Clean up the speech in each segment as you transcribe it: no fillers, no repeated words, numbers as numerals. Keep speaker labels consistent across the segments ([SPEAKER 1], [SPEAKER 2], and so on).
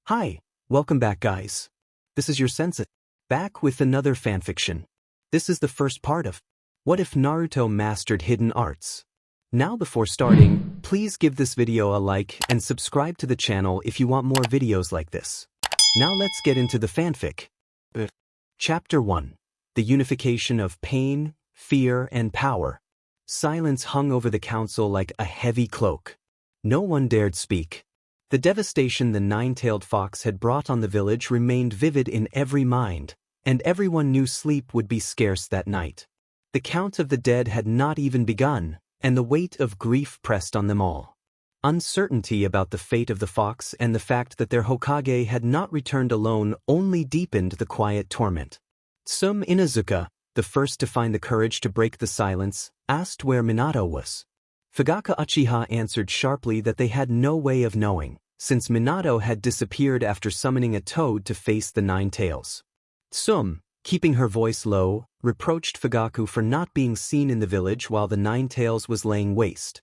[SPEAKER 1] Hi, welcome back guys. This is your sensei, back with another fanfiction. This is the first part of What If Naruto Mastered Hidden Arts? Now before starting, please give this video a like and subscribe to the channel if you want more videos like this. Now let's get into the fanfic. Chapter 1. The Unification of Pain, Fear, and Power. Silence hung over the council like a heavy cloak. No one dared speak. The devastation the nine-tailed fox had brought on the village remained vivid in every mind, and everyone knew sleep would be scarce that night. The count of the dead had not even begun, and the weight of grief pressed on them all. Uncertainty about the fate of the fox and the fact that their Hokage had not returned alone only deepened the quiet torment. Tsum Inazuka, the first to find the courage to break the silence, asked where Minato was. Fugaka Uchiha answered sharply that they had no way of knowing, since Minato had disappeared after summoning a toad to face the Nine Tails. Tsum, keeping her voice low, reproached Fugaku for not being seen in the village while the Nine Tails was laying waste.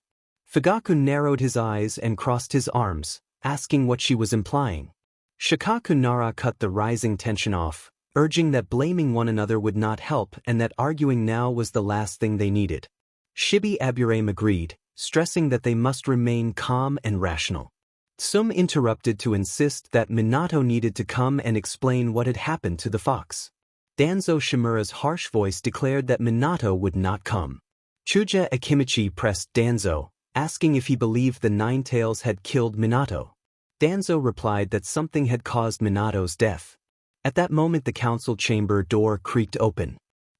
[SPEAKER 1] Fugaku narrowed his eyes and crossed his arms, asking what she was implying. Shikaku Nara cut the rising tension off, urging that blaming one another would not help and that arguing now was the last thing they needed. Shibi Aburame agreed, stressing that they must remain calm and rational. Tsum interrupted to insist that Minato needed to come and explain what had happened to the fox. Danzo Shimura's harsh voice declared that Minato would not come. Chuja Akimichi pressed Danzo, asking if he believed the Nine Tails had killed Minato. Danzo replied that something had caused Minato's death. At that moment the council chamber door creaked open.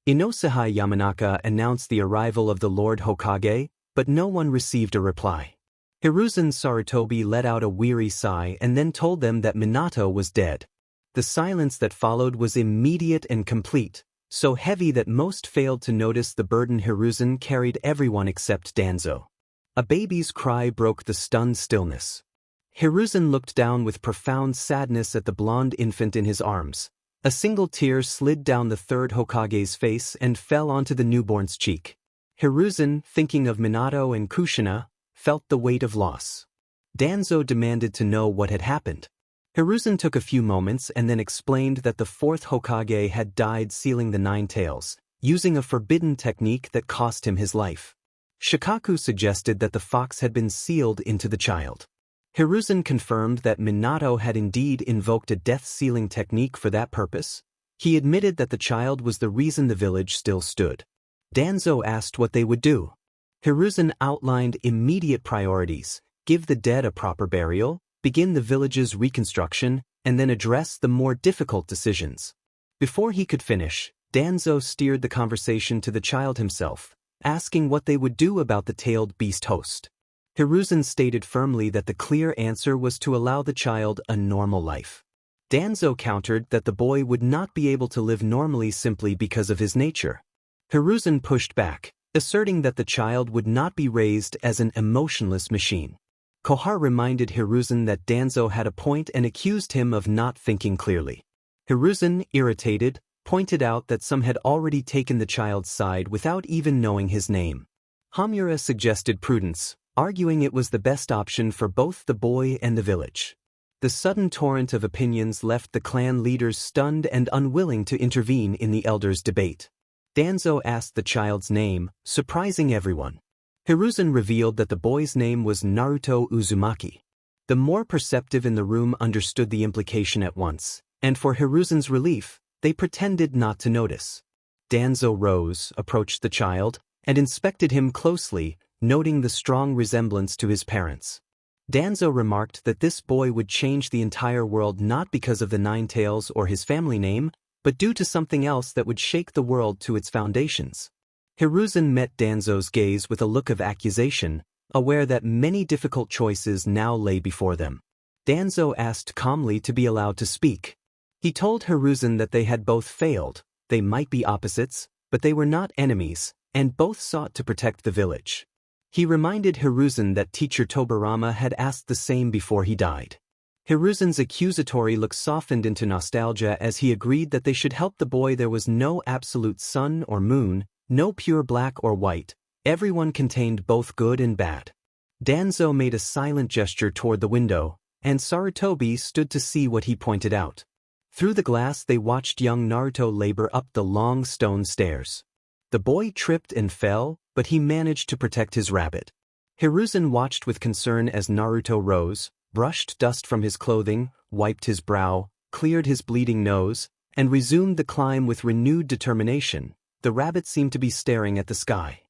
[SPEAKER 1] Inosuke Yamanaka announced the arrival of the Lord Hokage, but no one received a reply. Hiruzen Sarutobi let out a weary sigh and then told them that Minato was dead. The silence that followed was immediate and complete, so heavy that most failed to notice the burden Hiruzen carried everyone except Danzo. A baby's cry broke the stunned stillness. Hiruzen looked down with profound sadness at the blonde infant in his arms. A single tear slid down the third Hokage's face and fell onto the newborn's cheek. Hiruzen, thinking of Minato and Kushina, felt the weight of loss. Danzo demanded to know what had happened. Hiruzen took a few moments and then explained that the fourth Hokage had died sealing the Nine Tails, using a forbidden technique that cost him his life. Shikaku suggested that the fox had been sealed into the child. Hiruzen confirmed that Minato had indeed invoked a death-sealing technique for that purpose. He admitted that the child was the reason the village still stood. Danzo asked what they would do. Hiruzen outlined immediate priorities: give the dead a proper burial, begin the village's reconstruction, and then address the more difficult decisions. Before he could finish, Danzo steered the conversation to the child himself, asking what they would do about the tailed beast host. Hiruzen stated firmly that the clear answer was to allow the child a normal life. Danzo countered that the boy would not be able to live normally simply because of his nature. Hiruzen pushed back, asserting that the child would not be raised as an emotionless machine. Kohar reminded Hiruzen that Danzo had a point and accused him of not thinking clearly. Hiruzen, irritated, pointed out that some had already taken the child's side without even knowing his name. Hamura suggested prudence, arguing it was the best option for both the boy and the village. The sudden torrent of opinions left the clan leaders stunned and unwilling to intervene in the elders' debate. Danzo asked the child's name, surprising everyone. Hiruzen revealed that the boy's name was Naruto Uzumaki. The more perceptive in the room understood the implication at once, and for Hiruzen's relief, they pretended not to notice. Danzo rose, approached the child, and inspected him closely, noting the strong resemblance to his parents. Danzo remarked that this boy would change the entire world not because of the Nine Tails or his family name, but due to something else that would shake the world to its foundations. Hiruzen met Danzo's gaze with a look of accusation, aware that many difficult choices now lay before them. Danzo asked calmly to be allowed to speak. He told Hiruzen that they had both failed, they might be opposites, but they were not enemies, and both sought to protect the village. He reminded Hiruzen that teacher Tobirama had asked the same before he died. Hiruzen's accusatory look softened into nostalgia as he agreed that they should help the boy. There was no absolute sun or moon, no pure black or white, everyone contained both good and bad. Danzo made a silent gesture toward the window, and Sarutobi stood to see what he pointed out. Through the glass they watched young Naruto labor up the long stone stairs. The boy tripped and fell, but he managed to protect his rabbit. Hiruzen watched with concern as Naruto rose, brushed dust from his clothing, wiped his brow, cleared his bleeding nose, and resumed the climb with renewed determination. The rabbit seemed to be staring at the sky.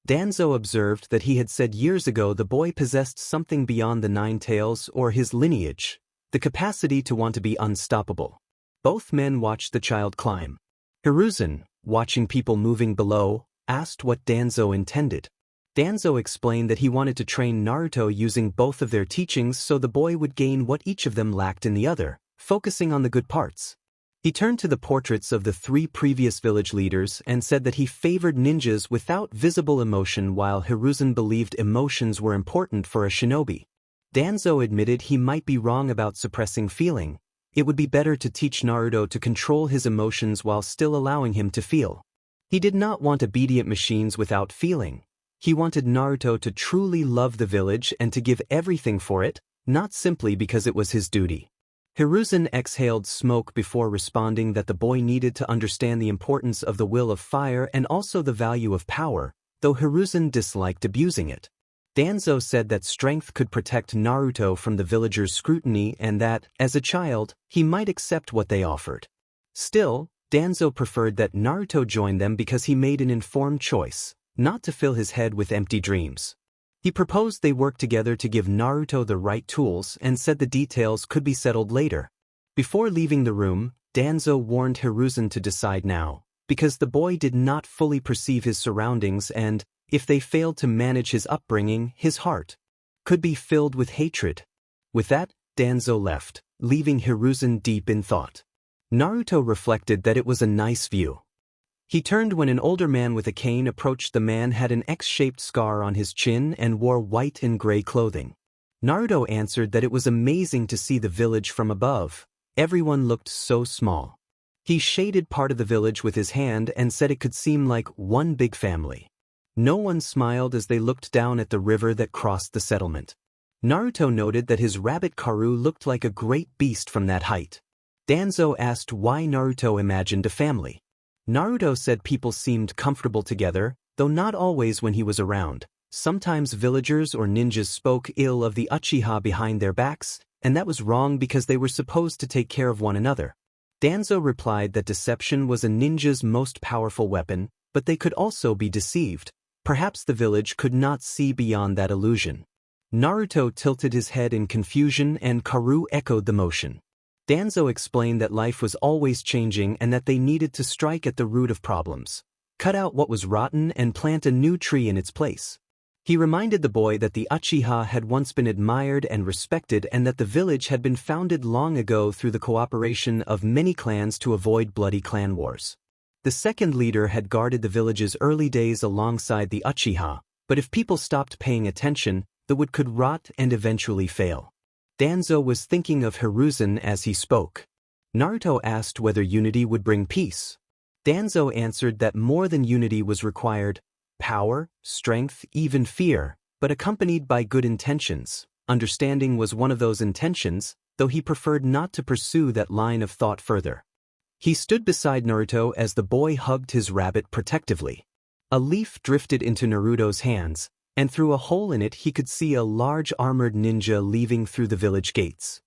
[SPEAKER 1] Danzo observed that he had said years ago the boy possessed something beyond the nine tails or his lineage, the capacity to want to be unstoppable. Both men watched the child climb. Hiruzen, watching people moving below, asked what Danzo intended. Danzo explained that he wanted to train Naruto using both of their teachings so the boy would gain what each of them lacked in the other, focusing on the good parts. He turned to the portraits of the three previous village leaders and said that he favored ninjas without visible emotion while Hiruzen believed emotions were important for a shinobi. Danzo admitted he might be wrong about suppressing feeling. It would be better to teach Naruto to control his emotions while still allowing him to feel. He did not want obedient machines without feeling. He wanted Naruto to truly love the village and to give everything for it, not simply because it was his duty. Hiruzen exhaled smoke before responding that the boy needed to understand the importance of the will of fire and also the value of power, though Hiruzen disliked abusing it. Danzo said that strength could protect Naruto from the villagers' scrutiny and that, as a child, he might accept what they offered. Still, Danzo preferred that Naruto join them because he made an informed choice, not to fill his head with empty dreams. He proposed they work together to give Naruto the right tools and said the details could be settled later. Before leaving the room, Danzo warned Hiruzen to decide now, because the boy did not fully perceive his surroundings and, if they failed to manage his upbringing, his heart could be filled with hatred. With that, Danzo left, leaving Hiruzen deep in thought. Naruto reflected that it was a nice view. He turned when an older man with a cane approached. The man had an X-shaped scar on his chin and wore white and gray clothing. Naruto answered that it was amazing to see the village from above. Everyone looked so small. He shaded part of the village with his hand and said it could seem like one big family. No one smiled as they looked down at the river that crossed the settlement. Naruto noted that his rabbit Karu looked like a great beast from that height. Danzo asked why Naruto imagined a family. Naruto said people seemed comfortable together, though not always when he was around. Sometimes villagers or ninjas spoke ill of the Uchiha behind their backs, and that was wrong because they were supposed to take care of one another. Danzo replied that deception was a ninja's most powerful weapon, but they could also be deceived. Perhaps the village could not see beyond that illusion. Naruto tilted his head in confusion and Karu echoed the motion. Danzo explained that life was always changing and that they needed to strike at the root of problems, cut out what was rotten and plant a new tree in its place. He reminded the boy that the Uchiha had once been admired and respected and that the village had been founded long ago through the cooperation of many clans to avoid bloody clan wars. The second leader had guarded the village's early days alongside the Uchiha, but if people stopped paying attention, the wood could rot and eventually fail. Danzo was thinking of Hiruzen as he spoke. Naruto asked whether unity would bring peace. Danzo answered that more than unity was required: power, strength, even fear, but accompanied by good intentions. Understanding was one of those intentions, though he preferred not to pursue that line of thought further. He stood beside Naruto as the boy hugged his rabbit protectively. A leaf drifted into Naruto's hands, and through a hole in it he could see a large armored ninja leaving through the village gates.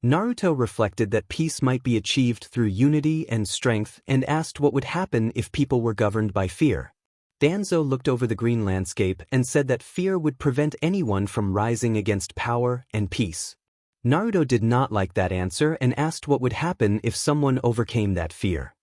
[SPEAKER 1] Naruto reflected that peace might be achieved through unity and strength and asked what would happen if people were governed by fear. Danzo looked over the green landscape and said that fear would prevent anyone from rising against power and peace. Naruto did not like that answer and asked what would happen if someone overcame that fear.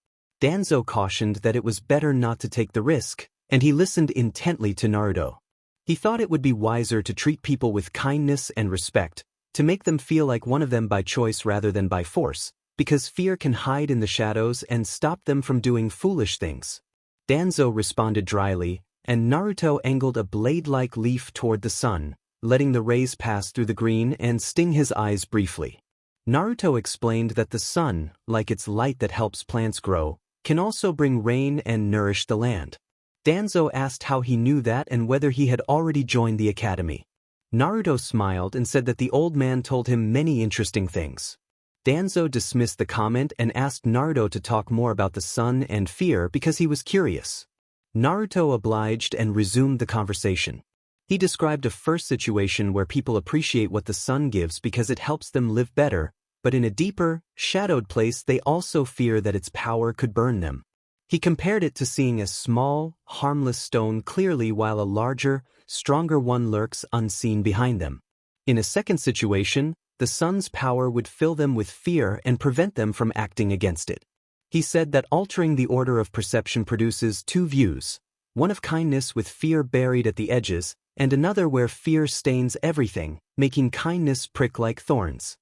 [SPEAKER 1] Danzo cautioned that it was better not to take the risk, and he listened intently to Naruto. He thought it would be wiser to treat people with kindness and respect, to make them feel like one of them by choice rather than by force, because fear can hide in the shadows and stop them from doing foolish things. Danzo responded dryly, and Naruto angled a blade-like leaf toward the sun, letting the rays pass through the green and sting his eyes briefly. Naruto explained that the sun, like its light that helps plants grow, can also bring rain and nourish the land. Danzo asked how he knew that and whether he had already joined the academy. Naruto smiled and said that the old man told him many interesting things. Danzo dismissed the comment and asked Naruto to talk more about the sun and fear because he was curious. Naruto obliged and resumed the conversation. He described a first situation where people appreciate what the sun gives because it helps them live better, but in a deeper, shadowed place they also fear that its power could burn them. He compared it to seeing a small, harmless stone clearly while a larger, stronger one lurks unseen behind them. In a second situation, the sun's power would fill them with fear and prevent them from acting against it. He said that altering the order of perception produces two views, one of kindness with fear buried at the edges, and another where fear stains everything, making kindness prick like thorns.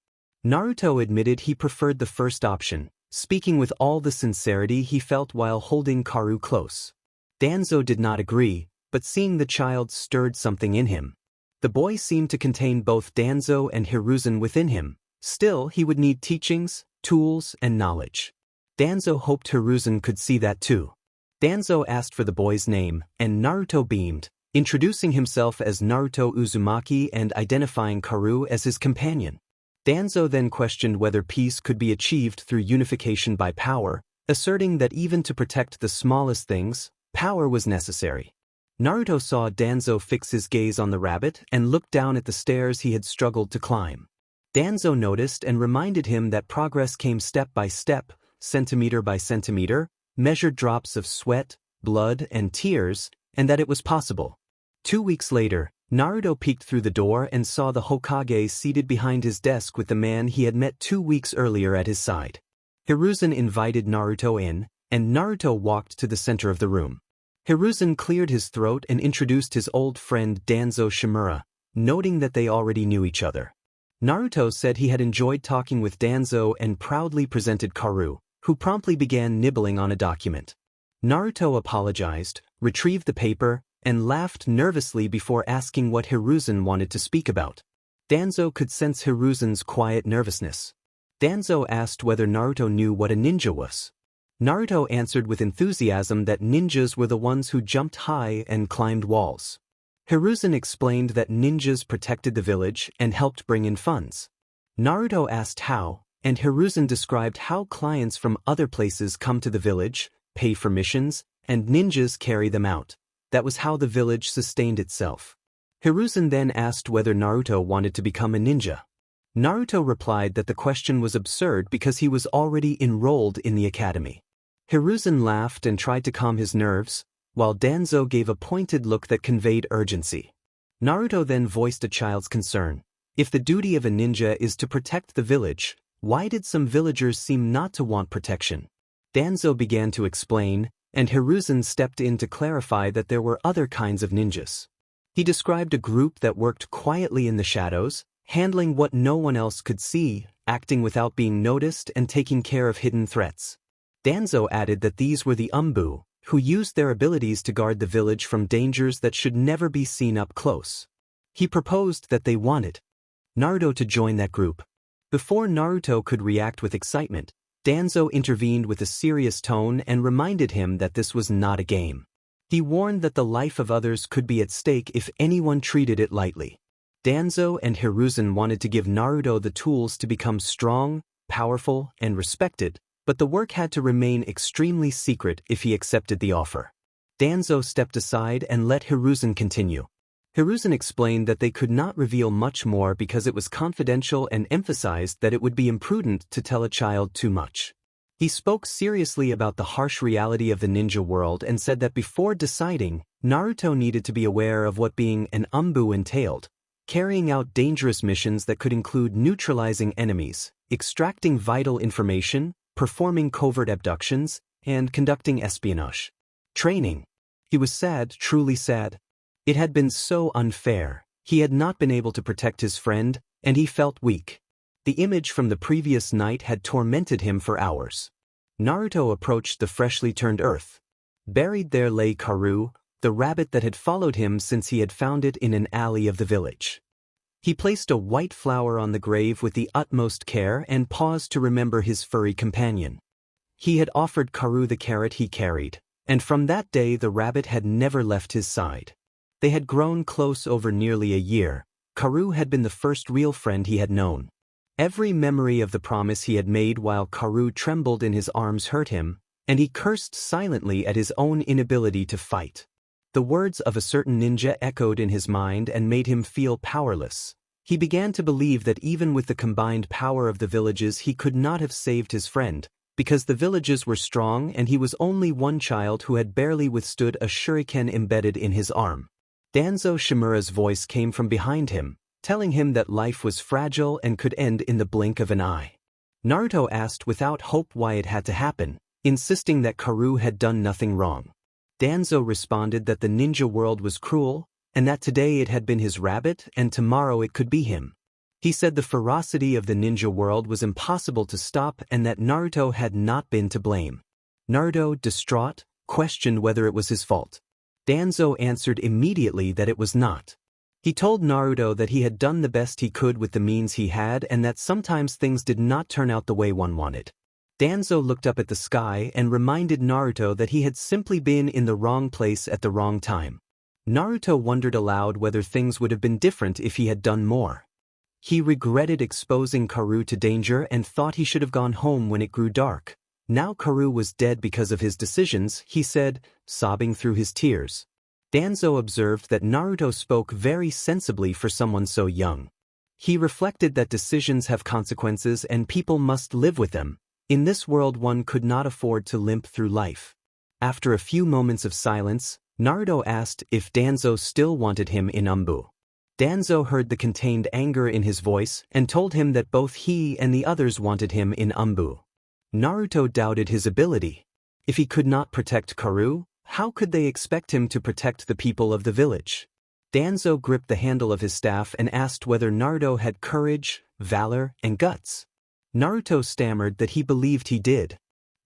[SPEAKER 1] Naruto admitted he preferred the first option, speaking with all the sincerity he felt while holding Karu close. Danzo did not agree, but seeing the child stirred something in him. The boy seemed to contain both Danzo and Hiruzen within him. Still, he would need teachings, tools, and knowledge. Danzo hoped Hiruzen could see that too. Danzo asked for the boy's name, and Naruto beamed, introducing himself as Naruto Uzumaki and identifying Karu as his companion. Danzo then questioned whether peace could be achieved through unification by power, asserting that even to protect the smallest things, power was necessary. Naruto saw Danzo fix his gaze on the rabbit and looked down at the stairs he had struggled to climb. Danzo noticed and reminded him that progress came step by step, centimeter by centimeter, measured drops of sweat, blood, and tears, and that it was possible. 2 weeks later, Naruto peeked through the door and saw the Hokage seated behind his desk with the man he had met 2 weeks earlier at his side. Hiruzen invited Naruto in, and Naruto walked to the center of the room. Hiruzen cleared his throat and introduced his old friend Danzo Shimura, noting that they already knew each other. Naruto said he had enjoyed talking with Danzo and proudly presented Karu, who promptly began nibbling on a document. Naruto apologized, retrieved the paper, and laughed nervously before asking what Hiruzen wanted to speak about. Danzo could sense Hiruzen's quiet nervousness. Danzo asked whether Naruto knew what a ninja was. Naruto answered with enthusiasm that ninjas were the ones who jumped high and climbed walls. Hiruzen explained that ninjas protected the village and helped bring in funds. Naruto asked how, and Hiruzen described how clients from other places come to the village, pay for missions, and ninjas carry them out. That was how the village sustained itself. Hiruzen then asked whether Naruto wanted to become a ninja. Naruto replied that the question was absurd because he was already enrolled in the academy. Hiruzen laughed and tried to calm his nerves, while Danzo gave a pointed look that conveyed urgency. Naruto then voiced a child's concern. If the duty of a ninja is to protect the village, why did some villagers seem not to want protection? Danzo began to explain, and Hiruzen stepped in to clarify that there were other kinds of ninjas. He described a group that worked quietly in the shadows, handling what no one else could see, acting without being noticed and taking care of hidden threats. Danzo added that these were the Anbu, who used their abilities to guard the village from dangers that should never be seen up close. He proposed that they wanted Naruto to join that group. Before Naruto could react with excitement, Danzo intervened with a serious tone and reminded him that this was not a game. He warned that the life of others could be at stake if anyone treated it lightly. Danzo and Hiruzen wanted to give Naruto the tools to become strong, powerful, and respected, but the work had to remain extremely secret if he accepted the offer. Danzo stepped aside and let Hiruzen continue. Hiruzen explained that they could not reveal much more because it was confidential and emphasized that it would be imprudent to tell a child too much. He spoke seriously about the harsh reality of the ninja world and said that before deciding, Naruto needed to be aware of what being an Anbu entailed, carrying out dangerous missions that could include neutralizing enemies, extracting vital information, performing covert abductions, and conducting espionage. Training. He was sad, truly sad. It had been so unfair. He had not been able to protect his friend, and he felt weak. The image from the previous night had tormented him for hours. Naruto approached the freshly turned earth. Buried there lay Karu, the rabbit that had followed him since he had found it in an alley of the village. He placed a white flower on the grave with the utmost care and paused to remember his furry companion. He had offered Karu the carrot he carried, and from that day the rabbit had never left his side. They had grown close over nearly a year. Karu had been the first real friend he had known. Every memory of the promise he had made while Karu trembled in his arms hurt him, and he cursed silently at his own inability to fight. The words of a certain ninja echoed in his mind and made him feel powerless. He began to believe that even with the combined power of the villages he could not have saved his friend, because the villages were strong and he was only one child who had barely withstood a shuriken embedded in his arm. Danzo Shimura's voice came from behind him, telling him that life was fragile and could end in the blink of an eye. Naruto asked without hope why it had to happen, insisting that Karu had done nothing wrong. Danzo responded that the ninja world was cruel, and that today it had been his rabbit and tomorrow it could be him. He said the ferocity of the ninja world was impossible to stop and that Naruto had not been to blame. Naruto, distraught, questioned whether it was his fault. Danzo answered immediately that it was not. He told Naruto that he had done the best he could with the means he had and that sometimes things did not turn out the way one wanted. Danzo looked up at the sky and reminded Naruto that he had simply been in the wrong place at the wrong time. Naruto wondered aloud whether things would have been different if he had done more. He regretted exposing Karu to danger and thought he should have gone home when it grew dark. Now Karu was dead because of his decisions, he said, sobbing through his tears. Danzo observed that Naruto spoke very sensibly for someone so young. He reflected that decisions have consequences and people must live with them. In this world one could not afford to limp through life. After a few moments of silence, Naruto asked if Danzo still wanted him in Anbu. Danzo heard the contained anger in his voice and told him that both he and the others wanted him in Anbu. Naruto doubted his ability. If he could not protect Karu, how could they expect him to protect the people of the village? Danzo gripped the handle of his staff and asked whether Naruto had courage, valor, and guts. Naruto stammered that he believed he did.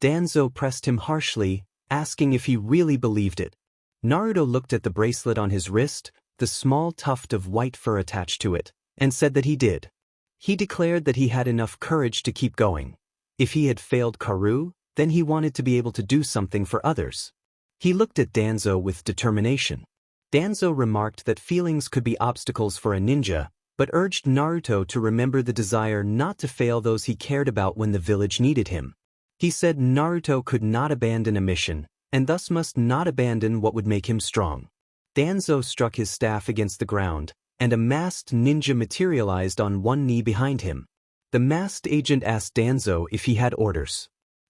[SPEAKER 1] Danzo pressed him harshly, asking if he really believed it. Naruto looked at the bracelet on his wrist, the small tuft of white fur attached to it, and said that he did. He declared that he had enough courage to keep going. If he had failed Karu, then he wanted to be able to do something for others. He looked at Danzo with determination. Danzo remarked that feelings could be obstacles for a ninja, but urged Naruto to remember the desire not to fail those he cared about when the village needed him. He said Naruto could not abandon a mission, and thus must not abandon what would make him strong. Danzo struck his staff against the ground, and a masked ninja materialized on one knee behind him. The masked agent asked Danzo if he had orders.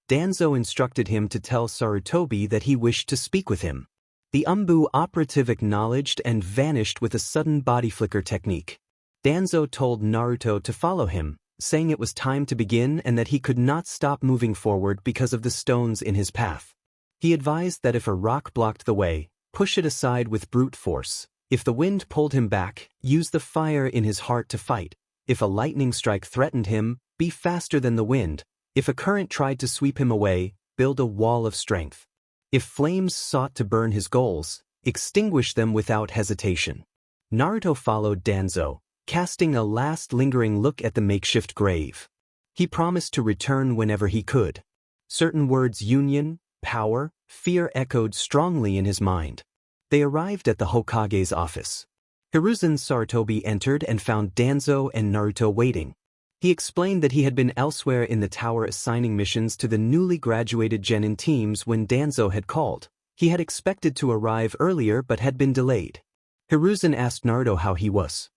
[SPEAKER 1] Danzo instructed him to tell Sarutobi that he wished to speak with him. The Anbu operative acknowledged and vanished with a sudden body flicker technique. Danzo told Naruto to follow him, saying it was time to begin and that he could not stop moving forward because of the stones in his path. He advised that if a rock blocked the way, push it aside with brute force. If the wind pulled him back, use the fire in his heart to fight. If a lightning strike threatened him, be faster than the wind. If a current tried to sweep him away, build a wall of strength. If flames sought to burn his goals, extinguish them without hesitation. Naruto followed Danzo, casting a last lingering look at the makeshift grave. He promised to return whenever he could. Certain words union, power, fear echoed strongly in his mind. They arrived at the Hokage's office. Hiruzen Sarutobi entered and found Danzo and Naruto waiting. He explained that he had been elsewhere in the tower assigning missions to the newly graduated genin teams when Danzo had called. He had expected to arrive earlier but had been delayed. Hiruzen asked Naruto how he was.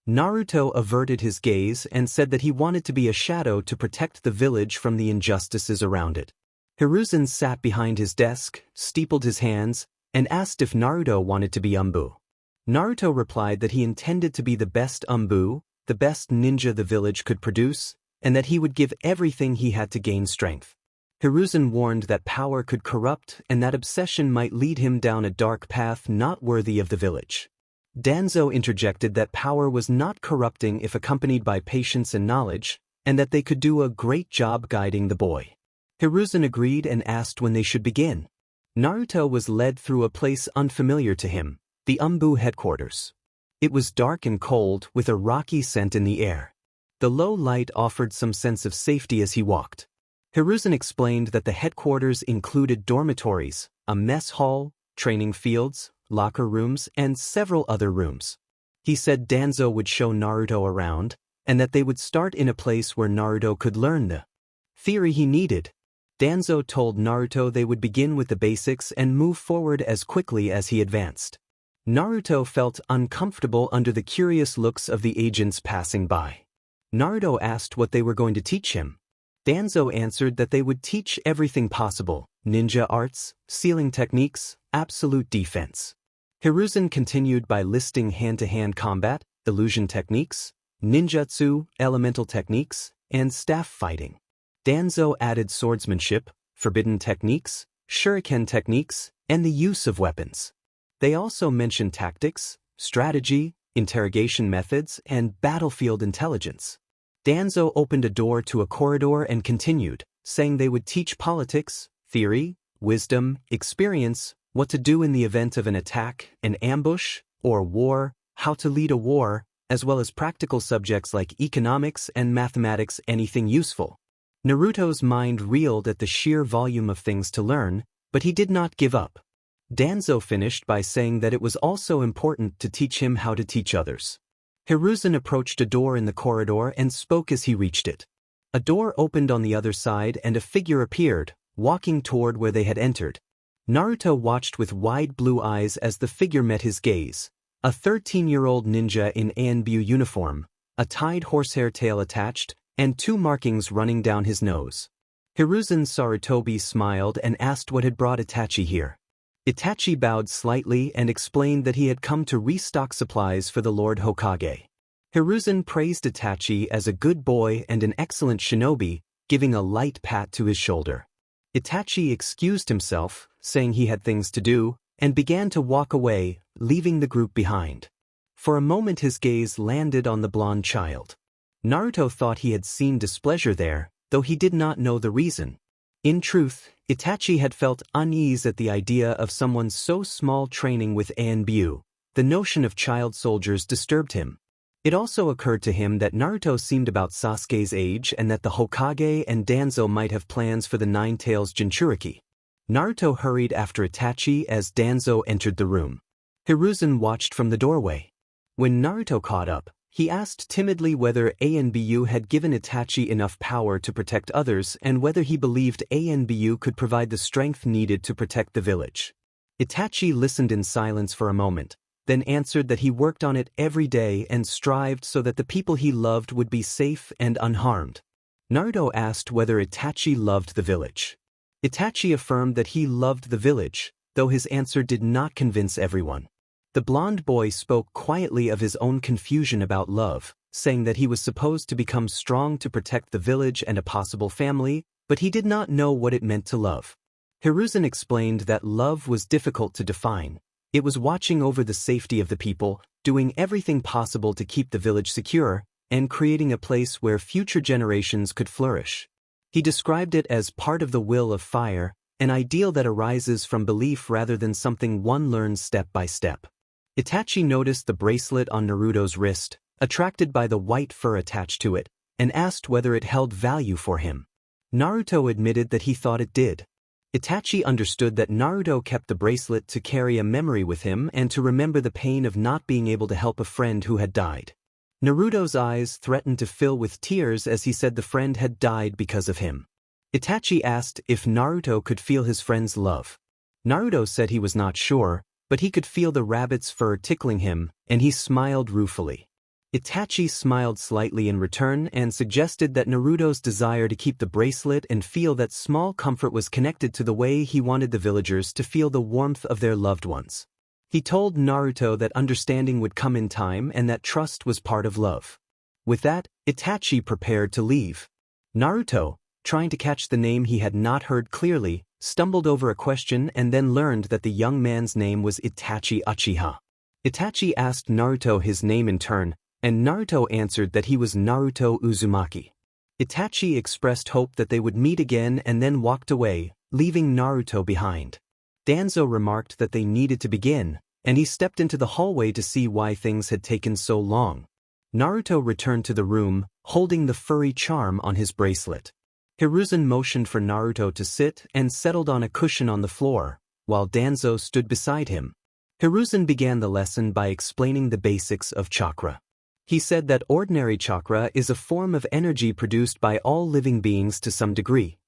[SPEAKER 1] Naruto averted his gaze and said that he wanted to be a shadow to protect the village from the injustices around it. Hiruzen sat behind his desk, steepled his hands, and asked if Naruto wanted to be Anbu. Naruto replied that he intended to be the best Anbu, the best ninja the village could produce, and that he would give everything he had to gain strength. Hiruzen warned that power could corrupt and that obsession might lead him down a dark path not worthy of the village. Danzo interjected that power was not corrupting if accompanied by patience and knowledge, and that they could do a great job guiding the boy. Hiruzen agreed and asked when they should begin. Naruto was led through a place unfamiliar to him, the Anbu headquarters. It was dark and cold with a rocky scent in the air. The low light offered some sense of safety as he walked. Hiruzen explained that the headquarters included dormitories, a mess hall, training fields, locker rooms, and several other rooms. He said Danzo would show Naruto around, and that they would start in a place where Naruto could learn the theory he needed. Danzo told Naruto they would begin with the basics and move forward as quickly as he advanced. Naruto felt uncomfortable under the curious looks of the agents passing by. Naruto asked what they were going to teach him. Danzo answered that they would teach everything possible: ninja arts, sealing techniques, absolute defense. Hiruzen continued by listing hand-to-hand combat, illusion techniques, ninjutsu, elemental techniques, and staff fighting. Danzo added swordsmanship, forbidden techniques, shuriken techniques, and the use of weapons. They also mentioned tactics, strategy, interrogation methods, and battlefield intelligence. Danzo opened a door to a corridor and continued, saying they would teach politics, theory, wisdom, experience, what to do in the event of an attack, an ambush, or war, how to lead a war, as well as practical subjects like economics and mathematics, anything useful. Naruto's mind reeled at the sheer volume of things to learn, but he did not give up. Danzo finished by saying that it was also important to teach him how to teach others. Hiruzen approached a door in the corridor and spoke as he reached it. A door opened on the other side and a figure appeared, walking toward where they had entered. Naruto watched with wide blue eyes as the figure met his gaze. A 13-year-old ninja in Anbu uniform, a tied horsehair tail attached, and 2 markings running down his nose. Hiruzen Sarutobi smiled and asked what had brought Itachi here. Itachi bowed slightly and explained that he had come to restock supplies for the Lord Hokage. Hiruzen praised Itachi as a good boy and an excellent shinobi, giving a light pat to his shoulder. Itachi excused himself, saying he had things to do, and began to walk away, leaving the group behind. For a moment his gaze landed on the blonde child. Naruto thought he had seen displeasure there, though he did not know the reason. In truth, Itachi had felt unease at the idea of someone so small training with Anbu. The notion of child soldiers disturbed him. It also occurred to him that Naruto seemed about Sasuke's age and that the Hokage and Danzo might have plans for the Nine Tails Jinchuriki. Naruto hurried after Itachi as Danzo entered the room. Hiruzen watched from the doorway. When Naruto caught up, he asked timidly whether Anbu had given Itachi enough power to protect others and whether he believed Anbu could provide the strength needed to protect the village. Itachi listened in silence for a moment, then answered that he worked on it every day and strived so that the people he loved would be safe and unharmed. Naruto asked whether Itachi loved the village. Itachi affirmed that he loved the village, though his answer did not convince everyone. The blonde boy spoke quietly of his own confusion about love, saying that he was supposed to become strong to protect the village and a possible family, but he did not know what it meant to love. Hiruzen explained that love was difficult to define. It was watching over the safety of the people, doing everything possible to keep the village secure, and creating a place where future generations could flourish. He described it as part of the will of fire, an ideal that arises from belief rather than something one learns step by step. Itachi noticed the bracelet on Naruto's wrist, attracted by the white fur attached to it, and asked whether it held value for him. Naruto admitted that he thought it did. Itachi understood that Naruto kept the bracelet to carry a memory with him and to remember the pain of not being able to help a friend who had died. Naruto's eyes threatened to fill with tears as he said the friend had died because of him. Itachi asked if Naruto could feel his friend's love. Naruto said he was not sure, but he could feel the rabbit's fur tickling him, and he smiled ruefully. Itachi smiled slightly in return and suggested that Naruto's desire to keep the bracelet and feel that small comfort was connected to the way he wanted the villagers to feel the warmth of their loved ones. He told Naruto that understanding would come in time and that trust was part of love. With that, Itachi prepared to leave. Naruto, trying to catch the name he had not heard clearly, stumbled over a question and then learned that the young man's name was Itachi Uchiha. Itachi asked Naruto his name in turn, and Naruto answered that he was Naruto Uzumaki. Itachi expressed hope that they would meet again and then walked away, leaving Naruto behind. Danzo remarked that they needed to begin, and he stepped into the hallway to see why things had taken so long. Naruto returned to the room, holding the furry charm on his bracelet. Hiruzen motioned for Naruto to sit and settled on a cushion on the floor, while Danzo stood beside him. Hiruzen began the lesson by explaining the basics of chakra. He said that ordinary chakra is a form of energy produced by all living beings to some degree.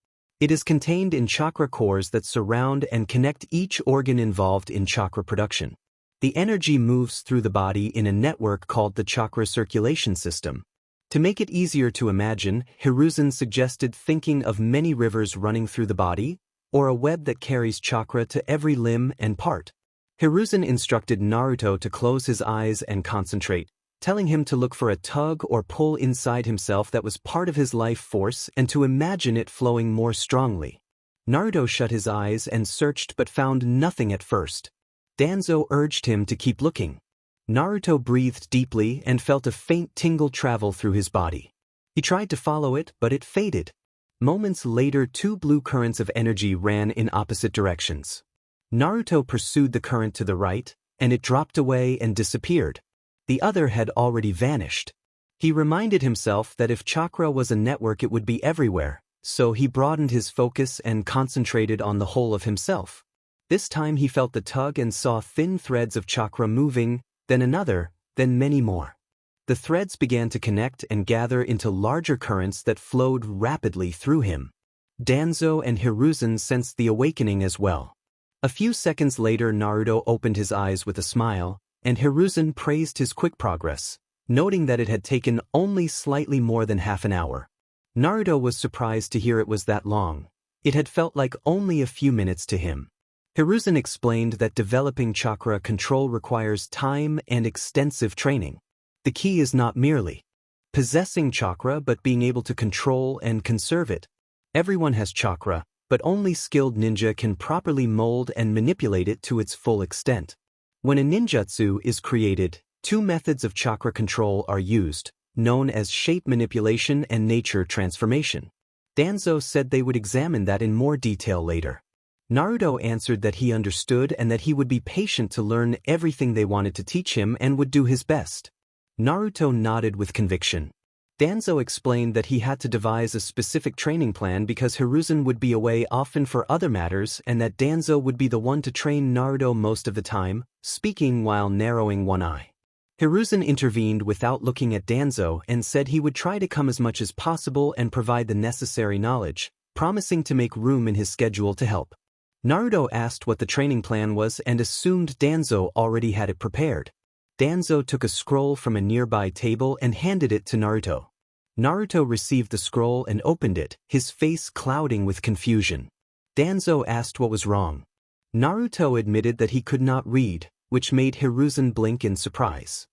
[SPEAKER 1] It is contained in chakra cores that surround and connect each organ involved in chakra production. The energy moves through the body in a network called the chakra circulation system. To make it easier to imagine, Hiruzen suggested thinking of many rivers running through the body, or a web that carries chakra to every limb and part. Hiruzen instructed Naruto to close his eyes and concentrate, telling him to look for a tug or pull inside himself that was part of his life force and to imagine it flowing more strongly. Naruto shut his eyes and searched but found nothing at first. Danzo urged him to keep looking. Naruto breathed deeply and felt a faint tingle travel through his body. He tried to follow it, but it faded. Moments later, two blue currents of energy ran in opposite directions. Naruto pursued the current to the right, and it dropped away and disappeared. The other had already vanished. He reminded himself that if chakra was a network it would be everywhere, so he broadened his focus and concentrated on the whole of himself. This time he felt the tug and saw thin threads of chakra moving, then another, then many more. The threads began to connect and gather into larger currents that flowed rapidly through him. Danzo and Hiruzen sensed the awakening as well. A few seconds later, Naruto opened his eyes with a smile, and Hiruzen praised his quick progress, noting that it had taken only slightly more than half an hour. Naruto was surprised to hear it was that long. It had felt like only a few minutes to him. Hiruzen explained that developing chakra control requires time and extensive training. The key is not merely possessing chakra but being able to control and conserve it. Everyone has chakra, but only skilled ninja can properly mold and manipulate it to its full extent. When a ninjutsu is created, two methods of chakra control are used, known as shape manipulation and nature transformation. Danzo said they would examine that in more detail later. Naruto answered that he understood and that he would be patient to learn everything they wanted to teach him and would do his best. Naruto nodded with conviction. Danzo explained that he had to devise a specific training plan because Hiruzen would be away often for other matters and that Danzo would be the one to train Naruto most of the time, speaking while narrowing one eye. Hiruzen intervened without looking at Danzo and said he would try to come as much as possible and provide the necessary knowledge, promising to make room in his schedule to help. Naruto asked what the training plan was and assumed Danzo already had it prepared. Danzo took a scroll from a nearby table and handed it to Naruto. Naruto received the scroll and opened it, his face clouding with confusion. Danzo asked what was wrong. Naruto admitted that he could not read, which made Hiruzen blink in surprise.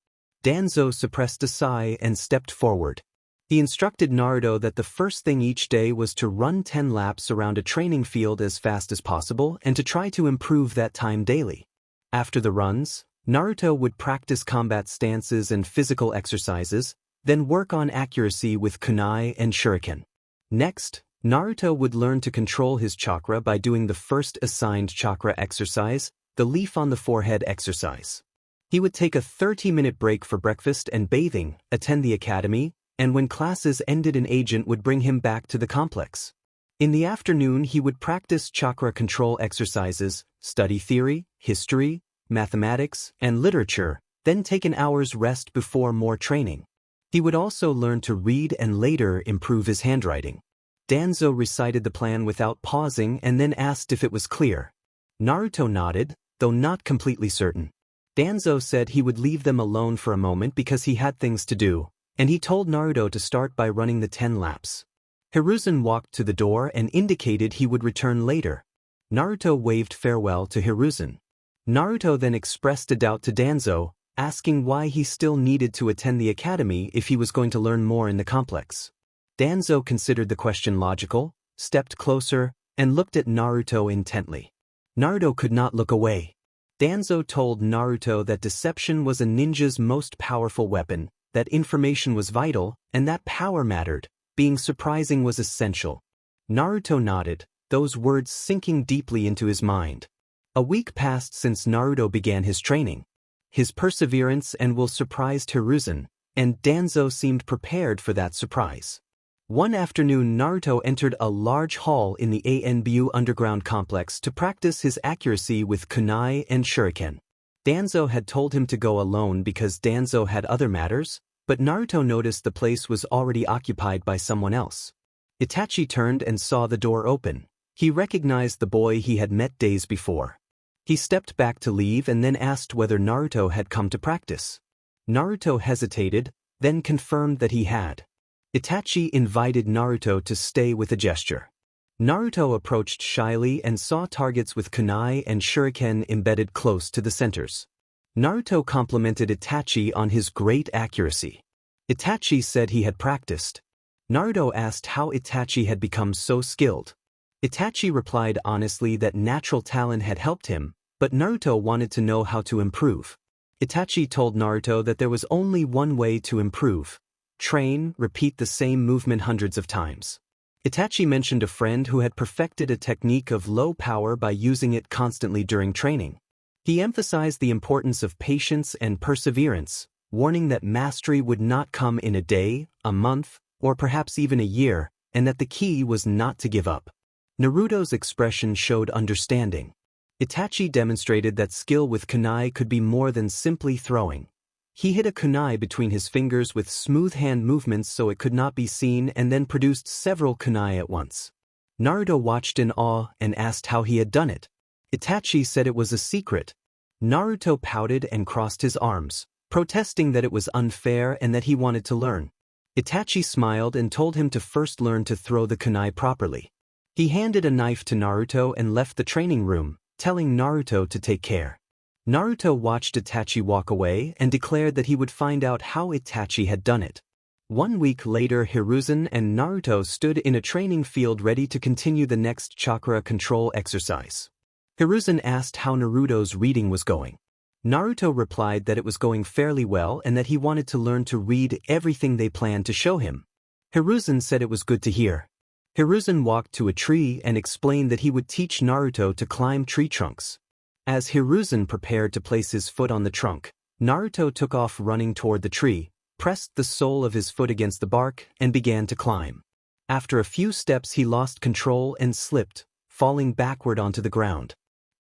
[SPEAKER 1] Danzo suppressed a sigh and stepped forward. He instructed Naruto that the first thing each day was to run 10 laps around a training field as fast as possible and to try to improve that time daily. After the runs, Naruto would practice combat stances and physical exercises, then work on accuracy with kunai and shuriken. Next, Naruto would learn to control his chakra by doing the first assigned chakra exercise, the leaf on the forehead exercise. He would take a 30-minute break for breakfast and bathing, attend the academy, and when classes ended an agent would bring him back to the complex. In the afternoon he would practice chakra control exercises, study theory, history, mathematics, and literature, then take an hour's rest before more training. He would also learn to read and later improve his handwriting. Danzo recited the plan without pausing and then asked if it was clear. Naruto nodded, though not completely certain. Danzo said he would leave them alone for a moment because he had things to do, and he told Naruto to start by running the 10 laps. Hiruzen walked to the door and indicated he would return later. Naruto waved farewell to Hiruzen. Naruto then expressed a doubt to Danzo, asking why he still needed to attend the academy if he was going to learn more in the complex. Danzo considered the question logical, stepped closer, and looked at Naruto intently. Naruto could not look away. Danzo told Naruto that deception was a ninja's most powerful weapon, that information was vital, and that power mattered, being surprising was essential. Naruto nodded, those words sinking deeply into his mind. A week passed since Naruto began his training. His perseverance and will surprised Hiruzen, and Danzo seemed prepared for that surprise. One afternoon Naruto entered a large hall in the Anbu underground complex to practice his accuracy with kunai and shuriken. Danzo had told him to go alone because Danzo had other matters, but Naruto noticed the place was already occupied by someone else. Itachi turned and saw the door open. He recognized the boy he had met days before. He stepped back to leave and then asked whether Naruto had come to practice. Naruto hesitated, then confirmed that he had. Itachi invited Naruto to stay with a gesture. Naruto approached shyly and saw targets with kunai and shuriken embedded close to the centers. Naruto complimented Itachi on his great accuracy. Itachi said he had practiced. Naruto asked how Itachi had become so skilled. Itachi replied honestly that natural talent had helped him, but Naruto wanted to know how to improve. Itachi told Naruto that there was only one way to improve. Train, repeat the same movement hundreds of times. Itachi mentioned a friend who had perfected a technique of low power by using it constantly during training. He emphasized the importance of patience and perseverance, warning that mastery would not come in a day, a month, or perhaps even a year, and that the key was not to give up. Naruto's expression showed understanding. Itachi demonstrated that skill with kunai could be more than simply throwing. He hid a kunai between his fingers with smooth hand movements so it could not be seen and then produced several kunai at once. Naruto watched in awe and asked how he had done it. Itachi said it was a secret. Naruto pouted and crossed his arms, protesting that it was unfair and that he wanted to learn. Itachi smiled and told him to first learn to throw the kunai properly. He handed a knife to Naruto and left the training room, telling Naruto to take care. Naruto watched Itachi walk away and declared that he would find out how Itachi had done it. 1 week later, Hiruzen and Naruto stood in a training field ready to continue the next chakra control exercise. Hiruzen asked how Naruto's reading was going. Naruto replied that it was going fairly well and that he wanted to learn to read everything they planned to show him. Hiruzen said it was good to hear. Hiruzen walked to a tree and explained that he would teach Naruto to climb tree trunks. As Hiruzen prepared to place his foot on the trunk, Naruto took off running toward the tree, pressed the sole of his foot against the bark, and began to climb. After a few steps he lost control and slipped, falling backward onto the ground.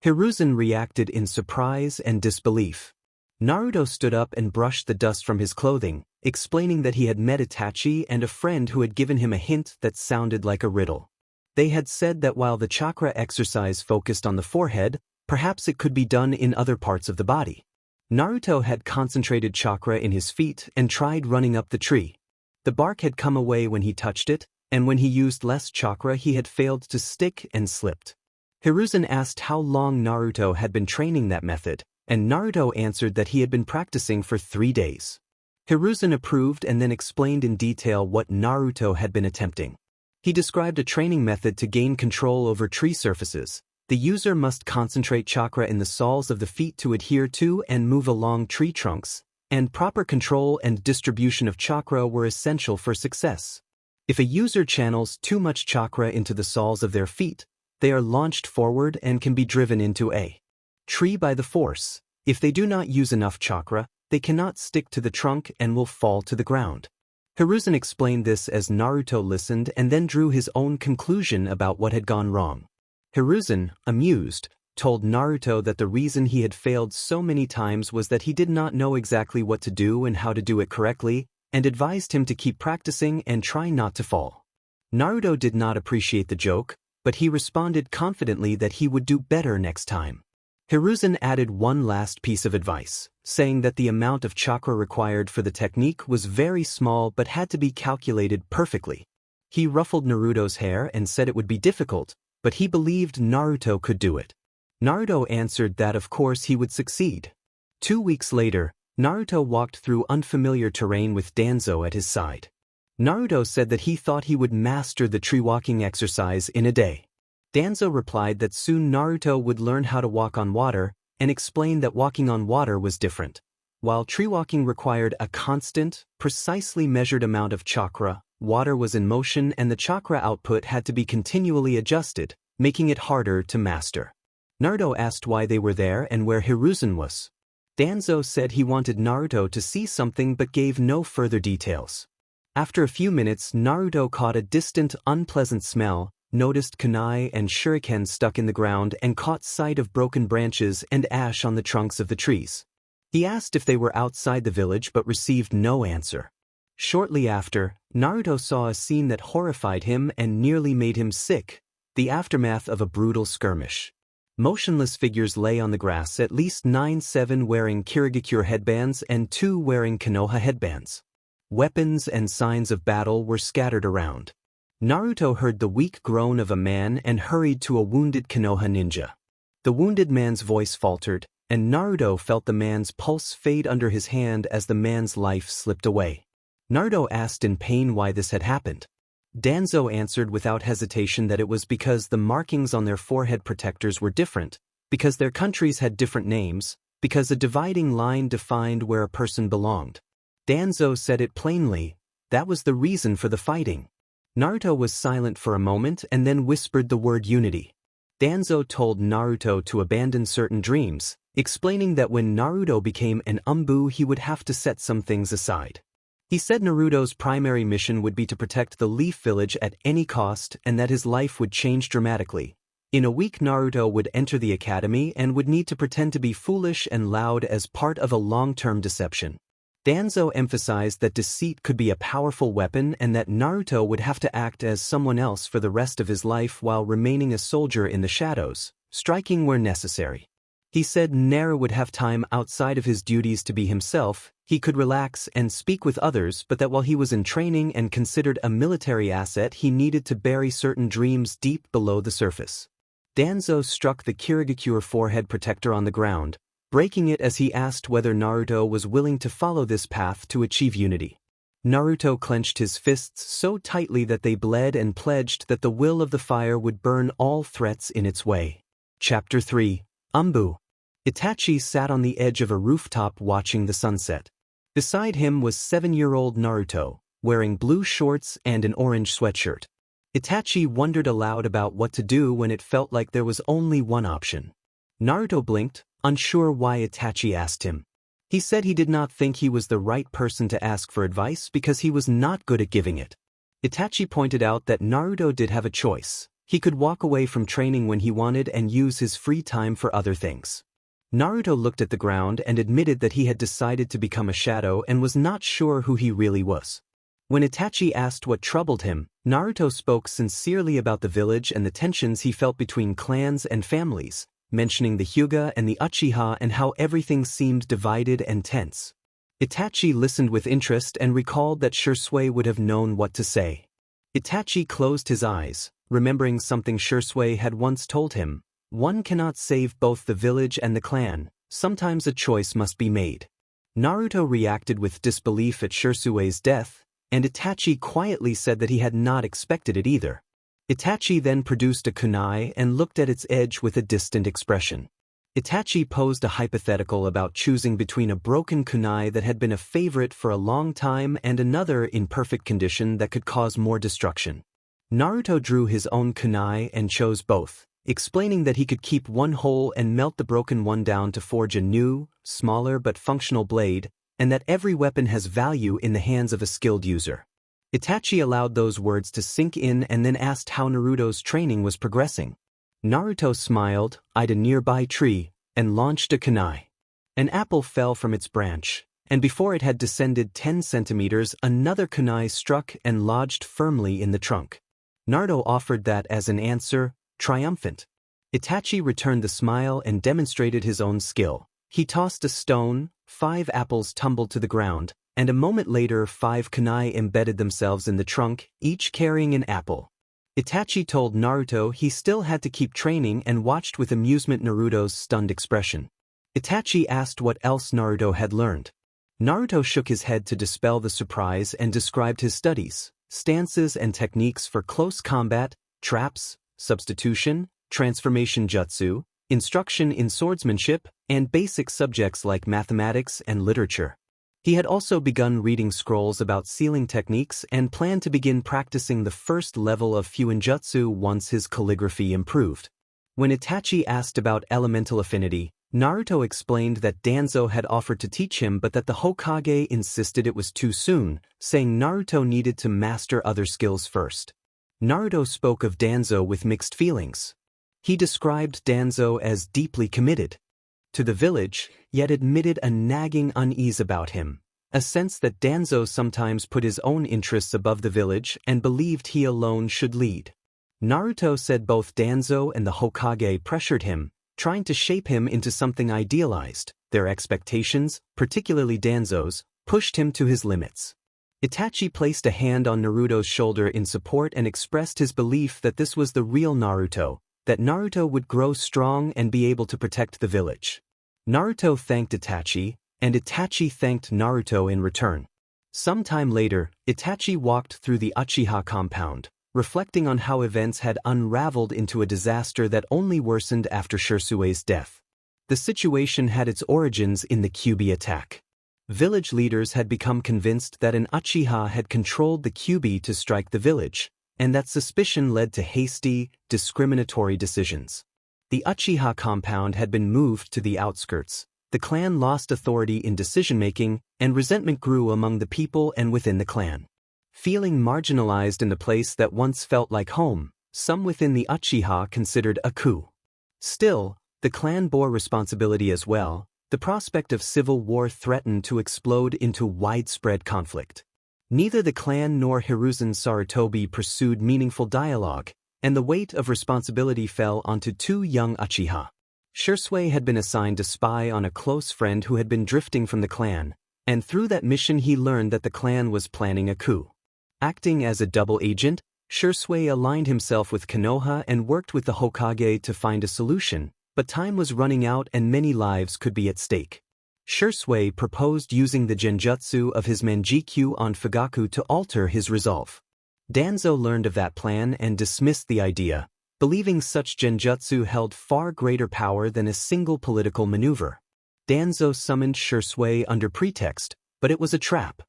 [SPEAKER 1] Hiruzen reacted in surprise and disbelief. Naruto stood up and brushed the dust from his clothing, explaining that he had met Itachi and a friend who had given him a hint that sounded like a riddle. They had said that while the chakra exercise focused on the forehead, perhaps it could be done in other parts of the body. Naruto had concentrated chakra in his feet and tried running up the tree. The bark had come away when he touched it, and when he used less chakra he had failed to stick and slipped. Hiruzen asked how long Naruto had been training that method, and Naruto answered that he had been practicing for 3 days. Hiruzen approved and then explained in detail what Naruto had been attempting. He described a training method to gain control over tree surfaces. The user must concentrate chakra in the soles of the feet to adhere to and move along tree trunks, and proper control and distribution of chakra were essential for success. If a user channels too much chakra into the soles of their feet, they are launched forward and can be driven into a tree by the force. If they do not use enough chakra, they cannot stick to the trunk and will fall to the ground. Hiruzen explained this as Naruto listened and then drew his own conclusion about what had gone wrong. Hiruzen, amused, told Naruto that the reason he had failed so many times was that he did not know exactly what to do and how to do it correctly, and advised him to keep practicing and try not to fall. Naruto did not appreciate the joke, but he responded confidently that he would do better next time. Hiruzen added one last piece of advice, saying that the amount of chakra required for the technique was very small but had to be calculated perfectly. He ruffled Naruto's hair and said it would be difficult, but he believed Naruto could do it. Naruto answered that of course he would succeed. 2 weeks later, Naruto walked through unfamiliar terrain with Danzo at his side. Naruto said that he thought he would master the tree walking exercise in a day. Danzo replied that soon Naruto would learn how to walk on water, and explained that walking on water was different. While tree walking required a constant, precisely measured amount of chakra, water was in motion and the chakra output had to be continually adjusted, making it harder to master. Naruto asked why they were there and where Hiruzen was. Danzo said he wanted Naruto to see something but gave no further details. After a few minutes, Naruto caught a distant, unpleasant smell, noticed kunai and shuriken stuck in the ground and caught sight of broken branches and ash on the trunks of the trees. He asked if they were outside the village but received no answer. Shortly after, Naruto saw a scene that horrified him and nearly made him sick, the aftermath of a brutal skirmish. Motionless figures lay on the grass, at least 9-7 wearing Kirigakure headbands and 2 wearing Konoha headbands. Weapons and signs of battle were scattered around. Naruto heard the weak groan of a man and hurried to a wounded Konoha ninja. The wounded man's voice faltered, and Naruto felt the man's pulse fade under his hand as the man's life slipped away. Naruto asked in pain why this had happened. Danzo answered without hesitation that it was because the markings on their forehead protectors were different, because their countries had different names, because a dividing line defined where a person belonged. Danzo said it plainly, that was the reason for the fighting. Naruto was silent for a moment and then whispered the word unity. Danzo told Naruto to abandon certain dreams, explaining that when Naruto became an Anbu he would have to set some things aside. He said Naruto's primary mission would be to protect the Leaf Village at any cost and that his life would change dramatically. In a week Naruto would enter the academy and would need to pretend to be foolish and loud as part of a long-term deception. Danzo emphasized that deceit could be a powerful weapon and that Naruto would have to act as someone else for the rest of his life while remaining a soldier in the shadows, striking where necessary. He said Naruto would have time outside of his duties to be himself, he could relax and speak with others, but that while he was in training and considered a military asset he needed to bury certain dreams deep below the surface. Danzo struck the Kirigakure forehead protector on the ground, breaking it as he asked whether Naruto was willing to follow this path to achieve unity. Naruto clenched his fists so tightly that they bled and pledged that the will of the fire would burn all threats in its way. Chapter 3. Anbu. Itachi sat on the edge of a rooftop watching the sunset. Beside him was 7-year-old Naruto, wearing blue shorts and an orange sweatshirt. Itachi wondered aloud about what to do when it felt like there was only one option. Naruto blinked, unsure why Itachi asked him. He said he did not think he was the right person to ask for advice because he was not good at giving it. Itachi pointed out that Naruto did have a choice. He could walk away from training when he wanted and use his free time for other things. Naruto looked at the ground and admitted that he had decided to become a shadow and was not sure who he really was. When Itachi asked what troubled him, Naruto spoke sincerely about the village and the tensions he felt between clans and families, mentioning the Hyuga and the Uchiha and how everything seemed divided and tense. Itachi listened with interest and recalled that Shisui would have known what to say. Itachi closed his eyes, remembering something Shisui had once told him. One cannot save both the village and the clan, sometimes a choice must be made. Naruto reacted with disbelief at Shisui's death, and Itachi quietly said that he had not expected it either. Itachi then produced a kunai and looked at its edge with a distant expression. Itachi posed a hypothetical about choosing between a broken kunai that had been a favorite for a long time and another in perfect condition that could cause more destruction. Naruto drew his own kunai and chose both, explaining that he could keep one whole and melt the broken one down to forge a new, smaller but functional blade, and that every weapon has value in the hands of a skilled user. Itachi allowed those words to sink in and then asked how Naruto's training was progressing. Naruto smiled, eyed a nearby tree, and launched a kunai. An apple fell from its branch, and before it had descended 10 centimeters, another kunai struck and lodged firmly in the trunk. Naruto offered that as an answer, triumphant. Itachi returned the smile and demonstrated his own skill. He tossed a stone, 5 apples tumbled to the ground, and a moment later 5 kunai embedded themselves in the trunk, each carrying an apple. Itachi told Naruto he still had to keep training and watched with amusement Naruto's stunned expression. Itachi asked what else Naruto had learned. Naruto shook his head to dispel the surprise and described his studies, stances and techniques for close combat, traps, substitution, transformation jutsu, instruction in swordsmanship, and basic subjects like mathematics and literature. He had also begun reading scrolls about sealing techniques and planned to begin practicing the first level of Fuinjutsu once his calligraphy improved. When Itachi asked about elemental affinity, Naruto explained that Danzo had offered to teach him but that the Hokage insisted it was too soon, saying Naruto needed to master other skills first. Naruto spoke of Danzo with mixed feelings. He described Danzo as deeply committed to the village, yet admitted a nagging unease about him, a sense that Danzo sometimes put his own interests above the village and believed he alone should lead. Naruto said both Danzo and the Hokage pressured him, trying to shape him into something idealized. Their expectations, particularly Danzo's, pushed him to his limits. Itachi placed a hand on Naruto's shoulder in support and expressed his belief that this was the real Naruto, that Naruto would grow strong and be able to protect the village. Naruto thanked Itachi, and Itachi thanked Naruto in return. Some time later, Itachi walked through the Uchiha compound, reflecting on how events had unraveled into a disaster that only worsened after Shirsue's death. The situation had its origins in the Kyuubi attack. Village leaders had become convinced that an Uchiha had controlled the Kyuubi to strike the village, and that suspicion led to hasty, discriminatory decisions. The Uchiha compound had been moved to the outskirts. The clan lost authority in decision-making, and resentment grew among the people and within the clan. Feeling marginalized in the place that once felt like home, some within the Uchiha considered a coup. Still, the clan bore responsibility as well. The prospect of civil war threatened to explode into widespread conflict. Neither the clan nor Hiruzen Sarutobi pursued meaningful dialogue, and the weight of responsibility fell onto two young Uchiha. Shisui had been assigned to spy on a close friend who had been drifting from the clan, and through that mission he learned that the clan was planning a coup. Acting as a double agent, Shisui aligned himself with Konoha and worked with the Hokage to find a solution, but time was running out and many lives could be at stake. Shisui proposed using the genjutsu of his Manjikyu on Fugaku to alter his resolve. Danzo learned of that plan and dismissed the idea, believing such genjutsu held far greater power than a single political maneuver. Danzo summoned Shisui under pretext, but it was a trap.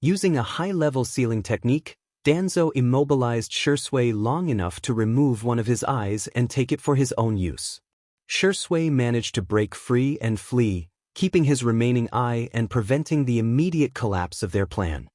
[SPEAKER 1] Using a high-level sealing technique, Danzo immobilized Shisui long enough to remove one of his eyes and take it for his own use. Shisui managed to break free and flee, keeping his remaining eye and preventing the immediate collapse of their plan.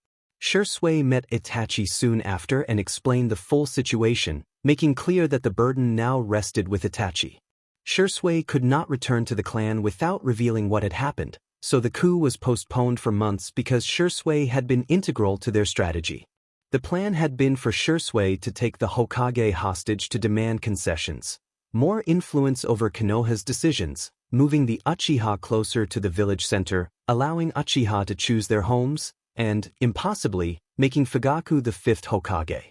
[SPEAKER 1] Shisui met Itachi soon after and explained the full situation, making clear that the burden now rested with Itachi. Shisui could not return to the clan without revealing what had happened, so the coup was postponed for months because Shisui had been integral to their strategy. The plan had been for Shisui to take the Hokage hostage to demand concessions, more influence over Konoha's decisions, moving the Uchiha closer to the village center, allowing Uchiha to choose their homes, and, impossibly, making Fugaku the fifth Hokage.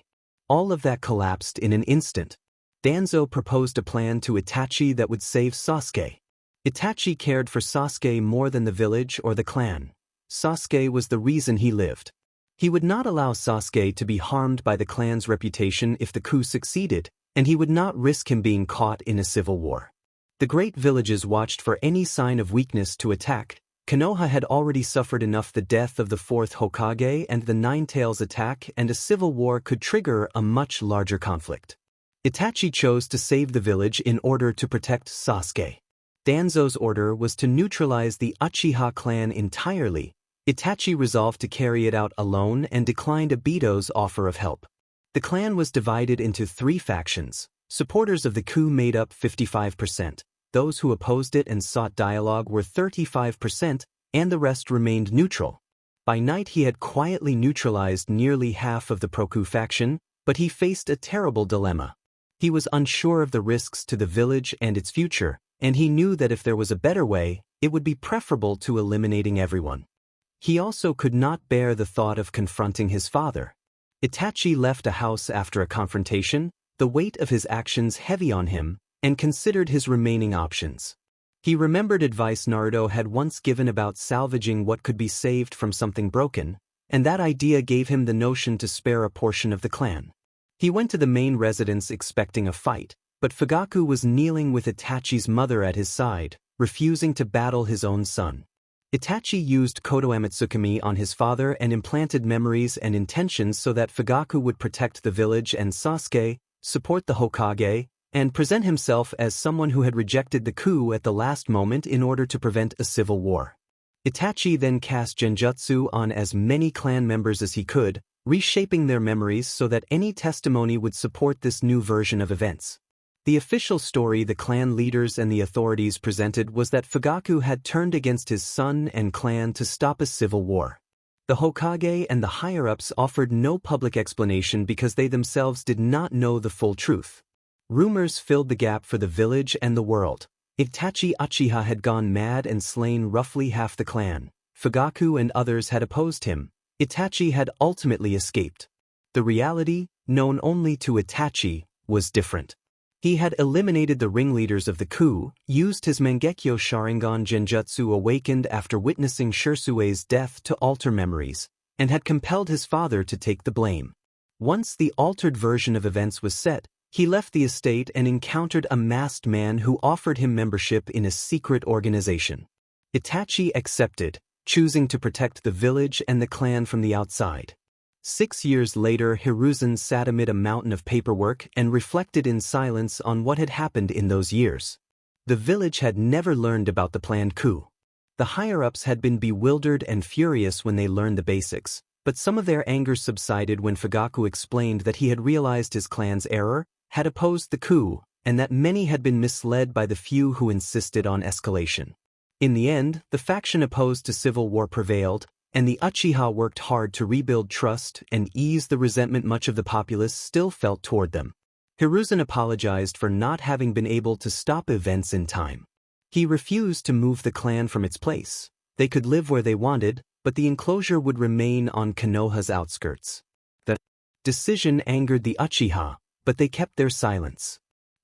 [SPEAKER 1] All of that collapsed in an instant. Danzo proposed a plan to Itachi that would save Sasuke. Itachi cared for Sasuke more than the village or the clan. Sasuke was the reason he lived. He would not allow Sasuke to be harmed by the clan's reputation if the coup succeeded, and he would not risk him being caught in a civil war. The great villages watched for any sign of weakness to attack. Konoha had already suffered enough the death of the fourth Hokage and the Nine-Tails attack, and a civil war could trigger a much larger conflict. Itachi chose to save the village in order to protect Sasuke. Danzo's order was to neutralize the Uchiha clan entirely. Itachi resolved to carry it out alone and declined Obito's offer of help. The clan was divided into three factions. Supporters of the coup made up 55%. Those who opposed it and sought dialogue were 35%, and the rest remained neutral. By night he had quietly neutralized nearly half of the pro-coup faction, but he faced a terrible dilemma. He was unsure of the risks to the village and its future, and he knew that if there was a better way, it would be preferable to eliminating everyone. He also could not bear the thought of confronting his father. Itachi left a house after a confrontation, the weight of his actions heavy on him, and considered his remaining options. He remembered advice Naruto had once given about salvaging what could be saved from something broken, and that idea gave him the notion to spare a portion of the clan. He went to the main residence expecting a fight, but Fugaku was kneeling with Itachi's mother at his side, refusing to battle his own son. Itachi used Kodoe Mitsukami on his father and implanted memories and intentions so that Fugaku would protect the village and Sasuke, support the Hokage, and present himself as someone who had rejected the coup at the last moment in order to prevent a civil war. Itachi then cast genjutsu on as many clan members as he could, reshaping their memories so that any testimony would support this new version of events. The official story the clan leaders and the authorities presented was that Fugaku had turned against his son and clan to stop a civil war. The Hokage and the higher-ups offered no public explanation because they themselves did not know the full truth. Rumors filled the gap for the village and the world. Itachi Uchiha had gone mad and slain roughly half the clan. Fugaku and others had opposed him. Itachi had ultimately escaped. The reality, known only to Itachi, was different. He had eliminated the ringleaders of the coup, used his Mangekyo Sharingan Genjutsu awakened after witnessing Shirsue's death to alter memories, and had compelled his father to take the blame. Once the altered version of events was set, he left the estate and encountered a masked man who offered him membership in a secret organization. Itachi accepted, choosing to protect the village and the clan from the outside. 6 years later, Hiruzen sat amid a mountain of paperwork and reflected in silence on what had happened in those years. The village had never learned about the planned coup. The higher-ups had been bewildered and furious when they learned the basics, but some of their anger subsided when Fugaku explained that he had realized his clan's error, had opposed the coup, and that many had been misled by the few who insisted on escalation. In the end, the faction opposed to civil war prevailed, and the Uchiha worked hard to rebuild trust and ease the resentment much of the populace still felt toward them. Hiruzen apologized for not having been able to stop events in time. He refused to move the clan from its place. They could live where they wanted, but the enclosure would remain on Konoha's outskirts. The decision angered the Uchiha, but they kept their silence.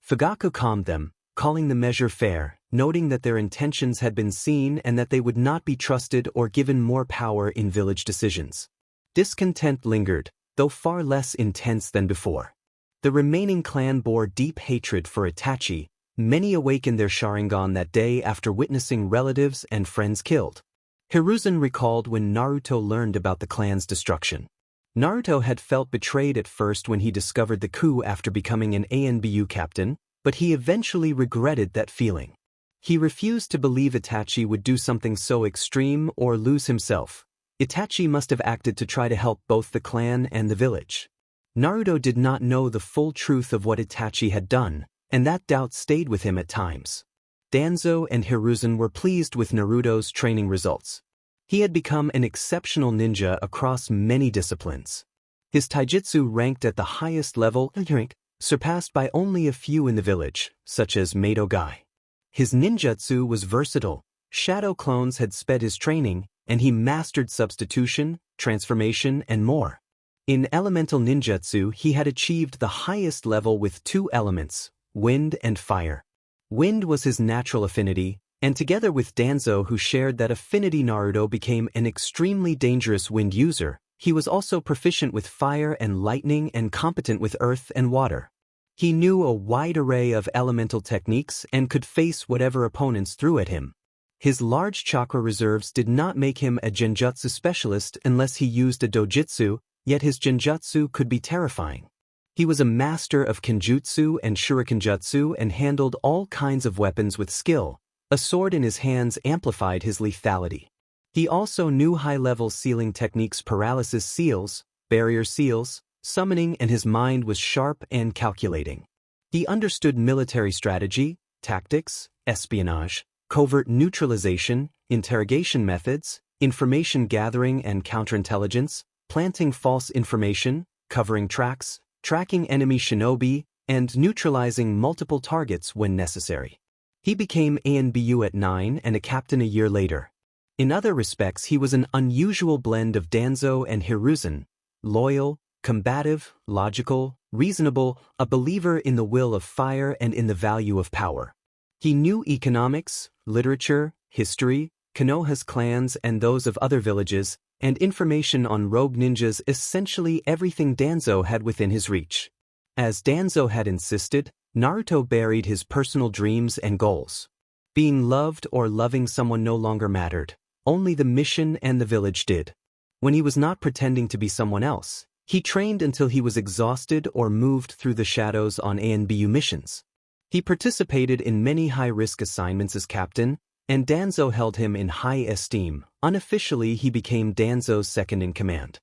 [SPEAKER 1] Fugaku calmed them, calling the measure fair, noting that their intentions had been seen and that they would not be trusted or given more power in village decisions. Discontent lingered, though far less intense than before. The remaining clan bore deep hatred for Itachi. Many awakened their Sharingan that day after witnessing relatives and friends killed. Hiruzen recalled when Naruto learned about the clan's destruction. Naruto had felt betrayed at first when he discovered the coup after becoming an Anbu captain, but he eventually regretted that feeling. He refused to believe Itachi would do something so extreme or lose himself. Itachi must have acted to try to help both the clan and the village. Naruto did not know the full truth of what Itachi had done, and that doubt stayed with him at times. Danzo and Hiruzen were pleased with Naruto's training results. He had become an exceptional ninja across many disciplines. His taijutsu ranked at the highest level, surpassed by only a few in the village, such as Madogai. His ninjutsu was versatile. Shadow clones had sped his training, and he mastered substitution, transformation, and more. In elemental ninjutsu, he had achieved the highest level with 2 elements, wind and fire. Wind was his natural affinity, and together with Danzo, who shared that affinity, Naruto became an extremely dangerous wind user. He was also proficient with fire and lightning and competent with earth and water. He knew a wide array of elemental techniques and could face whatever opponents threw at him. His large chakra reserves did not make him a genjutsu specialist unless he used a dojutsu, yet his genjutsu could be terrifying. He was a master of kenjutsu and shurikenjutsu and handled all kinds of weapons with skill. A sword in his hands amplified his lethality. He also knew high-level sealing techniques, paralysis seals, barrier seals, summoning, and his mind was sharp and calculating. He understood military strategy, tactics, espionage, covert neutralization, interrogation methods, information gathering and counterintelligence, planting false information, covering tracks, tracking enemy shinobi, and neutralizing multiple targets when necessary. He became Anbu at 9 and a captain a year later. In other respects, he was an unusual blend of Danzo and Hiruzen, loyal, combative, logical, reasonable, a believer in the will of fire and in the value of power. He knew economics, literature, history, Konoha's clans and those of other villages, and information on rogue ninjas, essentially everything Danzo had within his reach. As Danzo had insisted, Naruto buried his personal dreams and goals. Being loved or loving someone no longer mattered. Only the mission and the village did. When he was not pretending to be someone else, he trained until he was exhausted or moved through the shadows on Anbu missions. He participated in many high-risk assignments as captain, and Danzo held him in high esteem. Unofficially, he became Danzo's second-in-command.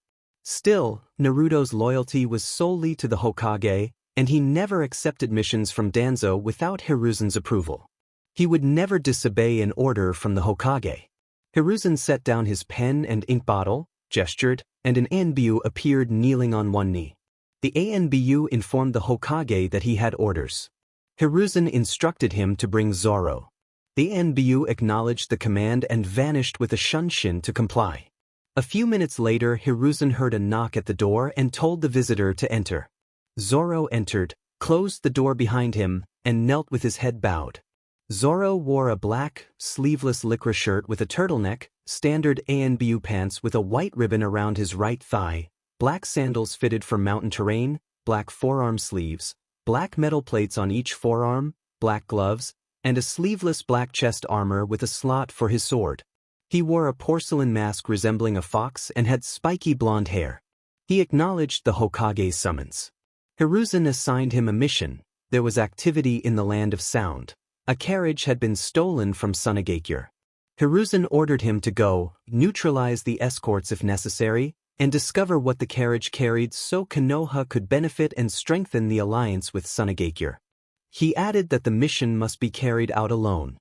[SPEAKER 1] Still, Naruto's loyalty was solely to the Hokage, and he never accepted missions from Danzo without Hiruzen's approval. He would never disobey an order from the Hokage. Hiruzen set down his pen and ink bottle, gestured, and an Anbu appeared kneeling on one knee. The Anbu informed the Hokage that he had orders. Hiruzen instructed him to bring Zoro. The Anbu acknowledged the command and vanished with a shunshin to comply. A few minutes later, Hiruzen heard a knock at the door and told the visitor to enter. Zoro entered, closed the door behind him, and knelt with his head bowed. Zoro wore a black, sleeveless lycra shirt with a turtleneck, standard Anbu pants with a white ribbon around his right thigh, black sandals fitted for mountain terrain, black forearm sleeves, black metal plates on each forearm, black gloves, and a sleeveless black chest armor with a slot for his sword. He wore a porcelain mask resembling a fox and had spiky blonde hair. He acknowledged the Hokage's summons. Hiruzen assigned him a mission. There was activity in the land of sound. A carriage had been stolen from Sunagakure. Hiruzen ordered him to go, neutralize the escorts if necessary, and discover what the carriage carried so Konoha could benefit and strengthen the alliance with Sunagakure. He added that the mission must be carried out alone.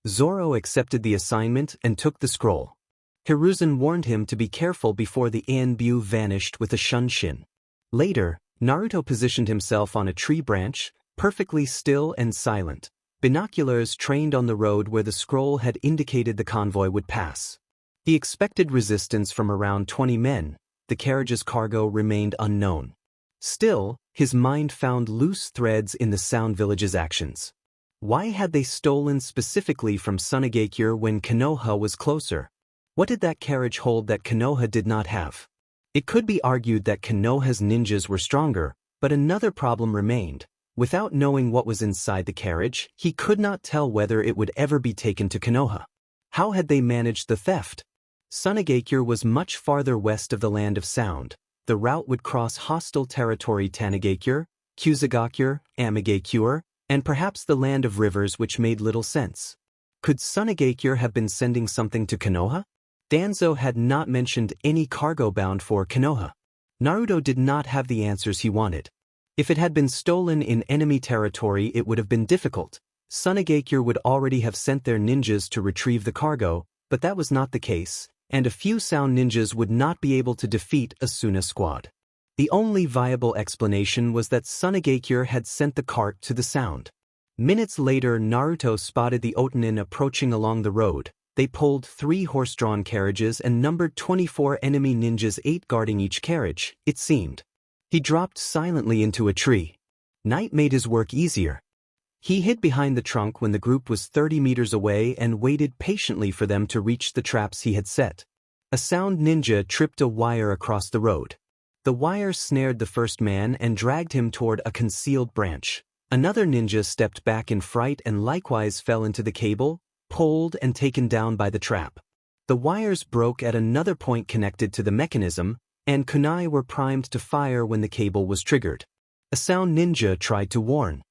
[SPEAKER 1] Zoro accepted the assignment and took the scroll. Hiruzen warned him to be careful before the Anbu vanished with a shunshin. Later, Naruto positioned himself on a tree branch, perfectly still and silent, binoculars trained on the road where the scroll had indicated the convoy would pass. He expected resistance from around 20 men. The carriage's cargo remained unknown. Still, his mind found loose threads in the Sound Village's actions. Why had they stolen specifically from Sunagakure when Konoha was closer? What did that carriage hold that Konoha did not have? It could be argued that Konoha's ninjas were stronger, but another problem remained. Without knowing what was inside the carriage, he could not tell whether it would ever be taken to Konoha. How had they managed the theft? Sunagakure was much farther west of the land of sound. The route would cross hostile territory Tanagakure, Kusagakure, Amigakure, and perhaps the land of rivers, which made little sense. Could Sunagakure have been sending something to Konoha? Danzo had not mentioned any cargo bound for Konoha. Naruto did not have the answers he wanted. If it had been stolen in enemy territory, it would have been difficult. Sunagakure would already have sent their ninjas to retrieve the cargo, but that was not the case, and a few sound ninjas would not be able to defeat a Suna squad. The only viable explanation was that Sunagakure had sent the cart to the sound. Minutes later, Naruto spotted the Otonin approaching along the road. They pulled 3 horse-drawn carriages and numbered 24 enemy ninjas, 8 guarding each carriage, it seemed. He dropped silently into a tree. Night made his work easier. He hid behind the trunk when the group was 30 meters away and waited patiently for them to reach the traps he had set. A sound ninja tripped a wire across the road. The wire snared the first man and dragged him toward a concealed branch. Another ninja stepped back in fright and likewise fell into the cable, pulled and taken down by the trap. The wires broke at another point connected to the mechanism, and kunai were primed to fire when the cable was triggered. A sound ninja tried to warn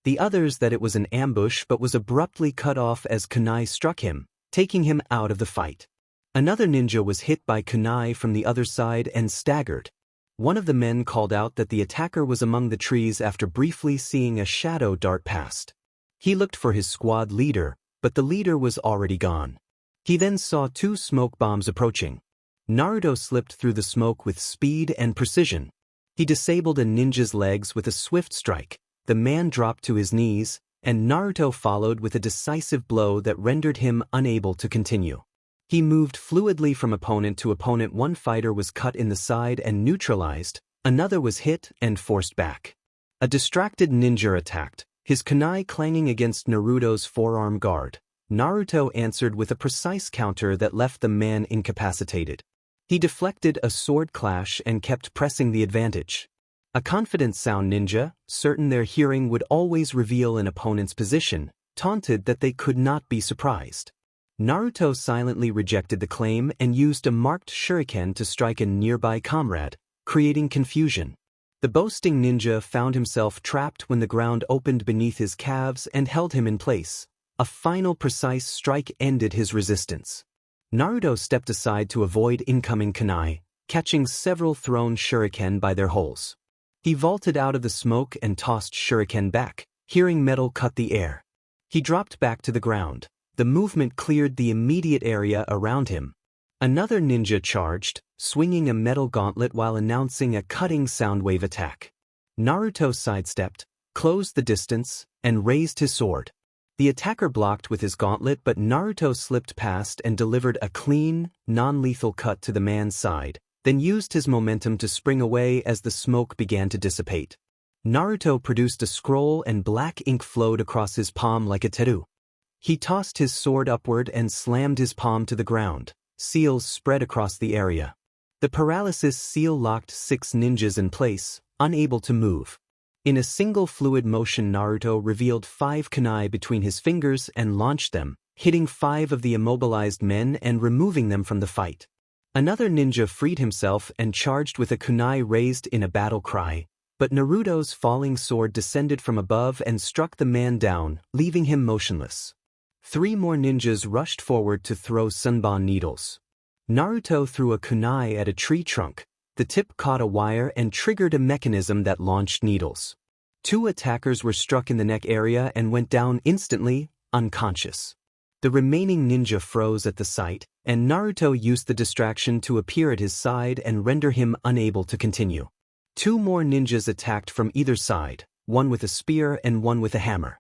[SPEAKER 1] the others that it was an ambush but was abruptly cut off as kunai struck him, taking him out of the fight. Another ninja was hit by kunai from the other side and staggered. One of the men called out that the attacker was among the trees after briefly seeing a shadow dart past. He looked for his squad leader, but the leader was already gone. He then saw 2 smoke bombs approaching. Naruto slipped through the smoke with speed and precision. He disabled a ninja's legs with a swift strike. The man dropped to his knees, and Naruto followed with a decisive blow that rendered him unable to continue. He moved fluidly from opponent to opponent. One fighter was cut in the side and neutralized, another was hit and forced back. A distracted ninja attacked, his kunai clanging against Naruto's forearm guard. Naruto answered with a precise counter that left the man incapacitated. He deflected a sword clash and kept pressing the advantage. A confident sound ninja, certain their hearing would always reveal an opponent's position, taunted that they could not be surprised. Naruto silently rejected the claim and used a marked shuriken to strike a nearby comrade, creating confusion. The boasting ninja found himself trapped when the ground opened beneath his calves and held him in place. A final precise strike ended his resistance. Naruto stepped aside to avoid incoming kunai, catching several thrown shuriken by their holes. He vaulted out of the smoke and tossed shuriken back, hearing metal cut the air. He dropped back to the ground. The movement cleared the immediate area around him. Another ninja charged, swinging a metal gauntlet while announcing a cutting soundwave attack. Naruto sidestepped, closed the distance, and raised his sword. The attacker blocked with his gauntlet, but Naruto slipped past and delivered a clean, non-lethal cut to the man's side, then used his momentum to spring away as the smoke began to dissipate. Naruto produced a scroll and black ink flowed across his palm like a teru. He tossed his sword upward and slammed his palm to the ground. Seals spread across the area. The paralysis seal locked 6 ninjas in place, unable to move. In a single fluid motion, Naruto revealed 5 kunai between his fingers and launched them, hitting 5 of the immobilized men and removing them from the fight. Another ninja freed himself and charged with a kunai raised in a battle cry, but Naruto's falling sword descended from above and struck the man down, leaving him motionless. 3 more ninjas rushed forward to throw sunban needles. Naruto threw a kunai at a tree trunk. The tip caught a wire and triggered a mechanism that launched needles. 2 attackers were struck in the neck area and went down instantly, unconscious. The remaining ninja froze at the sight, and Naruto used the distraction to appear at his side and render him unable to continue. 2 more ninjas attacked from either side, one with a spear and one with a hammer.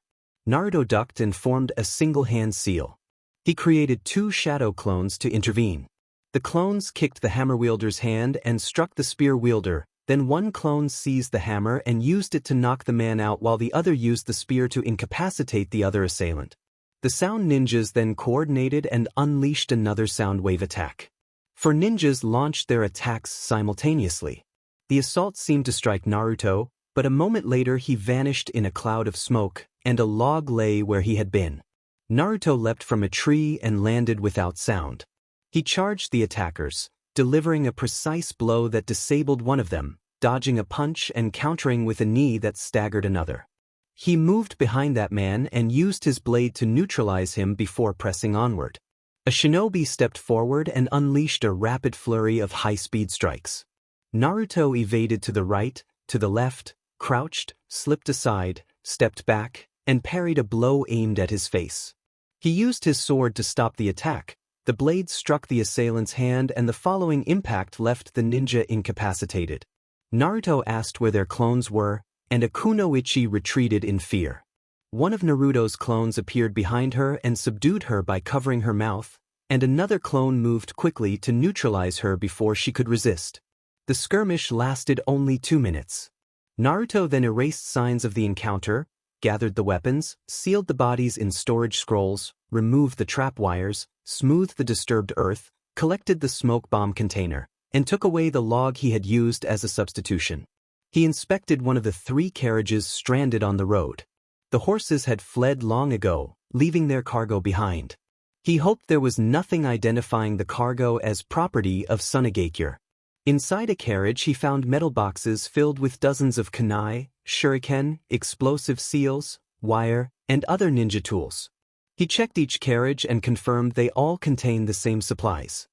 [SPEAKER 1] Naruto ducked and formed a single-hand seal. He created 2 shadow clones to intervene. The clones kicked the hammer wielder's hand and struck the spear wielder, then one clone seized the hammer and used it to knock the man out while the other used the spear to incapacitate the other assailant. The sound ninjas then coordinated and unleashed another sound wave attack. 4 ninjas launched their attacks simultaneously. The assault seemed to strike Naruto, but a moment later he vanished in a cloud of smoke, and a log lay where he had been. Naruto leapt from a tree and landed without sound. He charged the attackers, delivering a precise blow that disabled one of them, dodging a punch and countering with a knee that staggered another. He moved behind that man and used his blade to neutralize him before pressing onward. A shinobi stepped forward and unleashed a rapid flurry of high-speed strikes. Naruto evaded to the right, to the left, crouched, slipped aside, stepped back, and parried a blow aimed at his face. He used his sword to stop the attack. The blade struck the assailant's hand and the following impact left the ninja incapacitated. Naruto asked where their clones were, and a kunoichi retreated in fear. One of Naruto's clones appeared behind her and subdued her by covering her mouth, and another clone moved quickly to neutralize her before she could resist. The skirmish lasted only 2 minutes. Naruto then erased signs of the encounter, gathered the weapons, sealed the bodies in storage scrolls, removed the trap wires, smoothed the disturbed earth, collected the smoke bomb container, and took away the log he had used as a substitution. He inspected one of the 3 carriages stranded on the road. The horses had fled long ago, leaving their cargo behind. He hoped there was nothing identifying the cargo as property of Tsunegakure. Inside a carriage he found metal boxes filled with dozens of kunai, shuriken, explosive seals, wire, and other ninja tools. He checked each carriage and confirmed they all contained the same supplies.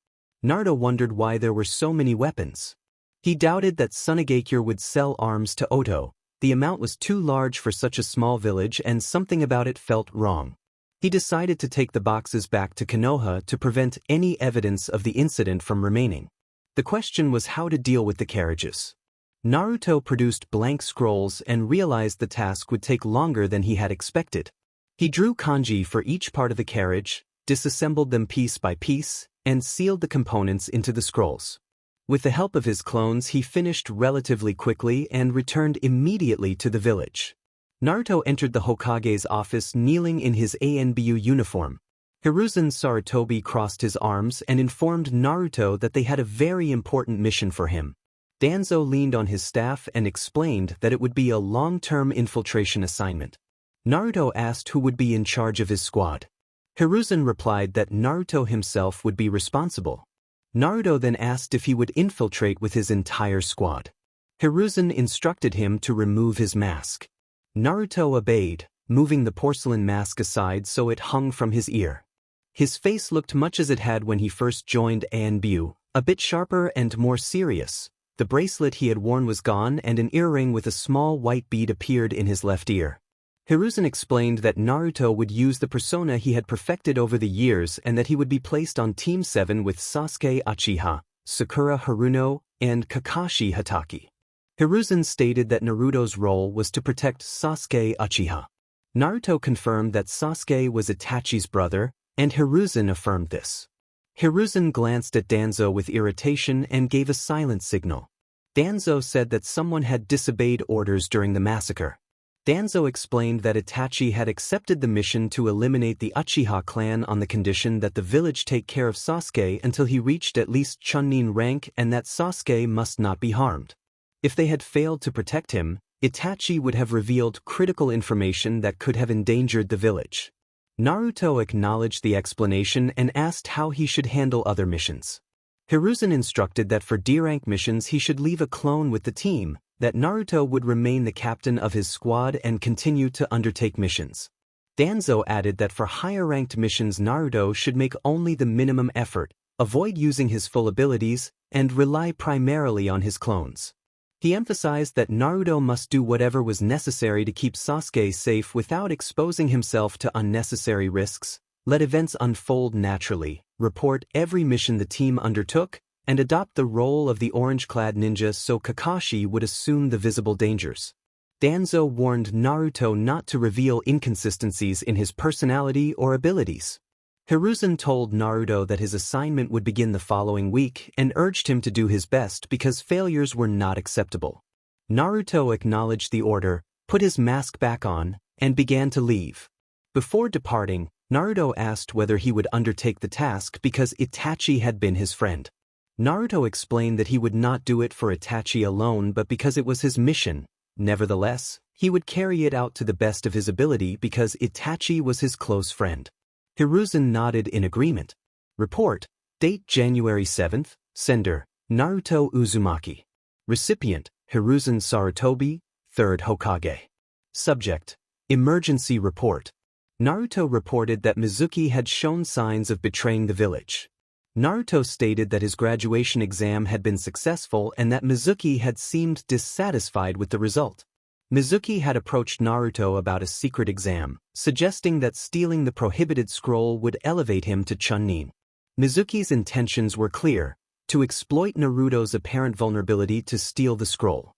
[SPEAKER 1] Naruto wondered why there were so many weapons. He doubted that Tsunegakure would sell arms to Oto. The amount was too large for such a small village and something about it felt wrong. He decided to take the boxes back to Konoha to prevent any evidence of the incident from remaining. The question was how to deal with the carriages. Naruto produced blank scrolls and realized the task would take longer than he had expected. He drew kanji for each part of the carriage, disassembled them piece by piece, and sealed the components into the scrolls. With the help of his clones he finished relatively quickly and returned immediately to the village. Naruto entered the Hokage's office kneeling in his Anbu uniform. Hiruzen Sarutobi crossed his arms and informed Naruto that they had a very important mission for him. Danzo leaned on his staff and explained that it would be a long-term infiltration assignment. Naruto asked who would be in charge of his squad. Hiruzen replied that Naruto himself would be responsible. Naruto then asked if he would infiltrate with his entire squad. Hiruzen instructed him to remove his mask. Naruto obeyed, moving the porcelain mask aside so it hung from his ear. His face looked much as it had when he first joined Anbu, A bit sharper and more serious. The bracelet he had worn was gone and an earring with a small white bead appeared in his left ear. Hiruzen explained that Naruto would use the persona he had perfected over the years and that he would be placed on Team 7 with Sasuke Uchiha, Sakura Haruno, and Kakashi Hatake. Hiruzen stated that Naruto's role was to protect Sasuke Uchiha. Naruto confirmed that Sasuke was Itachi's brother, and Hiruzen affirmed this. Hiruzen glanced at Danzo with irritation and gave a silent signal. Danzo said that someone had disobeyed orders during the massacre. Danzo explained that Itachi had accepted the mission to eliminate the Uchiha clan on the condition that the village take care of Sasuke until he reached at least Chunin rank and that Sasuke must not be harmed. If they had failed to protect him, Itachi would have revealed critical information that could have endangered the village. Naruto acknowledged the explanation and asked how he should handle other missions. Hiruzen instructed that for D-rank missions he should leave a clone with the team, that Naruto would remain the captain of his squad and continue to undertake missions. Danzo added that for higher-ranked missions Naruto should make only the minimum effort, avoid using his full abilities, and rely primarily on his clones. He emphasized that Naruto must do whatever was necessary to keep Sasuke safe without exposing himself to unnecessary risks, let events unfold naturally, report every mission the team undertook, and adopt the role of the orange-clad ninja so Kakashi would assume the visible dangers. Danzo warned Naruto not to reveal inconsistencies in his personality or abilities. Hiruzen told Naruto that his assignment would begin the following week and urged him to do his best because failures were not acceptable. Naruto acknowledged the order, put his mask back on, and began to leave. Before departing, Naruto asked whether he would undertake the task because Itachi had been his friend. Naruto explained that he would not do it for Itachi alone but because it was his mission. Nevertheless, he would carry it out to the best of his ability because Itachi was his close friend. Hiruzen nodded in agreement. Report, date January 7th, sender, Naruto Uzumaki. Recipient, Hiruzen Sarutobi, 3rd Hokage. Subject, emergency report. Naruto reported that Mizuki had shown signs of betraying the village. Naruto stated that his graduation exam had been successful and that Mizuki had seemed dissatisfied with the result. Mizuki had approached Naruto about a secret exam, suggesting that stealing the prohibited scroll would elevate him to Chunin. Mizuki's intentions were clear, to exploit Naruto's apparent vulnerability to steal the scroll.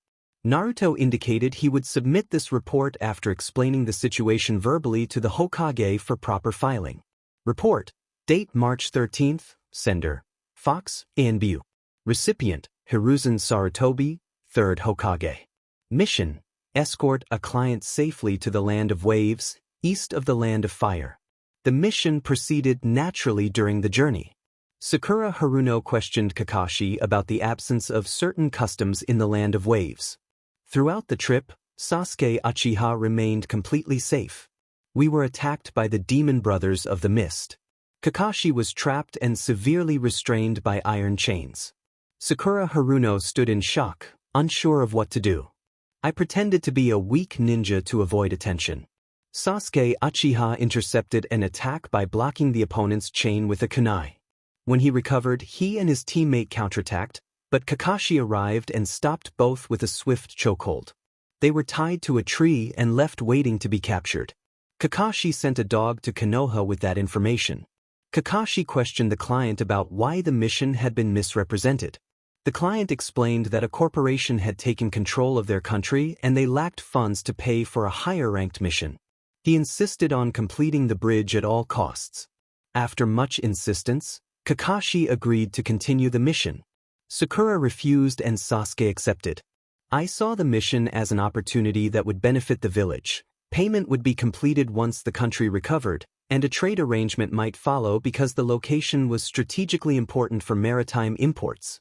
[SPEAKER 1] Naruto indicated he would submit this report after explaining the situation verbally to the Hokage for proper filing. Report, date March 13th, sender, Fox, Anbu. Recipient, Hiruzen Sarutobi, 3rd Hokage. Mission, escort a client safely to the Land of Waves, east of the Land of Fire. The mission proceeded naturally during the journey. Sakura Haruno questioned Kakashi about the absence of certain customs in the Land of Waves. Throughout the trip, Sasuke Uchiha remained completely safe. We were attacked by the demon brothers of the mist. Kakashi was trapped and severely restrained by iron chains. Sakura Haruno stood in shock, unsure of what to do. I pretended to be a weak ninja to avoid attention. Sasuke Uchiha intercepted an attack by blocking the opponent's chain with a kunai. When he recovered, he and his teammate counterattacked, but Kakashi arrived and stopped both with a swift chokehold. They were tied to a tree and left waiting to be captured. Kakashi sent a dog to Konoha with that information. Kakashi questioned the client about why the mission had been misrepresented. The client explained that a corporation had taken control of their country and they lacked funds to pay for a higher-ranked mission. He insisted on completing the bridge at all costs. After much insistence, Kakashi agreed to continue the mission. Sakura refused and Sasuke accepted. I saw the mission as an opportunity that would benefit the village. Payment would be completed once the country recovered, and a trade arrangement might follow because the location was strategically important for maritime imports.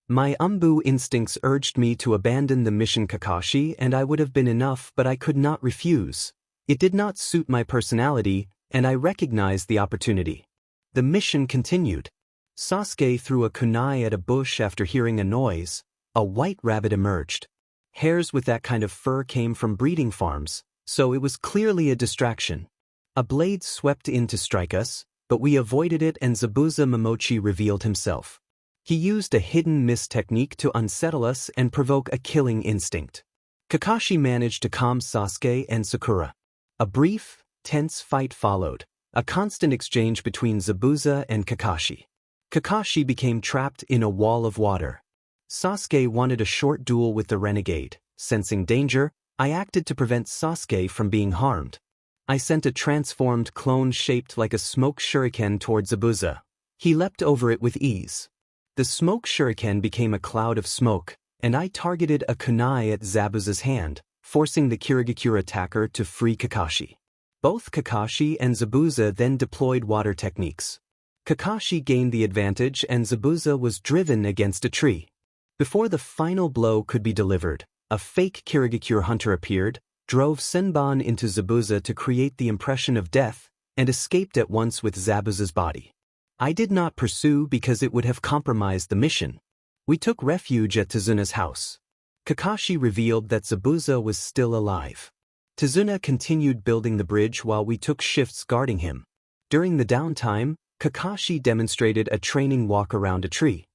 [SPEAKER 1] My Anbu instincts urged me to abandon the mission Kakashi and I would have been enough but I could not refuse. It did not suit my personality and I recognized the opportunity. The mission continued. Sasuke threw a kunai at a bush after hearing a noise. A white rabbit emerged. Hares with that kind of fur came from breeding farms, so it was clearly a distraction. A blade swept in to strike us, but we avoided it and Zabuza Momochi revealed himself. He used a hidden miss technique to unsettle us and provoke a killing instinct. Kakashi managed to calm Sasuke and Sakura. A brief, tense fight followed, a constant exchange between Zabuza and Kakashi. Kakashi became trapped in a wall of water. Sasuke wanted a short duel with the renegade. Sensing danger, I acted to prevent Sasuke from being harmed. I sent a transformed clone shaped like a smoke shuriken toward Zabuza. He leapt over it with ease. The smoke shuriken became a cloud of smoke, and I targeted a kunai at Zabuza's hand, forcing the Kirigakure attacker to free Kakashi. Both Kakashi and Zabuza then deployed water techniques. Kakashi gained the advantage and Zabuza was driven against a tree. Before the final blow could be delivered, a fake Kirigakure hunter appeared, drove Senbon into Zabuza to create the impression of death, and escaped at once with Zabuza's body. I did not pursue because it would have compromised the mission. We took refuge at Tazuna's house. Kakashi revealed that Zabuza was still alive. Tazuna continued building the bridge while we took shifts guarding him. During the downtime, Kakashi demonstrated a training walk around a tree.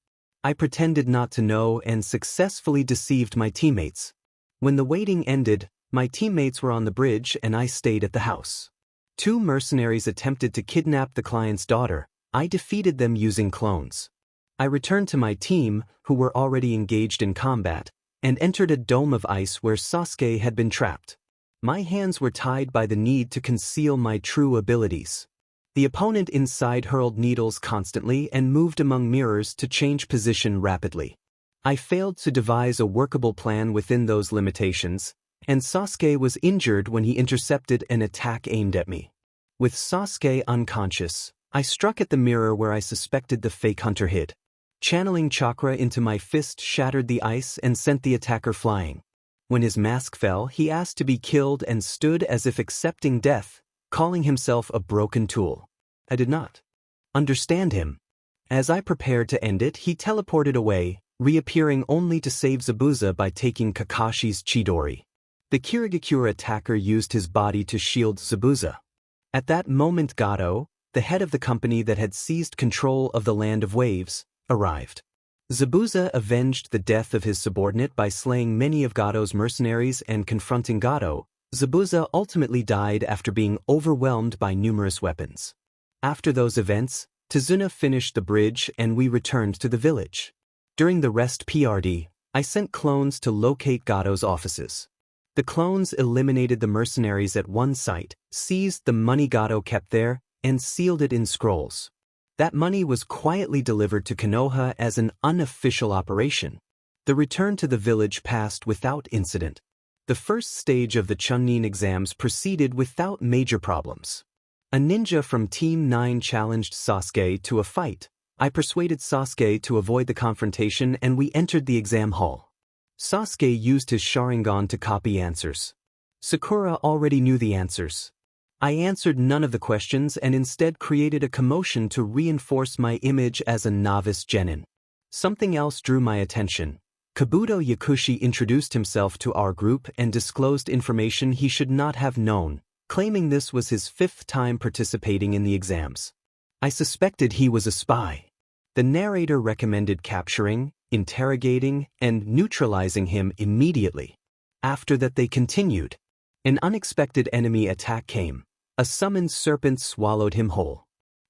[SPEAKER 1] I pretended not to know and successfully deceived my teammates. When the waiting ended, my teammates were on the bridge and I stayed at the house. 2 mercenaries attempted to kidnap the client's daughter. I defeated them using clones. I returned to my team, who were already engaged in combat, and entered a dome of ice where Sasuke had been trapped. My hands were tied by the need to conceal my true abilities. The opponent inside hurled needles constantly and moved among mirrors to change position rapidly. I failed to devise a workable plan within those limitations, and Sasuke was injured when he intercepted an attack aimed at me. With Sasuke unconscious, I struck at the mirror where I suspected the fake hunter hid. Channeling chakra into my fist shattered the ice and sent the attacker flying. When his mask fell, he asked to be killed and stood as if accepting death, calling himself a broken tool. I did not understand him. As I prepared to end it, he teleported away, reappearing only to save Zabuza by taking Kakashi's Chidori. The Kirigakure attacker used his body to shield Zabuza. At that moment Gato, the head of the company that had seized control of the Land of Waves, arrived. Zabuza avenged the death of his subordinate by slaying many of Gato's mercenaries and confronting Gato. Zabuza ultimately died after being overwhelmed by numerous weapons. After those events, Tazuna finished the bridge and we returned to the village. During the rest PRD, I sent clones to locate Gato's offices. The clones eliminated the mercenaries at one site, seized the money Gato kept there, and sealed it in scrolls. That money was quietly delivered to Konoha as an unofficial operation. The return to the village passed without incident. The first stage of the Chunin exams proceeded without major problems. A ninja from Team 9 challenged Sasuke to a fight. I persuaded Sasuke to avoid the confrontation and we entered the exam hall. Sasuke used his Sharingan to copy answers. Sakura already knew the answers. I answered none of the questions and instead created a commotion to reinforce my image as a novice genin. Something else drew my attention. Kabuto Yakushi introduced himself to our group and disclosed information he should not have known, claiming this was his 5th time participating in the exams. I suspected he was a spy. The narrator recommended capturing, interrogating, and neutralizing him immediately. After that they continued. An unexpected enemy attack came. A summoned serpent swallowed him whole.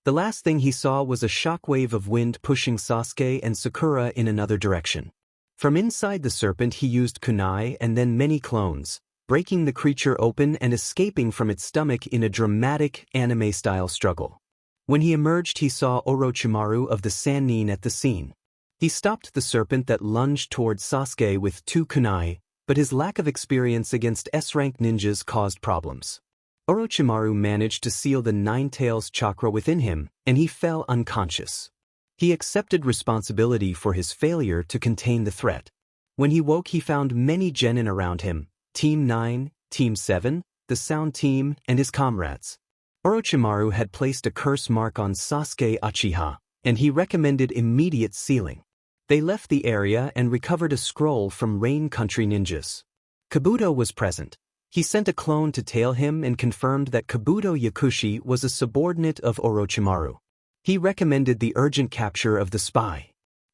[SPEAKER 1] The last thing he saw was a shockwave of wind pushing Sasuke and Sakura in another direction. From inside the serpent he used kunai and then many clones, breaking the creature open and escaping from its stomach in a dramatic anime-style struggle. When he emerged he saw Orochimaru of the Sannin at the scene. He stopped the serpent that lunged towards Sasuke with 2 kunai, but his lack of experience against S-rank ninjas caused problems. Orochimaru managed to seal the Nine-Tails chakra within him, and he fell unconscious. He accepted responsibility for his failure to contain the threat. When he woke he found many genin around him, Team 9, Team 7, the Sound Team, and his comrades. Orochimaru had placed a curse mark on Sasuke Uchiha, and he recommended immediate sealing. They left the area and recovered a scroll from Rain Country ninjas. Kabuto was present. He sent a clone to tail him and confirmed that Kabuto Yakushi was a subordinate of Orochimaru. He recommended the urgent capture of the spy.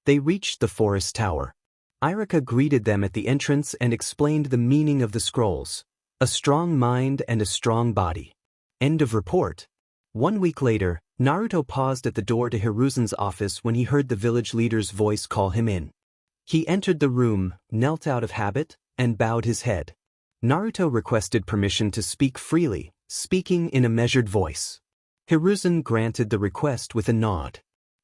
[SPEAKER 1] They reached the forest tower. Irika greeted them at the entrance and explained the meaning of the scrolls. A strong mind and a strong body. End of report. 1 week later, Naruto paused at the door to Hiruzen's office when he heard the village leader's voice call him in. He entered the room, knelt out of habit, and bowed his head. Naruto requested permission to speak freely, speaking in a measured voice. Hiruzen granted the request with a nod.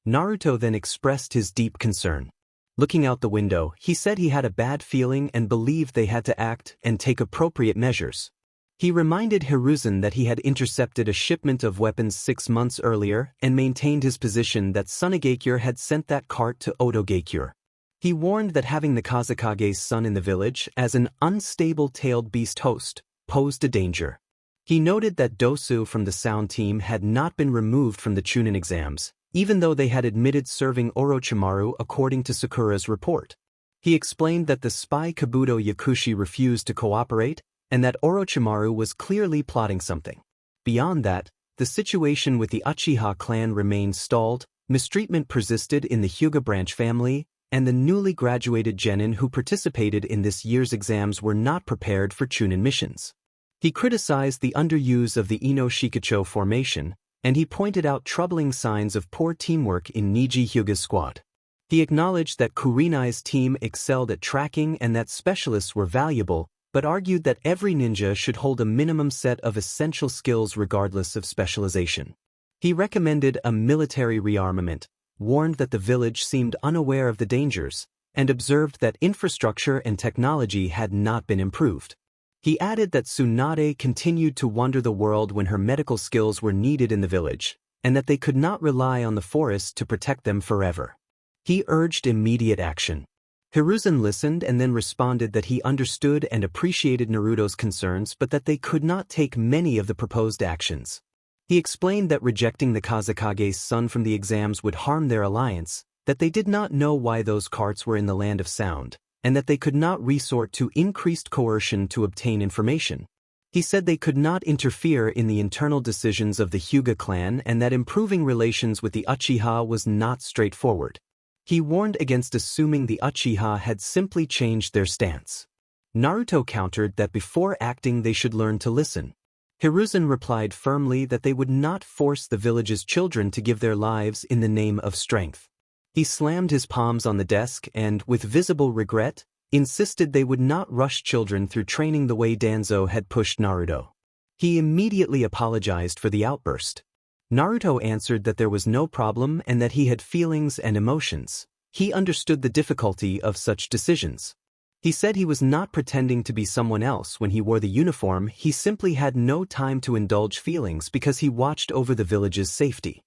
[SPEAKER 1] Naruto then expressed his deep concern. Looking out the window, he said he had a bad feeling and believed they had to act and take appropriate measures. He reminded Hiruzen that he had intercepted a shipment of weapons 6 months earlier and maintained his position that Tsunegakure had sent that cart to Otogakure. He warned that having the Kazekage's son in the village as an unstable tailed beast host posed a danger. He noted that Dosu from the sound team had not been removed from the Chunin exams, even though they had admitted serving Orochimaru according to Sakura's report. He explained that the spy Kabuto Yakushi refused to cooperate, and that Orochimaru was clearly plotting something. Beyond that, the situation with the Uchiha clan remained stalled, mistreatment persisted in the Hyuga branch family, and the newly graduated genin who participated in this year's exams were not prepared for Chunin missions. He criticized the underuse of the Ino Shikacho formation, and he pointed out troubling signs of poor teamwork in Niji Hyuga's squad. He acknowledged that Kurenai's team excelled at tracking and that specialists were valuable, but argued that every ninja should hold a minimum set of essential skills regardless of specialization. He recommended a military rearmament, warned that the village seemed unaware of the dangers, and observed that infrastructure and technology had not been improved. He added that Tsunade continued to wander the world when her medical skills were needed in the village, and that they could not rely on the forest to protect them forever. He urged immediate action. Hiruzen listened and then responded that he understood and appreciated Naruto's concerns but that they could not take many of the proposed actions. He explained that rejecting the Kazekage's son from the exams would harm their alliance, that they did not know why those carts were in the land of sound, and that they could not resort to increased coercion to obtain information. He said they could not interfere in the internal decisions of the Hyuga clan and that improving relations with the Uchiha was not straightforward. He warned against assuming the Uchiha had simply changed their stance. Naruto countered that before acting they should learn to listen. Hiruzen replied firmly that they would not force the village's children to give their lives in the name of strength. He slammed his palms on the desk and, with visible regret, insisted they would not rush children through training the way Danzo had pushed Naruto. He immediately apologized for the outburst. Naruto answered that there was no problem and that he had feelings and emotions. He understood the difficulty of such decisions. He said he was not pretending to be someone else when he wore the uniform, he simply had no time to indulge feelings because he watched over the village's safety.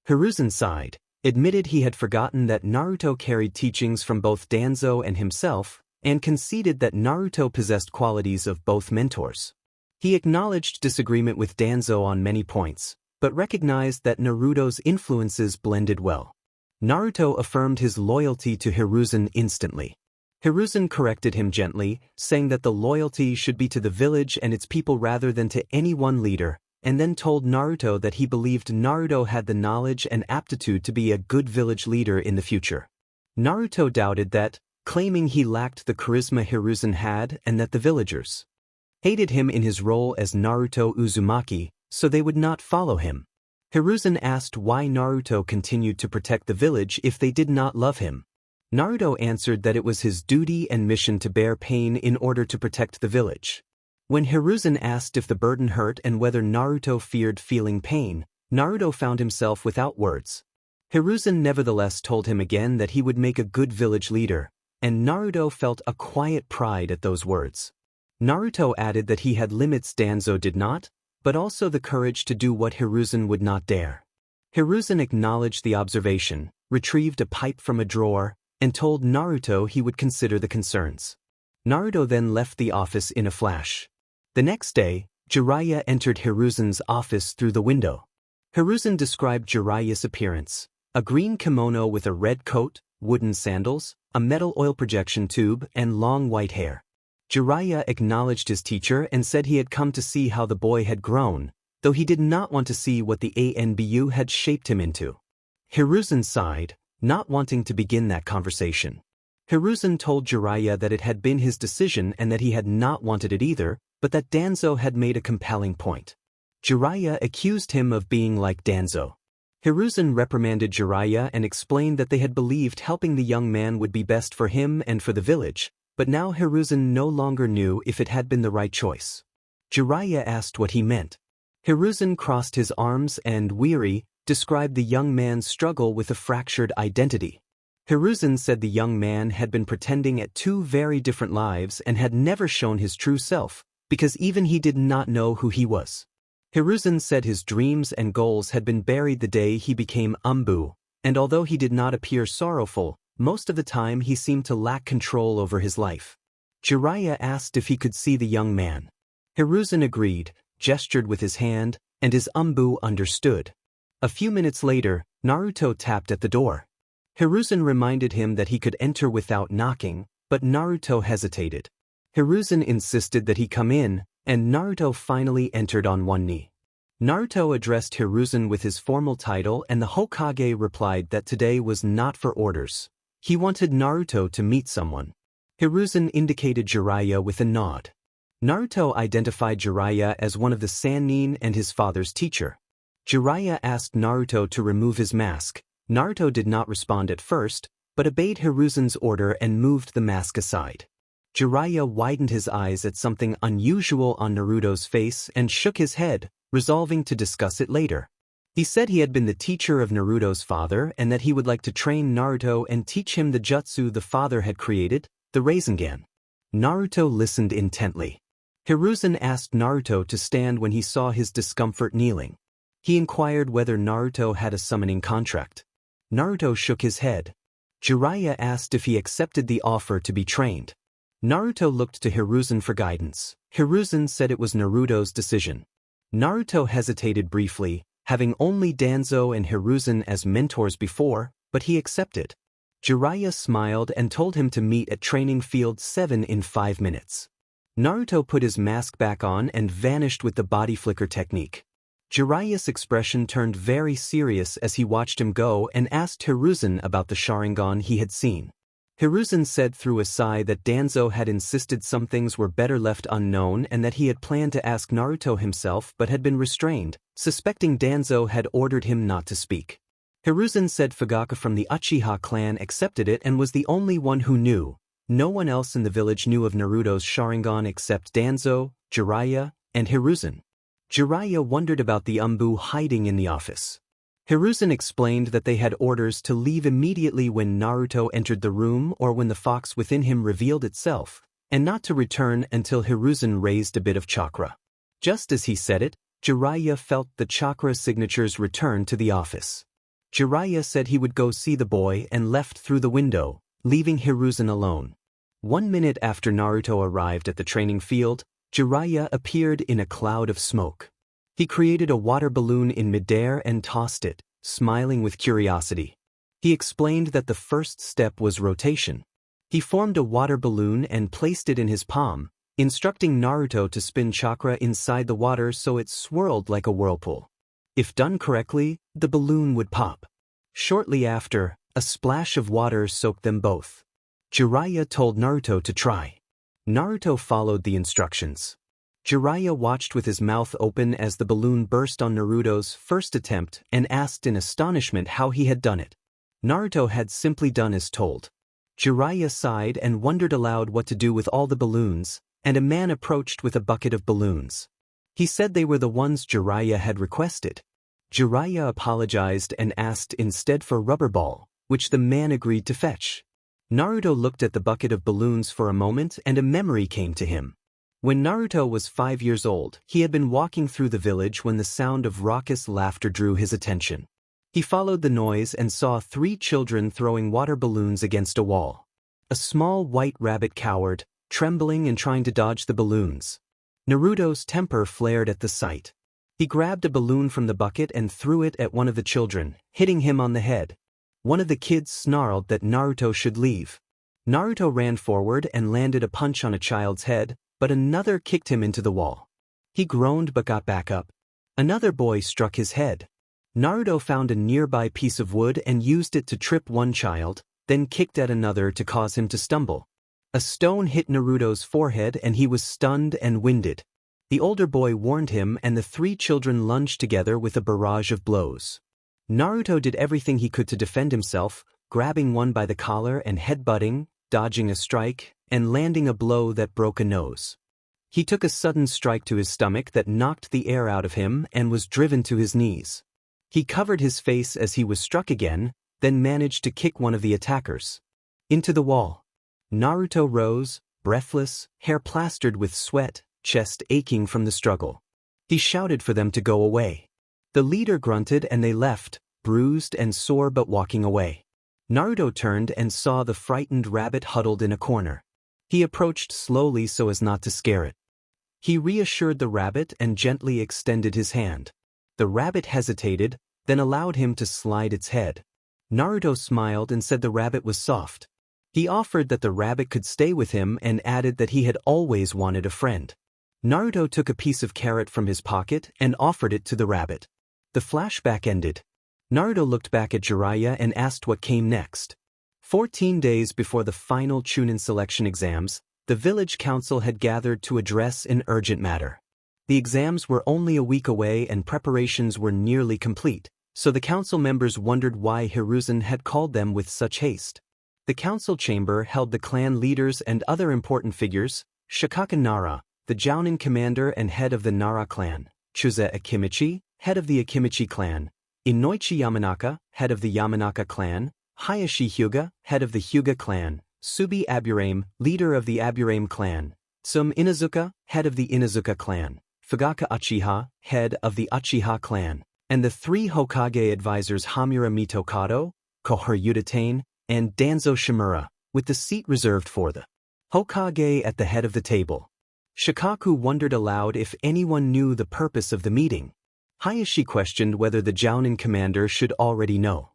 [SPEAKER 1] Hiruzen sighed, admitted he had forgotten that Naruto carried teachings from both Danzo and himself, and conceded that Naruto possessed qualities of both mentors. He acknowledged disagreement with Danzo on many points, but recognized that Naruto's influences blended well. Naruto affirmed his loyalty to Hiruzen instantly. Hiruzen corrected him gently, saying that the loyalty should be to the village and its people rather than to any one leader, and then told Naruto that he believed Naruto had the knowledge and aptitude to be a good village leader in the future. Naruto doubted that, claiming he lacked the charisma Hiruzen had and that the villagers hated him in his role as Naruto Uzumaki, so they would not follow him. Hiruzen asked why Naruto continued to protect the village if they did not love him. Naruto answered that it was his duty and mission to bear pain in order to protect the village. When Hiruzen asked if the burden hurt and whether Naruto feared feeling pain, Naruto found himself without words. Hiruzen nevertheless told him again that he would make a good village leader, and Naruto felt a quiet pride at those words. Naruto added that he had limits Danzo did not, but also the courage to do what Hiruzen would not dare. Hiruzen acknowledged the observation, retrieved a pipe from a drawer, and told Naruto he would consider the concerns. Naruto then left the office in a flash. The next day, Jiraiya entered Hiruzen's office through the window. Hiruzen described Jiraiya's appearance: a green kimono with a red coat, wooden sandals, a metal oil projection tube, and long white hair. Jiraiya acknowledged his teacher and said he had come to see how the boy had grown, though he did not want to see what the Anbu had shaped him into. Hiruzen sighed, not wanting to begin that conversation. Hiruzen told Jiraiya that it had been his decision and that he had not wanted it either, but that Danzo had made a compelling point. Jiraiya accused him of being like Danzo. Hiruzen reprimanded Jiraiya and explained that they had believed helping the young man would be best for him and for the village, but now Hiruzen no longer knew if it had been the right choice. Jiraiya asked what he meant. Hiruzen crossed his arms and, weary, described the young man's struggle with a fractured identity. Hiruzen said the young man had been pretending at two very different lives and had never shown his true self, because even he did not know who he was. Hiruzen said his dreams and goals had been buried the day he became Anbu, and although he did not appear sorrowful, most of the time he seemed to lack control over his life. Jiraiya asked if he could see the young man. Hiruzen agreed, gestured with his hand, and his Anbu understood. A few minutes later, Naruto tapped at the door. Hiruzen reminded him that he could enter without knocking, but Naruto hesitated. Hiruzen insisted that he come in, and Naruto finally entered on one knee. Naruto addressed Hiruzen with his formal title and the Hokage replied that today was not for orders. He wanted Naruto to meet someone. Hiruzen indicated Jiraiya with a nod. Naruto identified Jiraiya as one of the Sannin and his father's teacher. Jiraiya asked Naruto to remove his mask. Naruto did not respond at first, but obeyed Hiruzen's order and moved the mask aside. Jiraiya widened his eyes at something unusual on Naruto's face and shook his head, resolving to discuss it later. He said he had been the teacher of Naruto's father and that he would like to train Naruto and teach him the jutsu the father had created, the Rasengan. Naruto listened intently. Hiruzen asked Naruto to stand when he saw his discomfort kneeling. He inquired whether Naruto had a summoning contract. Naruto shook his head. Jiraiya asked if he accepted the offer to be trained. Naruto looked to Hiruzen for guidance. Hiruzen said it was Naruto's decision. Naruto hesitated briefly, having only Danzo and Hiruzen as mentors before, but he accepted. Jiraiya smiled and told him to meet at training field 7 in 5 minutes. Naruto put his mask back on and vanished with the body flicker technique. Jiraiya's expression turned very serious as he watched him go and asked Hiruzen about the Sharingan he had seen. Hiruzen said through a sigh that Danzo had insisted some things were better left unknown and that he had planned to ask Naruto himself but had been restrained, suspecting Danzo had ordered him not to speak. Hiruzen said Fugaka from the Uchiha clan accepted it and was the only one who knew. No one else in the village knew of Naruto's Sharingan except Danzo, Jiraiya, and Hiruzen. Jiraiya wondered about the Anbu hiding in the office. Hiruzen explained that they had orders to leave immediately when Naruto entered the room or when the fox within him revealed itself, and not to return until Hiruzen raised a bit of chakra. Just as he said it, Jiraiya felt the chakra signatures return to the office. Jiraiya said he would go see the boy and left through the window, leaving Hiruzen alone. 1 minute after Naruto arrived at the training field, Jiraiya appeared in a cloud of smoke. He created a water balloon in midair and tossed it, smiling with curiosity. He explained that the first step was rotation. He formed a water balloon and placed it in his palm, instructing Naruto to spin chakra inside the water so it swirled like a whirlpool. If done correctly, the balloon would pop. Shortly after, a splash of water soaked them both. Jiraiya told Naruto to try. Naruto followed the instructions. Jiraiya watched with his mouth open as the balloon burst on Naruto's first attempt and asked in astonishment how he had done it. Naruto had simply done as told. Jiraiya sighed and wondered aloud what to do with all the balloons, and a man approached with a bucket of balloons. He said they were the ones Jiraiya had requested. Jiraiya apologized and asked instead for rubber ball, which the man agreed to fetch. Naruto looked at the bucket of balloons for a moment and a memory came to him. When Naruto was 5 years old, he had been walking through the village when the sound of raucous laughter drew his attention. He followed the noise and saw 3 children throwing water balloons against a wall. A small white rabbit cowered, trembling and trying to dodge the balloons. Naruto's temper flared at the sight. He grabbed a balloon from the bucket and threw it at one of the children, hitting him on the head. One of the kids snarled that Naruto should leave. Naruto ran forward and landed a punch on a child's head, but another kicked him into the wall. He groaned but got back up. Another boy struck his head. Naruto found a nearby piece of wood and used it to trip one child, then kicked at another to cause him to stumble. A stone hit Naruto's forehead and he was stunned and winded. The older boy warned him and the three children lunged together with a barrage of blows. Naruto did everything he could to defend himself, grabbing one by the collar and headbutting, dodging a strike, and landing a blow that broke a nose. He took a sudden strike to his stomach that knocked the air out of him and was driven to his knees. He covered his face as he was struck again, then managed to kick one of the attackers into the wall. Naruto rose, breathless, hair plastered with sweat, chest aching from the struggle. He shouted for them to go away. The leader grunted and they left, bruised and sore but walking away. Naruto turned and saw the frightened rabbit huddled in a corner. He approached slowly so as not to scare it. He reassured the rabbit and gently extended his hand. The rabbit hesitated, then allowed him to slide its head. Naruto smiled and said the rabbit was soft. He offered that the rabbit could stay with him and added that he had always wanted a friend. Naruto took a piece of carrot from his pocket and offered it to the rabbit. The flashback ended. Naruto looked back at Jiraiya and asked what came next. 14 days before the final Chunin selection exams, the village council had gathered to address an urgent matter. The exams were only a week away and preparations were nearly complete, so the council members wondered why Hiruzen had called them with such haste. The council chamber held the clan leaders and other important figures: Shikaka Nara, the Jounin commander and head of the Nara clan; Chuza Akimichi, head of the Akimichi clan; Inoichi Yamanaka, head of the Yamanaka clan; Hayashi Hyuga, head of the Hyuga clan; Subi Aburame, leader of the Aburame clan; Tsum Inazuka, head of the Inazuka clan; Fugaka Uchiha, head of the Uchiha clan; and the three Hokage advisors Hamura Mitokado, Kohor Udatain, and Danzo Shimura, with the seat reserved for the Hokage at the head of the table. Shikaku wondered aloud if anyone knew the purpose of the meeting. Hayashi questioned whether the Jounin commander should already know.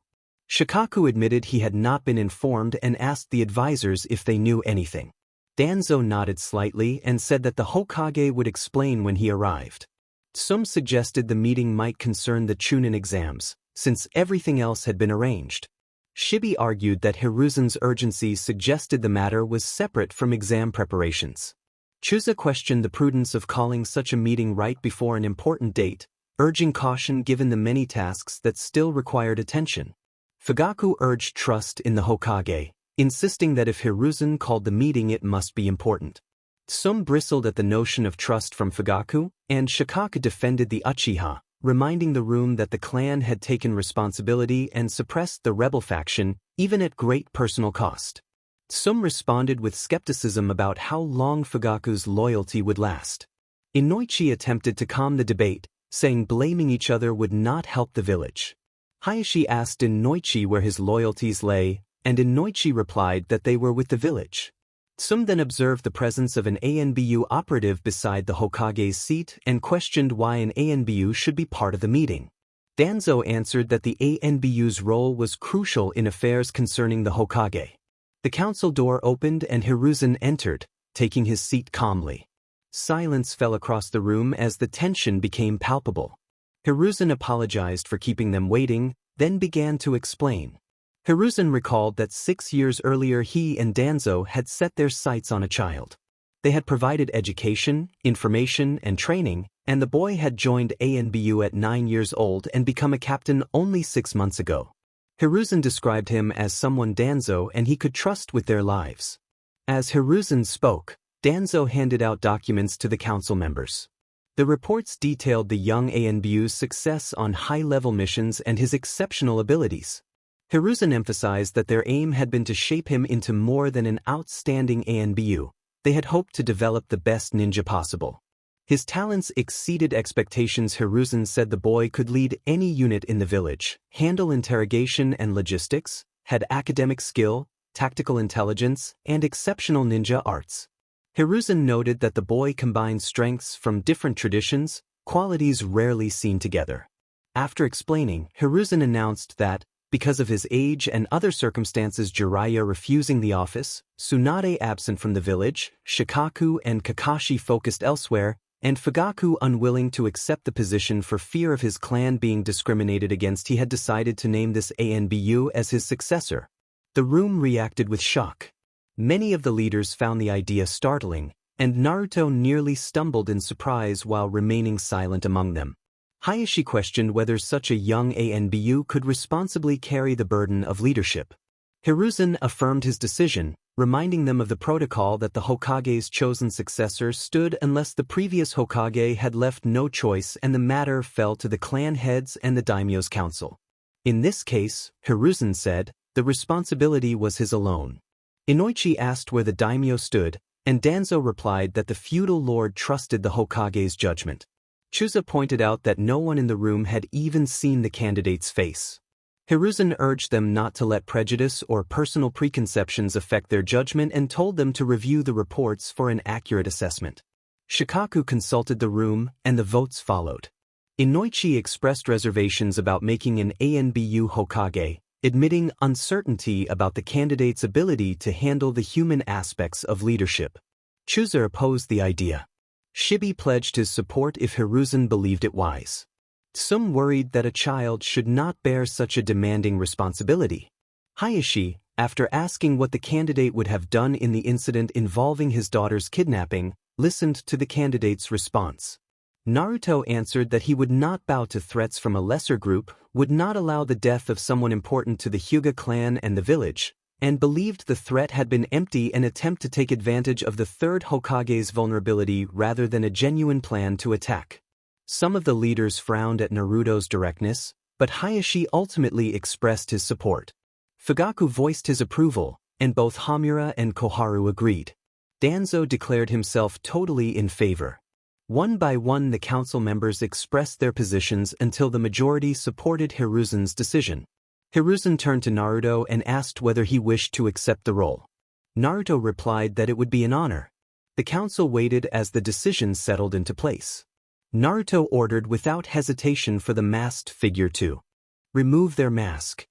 [SPEAKER 1] Shikaku admitted he had not been informed and asked the advisors if they knew anything. Danzo nodded slightly and said that the Hokage would explain when he arrived. Tsum suggested the meeting might concern the Chunin exams, since everything else had been arranged. Shibi argued that Hiruzen's urgency suggested the matter was separate from exam preparations. Chuza questioned the prudence of calling such a meeting right before an important date, urging caution given the many tasks that still required attention. Fugaku urged trust in the Hokage, insisting that if Hiruzen called the meeting it must be important. Tsum bristled at the notion of trust from Fugaku, and Shikaku defended the Uchiha, reminding the room that the clan had taken responsibility and suppressed the rebel faction, even at great personal cost. Tsum responded with skepticism about how long Fugaku's loyalty would last. Inoichi attempted to calm the debate, saying blaming each other would not help the village. Hayashi asked Inoichi where his loyalties lay, and Inoichi replied that they were with the village. Tsum then observed the presence of an ANBU operative beside the Hokage's seat and questioned why an ANBU should be part of the meeting. Danzo answered that the ANBU's role was crucial in affairs concerning the Hokage. The council door opened and Hiruzen entered, taking his seat calmly. Silence fell across the room as the tension became palpable. Hiruzen apologized for keeping them waiting, then began to explain. Hiruzen recalled that 6 years earlier he and Danzo had set their sights on a child. They had provided education, information, and training, and the boy had joined ANBU at 9 years old and become a captain only 6 months ago. Hiruzen described him as someone Danzo and he could trust with their lives. As Hiruzen spoke, Danzo handed out documents to the council members. The reports detailed the young ANBU's success on high-level missions and his exceptional abilities. Hiruzen emphasized that their aim had been to shape him into more than an outstanding ANBU. They had hoped to develop the best ninja possible. His talents exceeded expectations. Hiruzen said the boy could lead any unit in the village, handle interrogation and logistics, had academic skill, tactical intelligence, and exceptional ninja arts. Hiruzen noted that the boy combined strengths from different traditions, qualities rarely seen together. After explaining, Hiruzen announced that, because of his age and other circumstances, Jiraiya refusing the office, Tsunade absent from the village, Shikaku and Kakashi focused elsewhere, and Fugaku, unwilling to accept the position for fear of his clan being discriminated against, he had decided to name this Anbu as his successor. The room reacted with shock. Many of the leaders found the idea startling, and Naruto nearly stumbled in surprise while remaining silent among them. Hayashi questioned whether such a young Anbu could responsibly carry the burden of leadership. Hiruzen affirmed his decision, reminding them of the protocol that the Hokage's chosen successor stood unless the previous Hokage had left no choice, and the matter fell to the clan heads and the daimyo's council. In this case, Hiruzen said, the responsibility was his alone. Inoichi asked where the daimyo stood, and Danzo replied that the feudal lord trusted the Hokage's judgment. Chusa pointed out that no one in the room had even seen the candidate's face. Hiruzen urged them not to let prejudice or personal preconceptions affect their judgment and told them to review the reports for an accurate assessment. Shikaku consulted the room, and the votes followed. Inoichi expressed reservations about making an Anbu Hokage, admitting uncertainty about the candidate's ability to handle the human aspects of leadership. Chusa opposed the idea. Shibi pledged his support if Hiruzen believed it wise. Some worried that a child should not bear such a demanding responsibility. Hayashi, after asking what the candidate would have done in the incident involving his daughter's kidnapping, listened to the candidate's response. Naruto answered that he would not bow to threats from a lesser group, would not allow the death of someone important to the Hyuga clan and the village, and believed the threat had been empty, an attempt to take advantage of the third Hokage's vulnerability rather than a genuine plan to attack. Some of the leaders frowned at Naruto's directness, but Hayashi ultimately expressed his support. Fugaku voiced his approval, and both Hamura and Koharu agreed. Danzo declared himself totally in favor. One by one the council members expressed their positions until the majority supported Hiruzen's decision. Hiruzen turned to Naruto and asked whether he wished to accept the role. Naruto replied that it would be an honor. The council waited as the decision settled into place. Naruto ordered without hesitation for the masked figure to remove their mask.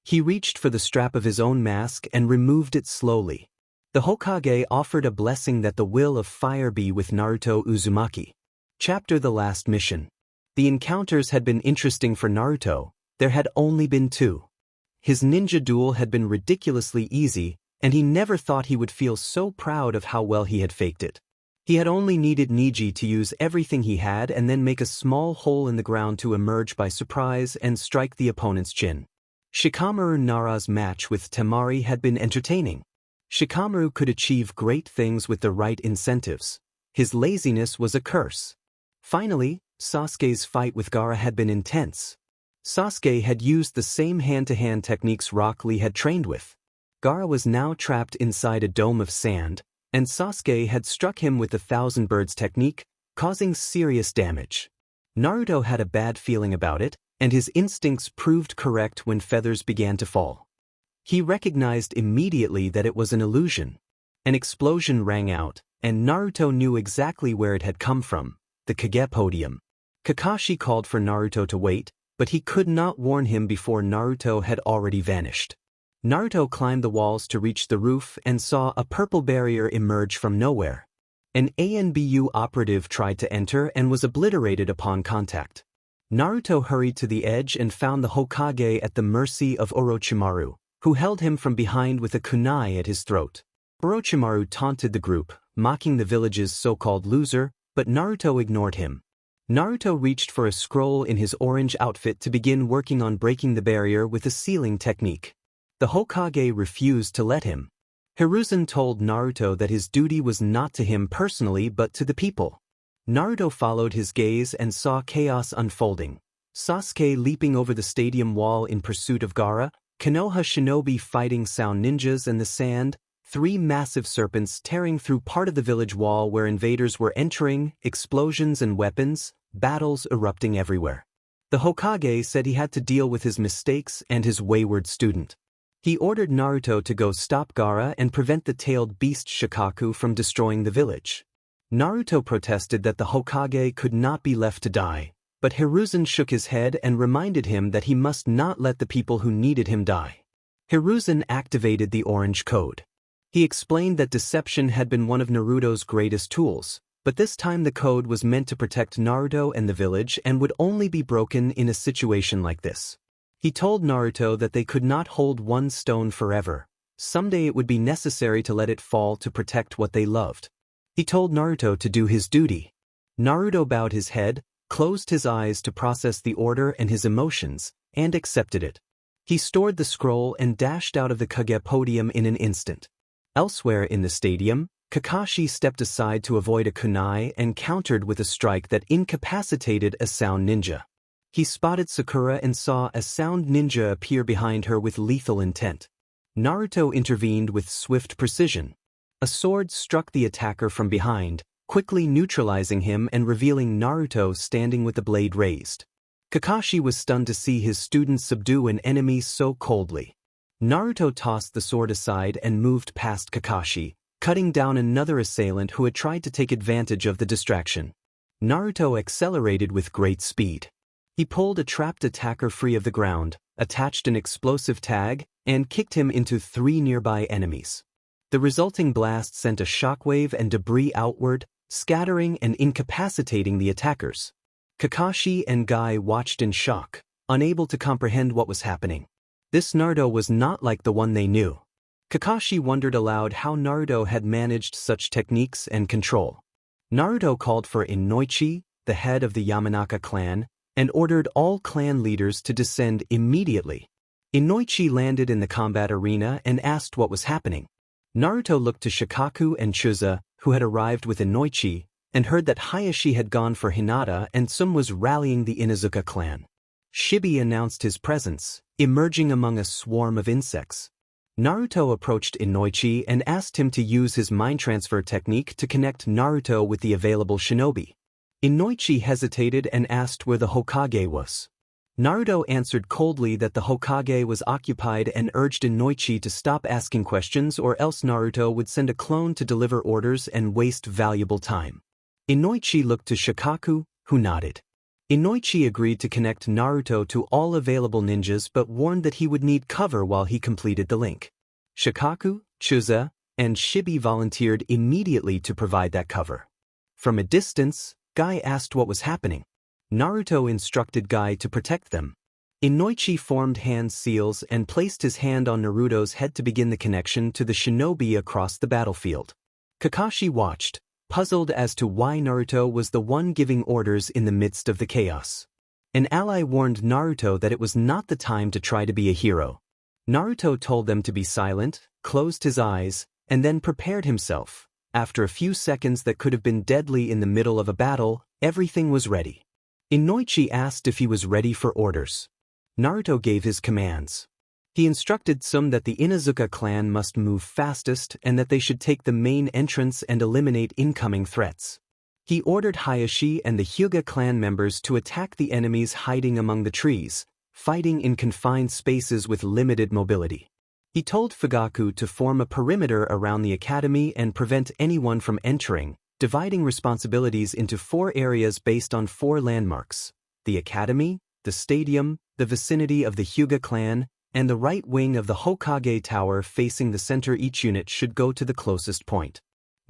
[SPEAKER 1] He reached for the strap of his own mask and removed it slowly. The Hokage offered a blessing that the will of fire be with Naruto Uzumaki. Chapter: The Last Mission. The encounters had been interesting for Naruto. There had only been two. His ninja duel had been ridiculously easy, and he never thought he would feel so proud of how well he had faked it. He had only needed Niji to use everything he had and then make a small hole in the ground to emerge by surprise and strike the opponent's chin. Shikamaru Nara's match with Temari had been entertaining. Shikamaru could achieve great things with the right incentives. His laziness was a curse. Finally, Sasuke's fight with Gaara had been intense. Sasuke had used the same hand-to-hand techniques Rock Lee had trained with. Gaara was now trapped inside a dome of sand, and Sasuke had struck him with the Thousand Birds technique, causing serious damage. Naruto had a bad feeling about it, and his instincts proved correct when feathers began to fall. He recognized immediately that it was an illusion. An explosion rang out, and Naruto knew exactly where it had come from, the Kage podium. Kakashi called for Naruto to wait, but he could not warn him before Naruto had already vanished. Naruto climbed the walls to reach the roof and saw a purple barrier emerge from nowhere. An Anbu operative tried to enter and was obliterated upon contact. Naruto hurried to the edge and found the Hokage at the mercy of Orochimaru, who held him from behind with a kunai at his throat. Orochimaru taunted the group, mocking the village's so-called loser, but Naruto ignored him. Naruto reached for a scroll in his orange outfit to begin working on breaking the barrier with a sealing technique. The Hokage refused to let him. Hiruzen told Naruto that his duty was not to him personally but to the people. Naruto followed his gaze and saw chaos unfolding. Sasuke leaping over the stadium wall in pursuit of Gaara, Konoha shinobi fighting sound ninjas in the sand, 3 massive serpents tearing through part of the village wall where invaders were entering, explosions and weapons, battles erupting everywhere. The Hokage said he had to deal with his mistakes and his wayward student. He ordered Naruto to go stop Gaara and prevent the tailed beast Shikaku from destroying the village. Naruto protested that the Hokage could not be left to die, but Hiruzen shook his head and reminded him that he must not let the people who needed him die. Hiruzen activated the orange code. He explained that deception had been one of Naruto's greatest tools, But this time the code was meant to protect Naruto and the village and would only be broken in a situation like this. He told Naruto that they could not hold one stone forever. Someday it would be necessary to let it fall to protect what they loved. He told Naruto to do his duty. Naruto bowed his head, closed his eyes to process the order and his emotions, and accepted it. He stored the scroll and dashed out of the Kage podium in an instant. Elsewhere in the stadium, Kakashi stepped aside to avoid a kunai and countered with a strike that incapacitated a sound ninja. He spotted Sakura and saw a sound ninja appear behind her with lethal intent. Naruto intervened with swift precision. A sword struck the attacker from behind, quickly neutralizing him and revealing Naruto standing with the blade raised. Kakashi was stunned to see his student subdue an enemy so coldly. Naruto tossed the sword aside and moved past Kakashi, cutting down another assailant who had tried to take advantage of the distraction. Naruto accelerated with great speed. He pulled a trapped attacker free of the ground, attached an explosive tag, and kicked him into 3 nearby enemies. The resulting blast sent a shockwave and debris outward, scattering and incapacitating the attackers. Kakashi and Guy watched in shock, unable to comprehend what was happening. This Naruto was not like the one they knew. Kakashi wondered aloud how Naruto had managed such techniques and control. Naruto called for Inoichi, the head of the Yamanaka clan, and ordered all clan leaders to descend immediately. Inoichi landed in the combat arena and asked what was happening. Naruto looked to Shikaku and Chuza, who had arrived with Inoichi, and heard that Hayashi had gone for Hinata and Sum was rallying the Inuzuka clan. Shibi announced his presence, emerging among a swarm of insects. Naruto approached Inoichi and asked him to use his mind transfer technique to connect Naruto with the available shinobi. Inoichi hesitated and asked where the Hokage was. Naruto answered coldly that the Hokage was occupied and urged Inoichi to stop asking questions or else Naruto would send a clone to deliver orders and waste valuable time. Inoichi looked to Shikaku, who nodded. Inoichi agreed to connect Naruto to all available ninjas but warned that he would need cover while he completed the link. Shikaku, Chuza, and Shibi volunteered immediately to provide that cover. From a distance, Guy asked what was happening. Naruto instructed Guy to protect them. Inoichi formed hand seals and placed his hand on Naruto's head to begin the connection to the shinobi across the battlefield. Kakashi watched, puzzled as to why Naruto was the one giving orders in the midst of the chaos. An ally warned Naruto that it was not the time to try to be a hero. Naruto told them to be silent, closed his eyes, and then prepared himself. After a few seconds that could have been deadly in the middle of a battle, everything was ready. Inoichi asked if he was ready for orders. Naruto gave his commands. He instructed Sum that the Inuzuka clan must move fastest and that they should take the main entrance and eliminate incoming threats. He ordered Hayashi and the Hyuga clan members to attack the enemies hiding among the trees, fighting in confined spaces with limited mobility. He told Fugaku to form a perimeter around the academy and prevent anyone from entering, dividing responsibilities into 4 areas based on 4 landmarks: the academy, the stadium, the vicinity of the Hyuga clan, and the right wing of the Hokage tower facing the center. Each unit should go to the closest point.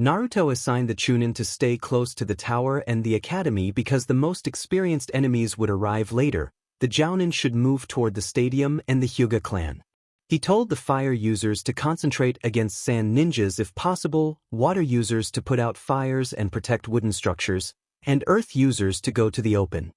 [SPEAKER 1] Naruto assigned the Chunin to stay close to the tower and the academy because the most experienced enemies would arrive later. The Jounin should move toward the stadium and the Hyuga clan. He told the fire users to concentrate against sand ninjas if possible, water users to put out fires and protect wooden structures, and earth users to go to the open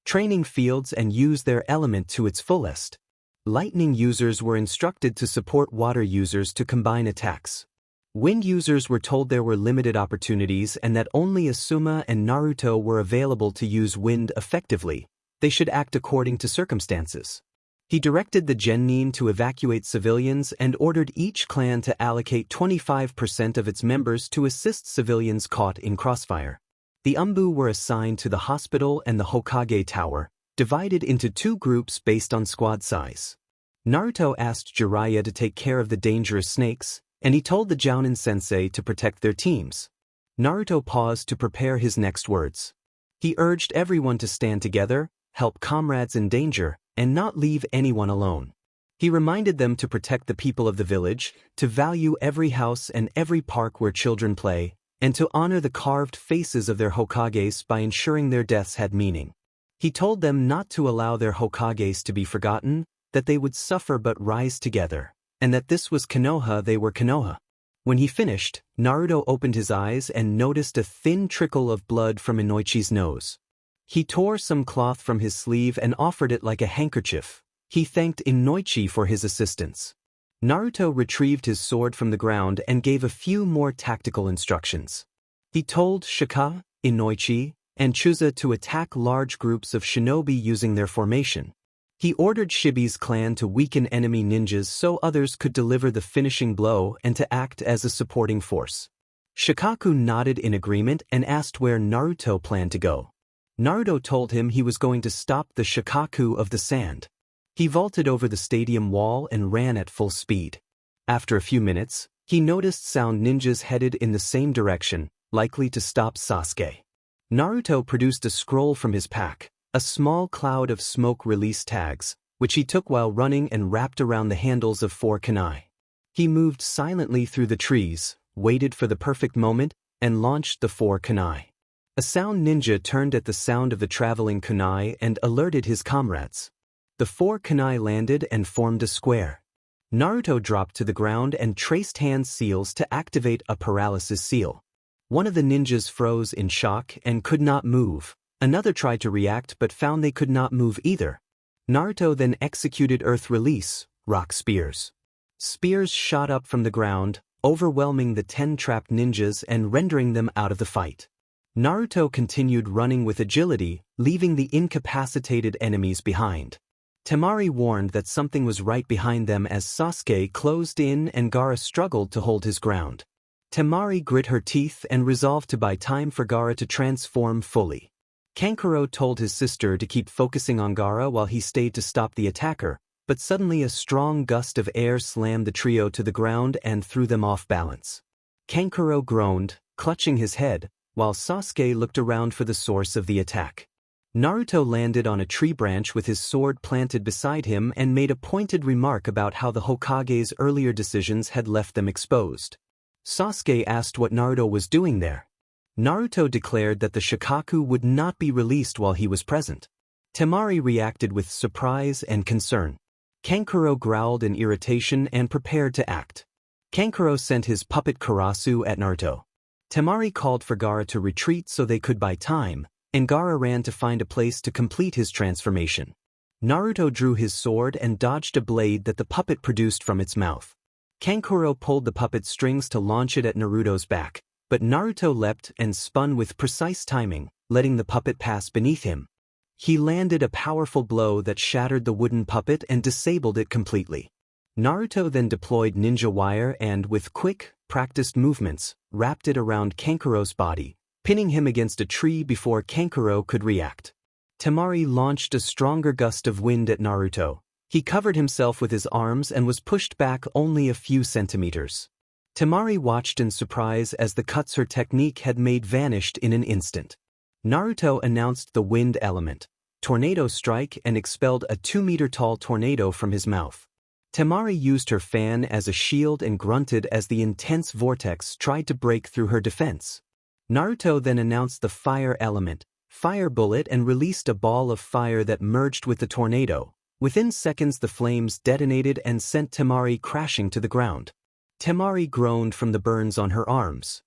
[SPEAKER 1] training fields and use their element to its fullest. Lightning users were instructed to support water users to combine attacks. Wind users were told there were limited opportunities and that only Asuma and Naruto were available to use wind effectively. They should act according to circumstances. He directed the Genin to evacuate civilians and ordered each clan to allocate 25% of its members to assist civilians caught in crossfire. The Anbu were assigned to the hospital and the Hokage tower, divided into 2 groups based on squad size. Naruto asked Jiraiya to take care of the dangerous snakes, and he told the Jounin sensei to protect their teams. Naruto paused to prepare his next words. He urged everyone to stand together, help comrades in danger, and not leave anyone alone. He reminded them to protect the people of the village, to value every house and every park where children play, and to honor the carved faces of their Hokages by ensuring their deaths had meaning. He told them not to allow their Hokages to be forgotten, that they would suffer but rise together, and that this was Konoha, they were Konoha. When he finished, Naruto opened his eyes and noticed a thin trickle of blood from Inoichi's nose. He tore some cloth from his sleeve and offered it like a handkerchief. He thanked Inoichi for his assistance. Naruto retrieved his sword from the ground and gave a few more tactical instructions. He told Shika, Inoichi, and Chuza to attack large groups of shinobi using their formation. He ordered Shibi's clan to weaken enemy ninjas so others could deliver the finishing blow and to act as a supporting force. Shikaku nodded in agreement and asked where Naruto planned to go. Naruto told him he was going to stop the Shikaku of the sand. He vaulted over the stadium wall and ran at full speed. After a few minutes, he noticed sound ninjas headed in the same direction, likely to stop Sasuke. Naruto produced a scroll from his pack, a small cloud of smoke release tags, which he took while running and wrapped around the handles of 4 kunai. He moved silently through the trees, waited for the perfect moment, and launched the 4 kunai. A sound ninja turned at the sound of the traveling kunai and alerted his comrades. The 4 kunai landed and formed a square. Naruto dropped to the ground and traced hand seals to activate a paralysis seal. One of the ninjas froze in shock and could not move. Another tried to react but found they could not move either. Naruto then executed Earth Release, rock spears. Spears shot up from the ground, overwhelming the 10 trapped ninjas and rendering them out of the fight. Naruto continued running with agility, leaving the incapacitated enemies behind. Temari warned that something was right behind them as Sasuke closed in and Gaara struggled to hold his ground. Temari grit her teeth and resolved to buy time for Gaara to transform fully. Kankuro told his sister to keep focusing on Gaara while he stayed to stop the attacker, but suddenly a strong gust of air slammed the trio to the ground and threw them off balance. Kankuro groaned, clutching his head, while Sasuke looked around for the source of the attack. Naruto landed on a tree branch with his sword planted beside him and made a pointed remark about how the Hokage's earlier decisions had left them exposed. Sasuke asked what Naruto was doing there. Naruto declared that the Shikaku would not be released while he was present. Temari reacted with surprise and concern. Kankuro growled in irritation and prepared to act. Kankuro sent his puppet Karasu at Naruto. Temari called for Gaara to retreat so they could buy time, and Gaara ran to find a place to complete his transformation. Naruto drew his sword and dodged a blade that the puppet produced from its mouth. Kankuro pulled the puppet's strings to launch it at Naruto's back, but Naruto leapt and spun with precise timing, letting the puppet pass beneath him. He landed a powerful blow that shattered the wooden puppet and disabled it completely. Naruto then deployed ninja wire and, with quick, practiced movements, wrapped it around Kankuro's body, pinning him against a tree before Kankuro could react. Temari launched a stronger gust of wind at Naruto. He covered himself with his arms and was pushed back only a few centimeters. Temari watched in surprise as the cuts her technique had made vanished in an instant. Naruto announced the wind element, tornado strike, and expelled a 2-meter-tall tornado from his mouth. Temari used her fan as a shield and grunted as the intense vortex tried to break through her defense. Naruto then announced the fire element, fire bullet, and released a ball of fire that merged with the tornado. Within seconds the flames detonated and sent Temari crashing to the ground. Temari groaned from the burns on her arms.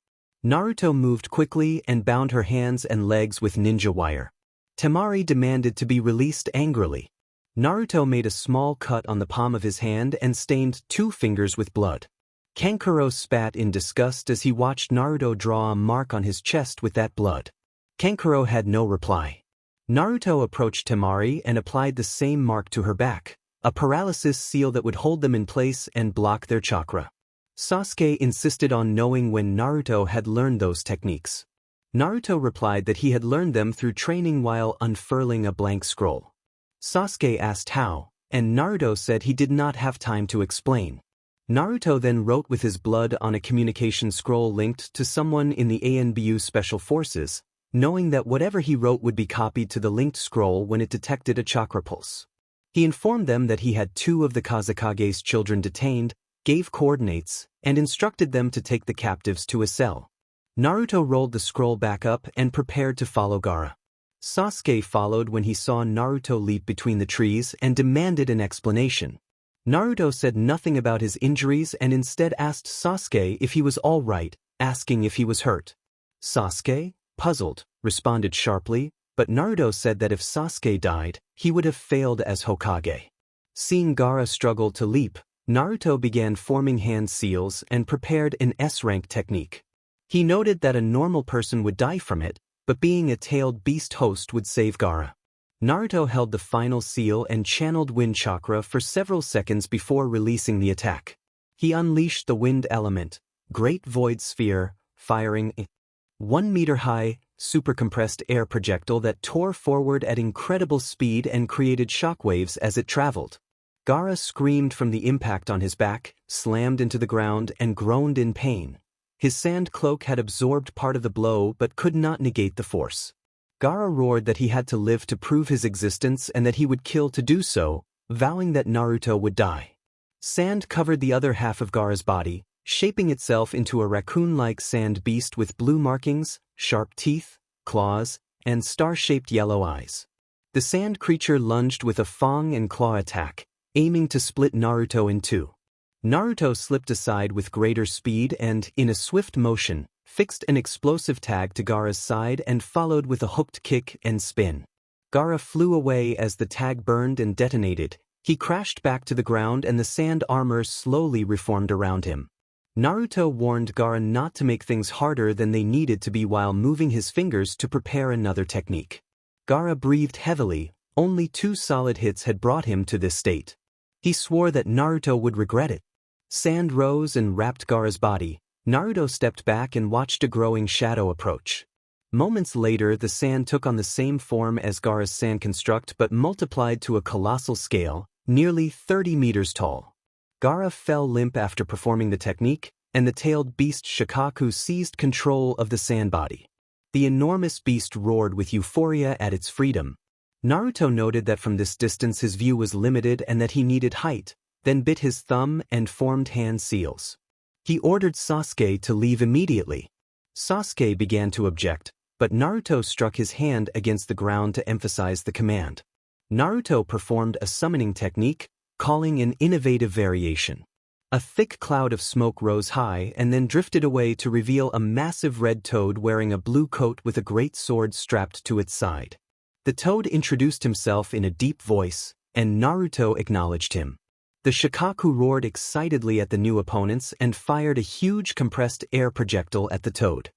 [SPEAKER 1] Naruto moved quickly and bound her hands and legs with ninja wire. Temari demanded to be released angrily. Naruto made a small cut on the palm of his hand and stained 2 fingers with blood. Kankuro spat in disgust as he watched Naruto draw a mark on his chest with that blood. Kankuro had no reply. Naruto approached Temari and applied the same mark to her back, a paralysis seal that would hold them in place and block their chakra. Sasuke insisted on knowing when Naruto had learned those techniques. Naruto replied that he had learned them through training while unfurling a blank scroll. Sasuke asked how, and Naruto said he did not have time to explain. Naruto then wrote with his blood on a communication scroll linked to someone in the Anbu Special Forces, knowing that whatever he wrote would be copied to the linked scroll when it detected a chakra pulse. He informed them that he had 2 of the Kazekage's children detained, gave coordinates, and instructed them to take the captives to a cell. Naruto rolled the scroll back up and prepared to follow Gaara. Sasuke followed when he saw Naruto leap between the trees and demanded an explanation. Naruto said nothing about his injuries and instead asked Sasuke if he was all right, asking if he was hurt. Sasuke, puzzled, responded sharply, but Naruto said that if Sasuke died, he would have failed as Hokage. Seeing Gaara struggle to leap, Naruto began forming hand seals and prepared an S-rank technique. He noted that a normal person would die from it, but being a tailed beast host would save Gaara. Naruto held the final seal and channeled wind chakra for several seconds before releasing the attack. He unleashed the wind element, Great Void Sphere, firing a 1-meter-high, supercompressed air projectile that tore forward at incredible speed and created shockwaves as it traveled. Gaara screamed from the impact on his back, slammed into the ground, and groaned in pain. His sand cloak had absorbed part of the blow but could not negate the force. Gaara roared that he had to live to prove his existence and that he would kill to do so, vowing that Naruto would die. Sand covered the other half of Gaara's body, shaping itself into a raccoon-like sand beast with blue markings, sharp teeth, claws, and star-shaped yellow eyes. The sand creature lunged with a fang and claw attack, aiming to split Naruto in two. Naruto slipped aside with greater speed and, in a swift motion, fixed an explosive tag to Gaara's side and followed with a hooked kick and spin. Gaara flew away as the tag burned and detonated. He crashed back to the ground and the sand armor slowly reformed around him. Naruto warned Gaara not to make things harder than they needed to be while moving his fingers to prepare another technique. Gaara breathed heavily. Only 2 solid hits had brought him to this state. He swore that Naruto would regret it. Sand rose and wrapped Gaara's body. Naruto stepped back and watched a growing shadow approach. Moments later, the sand took on the same form as Gaara's sand construct but multiplied to a colossal scale, nearly 30 meters tall. Gaara fell limp after performing the technique, and the tailed beast Shikaku seized control of the sand body. The enormous beast roared with euphoria at its freedom. Naruto noted that from this distance his view was limited and that he needed height, then bit his thumb and formed hand seals. He ordered Sasuke to leave immediately. Sasuke began to object, but Naruto struck his hand against the ground to emphasize the command. Naruto performed a summoning technique, calling an innovative variation. A thick cloud of smoke rose high and then drifted away to reveal a massive red toad wearing a blue coat with a great sword strapped to its side. The toad introduced himself in a deep voice, and Naruto acknowledged him. The Shikaku roared excitedly at the new opponents and fired a huge compressed air projectile at the toad.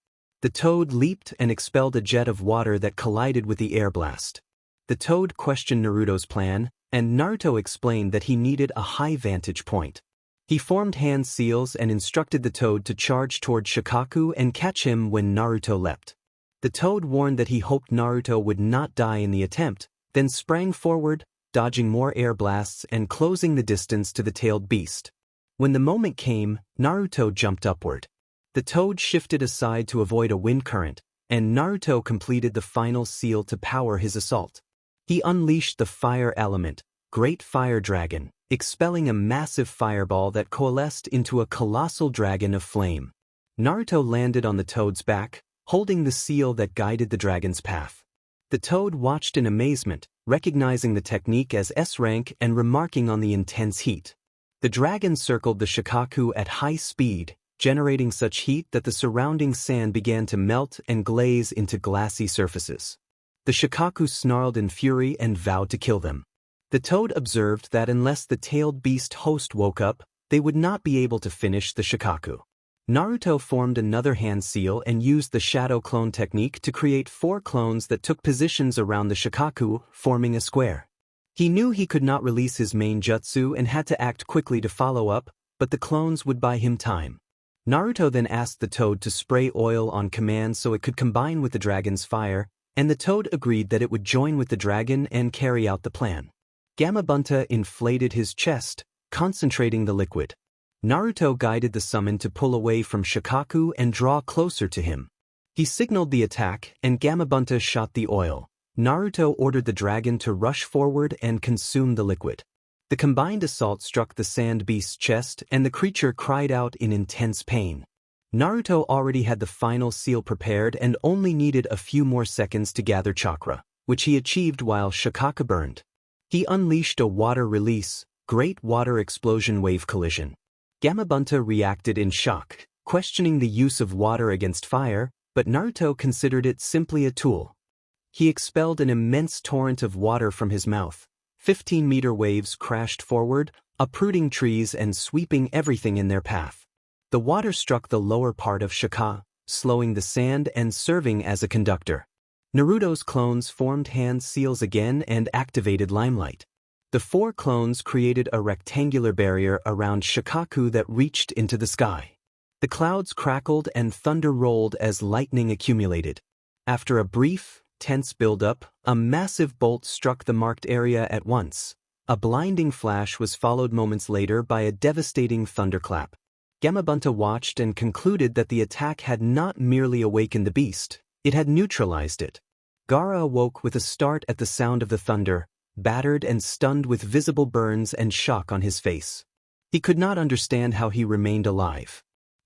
[SPEAKER 1] The toad leaped and expelled a jet of water that collided with the air blast. The toad questioned Naruto's plan, and Naruto explained that he needed a high vantage point. He formed hand seals and instructed the toad to charge toward Shikaku and catch him when Naruto leapt. The toad warned that he hoped Naruto would not die in the attempt, then sprang forward, dodging more air blasts and closing the distance to the tailed beast. When the moment came, Naruto jumped upward. The toad shifted aside to avoid a wind current, and Naruto completed the final seal to power his assault. He unleashed the fire element, Great Fire Dragon, expelling a massive fireball that coalesced into a colossal dragon of flame. Naruto landed on the toad's back, holding the seal that guided the dragon's path. The toad watched in amazement, recognizing the technique as S-rank and remarking on the intense heat. The dragon circled the Shikaku at high speed, generating such heat that the surrounding sand began to melt and glaze into glassy surfaces. The Shikaku snarled in fury and vowed to kill them. The toad observed that unless the tailed beast host woke up, they would not be able to finish the Shikaku. Naruto formed another hand seal and used the shadow clone technique to create 4 clones that took positions around the Shikaku, forming a square. He knew he could not release his main jutsu and had to act quickly to follow up, but the clones would buy him time. Naruto then asked the toad to spray oil on command so it could combine with the dragon's fire, and the toad agreed that it would join with the dragon and carry out the plan. Gamabunta inflated his chest, concentrating the liquid. Naruto guided the summon to pull away from Shikaku and draw closer to him. He signaled the attack, and Gamabunta shot the oil. Naruto ordered the dragon to rush forward and consume the liquid. The combined assault struck the sand beast's chest, and the creature cried out in intense pain. Naruto already had the final seal prepared and only needed a few more seconds to gather chakra, which he achieved while Shikaka burned. He unleashed a water release, great water explosion wave collision. Gamabunta reacted in shock, questioning the use of water against fire, but Naruto considered it simply a tool. He expelled an immense torrent of water from his mouth. 15-meter waves crashed forward, uprooting trees and sweeping everything in their path. The water struck the lower part of Shikaka, slowing the sand and serving as a conductor. Naruto's clones formed hand seals again and activated limelight. The 4 clones created a rectangular barrier around Shikaku that reached into the sky. The clouds crackled and thunder rolled as lightning accumulated. After a brief, tense build-up, a massive bolt struck the marked area at once. A blinding flash was followed moments later by a devastating thunderclap. Gamabunta watched and concluded that the attack had not merely awakened the beast, it had neutralized it. Gaara awoke with a start at the sound of the thunder, battered and stunned with visible burns and shock on his face. He could not understand how he remained alive.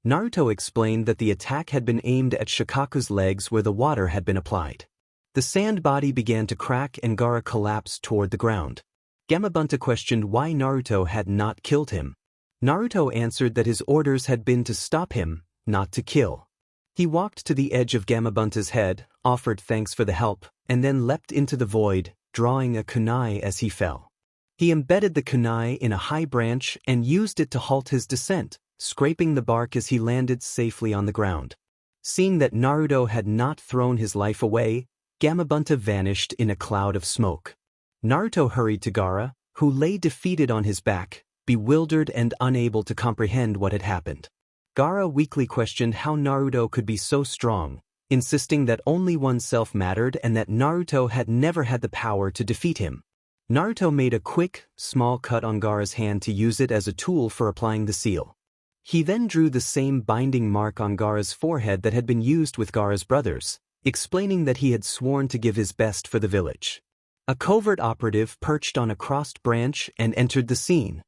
[SPEAKER 1] Naruto explained that the attack had been aimed at Shikaku's legs where the water had been applied. The sand body began to crack and Gaara collapsed toward the ground. Gamabunta questioned why Naruto had not killed him. Naruto answered that his orders had been to stop him, not to kill. He walked to the edge of Gamabunta's head, offered thanks for the help, and then leapt into the void, drawing a kunai as he fell. He embedded the kunai in a high branch and used it to halt his descent, scraping the bark as he landed safely on the ground. Seeing that Naruto had not thrown his life away, Gamabunta vanished in a cloud of smoke. Naruto hurried to Gaara, who lay defeated on his back, bewildered and unable to comprehend what had happened. Gaara weakly questioned how Naruto could be so strong, insisting that only oneself mattered and that Naruto had never had the power to defeat him. Naruto made a quick, small cut on Gaara's hand to use it as a tool for applying the seal. He then drew the same binding mark on Gaara's forehead that had been used with Gaara's brothers, explaining that he had sworn to give his best for the village. A covert operative perched on a crossed branch and entered the scene,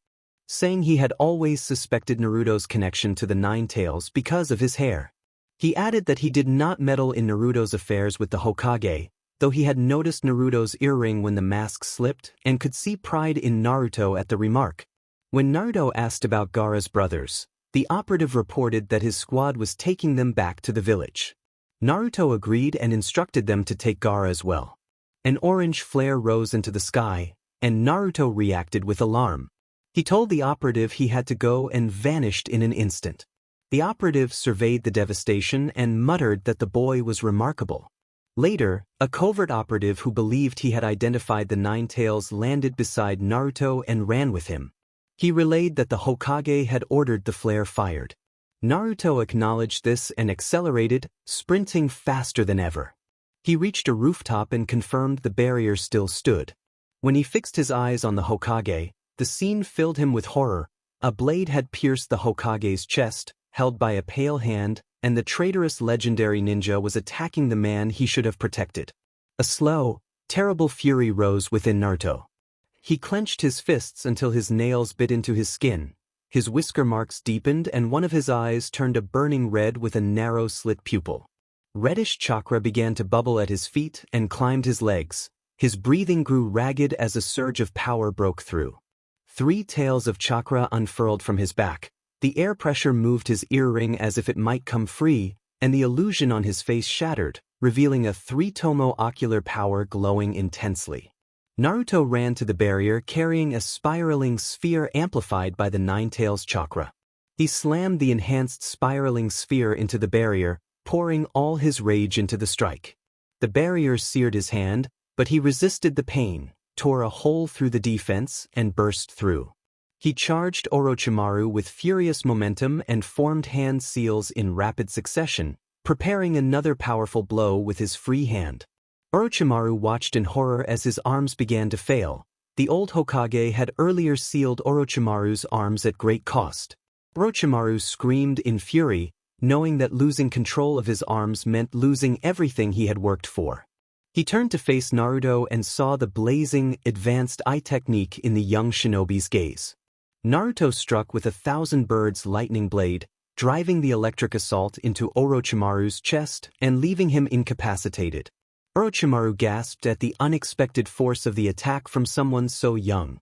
[SPEAKER 1] saying he had always suspected Naruto's connection to the Nine Tails because of his hair. He added that he did not meddle in Naruto's affairs with the Hokage, though he had noticed Naruto's earring when the mask slipped and could see pride in Naruto at the remark. When Naruto asked about Gaara's brothers, the operative reported that his squad was taking them back to the village. Naruto agreed and instructed them to take Gaara as well. An orange flare rose into the sky, and Naruto reacted with alarm. He told the operative he had to go and vanished in an instant. The operative surveyed the devastation and muttered that the boy was remarkable. Later, a covert operative who believed he had identified the Nine Tails landed beside Naruto and ran with him. He relayed that the Hokage had ordered the flare fired. Naruto acknowledged this and accelerated, sprinting faster than ever. He reached a rooftop and confirmed the barrier still stood. When he fixed his eyes on the Hokage, the scene filled him with horror. A blade had pierced the Hokage's chest, held by a pale hand, and the traitorous legendary ninja was attacking the man he should have protected. A slow, terrible fury rose within Naruto. He clenched his fists until his nails bit into his skin. His whisker marks deepened and one of his eyes turned a burning red with a narrow slit pupil. Reddish chakra began to bubble at his feet and climbed his legs. His breathing grew ragged as a surge of power broke through. 3 tails of chakra unfurled from his back. The air pressure moved his earring as if it might come free, and the illusion on his face shattered, revealing a 3-tomo ocular power glowing intensely. Naruto ran to the barrier carrying a spiraling sphere amplified by the Nine Tails chakra. He slammed the enhanced spiraling sphere into the barrier, pouring all his rage into the strike. The barrier seared his hand, but he resisted the pain, tore a hole through the defense, and burst through. He charged Orochimaru with furious momentum and formed hand seals in rapid succession, preparing another powerful blow with his free hand. Orochimaru watched in horror as his arms began to fail. The old Hokage had earlier sealed Orochimaru's arms at great cost. Orochimaru screamed in fury, knowing that losing control of his arms meant losing everything he had worked for. He turned to face Naruto and saw the blazing, advanced eye technique in the young shinobi's gaze. Naruto struck with 1,000 birds lightning blade, driving the electric assault into Orochimaru's chest and leaving him incapacitated. Orochimaru gasped at the unexpected force of the attack from someone so young.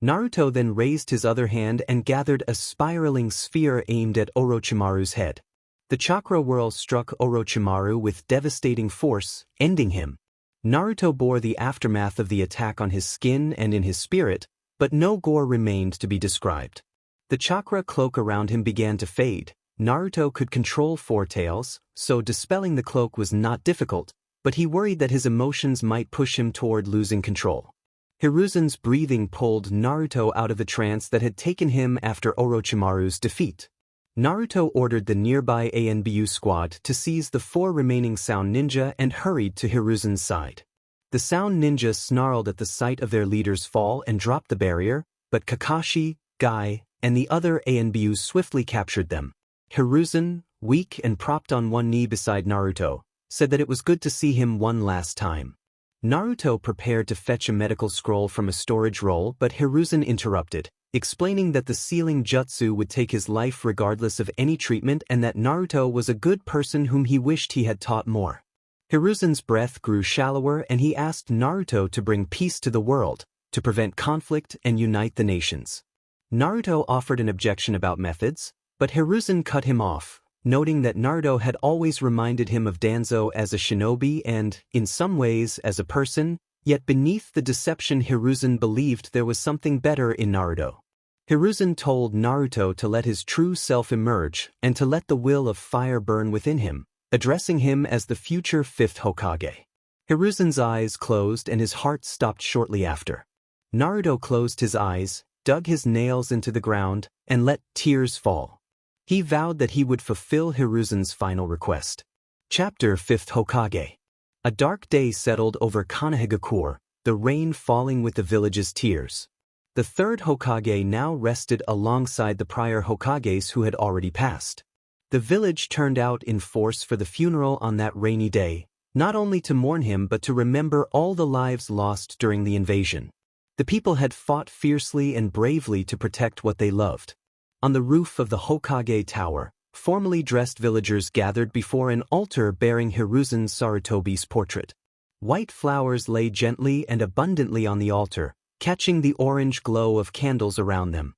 [SPEAKER 1] Naruto then raised his other hand and gathered a spiraling sphere aimed at Orochimaru's head. The chakra whirl struck Orochimaru with devastating force, ending him. Naruto bore the aftermath of the attack on his skin and in his spirit, but no gore remained to be described. The chakra cloak around him began to fade. Naruto could control Four Tails, so dispelling the cloak was not difficult, but he worried that his emotions might push him toward losing control. Hiruzen's breathing pulled Naruto out of the trance that had taken him after Orochimaru's defeat. Naruto ordered the nearby Anbu squad to seize the 4 remaining Sound Ninja and hurried to Hiruzen's side. The Sound Ninja snarled at the sight of their leader's fall and dropped the barrier, but Kakashi, Guy, and the other Anbu swiftly captured them. Hiruzen, weak and propped on one knee beside Naruto, said that it was good to see him one last time. Naruto prepared to fetch a medical scroll from a storage roll, but Hiruzen interrupted, explaining that the sealing jutsu would take his life regardless of any treatment and that Naruto was a good person whom he wished he had taught more. Hiruzen's breath grew shallower and he asked Naruto to bring peace to the world, to prevent conflict and unite the nations. Naruto offered an objection about methods, but Hiruzen cut him off, noting that Naruto had always reminded him of Danzo as a shinobi and, in some ways, as a person, yet beneath the deception Hiruzen believed there was something better in Naruto. Hiruzen told Naruto to let his true self emerge and to let the will of fire burn within him, addressing him as the future 5th Hokage. Hiruzen's eyes closed and his heart stopped shortly after. Naruto closed his eyes, dug his nails into the ground, and let tears fall. He vowed that he would fulfill Hiruzen's final request. Chapter 5th Hokage. A dark day settled over Konoha, the rain falling with the village's tears. The 3rd Hokage now rested alongside the prior Hokages who had already passed. The village turned out in force for the funeral on that rainy day, not only to mourn him but to remember all the lives lost during the invasion. The people had fought fiercely and bravely to protect what they loved. On the roof of the Hokage Tower, formally dressed villagers gathered before an altar bearing Hiruzen Sarutobi's portrait. White flowers lay gently and abundantly on the altar, catching the orange glow of candles around them.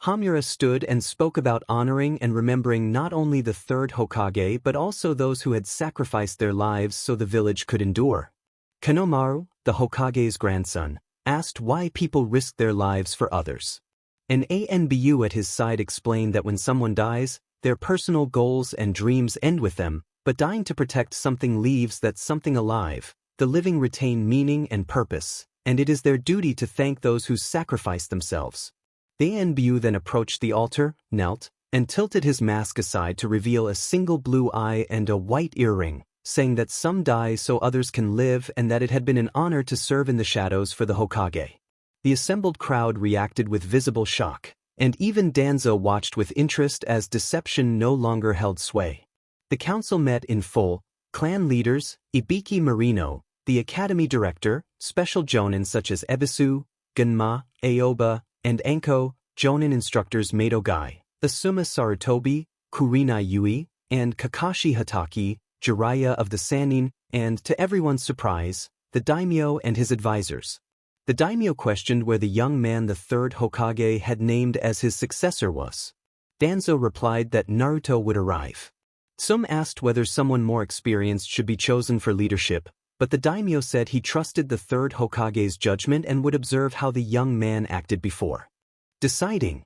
[SPEAKER 1] Hamura stood and spoke about honoring and remembering not only the 3rd Hokage but also those who had sacrificed their lives so the village could endure. Konomaru, the Hokage's grandson, asked why people risked their lives for others. An Anbu at his side explained that when someone dies, their personal goals and dreams end with them, but dying to protect something leaves that something alive. The living retain meaning and purpose, and it is their duty to thank those who sacrifice themselves. The Anbu then approached the altar, knelt, and tilted his mask aside to reveal a single blue eye and a white earring, saying that some die so others can live and that it had been an honor to serve in the shadows for the Hokage. The assembled crowd reacted with visible shock, and even Danzo watched with interest as deception no longer held sway. The council met in full, clan leaders, Ibiki Marino, the academy director, special jonin such as Ebisu, Gunma, Aoba, and Anko, jonin instructors Mado Gai, Asuma Sarutobi, Kurina Yui, and Kakashi Hataki, Jiraiya of the Sannin, and, to everyone's surprise, the daimyo and his advisors. The daimyo questioned where the young man the 3rd Hokage had named as his successor was. Danzo replied that Naruto would arrive. Some asked whether someone more experienced should be chosen for leadership, but the daimyo said he trusted the 3rd Hokage's judgment and would observe how the young man acted before deciding.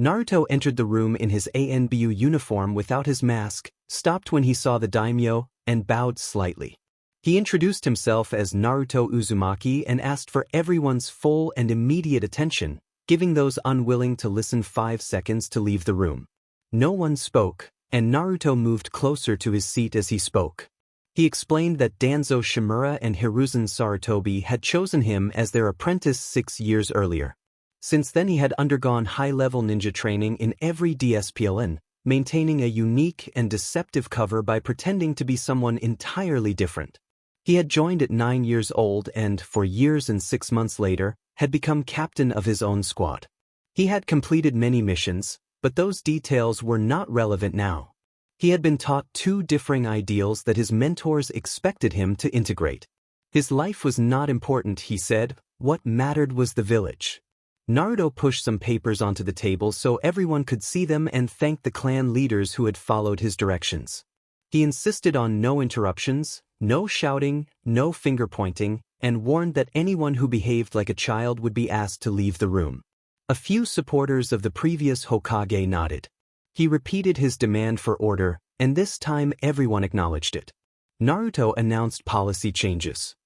[SPEAKER 1] Naruto entered the room in his Anbu uniform without his mask, stopped when he saw the daimyo, and bowed slightly. He introduced himself as Naruto Uzumaki and asked for everyone's full and immediate attention, giving those unwilling to listen 5 seconds to leave the room. No one spoke, and Naruto moved closer to his seat as he spoke. He explained that Danzo Shimura and Hiruzen Sarutobi had chosen him as their apprentice 6 years earlier. Since then he had undergone high-level ninja training in every DSPLN, maintaining a unique and deceptive cover by pretending to be someone entirely different. He had joined at 9 years old and, for years and 6 months later, had become captain of his own squad. He had completed many missions, but those details were not relevant now. He had been taught two differing ideals that his mentors expected him to integrate. His life was not important, he said, what mattered was the village. Naruto pushed some papers onto the table so everyone could see them and thanked the clan leaders who had followed his directions. He insisted on no interruptions, no shouting, no finger-pointing, and warned that anyone who behaved like a child would be asked to leave the room. A few supporters of the previous Hokage nodded. He repeated his demand for order, and this time everyone acknowledged it. Naruto announced policy changes.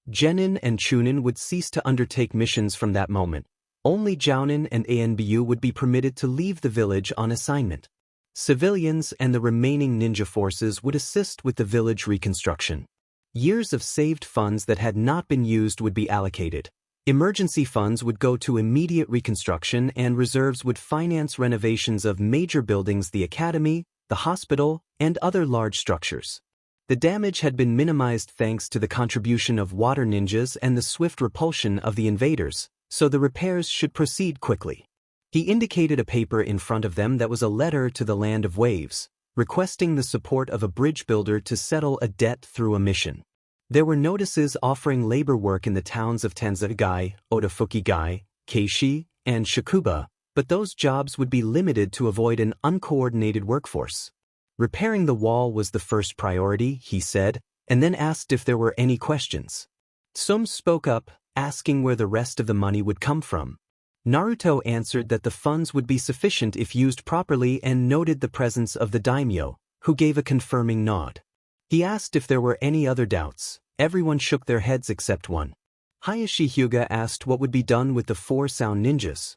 [SPEAKER 1] Genin and Chunin would cease to undertake missions from that moment. Only Jounin and Anbu would be permitted to leave the village on assignment. Civilians and the remaining ninja forces would assist with the village reconstruction. Years of saved funds that had not been used would be allocated. Emergency funds would go to immediate reconstruction and reserves would finance renovations of major buildings, the academy, the hospital, and other large structures. The damage had been minimized thanks to the contribution of water ninjas and the swift repulsion of the invaders, so the repairs should proceed quickly. He indicated a paper in front of them that was a letter to the Land of Waves, requesting the support of a bridge builder to settle a debt through a mission. There were notices offering labor work in the towns of Tanzaigai, Odafukigai, Keishi, and Shakuba, but those jobs would be limited to avoid an uncoordinated workforce. Repairing the wall was the first priority, he said, and then asked if there were any questions. Sum spoke up, asking where the rest of the money would come from. Naruto answered that the funds would be sufficient if used properly and noted the presence of the daimyo, who gave a confirming nod. He asked if there were any other doubts. Everyone shook their heads except one. Hayashi Hyuga asked what would be done with the 4 sound ninjas.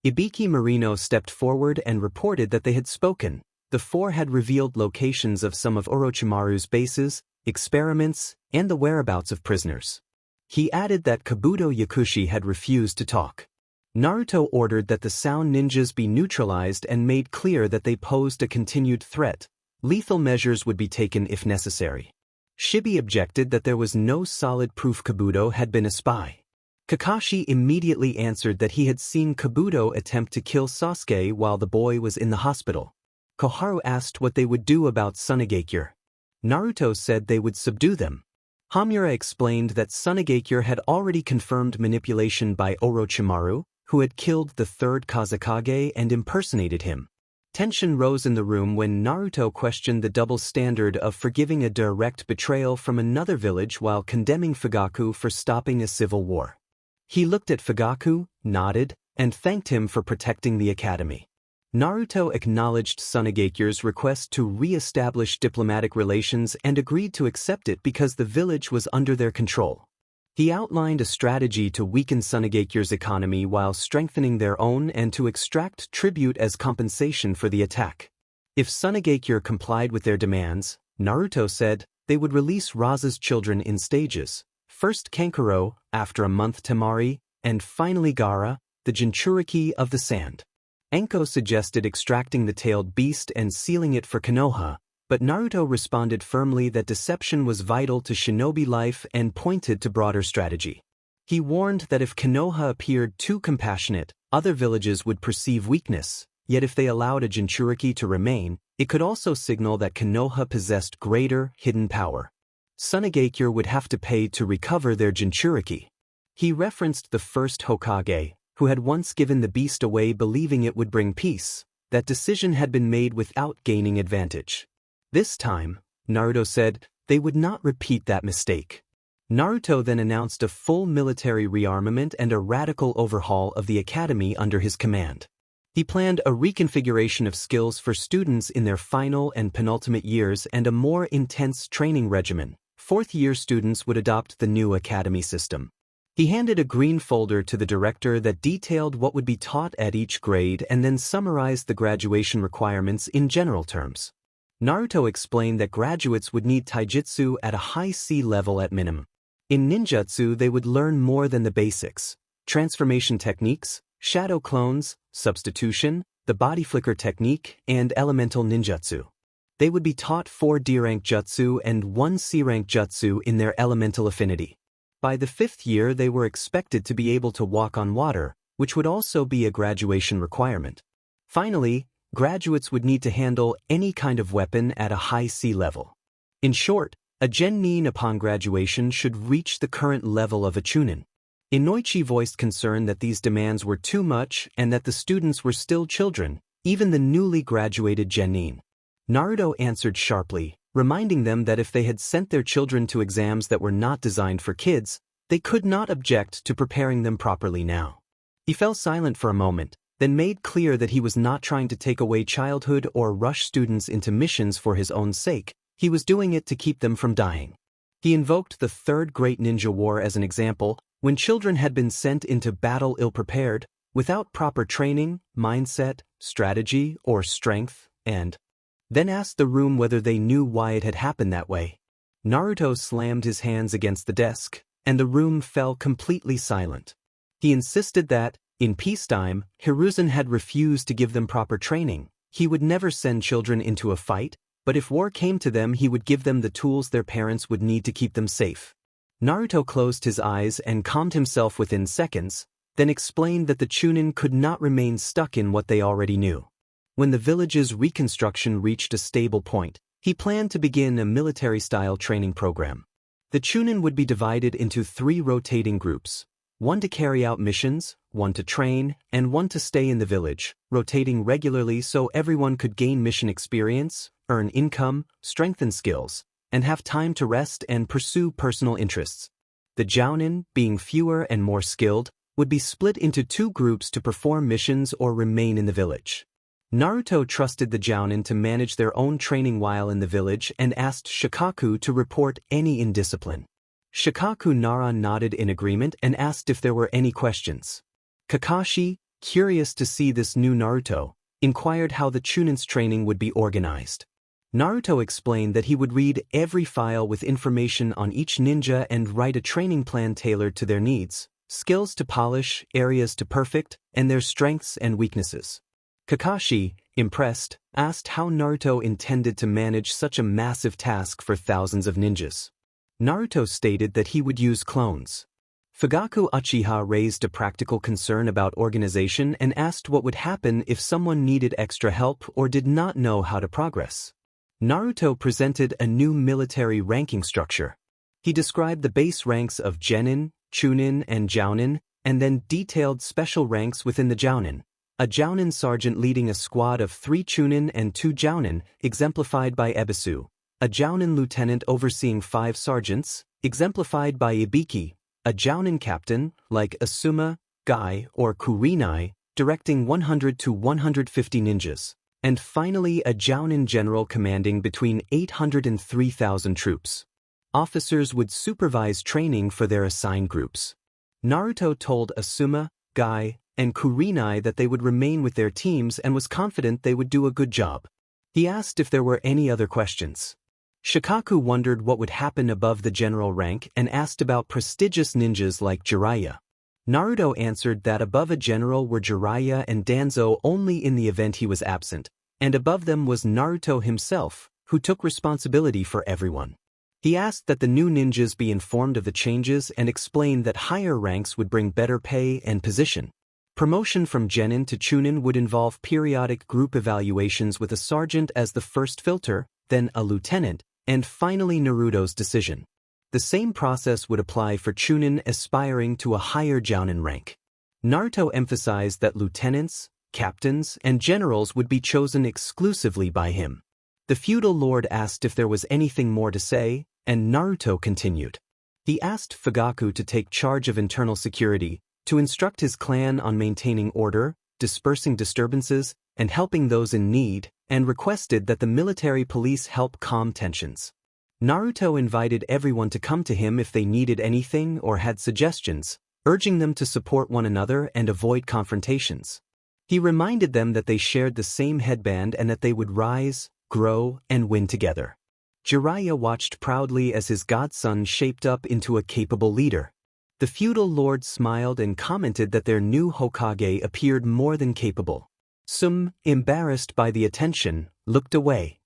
[SPEAKER 1] Ibiki Marino stepped forward and reported that they had spoken. The 4 had revealed locations of some of Orochimaru's bases, experiments, and the whereabouts of prisoners. He added that Kabuto Yakushi had refused to talk. Naruto ordered that the sound ninjas be neutralized and made clear that they posed a continued threat. Lethal measures would be taken if necessary. Shibi objected that there was no solid proof Kabuto had been a spy. Kakashi immediately answered that he had seen Kabuto attempt to kill Sasuke while the boy was in the hospital. Koharu asked what they would do about Tsunagakure. Naruto said they would subdue them. Hamura explained that Tsunagakure had already confirmed manipulation by Orochimaru, who had killed the 3rd Kazekage and impersonated him. Tension rose in the room when Naruto questioned the double standard of forgiving a direct betrayal from another village while condemning Fugaku for stopping a civil war. He looked at Fugaku, nodded, and thanked him for protecting the academy. Naruto acknowledged Tsunagakure's request to re-establish diplomatic relations and agreed to accept it because the village was under their control. He outlined a strategy to weaken Tsunagakure's economy while strengthening their own and to extract tribute as compensation for the attack. If Tsunagakure complied with their demands, Naruto said, they would release Raza's children in stages, first Kankuro, after a month Temari, and finally Gaara, the Jinchuriki of the sand. Enko suggested extracting the tailed beast and sealing it for Konoha, but Naruto responded firmly that deception was vital to shinobi life and pointed to broader strategy. He warned that if Konoha appeared too compassionate, other villages would perceive weakness, yet if they allowed a Jinchuriki to remain, it could also signal that Konoha possessed greater, hidden power. Tsunagakure would have to pay to recover their Jinchuriki. He referenced the first Hokage, who had once given the beast away believing it would bring peace. That decision had been made without gaining advantage. This time, Naruto said, they would not repeat that mistake. Naruto then announced a full military rearmament and a radical overhaul of the academy under his command. He planned a reconfiguration of skills for students in their final and penultimate years and a more intense training regimen. 4th-year students would adopt the new academy system. He handed a green folder to the director that detailed what would be taught at each grade and then summarized the graduation requirements in general terms. Naruto explained that graduates would need taijutsu at a high C level at minimum. In ninjutsu they would learn more than the basics: transformation techniques, shadow clones, substitution, the body flicker technique, and elemental ninjutsu. They would be taught 4 D-rank jutsu and 1 C-rank jutsu in their elemental affinity. By the 5th year they were expected to be able to walk on water, which would also be a graduation requirement. Finally, graduates would need to handle any kind of weapon at a high sea level. In short, a genin upon graduation should reach the current level of a chunin. Inoichi voiced concern that these demands were too much and that the students were still children, even the newly graduated genin. Naruto answered sharply, reminding them that if they had sent their children to exams that were not designed for kids, they could not object to preparing them properly now. He fell silent for a moment, then made clear that he was not trying to take away childhood or rush students into missions for his own sake. He was doing it to keep them from dying. He invoked the Third Great Ninja War as an example, when children had been sent into battle ill-prepared, without proper training, mindset, strategy, or strength, and then asked the room whether they knew why it had happened that way. Naruto slammed his hands against the desk, and the room fell completely silent. He insisted that, in peacetime, Hiruzen had refused to give them proper training. He would never send children into a fight, but if war came to them, he would give them the tools their parents would need to keep them safe. Naruto closed his eyes and calmed himself within seconds, then explained that the Chunin could not remain stuck in what they already knew. When the village's reconstruction reached a stable point, he planned to begin a military-style training program. The Chunin would be divided into 3 rotating groups, one to carry out missions, one to train, and one to stay in the village, rotating regularly so everyone could gain mission experience, earn income, strengthen skills, and have time to rest and pursue personal interests. The Jounin, being fewer and more skilled, would be split into 2 groups to perform missions or remain in the village. Naruto trusted the Jounin to manage their own training while in the village and asked Shikaku to report any indiscipline. Shikaku Nara nodded in agreement and asked if there were any questions. Kakashi, curious to see this new Naruto, inquired how the Chunin's training would be organized. Naruto explained that he would read every file with information on each ninja and write a training plan tailored to their needs, skills to polish, areas to perfect, and their strengths and weaknesses. Kakashi, impressed, asked how Naruto intended to manage such a massive task for thousands of ninjas. Naruto stated that he would use clones. Fugaku Uchiha raised a practical concern about organization and asked what would happen if someone needed extra help or did not know how to progress. Naruto presented a new military ranking structure. He described the base ranks of Genin, Chunin, and Jounin, and then detailed special ranks within the Jounin. A Jounin sergeant leading a squad of 3 Chunin and 2 Jounin, exemplified by Ebisu. A Jounin lieutenant overseeing 5 sergeants, exemplified by Ibiki. A Jounin captain, like Asuma, Gai, or Kurinai, directing 100 to 150 ninjas. And finally a Jounin general commanding between 800 and 3,000 troops. Officers would supervise training for their assigned groups. Naruto told Asuma, Gai, and Kurinai that they would remain with their teams and was confident they would do a good job. He asked if there were any other questions. Shikaku wondered what would happen above the general rank and asked about prestigious ninjas like Jiraiya. Naruto answered that above a general were Jiraiya and Danzo only in the event he was absent, and above them was Naruto himself, who took responsibility for everyone. He asked that the new ninjas be informed of the changes and explained that higher ranks would bring better pay and position. Promotion from Genin to Chunin would involve periodic group evaluations with a sergeant as the first filter, then a lieutenant, and finally Naruto's decision. The same process would apply for Chunin aspiring to a higher Jounin rank. Naruto emphasized that lieutenants, captains, and generals would be chosen exclusively by him. The feudal lord asked if there was anything more to say, and Naruto continued. He asked Fugaku to take charge of internal security, to instruct his clan on maintaining order, dispersing disturbances, and helping those in need, and requested that the military police help calm tensions. Naruto invited everyone to come to him if they needed anything or had suggestions, urging them to support one another and avoid confrontations. He reminded them that they shared the same headband and that they would rise, grow, and win together. Jiraiya watched proudly as his godson shaped up into a capable leader. The feudal lord smiled and commented that their new Hokage appeared more than capable. Sum, embarrassed by the attention, looked away.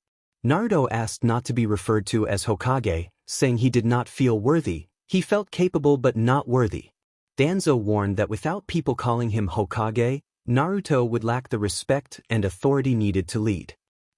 [SPEAKER 1] Naruto asked not to be referred to as Hokage, saying he did not feel worthy. He felt capable but not worthy. Danzo warned that without people calling him Hokage, Naruto would lack the respect and authority needed to lead.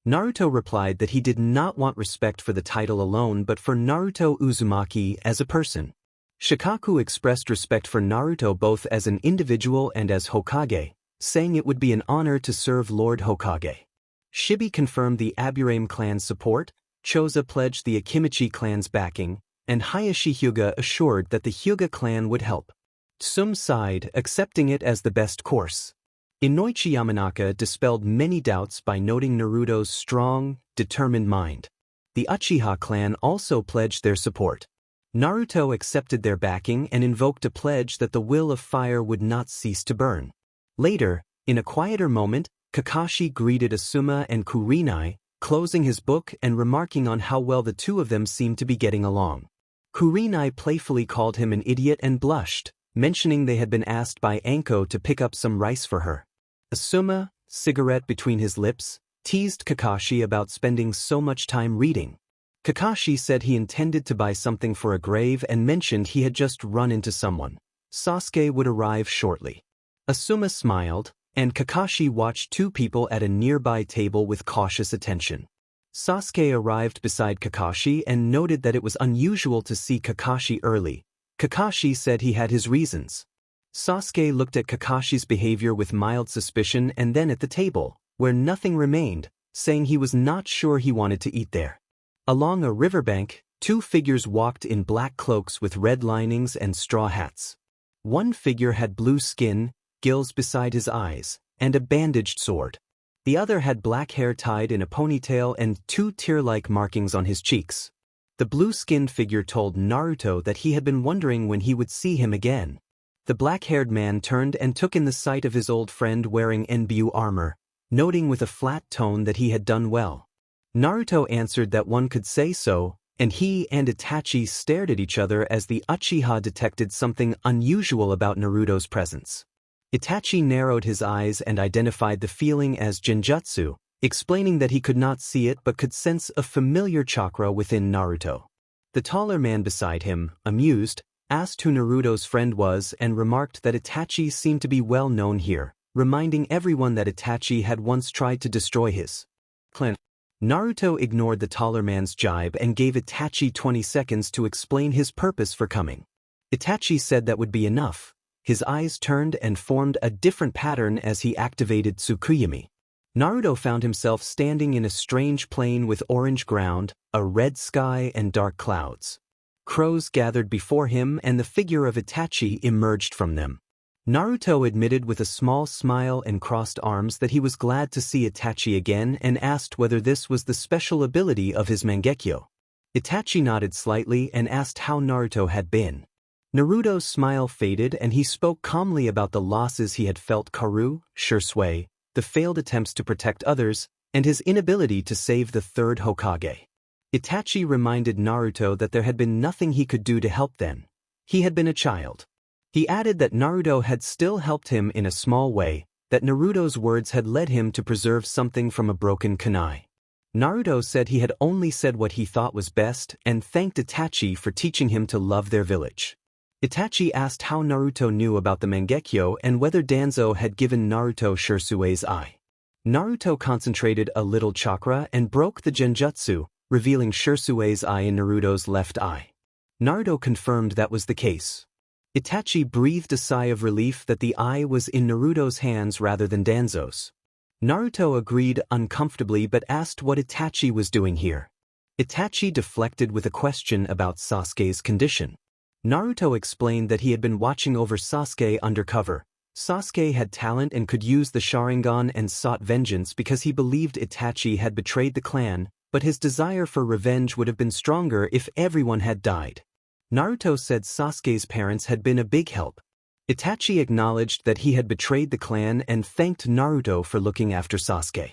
[SPEAKER 1] Naruto replied that he did not want respect for the title alone but for Naruto Uzumaki as a person. Shikaku expressed respect for Naruto both as an individual and as Hokage, saying it would be an honor to serve Lord Hokage. Shibi confirmed the Aburame clan's support, Choza pledged the Akimichi clan's backing, and Hayashi Hyuga assured that the Hyuga clan would help. Tsum sighed, accepting it as the best course. Inoichi Yamanaka dispelled many doubts by noting Naruto's strong, determined mind. The Uchiha clan also pledged their support. Naruto accepted their backing and invoked a pledge that the will of fire would not cease to burn. Later, in a quieter moment, Kakashi greeted Asuma and Kurenai, closing his book and remarking on how well the two of them seemed to be getting along. Kurenai playfully called him an idiot and blushed, mentioning they had been asked by Anko to pick up some rice for her. Asuma, cigarette between his lips, teased Kakashi about spending so much time reading. Kakashi said he intended to buy something for a grave and mentioned he had just run into someone. Sasuke would arrive shortly. Asuma smiled, and Kakashi watched two people at a nearby table with cautious attention. Sasuke arrived beside Kakashi and noted that it was unusual to see Kakashi early. Kakashi said he had his reasons. Sasuke looked at Kakashi's behavior with mild suspicion and then at the table, where nothing remained, saying he was not sure he wanted to eat there. Along a riverbank, two figures walked in black cloaks with red linings and straw hats. One figure had blue skin, gills beside his eyes, and a bandaged sword. The other had black hair tied in a ponytail and two tear-like markings on his cheeks. The blue-skinned figure told Naruto that he had been wondering when he would see him again. The black-haired man turned and took in the sight of his old friend wearing Anbu armor, noting with a flat tone that he had done well. Naruto answered that one could say so, and he and Itachi stared at each other as the Uchiha detected something unusual about Naruto's presence. Itachi narrowed his eyes and identified the feeling as Genjutsu, explaining that he could not see it but could sense a familiar chakra within Naruto. The taller man beside him, amused, asked who Naruto's friend was and remarked that Itachi seemed to be well known here, reminding everyone that Itachi had once tried to destroy his clan. Naruto ignored the taller man's jibe and gave Itachi 20 seconds to explain his purpose for coming. Itachi said that would be enough. His eyes turned and formed a different pattern as he activated Tsukuyomi. Naruto found himself standing in a strange plain with orange ground, a red sky and dark clouds. Crows gathered before him and the figure of Itachi emerged from them. Naruto admitted with a small smile and crossed arms that he was glad to see Itachi again and asked whether this was the special ability of his Mangekyo. Itachi nodded slightly and asked how Naruto had been. Naruto's smile faded and he spoke calmly about the losses he had felt: Karu, Shisui, the failed attempts to protect others, and his inability to save the third Hokage. Itachi reminded Naruto that there had been nothing he could do to help then. He had been a child. He added that Naruto had still helped him in a small way, that Naruto's words had led him to preserve something from a broken kunai. Naruto said he had only said what he thought was best and thanked Itachi for teaching him to love their village. Itachi asked how Naruto knew about the Mangekyo and whether Danzo had given Naruto Shisui's eye. Naruto concentrated a little chakra and broke the genjutsu, revealing Shisui's eye in Naruto's left eye. Naruto confirmed that was the case. Itachi breathed a sigh of relief that the eye was in Naruto's hands rather than Danzo's. Naruto agreed uncomfortably but asked what Itachi was doing here. Itachi deflected with a question about Sasuke's condition. Naruto explained that he had been watching over Sasuke undercover. Sasuke had talent and could use the Sharingan and sought vengeance because he believed Itachi had betrayed the clan, but his desire for revenge would have been stronger if everyone had died. Naruto said Sasuke's parents had been a big help. Itachi acknowledged that he had betrayed the clan and thanked Naruto for looking after Sasuke.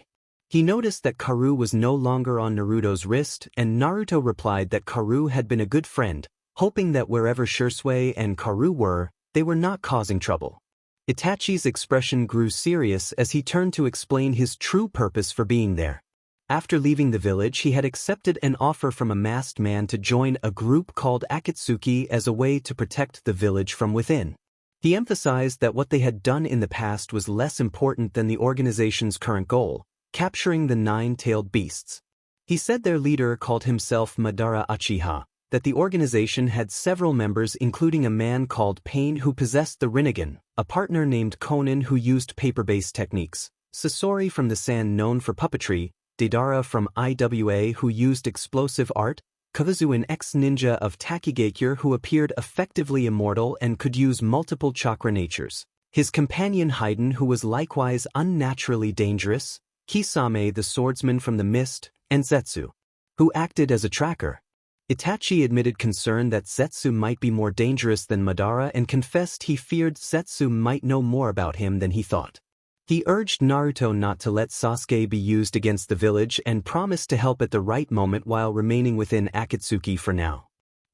[SPEAKER 1] He noticed that Karu was no longer on Naruto's wrist, and Naruto replied that Karu had been a good friend, hoping that wherever Shisui and Karu were, they were not causing trouble. Itachi's expression grew serious as he turned to explain his true purpose for being there. After leaving the village, he had accepted an offer from a masked man to join a group called Akatsuki as a way to protect the village from within. He emphasized that what they had done in the past was less important than the organization's current goal, capturing the nine-tailed beasts. He said their leader called himself Madara Uchiha, that the organization had several members including a man called Pain who possessed the Rinnegan, a partner named Conan who used paper-based techniques, Sasori from the Sand known for puppetry, Deidara from IWA who used explosive art, Kawazu an ex-ninja of Takigakure who appeared effectively immortal and could use multiple chakra natures, his companion Haiden who was likewise unnaturally dangerous, Kisame the swordsman from the mist, and Zetsu, who acted as a tracker. Itachi admitted concern that Zetsu might be more dangerous than Madara and confessed he feared Zetsu might know more about him than he thought. He urged Naruto not to let Sasuke be used against the village and promised to help at the right moment while remaining within Akatsuki for now.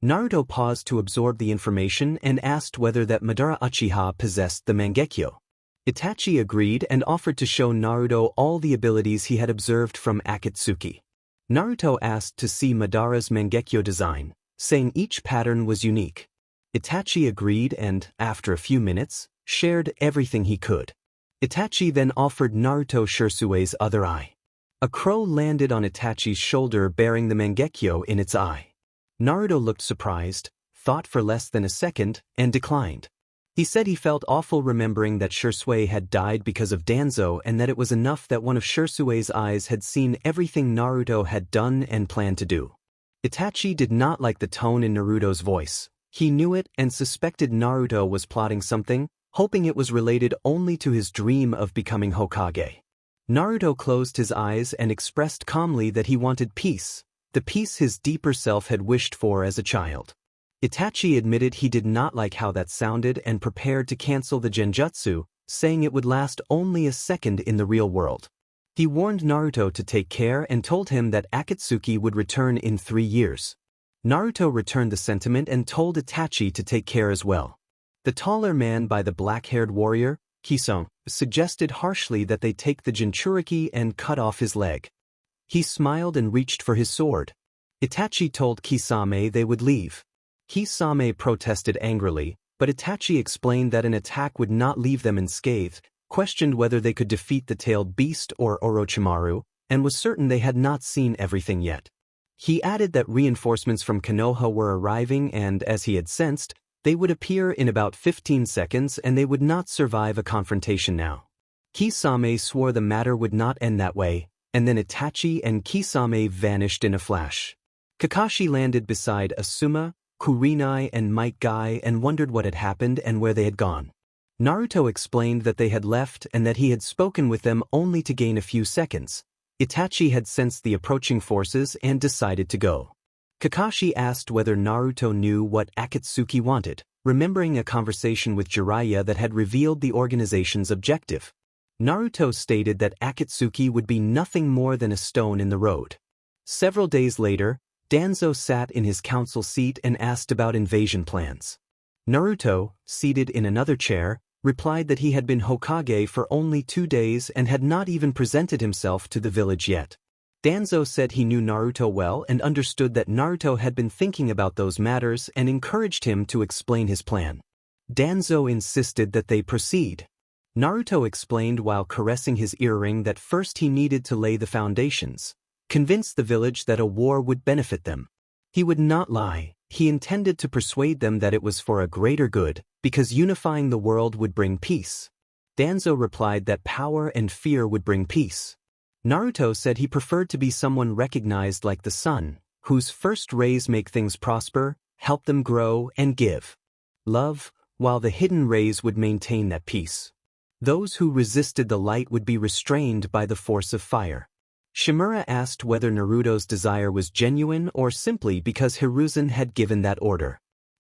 [SPEAKER 1] Naruto paused to absorb the information and asked whether that Madara Uchiha possessed the Mangekyo. Itachi agreed and offered to show Naruto all the abilities he had observed from Akatsuki. Naruto asked to see Madara's Mangekyo design, saying each pattern was unique. Itachi agreed and, after a few minutes, shared everything he could. Itachi then offered Naruto Shirsue's other eye. A crow landed on Itachi's shoulder bearing the Mangekyo in its eye. Naruto looked surprised, thought for less than a second, and declined. He said he felt awful remembering that Shirsue had died because of Danzo and that it was enough that one of Shirsue's eyes had seen everything Naruto had done and planned to do. Itachi did not like the tone in Naruto's voice. He knew it and suspected Naruto was plotting something, hoping it was related only to his dream of becoming Hokage. Naruto closed his eyes and expressed calmly that he wanted peace, the peace his deeper self had wished for as a child. Itachi admitted he did not like how that sounded and prepared to cancel the genjutsu, saying it would last only a second in the real world. He warned Naruto to take care and told him that Akatsuki would return in 3 years. Naruto returned the sentiment and told Itachi to take care as well. The taller man by the black-haired warrior, Kisame, suggested harshly that they take the Jinchuriki and cut off his leg. He smiled and reached for his sword. Itachi told Kisame they would leave. Kisame protested angrily, but Itachi explained that an attack would not leave them unscathed, questioned whether they could defeat the tailed beast or Orochimaru, and was certain they had not seen everything yet. He added that reinforcements from Konoha were arriving and, as he had sensed, they would appear in about 15 seconds and they would not survive a confrontation now. Kisame swore the matter would not end that way, and then Itachi and Kisame vanished in a flash. Kakashi landed beside Asuma, Kurenai and Might Guy and wondered what had happened and where they had gone. Naruto explained that they had left and that he had spoken with them only to gain a few seconds. Itachi had sensed the approaching forces and decided to go. Kakashi asked whether Naruto knew what Akatsuki wanted, remembering a conversation with Jiraiya that had revealed the organization's objective. Naruto stated that Akatsuki would be nothing more than a stone in the road. Several days later, Danzo sat in his council seat and asked about invasion plans. Naruto, seated in another chair, replied that he had been Hokage for only 2 days and had not even presented himself to the village yet. Danzo said he knew Naruto well and understood that Naruto had been thinking about those matters and encouraged him to explain his plan. Danzo insisted that they proceed. Naruto explained while caressing his earring that first he needed to lay the foundations, convince the village that a war would benefit them. He would not lie, he intended to persuade them that it was for a greater good, because unifying the world would bring peace. Danzo replied that power and fear would bring peace. Naruto said he preferred to be someone recognized like the sun, whose first rays make things prosper, help them grow, and give love, while the hidden rays would maintain that peace. Those who resisted the light would be restrained by the force of fire. Shimura asked whether Naruto's desire was genuine or simply because Hiruzen had given that order.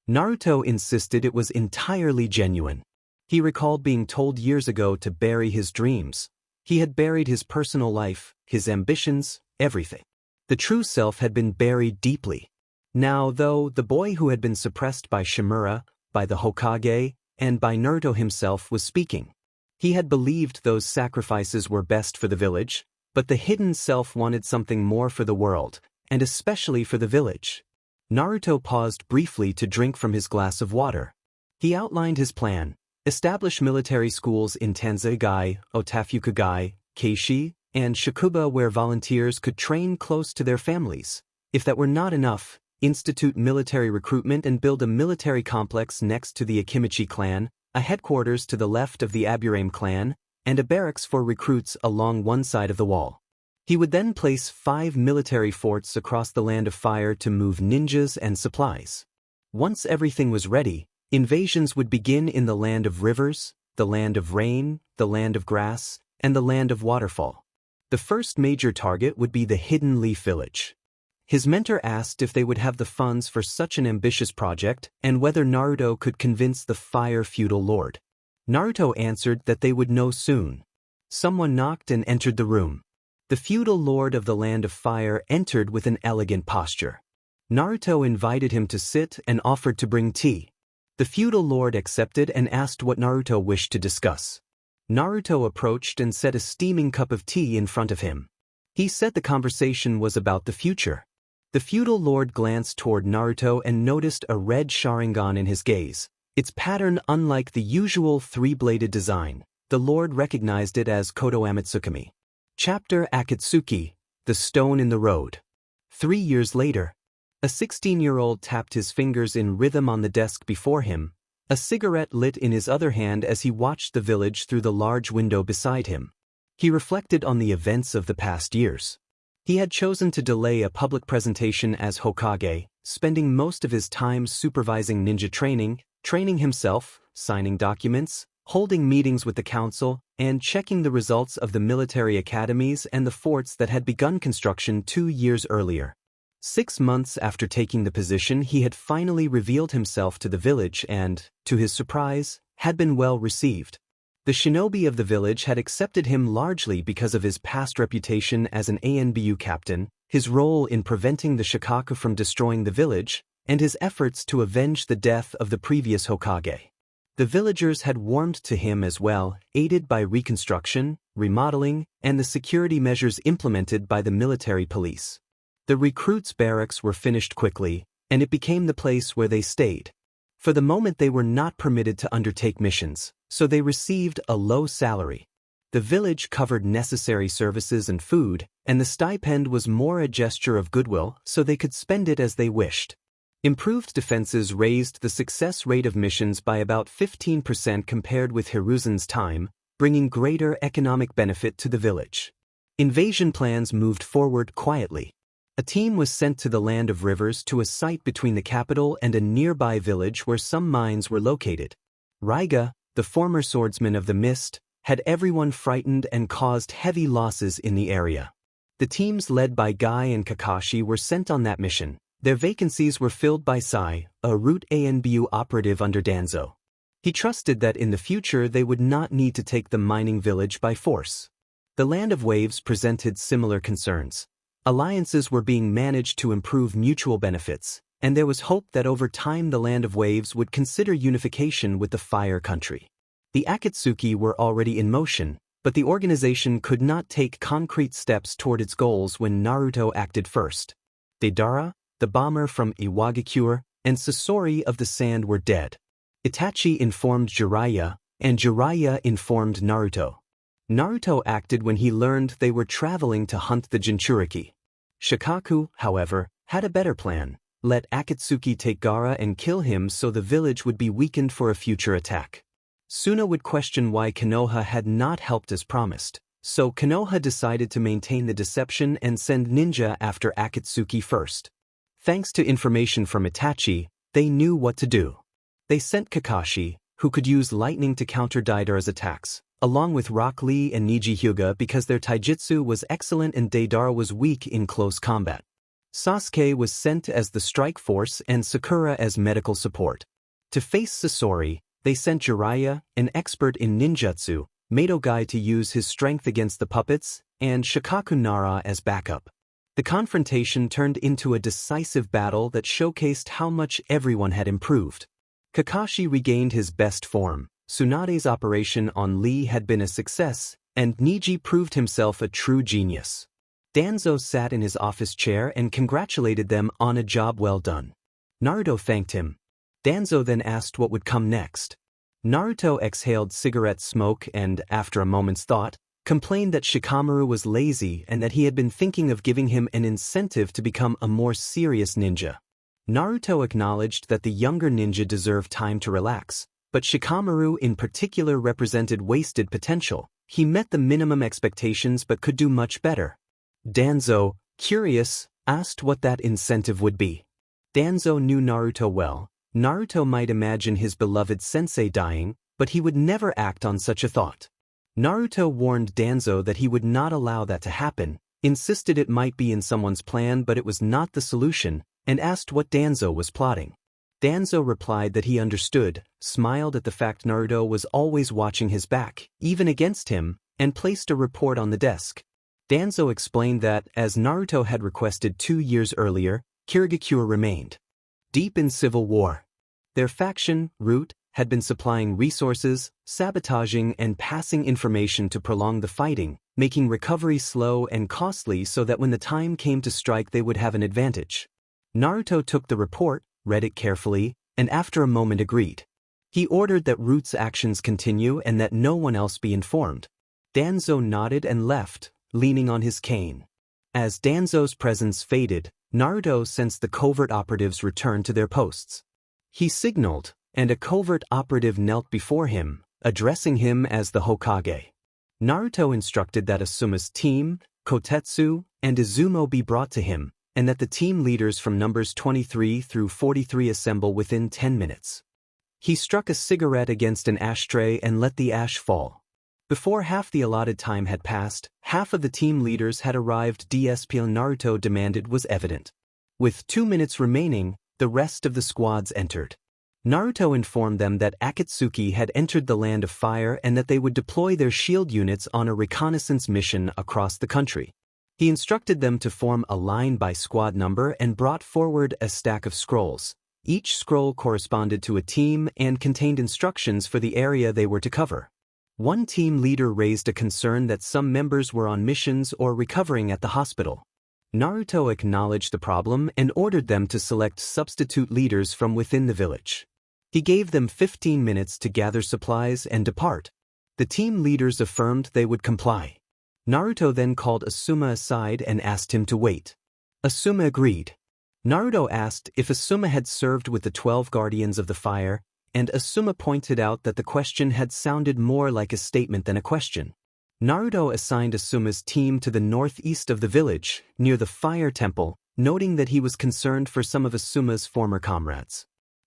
[SPEAKER 1] Naruto insisted it was entirely genuine. He recalled being told years ago to bury his dreams. He had buried his personal life, his ambitions, everything. The true self had been buried deeply. Now, though, the boy who had been suppressed by Shimura, by the Hokage, and by Naruto himself was speaking. He had believed those sacrifices were best for the village, but the hidden self wanted something more for the world, and especially for the village. Naruto paused briefly to drink from his glass of water. He outlined his plan, Establish military schools in Tanzaigai, Otafukagai, Keishi, and Shakuba where volunteers could train close to their families. If that were not enough, institute military recruitment and build a military complex next to the Akimichi clan, a headquarters to the left of the Aburame clan, and a barracks for recruits along one side of the wall. He would then place 5 military forts across the Land of Fire to move ninjas and supplies. Once everything was ready, invasions would begin in the Land of Rivers, the Land of Rain, the Land of Grass, and the Land of Waterfall. The first major target would be the Hidden Leaf Village. His mentor asked if they would have the funds for such an ambitious project and whether Naruto could convince the Fire Feudal Lord. Naruto answered that they would know soon. Someone knocked and entered the room. The feudal lord of the Land of Fire entered with an elegant posture. Naruto invited him to sit and offered to bring tea. The feudal lord accepted and asked what Naruto wished to discuss. Naruto approached and set a steaming cup of tea in front of him. He said the conversation was about the future. The feudal lord glanced toward Naruto and noticed a red Sharingan in his gaze, its pattern unlike the usual 3-bladed design. The lord recognized it as Kodo Amatsukami. Chapter Akatsuki, The Stone in the Road. 3 years later, a 16-year-old tapped his fingers in rhythm on the desk before him, a cigarette lit in his other hand as he watched the village through the large window beside him. He reflected on the events of the past years. He had chosen to delay a public presentation as Hokage, spending most of his time supervising ninja training himself, signing documents, holding meetings with the council, and checking the results of the military academies and the forts that had begun construction 2 years earlier. 6 months after taking the position, he had finally revealed himself to the village and, to his surprise, had been well received. The shinobi of the village had accepted him largely because of his past reputation as an Anbu captain, his role in preventing the Shikaku from destroying the village, and his efforts to avenge the death of the previous Hokage. The villagers had warmed to him as well, aided by reconstruction, remodeling, and the security measures implemented by the military police. The recruits' barracks were finished quickly, and it became the place where they stayed. For the moment they were not permitted to undertake missions, so they received a low salary. The village covered necessary services and food, and the stipend was more a gesture of goodwill so they could spend it as they wished. Improved defenses raised the success rate of missions by about 15% compared with Hiruzen's time, bringing greater economic benefit to the village. Invasion plans moved forward quietly. A team was sent to the Land of Rivers to a site between the capital and a nearby village where some mines were located. Raiga, the former swordsman of the Mist, had everyone frightened and caused heavy losses in the area. The teams led by Guy and Kakashi were sent on that mission. Their vacancies were filled by Sai, a Route Anbu operative under Danzo. He trusted that in the future they would not need to take the mining village by force. The Land of Waves presented similar concerns. Alliances were being managed to improve mutual benefits, and there was hope that over time the Land of Waves would consider unification with the Fire Country. The Akatsuki were already in motion, but the organization could not take concrete steps toward its goals when Naruto acted first. Deidara, the bomber from Iwagakure, and Sasori of the Sand were dead. Itachi informed Jiraiya, and Jiraiya informed Naruto. Naruto acted when he learned they were traveling to hunt the Jinchuriki. Shikaku, however, had a better plan. Let Akatsuki take Gaara and kill him so the village would be weakened for a future attack. Suna would question why Konoha had not helped as promised, so Konoha decided to maintain the deception and send ninja after Akatsuki first. Thanks to information from Itachi, they knew what to do. They sent Kakashi, who could use lightning to counter Deidara's attacks, along with Rock Lee and Niji Hyuga because their taijutsu was excellent and Deidara was weak in close combat. Sasuke was sent as the strike force and Sakura as medical support. To face Sasori, they sent Jiraiya, an expert in ninjutsu, Madogai to use his strength against the puppets, and Shikaku Nara as backup. The confrontation turned into a decisive battle that showcased how much everyone had improved. Kakashi regained his best form. Tsunade's operation on Lee had been a success, and Niji proved himself a true genius. Danzo sat in his office chair and congratulated them on a job well done. Naruto thanked him. Danzo then asked what would come next. Naruto exhaled cigarette smoke and, after a moment's thought, complained that Shikamaru was lazy and that he had been thinking of giving him an incentive to become a more serious ninja. Naruto acknowledged that the younger ninja deserved time to relax, but Shikamaru in particular represented wasted potential. He met the minimum expectations but could do much better. Danzo, curious, asked what that incentive would be. Danzo knew Naruto well. Naruto might imagine his beloved sensei dying, but he would never act on such a thought. Naruto warned Danzo that he would not allow that to happen, insisted it might be in someone's plan but it was not the solution, and asked what Danzo was plotting. Danzo replied that he understood, smiled at the fact Naruto was always watching his back, even against him, and placed a report on the desk. Danzo explained that, as Naruto had requested 2 years earlier, Kirigakure remained deep in civil war. Their faction, Root, had been supplying resources, sabotaging and passing information to prolong the fighting, making recovery slow and costly so that when the time came to strike they would have an advantage. Naruto took the report, read it carefully, and after a moment agreed. He ordered that Root's actions continue and that no one else be informed. Danzo nodded and left, leaning on his cane. As Danzo's presence faded, Naruto sensed the covert operatives return to their posts. He signaled, and a covert operative knelt before him, addressing him as the Hokage. Naruto instructed that Asuma's team, Kotetsu, and Izumo be brought to him, and that the team leaders from numbers 23 through 43 assemble within 10 minutes. He struck a cigarette against an ashtray and let the ash fall. Before half the allotted time had passed, half of the team leaders had arrived. DSP Naruto demanded was evident. With 2 minutes remaining, the rest of the squads entered. Naruto informed them that Akatsuki had entered the Land of Fire and that they would deploy their shield units on a reconnaissance mission across the country. He instructed them to form a line by squad number and brought forward a stack of scrolls. Each scroll corresponded to a team and contained instructions for the area they were to cover. One team leader raised a concern that some members were on missions or recovering at the hospital. Naruto acknowledged the problem and ordered them to select substitute leaders from within the village. He gave them 15 minutes to gather supplies and depart. The team leaders affirmed they would comply. Naruto then called Asuma aside and asked him to wait. Asuma agreed. Naruto asked if Asuma had served with the 12 Guardians of the Fire, and Asuma pointed out that the question had sounded more like a statement than a question. Naruto assigned Asuma's team to the northeast of the village, near the Fire Temple, noting that he was concerned for some of Asuma's former comrades.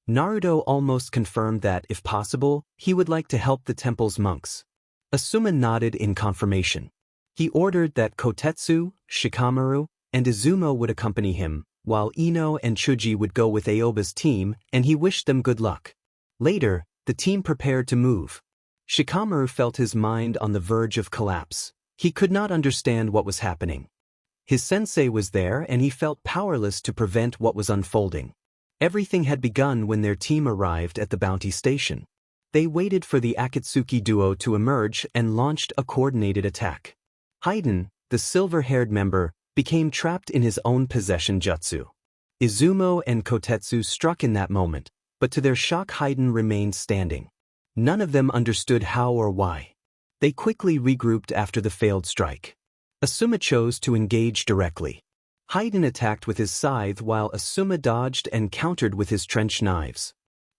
[SPEAKER 1] Naruto almost confirmed that, if possible, he would like to help the temple's monks. Asuma nodded in confirmation. He ordered that Kotetsu, Shikamaru, and Izumo would accompany him, while Ino and Chuji would go with Aoba's team, and he wished them good luck. Later, the team prepared to move. Shikamaru felt his mind on the verge of collapse. He could not understand what was happening. His sensei was there and he felt powerless to prevent what was unfolding. Everything had begun when their team arrived at the bounty station. They waited for the Akatsuki duo to emerge and launched a coordinated attack. Haiden, the silver-haired member, became trapped in his own possession jutsu. Izumo and Kotetsu struck in that moment, but to their shock Haiden remained standing. None of them understood how or why. They quickly regrouped after the failed strike. Asuma chose to engage directly. Haiden attacked with his scythe while Asuma dodged and countered with his trench knives.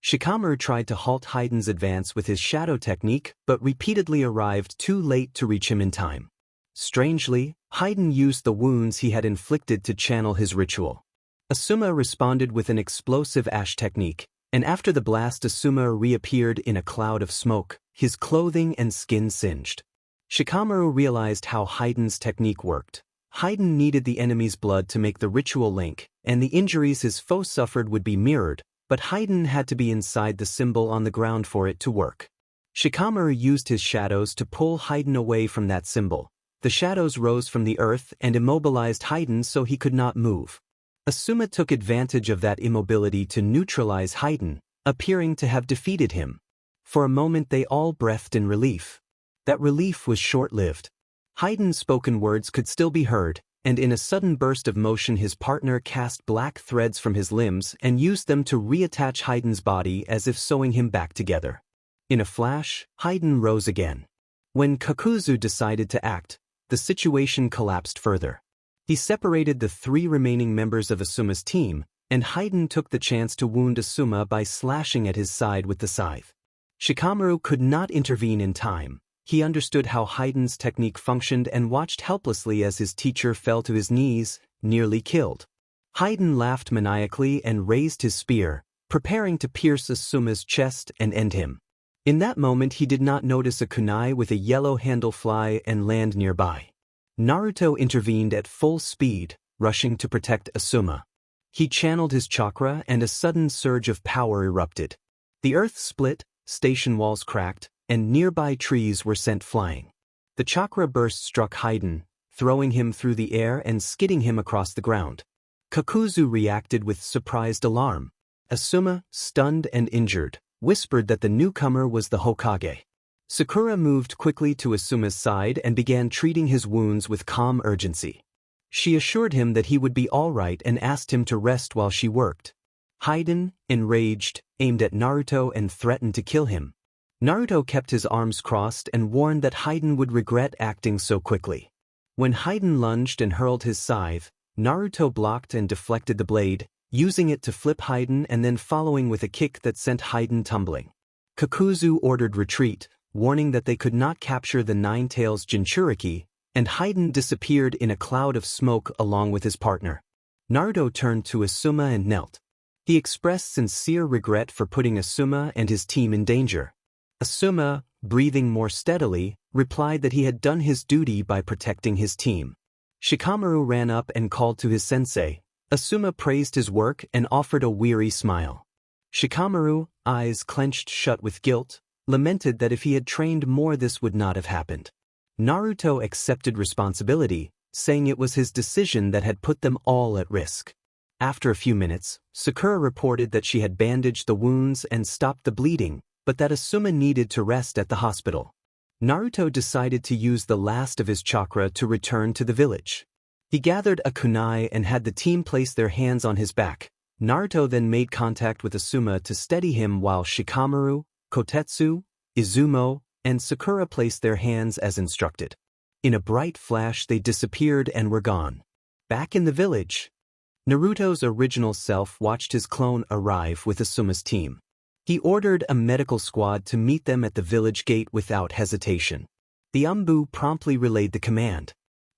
[SPEAKER 1] Shikamaru tried to halt Haiden's advance with his shadow technique but repeatedly arrived too late to reach him in time. Strangely, Haiden used the wounds he had inflicted to channel his ritual. Asuma responded with an explosive ash technique, and after the blast Asuma reappeared in a cloud of smoke, his clothing and skin singed. Shikamaru realized how Haiden's technique worked. Haiden needed the enemy's blood to make the ritual link, and the injuries his foe suffered would be mirrored, but Haiden had to be inside the symbol on the ground for it to work. Shikamaru used his shadows to pull Haiden away from that symbol. The shadows rose from the earth and immobilized Haiden so he could not move. Asuma took advantage of that immobility to neutralize Haiden, appearing to have defeated him. For a moment they all breathed in relief. That relief was short-lived. Haiden's spoken words could still be heard, and in a sudden burst of motion his partner cast black threads from his limbs and used them to reattach Haiden's body as if sewing him back together. In a flash, Haiden rose again. When Kakuzu decided to act, the situation collapsed further. He separated the 3 remaining members of Asuma's team, and Haiden took the chance to wound Asuma by slashing at his side with the scythe. Shikamaru could not intervene in time. He understood how Haiden's technique functioned and watched helplessly as his teacher fell to his knees, nearly killed. Haiden laughed maniacally and raised his spear, preparing to pierce Asuma's chest and end him. In that moment he did not notice a kunai with a yellow handle fly and land nearby. Naruto intervened at full speed, rushing to protect Asuma. He channeled his chakra and a sudden surge of power erupted. The earth split, station walls cracked, and nearby trees were sent flying. The chakra burst struck Haiden, throwing him through the air and skidding him across the ground. Kakuzu reacted with surprised alarm. Asuma, stunned and injured, whispered that the newcomer was the Hokage. Sakura moved quickly to Asuma's side and began treating his wounds with calm urgency. She assured him that he would be all right and asked him to rest while she worked. Haiden, enraged, aimed at Naruto and threatened to kill him. Naruto kept his arms crossed and warned that Haiden would regret acting so quickly. When Haiden lunged and hurled his scythe, Naruto blocked and deflected the blade, using it to flip Haiden and then following with a kick that sent Haiden tumbling. Kakuzu ordered retreat, warning that they could not capture the Nine-Tails Jinchuriki, and Haiden disappeared in a cloud of smoke along with his partner. Naruto turned to Asuma and knelt. He expressed sincere regret for putting Asuma and his team in danger. Asuma, breathing more steadily, replied that he had done his duty by protecting his team. Shikamaru ran up and called to his sensei. Asuma praised his work and offered a weary smile. Shikamaru, eyes clenched shut with guilt, lamented that if he had trained more this would not have happened. Naruto accepted responsibility, saying it was his decision that had put them all at risk. After a few minutes, Sakura reported that she had bandaged the wounds and stopped the bleeding, but that Asuma needed to rest at the hospital. Naruto decided to use the last of his chakra to return to the village. He gathered a kunai and had the team place their hands on his back. Naruto then made contact with Asuma to steady him while Shikamaru, Kotetsu, Izumo, and Sakura placed their hands as instructed. In a bright flash they disappeared and were gone. Back in the village, Naruto's original self watched his clone arrive with Asuma's team. He ordered a medical squad to meet them at the village gate without hesitation. The Anbu promptly relayed the command.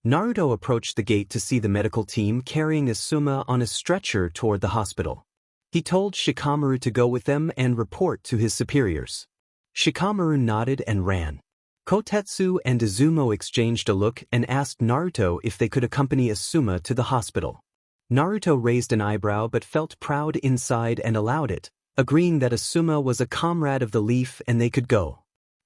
[SPEAKER 1] Naruto approached the gate to see the medical team carrying Asuma on a stretcher toward the hospital. He told Shikamaru to go with them and report to his superiors. Shikamaru nodded and ran. Kotetsu and Izumo exchanged a look and asked Naruto if they could accompany Asuma to the hospital. Naruto raised an eyebrow but felt proud inside and allowed it, agreeing that Asuma was a comrade of the Leaf and they could go.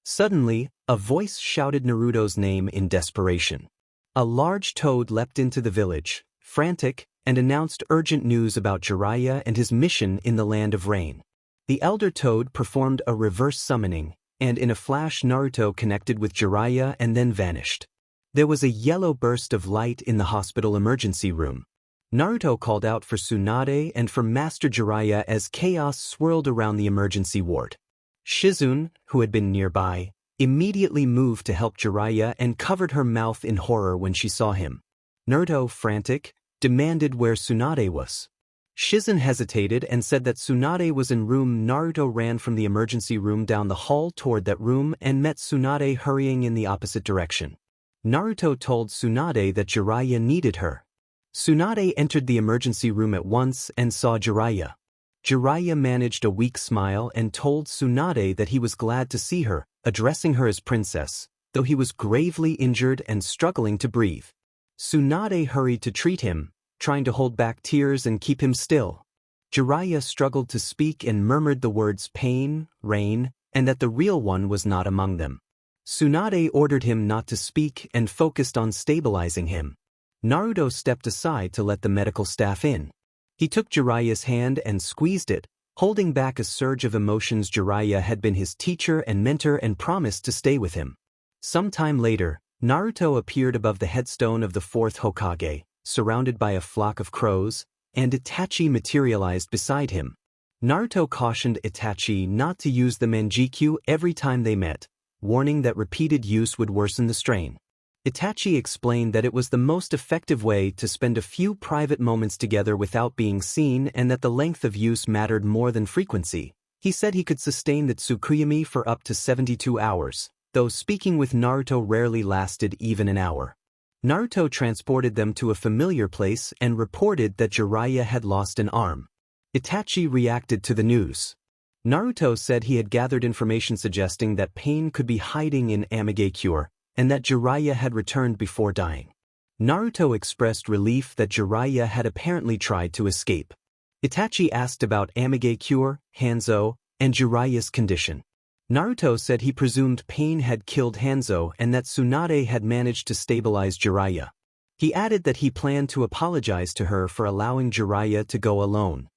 [SPEAKER 1] Suddenly, a voice shouted Naruto's name in desperation. A large toad leapt into the village, frantic, and announced urgent news about Jiraiya and his mission in the Land of Rain. The elder toad performed a reverse summoning, and in a flash Naruto connected with Jiraiya and then vanished. There was a yellow burst of light in the hospital emergency room. Naruto called out for Tsunade and for Master Jiraiya as chaos swirled around the emergency ward. Shizune, who had been nearby, immediately moved to help Jiraiya and covered her mouth in horror when she saw him. Naruto, frantic, demanded where Tsunade was. Shizune hesitated and said that Tsunade was in room. Naruto ran from the emergency room down the hall toward that room and met Tsunade hurrying in the opposite direction. Naruto told Tsunade that Jiraiya needed her. Tsunade entered the emergency room at once and saw Jiraiya. Jiraiya managed a weak smile and told Tsunade that he was glad to see her, addressing her as princess, though he was gravely injured and struggling to breathe. Tsunade hurried to treat him, trying to hold back tears and keep him still. Jiraiya struggled to speak and murmured the words pain, rain, and that the real one was not among them. Tsunade ordered him not to speak and focused on stabilizing him. Naruto stepped aside to let the medical staff in. He took Jiraiya's hand and squeezed it, holding back a surge of emotions. Jiraiya had been his teacher and mentor and promised to stay with him. Some time later, Naruto appeared above the headstone of the fourth Hokage, surrounded by a flock of crows, and Itachi materialized beside him. Naruto cautioned Itachi not to use the manjikyu every time they met, warning that repeated use would worsen the strain. Itachi explained that it was the most effective way to spend a few private moments together without being seen and that the length of use mattered more than frequency. He said he could sustain the Tsukuyomi for up to 72 hours, though speaking with Naruto rarely lasted even an hour. Naruto transported them to a familiar place and reported that Jiraiya had lost an arm. Itachi reacted to the news. Naruto said he had gathered information suggesting that pain could be hiding in Amigakure, and that Jiraiya had returned before dying. Naruto expressed relief that Jiraiya had apparently tried to escape. Itachi asked about Amigakure, Hanzo, and Jiraiya's condition. Naruto said he presumed pain had killed Hanzo and that Tsunade had managed to stabilize Jiraiya. He added that he planned to apologize to her for allowing Jiraiya to go alone.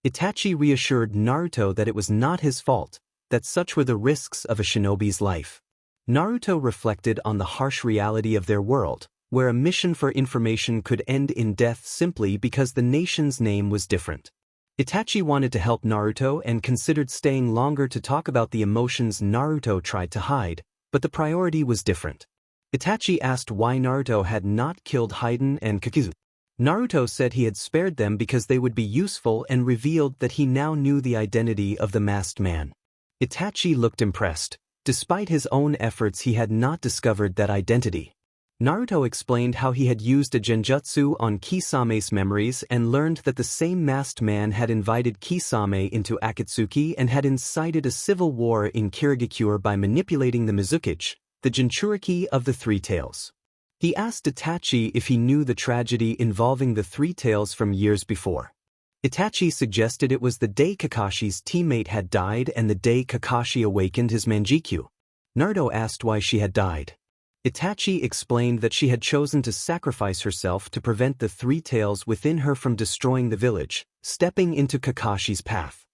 [SPEAKER 1] Itachi reassured Naruto that it was not his fault, that such were the risks of a shinobi's life. Naruto reflected on the harsh reality of their world, where a mission for information could end in death simply because the nation's name was different. Itachi wanted to help Naruto and considered staying longer to talk about the emotions Naruto tried to hide, but the priority was different. Itachi asked why Naruto had not killed Haiden and Kakuzu. Naruto said he had spared them because they would be useful and revealed that he now knew the identity of the masked man. Itachi looked impressed. Despite his own efforts, he had not discovered that identity. Naruto explained how he had used a genjutsu on Kisame's memories and learned that the same masked man had invited Kisame into Akatsuki and had incited a civil war in Kirigakure by manipulating the Mizukichi, the Jinchuriki of the Three Tails. He asked Itachi if he knew the tragedy involving the Three Tails from years before. Itachi suggested it was the day Kakashi's teammate had died and the day Kakashi awakened his manjikyu. Naruto asked why she had died. Itachi explained that she had chosen to sacrifice herself to prevent the Three Tails within her from destroying the village, stepping into Kakashi's path.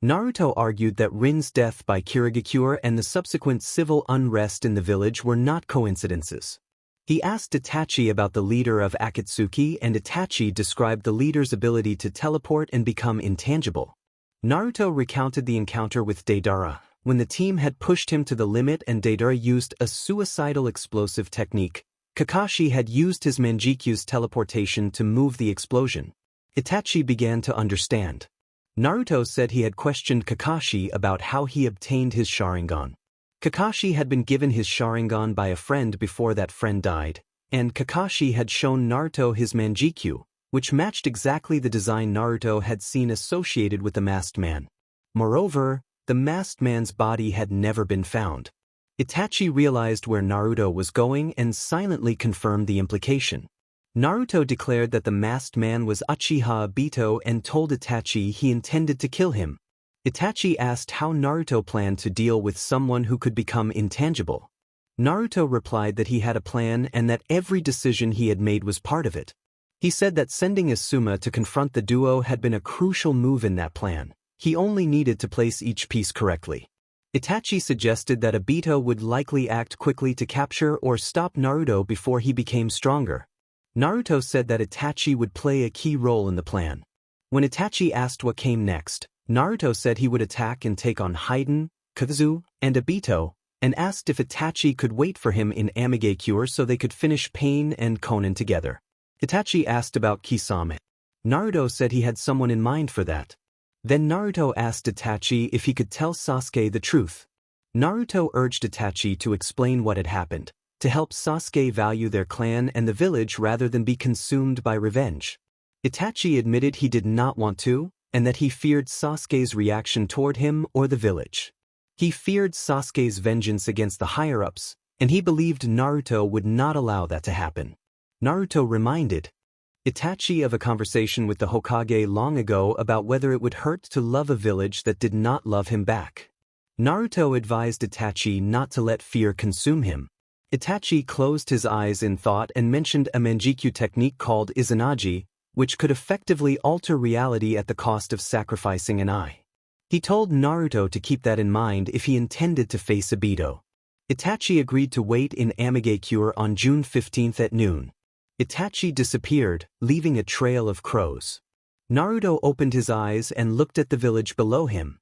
[SPEAKER 1] Naruto argued that Rin's death by Kirigakure and the subsequent civil unrest in the village were not coincidences. He asked Itachi about the leader of Akatsuki and Itachi described the leader's ability to teleport and become intangible. Naruto recounted the encounter with Deidara, when the team had pushed him to the limit and Deidara used a suicidal explosive technique. Kakashi had used his manjikyu's teleportation to move the explosion. Itachi began to understand. Naruto said he had questioned Kakashi about how he obtained his Sharingan. Kakashi had been given his Sharingan by a friend before that friend died, and Kakashi had shown Naruto his manjikyu, which matched exactly the design Naruto had seen associated with the masked man. Moreover, the masked man's body had never been found. Itachi realized where Naruto was going and silently confirmed the implication. Naruto declared that the masked man was Uchiha Obito and told Itachi he intended to kill him. Itachi asked how Naruto planned to deal with someone who could become intangible. Naruto replied that he had a plan and that every decision he had made was part of it. He said that sending Asuma to confront the duo had been a crucial move in that plan. He only needed to place each piece correctly. Itachi suggested that Obito would likely act quickly to capture or stop Naruto before he became stronger. Naruto said that Itachi would play a key role in the plan. When Itachi asked what came next, Naruto said he would attack and take on Haiden, Kakuzu, and Obito, and asked if Itachi could wait for him in Amigakure so they could finish Pain and Konan together. Itachi asked about Kisame. Naruto said he had someone in mind for that. Then Naruto asked Itachi if he could tell Sasuke the truth. Naruto urged Itachi to explain what had happened, to help Sasuke value their clan and the village rather than be consumed by revenge. Itachi admitted he did not want to, and that he feared Sasuke's reaction toward him or the village. He feared Sasuke's vengeance against the higher-ups, and he believed Naruto would not allow that to happen. Naruto reminded Itachi of a conversation with the Hokage long ago about whether it would hurt to love a village that did not love him back. Naruto advised Itachi not to let fear consume him. Itachi closed his eyes in thought and mentioned a manjikyu technique called Izanagi, which could effectively alter reality at the cost of sacrificing an eye. He told Naruto to keep that in mind if he intended to face Obito. Itachi agreed to wait in Amigakure on June 15 at noon. Itachi disappeared, leaving a trail of crows. Naruto opened his eyes and looked at the village below him.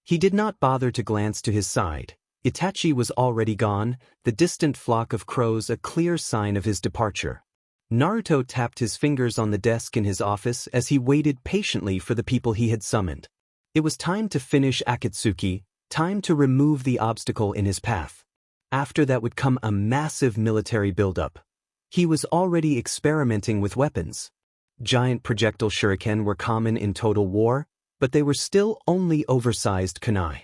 [SPEAKER 1] He did not bother to glance to his side. Itachi was already gone, the distant flock of crows a clear sign of his departure. Naruto tapped his fingers on the desk in his office as he waited patiently for the people he had summoned. It was time to finish Akatsuki, time to remove the obstacle in his path. After that would come a massive military buildup. He was already experimenting with weapons. Giant projectile shuriken were common in Total War, but they were still only oversized kunai.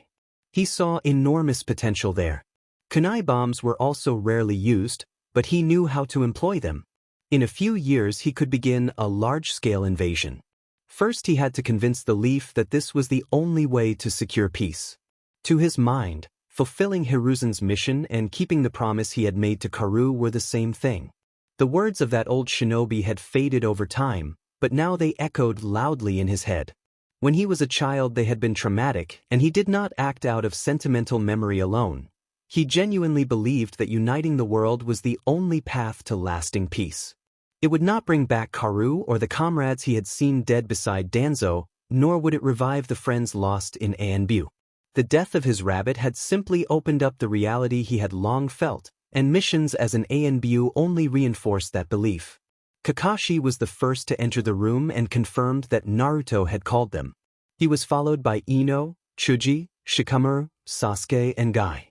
[SPEAKER 1] He saw enormous potential there. Kunai bombs were also rarely used, but he knew how to employ them. In a few years he could begin a large-scale invasion. First he had to convince the Leaf that this was the only way to secure peace. To his mind, fulfilling Hiruzen's mission and keeping the promise he had made to Karu were the same thing. The words of that old shinobi had faded over time, but now they echoed loudly in his head. When he was a child they had been traumatic, and he did not act out of sentimental memory alone. He genuinely believed that uniting the world was the only path to lasting peace. It would not bring back Karu or the comrades he had seen dead beside Danzo, nor would it revive the friends lost in Anbu. The death of his rabbit had simply opened up the reality he had long felt, and missions as an Anbu only reinforced that belief. Kakashi was the first to enter the room and confirmed that Naruto had called them. He was followed by Ino, Chuji, Shikamaru, Sasuke, and Guy.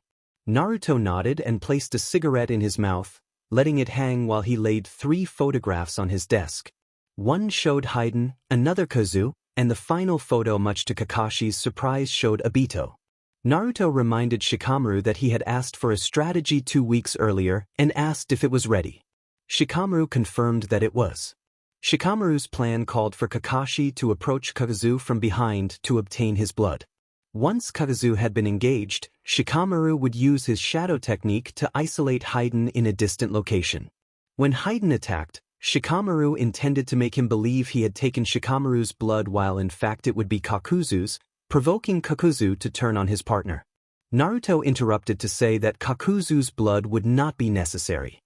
[SPEAKER 1] Naruto nodded and placed a cigarette in his mouth, letting it hang while he laid 3 photographs on his desk. One showed Haiden, another Kazu, and the final photo, much to Kakashi's surprise, showed Obito. Naruto reminded Shikamaru that he had asked for a strategy 2 weeks earlier and asked if it was ready. Shikamaru confirmed that it was. Shikamaru's plan called for Kakashi to approach Kazu from behind to obtain his blood. Once Kazu had been engaged, Shikamaru would use his shadow technique to isolate Haiden in a distant location. When Haiden attacked, Shikamaru intended to make him believe he had taken Shikamaru's blood while in fact it would be Kakuzu's, provoking Kakuzu to turn on his partner. Naruto interrupted to say that Kakuzu's blood would not be necessary.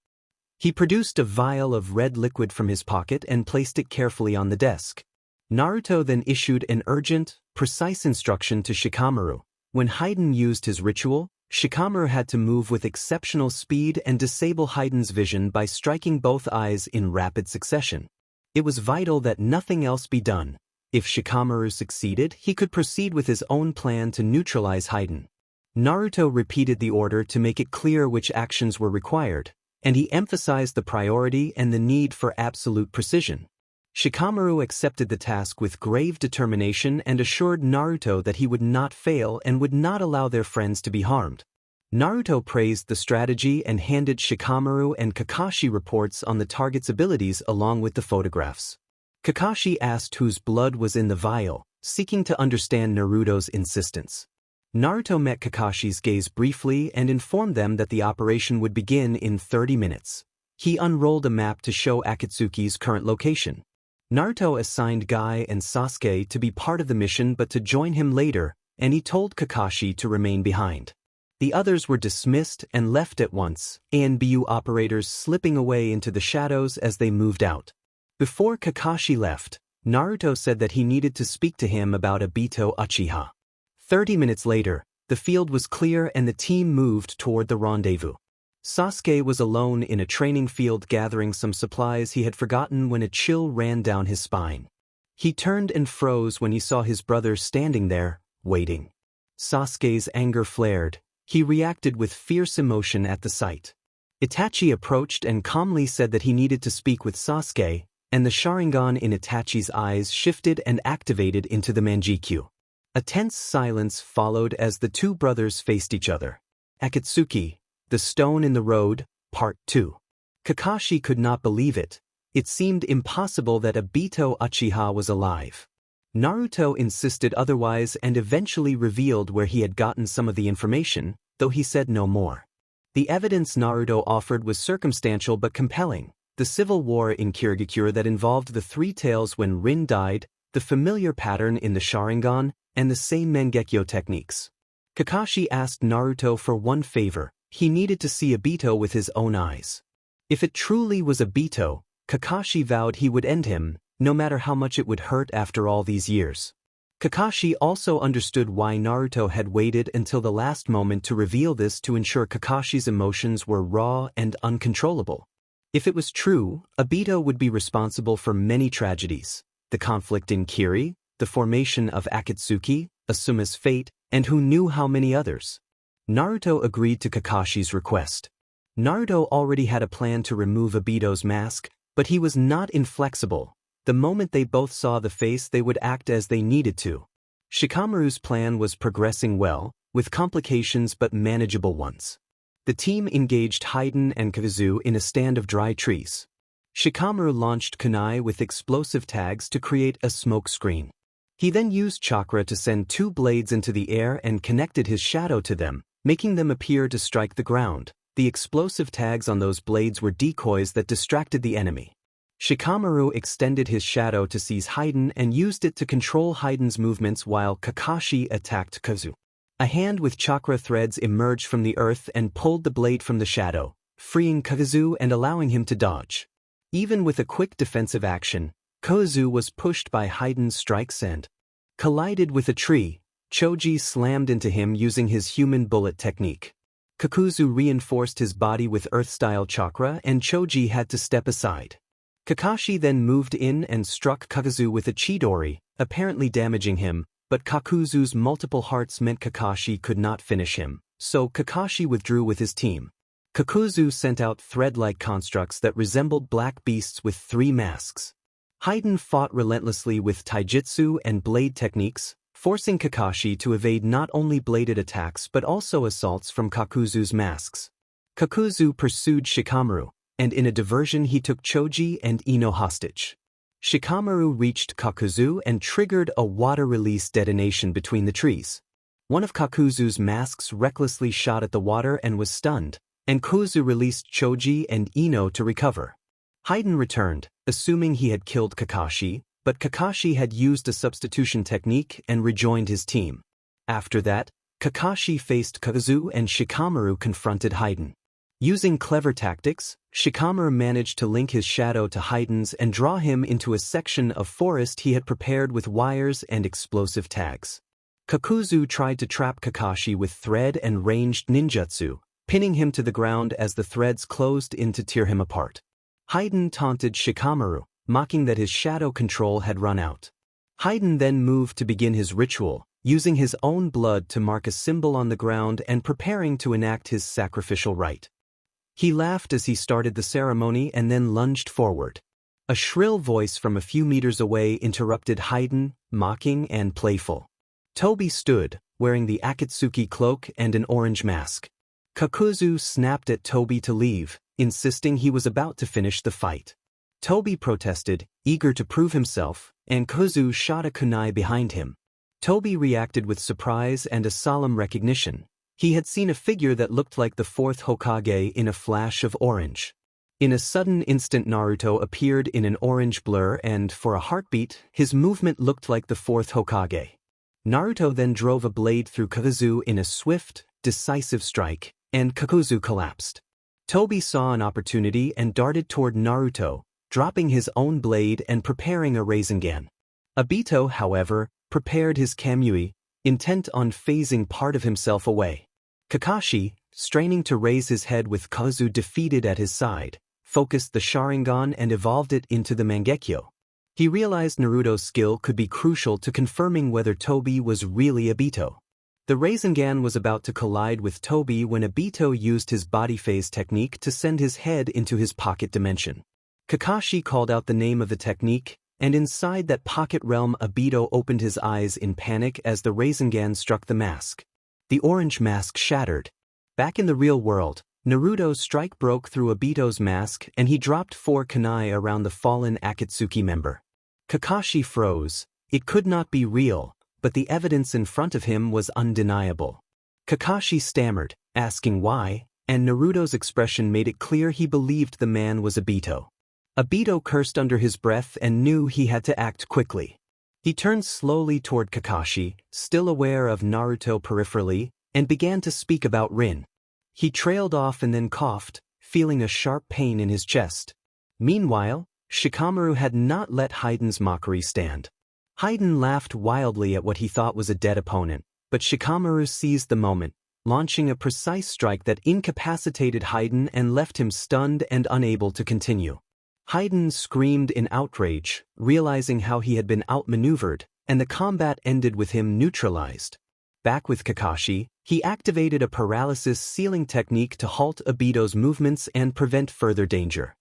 [SPEAKER 1] He produced a vial of red liquid from his pocket and placed it carefully on the desk. Naruto then issued an urgent, precise instruction to Shikamaru. When Haiden used his ritual, Shikamaru had to move with exceptional speed and disable Haiden's vision by striking both eyes in rapid succession. It was vital that nothing else be done. If Shikamaru succeeded, he could proceed with his own plan to neutralize Haiden. Naruto repeated the order to make it clear which actions were required, and he emphasized the priority and the need for absolute precision. Shikamaru accepted the task with grave determination and assured Naruto that he would not fail and would not allow their friends to be harmed. Naruto praised the strategy and handed Shikamaru and Kakashi reports on the target's abilities along with the photographs. Kakashi asked whose blood was in the vial, seeking to understand Naruto's insistence. Naruto met Kakashi's gaze briefly and informed them that the operation would begin in 30 minutes. He unrolled a map to show Akatsuki's current location. Naruto assigned Guy and Sasuke to be part of the mission but to join him later, and he told Kakashi to remain behind. The others were dismissed and left at once, Anbu operators slipping away into the shadows as they moved out. Before Kakashi left, Naruto said that he needed to speak to him about Obito Uchiha. 30 minutes later, the field was clear and the team moved toward the rendezvous. Sasuke was alone in a training field gathering some supplies he had forgotten when a chill ran down his spine. He turned and froze when he saw his brother standing there, waiting. Sasuke's anger flared. He reacted with fierce emotion at the sight. Itachi approached and calmly said that he needed to speak with Sasuke, and the Sharingan in Itachi's eyes shifted and activated into the Manjikyu. A tense silence followed as the two brothers faced each other. Akatsuki, the Stone in the Road, Part 2. Kakashi could not believe it. It seemed impossible that Obito Uchiha was alive. Naruto insisted otherwise and eventually revealed where he had gotten some of the information, though he said no more. The evidence Naruto offered was circumstantial but compelling. The civil war in Kirigakure that involved the 3 tails when Rin died, the familiar pattern in the Sharingan, and the same Mangekyo techniques. Kakashi asked Naruto for one favor. He needed to see Obito with his own eyes. If it truly was Obito, Kakashi vowed he would end him, no matter how much it would hurt after all these years. Kakashi also understood why Naruto had waited until the last moment to reveal this to ensure Kakashi's emotions were raw and uncontrollable. If it was true, Obito would be responsible for many tragedies: the conflict in Kiri, the formation of Akatsuki, Asuma's fate, and who knew how many others. Naruto agreed to Kakashi's request. Naruto already had a plan to remove Obito's mask, but he was not inflexible. The moment they both saw the face, they would act as they needed to. Shikamaru's plan was progressing well, with complications but manageable ones. The team engaged Haiden and Kazu in a stand of dry trees. Shikamaru launched kunai with explosive tags to create a smoke screen. He then used chakra to send 2 blades into the air and connected his shadow to them, making them appear to strike the ground. The explosive tags on those blades were decoys that distracted the enemy. Shikamaru extended his shadow to seize Haiden and used it to control Haiden's movements while Kakashi attacked Kazu. A hand with chakra threads emerged from the earth and pulled the blade from the shadow, freeing Kazu and allowing him to dodge. Even with a quick defensive action, Kazu was pushed by Haiden's strikes and collided with a tree. Choji slammed into him using his human bullet technique. Kakuzu reinforced his body with earth-style chakra and Choji had to step aside. Kakashi then moved in and struck Kakuzu with a Chidori, apparently damaging him, but Kakuzu's multiple hearts meant Kakashi could not finish him, so Kakashi withdrew with his team. Kakuzu sent out thread-like constructs that resembled black beasts with 3 masks. Haiden fought relentlessly with taijutsu and blade techniques, forcing Kakashi to evade not only bladed attacks but also assaults from Kakuzu's masks. Kakuzu pursued Shikamaru, and in a diversion he took Choji and Ino hostage. Shikamaru reached Kakuzu and triggered a water release detonation between the trees. One of Kakuzu's masks recklessly shot at the water and was stunned, and Kakuzu released Choji and Ino to recover. Haiden returned, assuming he had killed Kakashi, but Kakashi had used a substitution technique and rejoined his team. After that, Kakashi faced Kakuzu and Shikamaru confronted Haiden. Using clever tactics, Shikamaru managed to link his shadow to Haiden's and draw him into a section of forest he had prepared with wires and explosive tags. Kakuzu tried to trap Kakashi with thread and ranged ninjutsu, pinning him to the ground as the threads closed in to tear him apart. Haiden taunted Shikamaru, mocking that his shadow control had run out. Haiden then moved to begin his ritual, using his own blood to mark a symbol on the ground and preparing to enact his sacrificial rite. He laughed as he started the ceremony and then lunged forward. A shrill voice from a few meters away interrupted Haiden, mocking and playful. Tobi stood, wearing the Akatsuki cloak and an orange mask. Kakuzu snapped at Tobi to leave, insisting he was about to finish the fight. Tobi protested, eager to prove himself, and Kakuzu shot a kunai behind him. Tobi reacted with surprise and a solemn recognition. He had seen a figure that looked like the 4th Hokage in a flash of orange. In a sudden instant Naruto appeared in an orange blur and, for a heartbeat, his movement looked like the 4th Hokage. Naruto then drove a blade through Kakuzu in a swift, decisive strike, and Kakuzu collapsed. Tobi saw an opportunity and darted toward Naruto, dropping his own blade and preparing a Rasengan. Obito, however, prepared his Kamui, intent on phasing part of himself away. Kakashi, straining to raise his head with Kazu defeated at his side, focused the Sharingan and evolved it into the Mangekyo. He realized Naruto's skill could be crucial to confirming whether Tobi was really Obito. The Rasengan was about to collide with Tobi when Obito used his body phase technique to send his head into his pocket dimension. Kakashi called out the name of the technique, and inside that pocket realm Obito opened his eyes in panic as the Rasengan struck the mask. The orange mask shattered. Back in the real world, Naruto's strike broke through Obito's mask and he dropped 4 kunai around the fallen Akatsuki member. Kakashi froze. It could not be real, but the evidence in front of him was undeniable. Kakashi stammered, asking why, and Naruto's expression made it clear he believed the man was Obito. Obito cursed under his breath and knew he had to act quickly. He turned slowly toward Kakashi, still aware of Naruto peripherally, and began to speak about Rin. He trailed off and then coughed, feeling a sharp pain in his chest. Meanwhile, Shikamaru had not let Heiden's mockery stand. Heiden laughed wildly at what he thought was a dead opponent, but Shikamaru seized the moment, launching a precise strike that incapacitated Heiden and left him stunned and unable to continue. Heiden screamed in outrage, realizing how he had been outmaneuvered, and the combat ended with him neutralized. Back with Kakashi, he activated a paralysis sealing technique to halt Obito's movements and prevent further danger.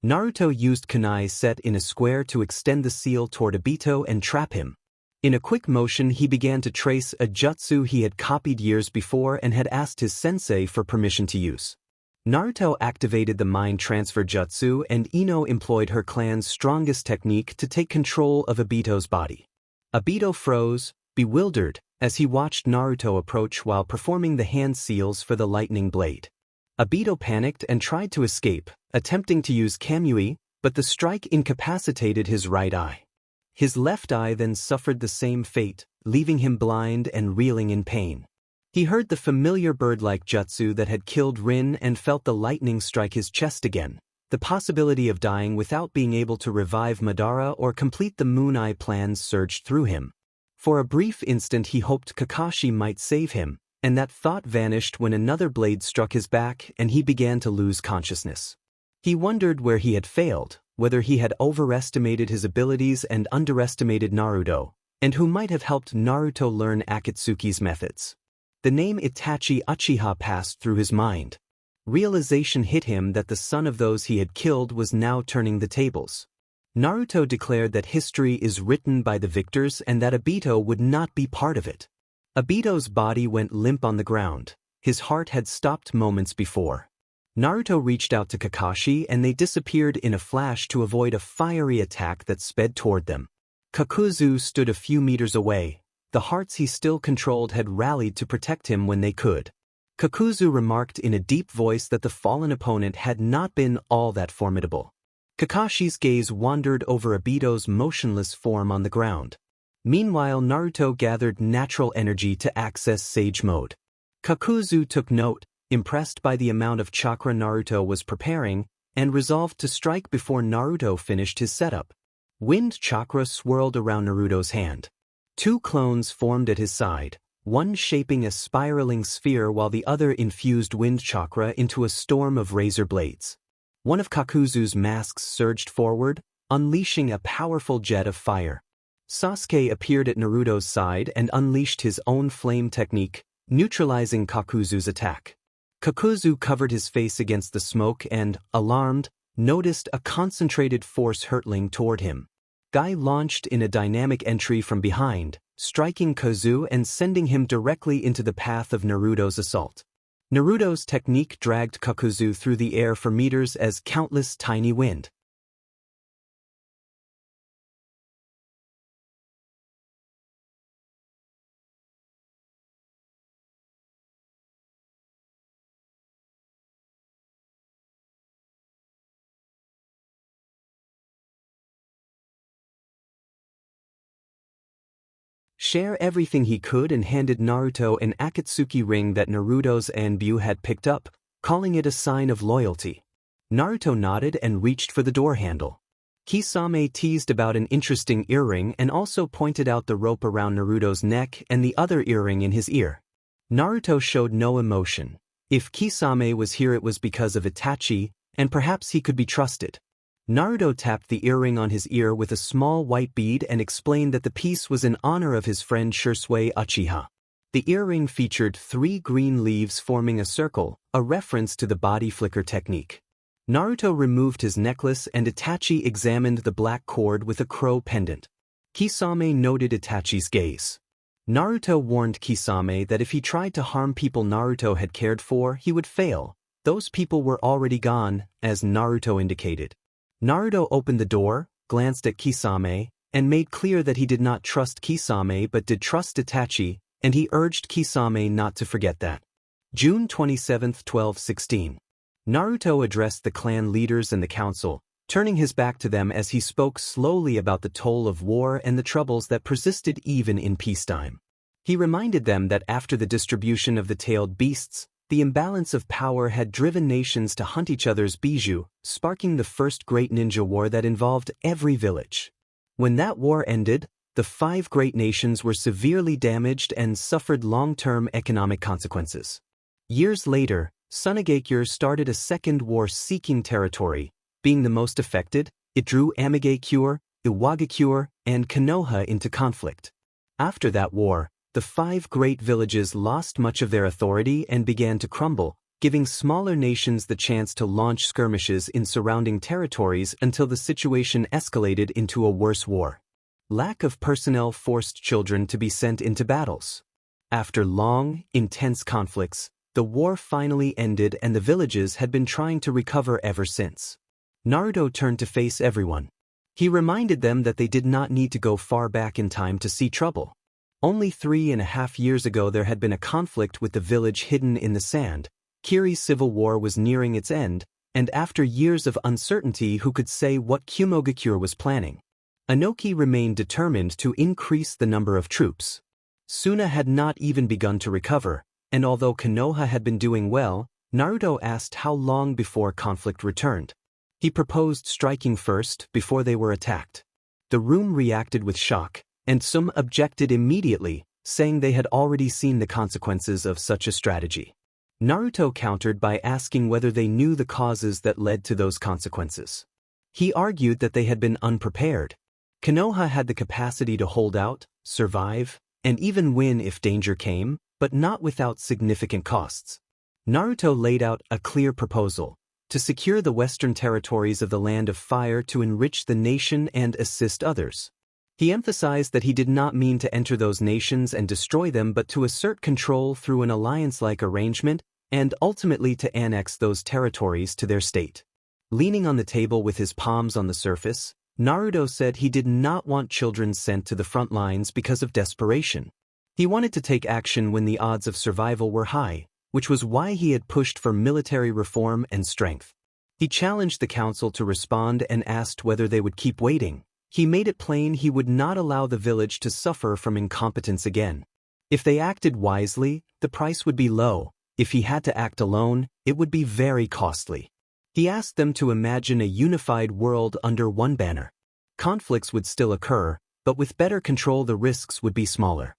[SPEAKER 1] Naruto used kunai set in a square to extend the seal toward Obito and trap him. In a quick motion he began to trace a jutsu he had copied years before and had asked his sensei for permission to use. Naruto activated the mind transfer jutsu and Ino employed her clan's strongest technique to take control of Obito's body. Obito froze, bewildered, as he watched Naruto approach while performing the hand seals for the lightning blade. Obito panicked and tried to escape, attempting to use Kamui, but the strike incapacitated his right eye. His left eye then suffered the same fate, leaving him blind and reeling in pain. He heard the familiar bird-like jutsu that had killed Rin and felt the lightning strike his chest again. The possibility of dying without being able to revive Madara or complete the Moon Eye plans surged through him. For a brief instant he hoped Kakashi might save him, and that thought vanished when another blade struck his back and he began to lose consciousness. He wondered where he had failed, whether he had overestimated his abilities and underestimated Naruto, and who might have helped Naruto learn Akatsuki's methods. The name Itachi Uchiha passed through his mind. Realization hit him that the son of those he had killed was now turning the tables. Naruto declared that history is written by the victors and that Obito would not be part of it. Obito's body went limp on the ground. His heart had stopped moments before. Naruto reached out to Kakashi and they disappeared in a flash to avoid a fiery attack that sped toward them. Kakuzu stood a few meters away. The hearts he still controlled had rallied to protect him when they could. Kakuzu remarked in a deep voice that the fallen opponent had not been all that formidable. Kakashi's gaze wandered over Obito's motionless form on the ground. Meanwhile, Naruto gathered natural energy to access Sage Mode. Kakuzu took note, impressed by the amount of chakra Naruto was preparing, and resolved to strike before Naruto finished his setup. Wind chakra swirled around Naruto's hand. Two clones formed at his side, one shaping a spiraling sphere while the other infused wind chakra into a storm of razor blades. One of Kakuzu's masks surged forward, unleashing a powerful jet of fire. Sasuke appeared at Naruto's side and unleashed his own flame technique, neutralizing Kakuzu's attack. Kakuzu covered his face against the smoke and, alarmed, noticed a concentrated force hurtling toward him. Guy launched in a dynamic entry from behind, striking Kazu and sending him directly into the path of Naruto's assault. Naruto's technique dragged Kakuzu through the air for meters as countless tiny wind share everything he could and handed Naruto an Akatsuki ring that Naruto's Anbu had picked up, calling it a sign of loyalty. Naruto nodded and reached for the door handle. Kisame teased about an interesting earring and also pointed out the rope around Naruto's neck and the other earring in his ear. Naruto showed no emotion. If Kisame was here it was because of Itachi, and perhaps he could be trusted. Naruto tapped the earring on his ear with a small white bead and explained that the piece was in honor of his friend Shisui Uchiha. The earring featured 3 green leaves forming a circle, a reference to the body flicker technique. Naruto removed his necklace and Itachi examined the black cord with a crow pendant. Kisame noted Itachi's gaze. Naruto warned Kisame that if he tried to harm people Naruto had cared for, he would fail. Those people were already gone, as Naruto indicated. Naruto opened the door, glanced at Kisame, and made clear that he did not trust Kisame but did trust Itachi, and he urged Kisame not to forget that. June 27, 1216. Naruto addressed the clan leaders and the council, turning his back to them as he spoke slowly about the toll of war and the troubles that persisted even in peacetime. He reminded them that after the distribution of the tailed beasts, The imbalance of power had driven nations to hunt each other's bijou, sparking the first great ninja war that involved every village. When that war ended, the 5 great nations were severely damaged and suffered long-term economic consequences. Years later, Sunagakure started a second war seeking territory. Being the most affected, it drew Amigakure, Iwagakure, and Konoha into conflict. After that war, the 5 great villages lost much of their authority and began to crumble, giving smaller nations the chance to launch skirmishes in surrounding territories until the situation escalated into a worse war. Lack of personnel forced children to be sent into battles. After long, intense conflicts, the war finally ended and the villages had been trying to recover ever since. Naruto turned to face everyone. He reminded them that they did not need to go far back in time to see trouble. Only 3.5 years ago there had been a conflict with the village hidden in the sand. Kiri's civil war was nearing its end, and after years of uncertainty, who could say what Kumogakure was planning? Inoki remained determined to increase the number of troops. Suna had not even begun to recover, and although Konoha had been doing well, Naruto asked how long before conflict returned. He proposed striking first before they were attacked. The room reacted with shock, and some objected immediately, saying they had already seen the consequences of such a strategy. Naruto countered by asking whether they knew the causes that led to those consequences. He argued that they had been unprepared. Konoha had the capacity to hold out, survive, and even win if danger came, but not without significant costs. Naruto laid out a clear proposal: to secure the western territories of the Land of Fire to enrich the nation and assist others. He emphasized that he did not mean to enter those nations and destroy them but to assert control through an alliance-like arrangement and ultimately to annex those territories to their state. Leaning on the table with his palms on the surface, Naruto said he did not want children sent to the front lines because of desperation. He wanted to take action when the odds of survival were high, which was why he had pushed for military reform and strength. He challenged the council to respond and asked whether they would keep waiting. He made it plain he would not allow the village to suffer from incompetence again. If they acted wisely, the price would be low. If he had to act alone, it would be very costly. He asked them to imagine a unified world under one banner. Conflicts would still occur, but with better control the risks would be smaller.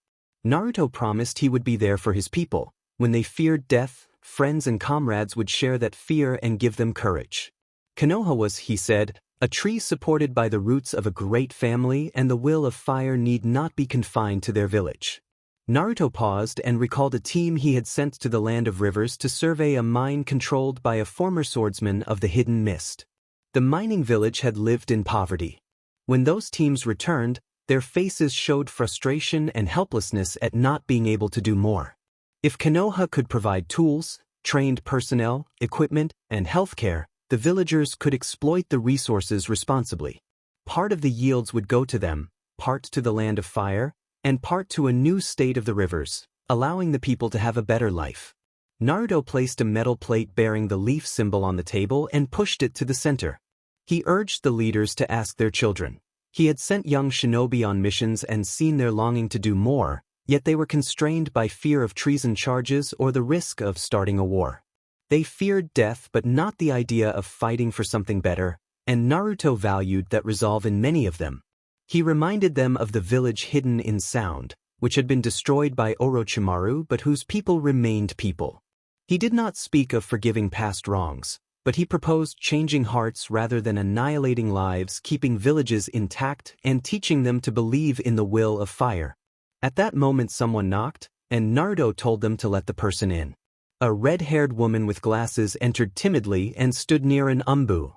[SPEAKER 1] Naruto promised he would be there for his people. When they feared death, friends and comrades would share that fear and give them courage. Konoha was, he said, a tree supported by the roots of a great family, and the will of fire need not be confined to their village. Naruto paused and recalled a team he had sent to the Land of Rivers to survey a mine controlled by a former swordsman of the Hidden Mist. The mining village had lived in poverty. When those teams returned, their faces showed frustration and helplessness at not being able to do more. If Konoha could provide tools, trained personnel, equipment, and healthcare, the villagers could exploit the resources responsibly. Part of the yields would go to them, part to the Land of Fire, and part to a new state of the rivers, allowing the people to have a better life. Naruto placed a metal plate bearing the leaf symbol on the table and pushed it to the center. He urged the leaders to ask their children. He had sent young shinobi on missions and seen their longing to do more, yet they were constrained by fear of treason charges or the risk of starting a war. They feared death but not the idea of fighting for something better, and Naruto valued that resolve in many of them. He reminded them of the village hidden in sound, which had been destroyed by Orochimaru but whose people remained people. He did not speak of forgiving past wrongs, but he proposed changing hearts rather than annihilating lives, keeping villages intact and teaching them to believe in the will of fire. At that moment someone knocked, and Naruto told them to let the person in. A red-haired woman with glasses entered timidly and stood near an Anbu.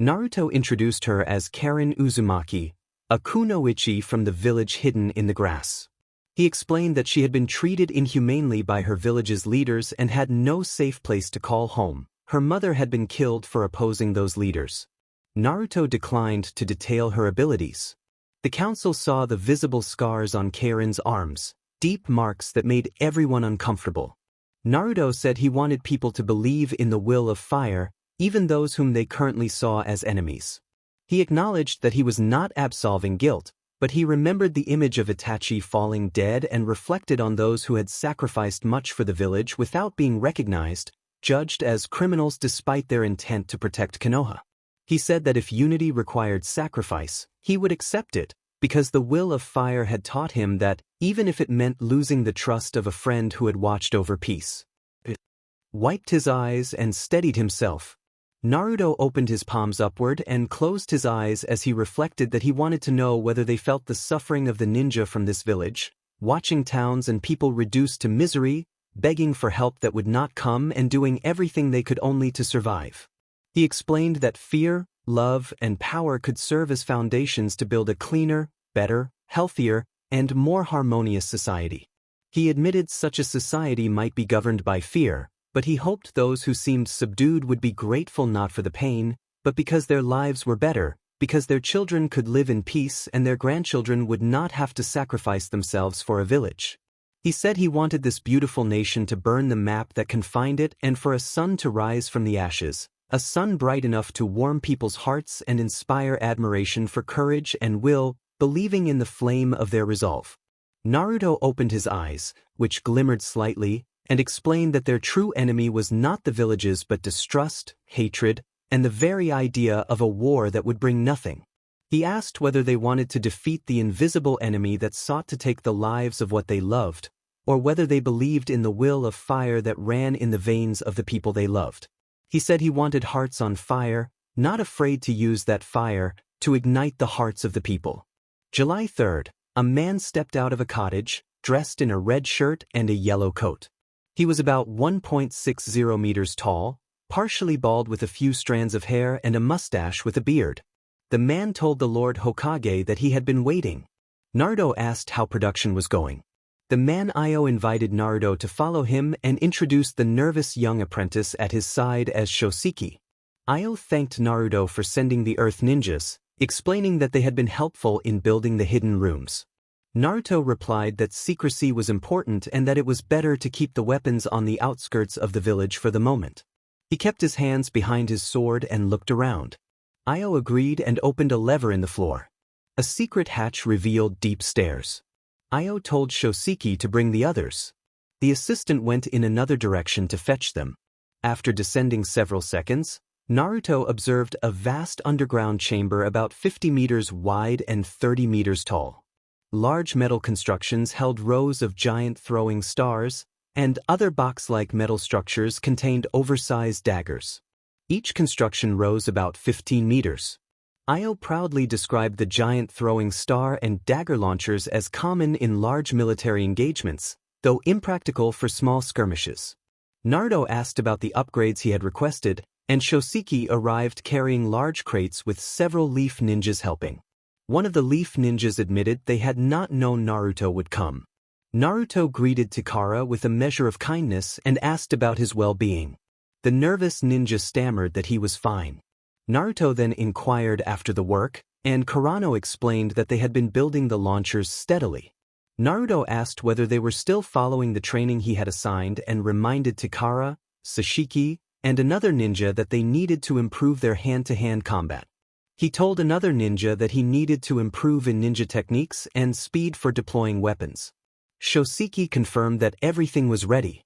[SPEAKER 1] Naruto introduced her as Karen Uzumaki, a kunoichi from the village hidden in the grass. He explained that she had been treated inhumanely by her village's leaders and had no safe place to call home. Her mother had been killed for opposing those leaders. Naruto declined to detail her abilities. The council saw the visible scars on Karen's arms, deep marks that made everyone uncomfortable. Naruto said he wanted people to believe in the will of fire, even those whom they currently saw as enemies. He acknowledged that he was not absolving guilt, But he remembered the image of Itachi falling dead and reflected on those who had sacrificed much for the village without being recognized, judged as criminals despite their intent to protect Konoha. He said that if unity required sacrifice, he would accept it, because the will of fire had taught him that, even if it meant losing the trust of a friend who had watched over peace. He wiped his eyes and steadied himself. Naruto opened his palms upward and closed his eyes as he reflected that he wanted to know whether they felt the suffering of the ninja from this village, watching towns and people reduced to misery, begging for help that would not come and doing everything they could only to survive. He explained that fear, love, and power could serve as foundations to build a cleaner, better, healthier, and more harmonious society. He admitted such a society might be governed by fear, but he hoped those who seemed subdued would be grateful not for the pain, but because their lives were better, because their children could live in peace and their grandchildren would not have to sacrifice themselves for a village. He said he wanted this beautiful nation to burn the map that confined it and for a sun to rise from the ashes, a sun bright enough to warm people's hearts and inspire admiration for courage and will, believing in the flame of their resolve. Naruto opened his eyes, which glimmered slightly, and explained that their true enemy was not the villages but distrust, hatred, and the very idea of a war that would bring nothing. He asked whether they wanted to defeat the invisible enemy that sought to take the lives of what they loved, or whether they believed in the will of fire that ran in the veins of the people they loved. He said he wanted hearts on fire, not afraid to use that fire, to ignite the hearts of the people. July 3rd, a man stepped out of a cottage, dressed in a red shirt and a yellow coat. He was about 1.60 meters tall, partially bald with a few strands of hair and a mustache with a beard. The man told the Lord Hokage that he had been waiting. Naruto asked how production was going. The man Io invited Naruto to follow him and introduced the nervous young apprentice at his side as Shoseki. Io thanked Naruto for sending the Earth Ninjas, explaining that they had been helpful in building the hidden rooms. Naruto replied that secrecy was important and that it was better to keep the weapons on the outskirts of the village for the moment. He kept his hands behind his sword and looked around. Io agreed and opened a lever in the floor. A secret hatch revealed deep stairs. Io told Shoseki to bring the others. The assistant went in another direction to fetch them. After descending several seconds, Naruto observed a vast underground chamber about 50 meters wide and 30 meters tall. Large metal constructions held rows of giant throwing stars, and other box-like metal structures contained oversized daggers. Each construction rose about 15 meters. Io proudly described the giant throwing star and dagger launchers as common in large military engagements, though impractical for small skirmishes. Naruto asked about the upgrades he had requested, and Shoseki arrived carrying large crates with several leaf ninjas helping. One of the leaf ninjas admitted they had not known Naruto would come. Naruto greeted Takara with a measure of kindness and asked about his well-being. The nervous ninja stammered that he was fine. Naruto then inquired after the work, and Kurano explained that they had been building the launchers steadily. Naruto asked whether they were still following the training he had assigned and reminded Takara, Sashiki, and another ninja that they needed to improve their hand-to-hand combat. He told another ninja that he needed to improve in ninja techniques and speed for deploying weapons. Shoseki confirmed that everything was ready.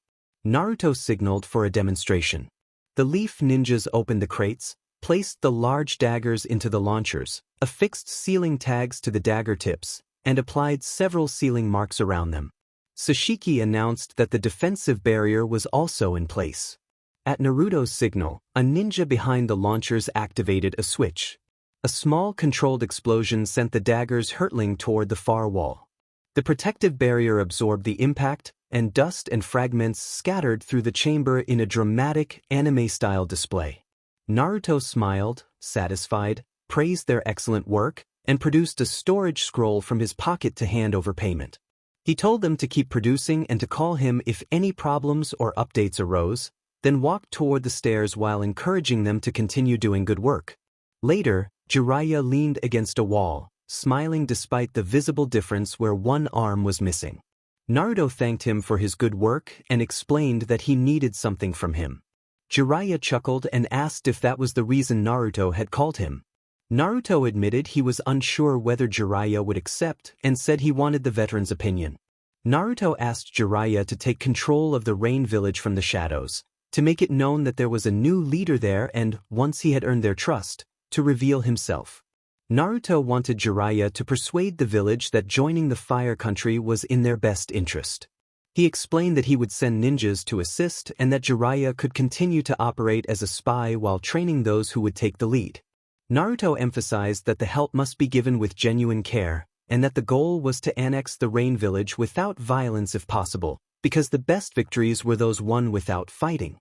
[SPEAKER 1] Naruto signaled for a demonstration. The leaf ninjas opened the crates, placed the large daggers into the launchers, affixed sealing tags to the dagger tips, and applied several sealing marks around them. Sashiki announced that the defensive barrier was also in place. At Naruto's signal, a ninja behind the launchers activated a switch. A small controlled explosion sent the daggers hurtling toward the far wall. The protective barrier absorbed the impact, and dust and fragments scattered through the chamber in a dramatic, anime-style display. Naruto smiled, satisfied, praised their excellent work, and produced a storage scroll from his pocket to hand over payment. He told them to keep producing and to call him if any problems or updates arose, then walked toward the stairs while encouraging them to continue doing good work. Later, Jiraiya leaned against a wall, smiling despite the visible difference where one arm was missing. Naruto thanked him for his good work and explained that he needed something from him. Jiraiya chuckled and asked if that was the reason Naruto had called him. Naruto admitted he was unsure whether Jiraiya would accept and said he wanted the veteran's opinion. Naruto asked Jiraiya to take control of the Rain Village from the shadows, to make it known that there was a new leader there and, once he had earned their trust, to reveal himself. Naruto wanted Jiraiya to persuade the village that joining the Fire Country was in their best interest. He explained that he would send ninjas to assist and that Jiraiya could continue to operate as a spy while training those who would take the lead. Naruto emphasized that the help must be given with genuine care, and that the goal was to annex the Rain Village without violence if possible, because the best victories were those won without fighting.